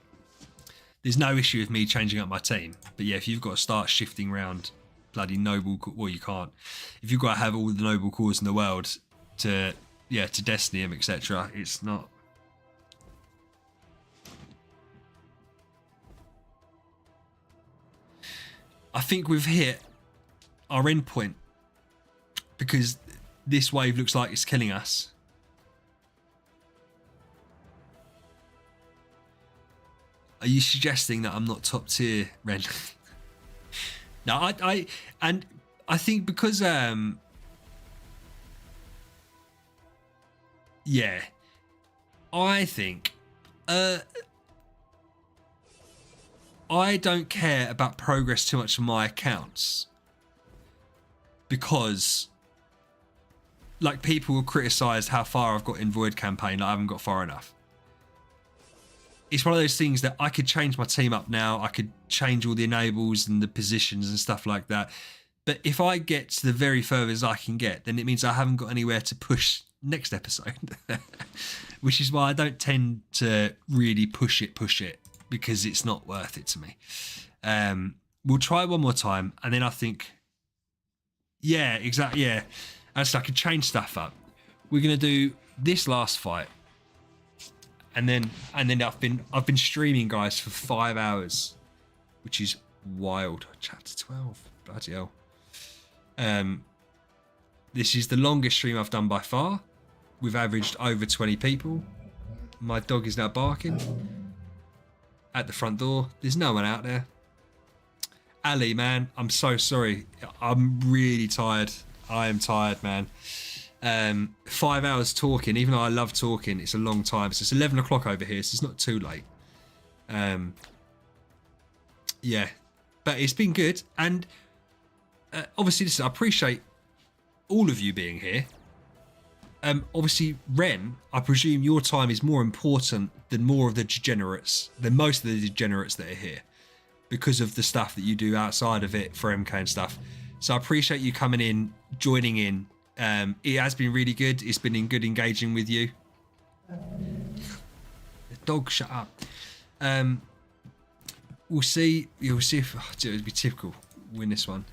There's no issue with me changing up my team, but yeah, if you've got to start shifting around bloody noble, well, you can't. If you've got to have all the noble cores in the world to destiny them, etc., it's not. I think we've hit our end point. Because this wave looks like it's killing us. Are you suggesting that I'm not top tier, Ren? No, I think because yeah, I think I don't care about progress too much on my accounts because. Like, people will criticise how far I've got in Void campaign. Like, I haven't got far enough. It's one of those things that I could change my team up now. I could change all the enables and the positions and stuff like that. But if I get to the very furthest I can get, then it means I haven't got anywhere to push next episode. Which is why I don't tend to really push it, because it's not worth it to me. We'll try one more time, and then I think... Yeah, exactly, yeah. So I can change stuff up. We're gonna do this last fight, and then I've been streaming, guys, for 5 hours, which is wild. Chapter 12, bloody hell. This is the longest stream I've done by far. We've averaged over 20 people. My dog is now barking at the front door. There's no one out there. Ali, man, I'm so sorry. I'm really tired. I am tired, man. 5 hours talking, even though I love talking, it's a long time. So it's 11 o'clock over here, so it's not too late. Yeah, but it's been good. And obviously, listen, I appreciate all of you being here. Obviously, Ren, I presume your time is more important than most of the degenerates that are here, because of the stuff that you do outside of it for MK and stuff. So I appreciate you coming in, joining in. It has been really good. It's been good engaging with you. The dog, shut up. We'll see. You'll see if it would be typical. Win this one.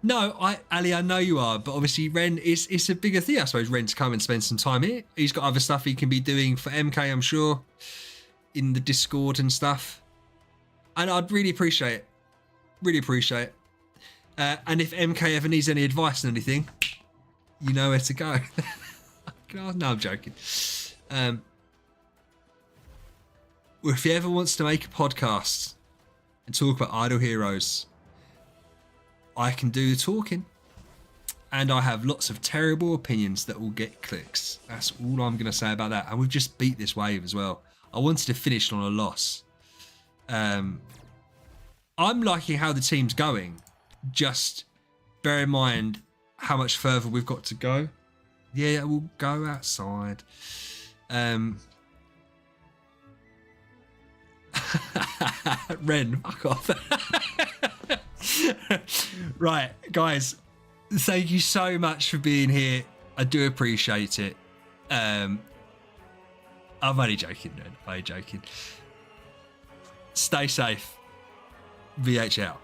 No, Ali, I know you are, but obviously Ren it's a bigger thing, I suppose, Ren to come and spend some time here. He's got other stuff he can be doing for MK, I'm sure, in the Discord and stuff. And I'd really appreciate it. Really appreciate it. And if MK ever needs any advice on anything, you know where to go. No, I'm joking. Well, if he ever wants to make a podcast and talk about idle heroes, I can do the talking, and I have lots of terrible opinions that will get clicks. That's all I'm going to say about that. And we've just beat this wave as well. I wanted to finish on a loss. I'm liking how the team's going. Just bear in mind how much further we've got to go. Yeah, we'll go outside. Ren, fuck off. Right, guys, thank you so much for being here. I do appreciate it. I'm only joking, Ren. I'm only joking. Stay safe. VH out.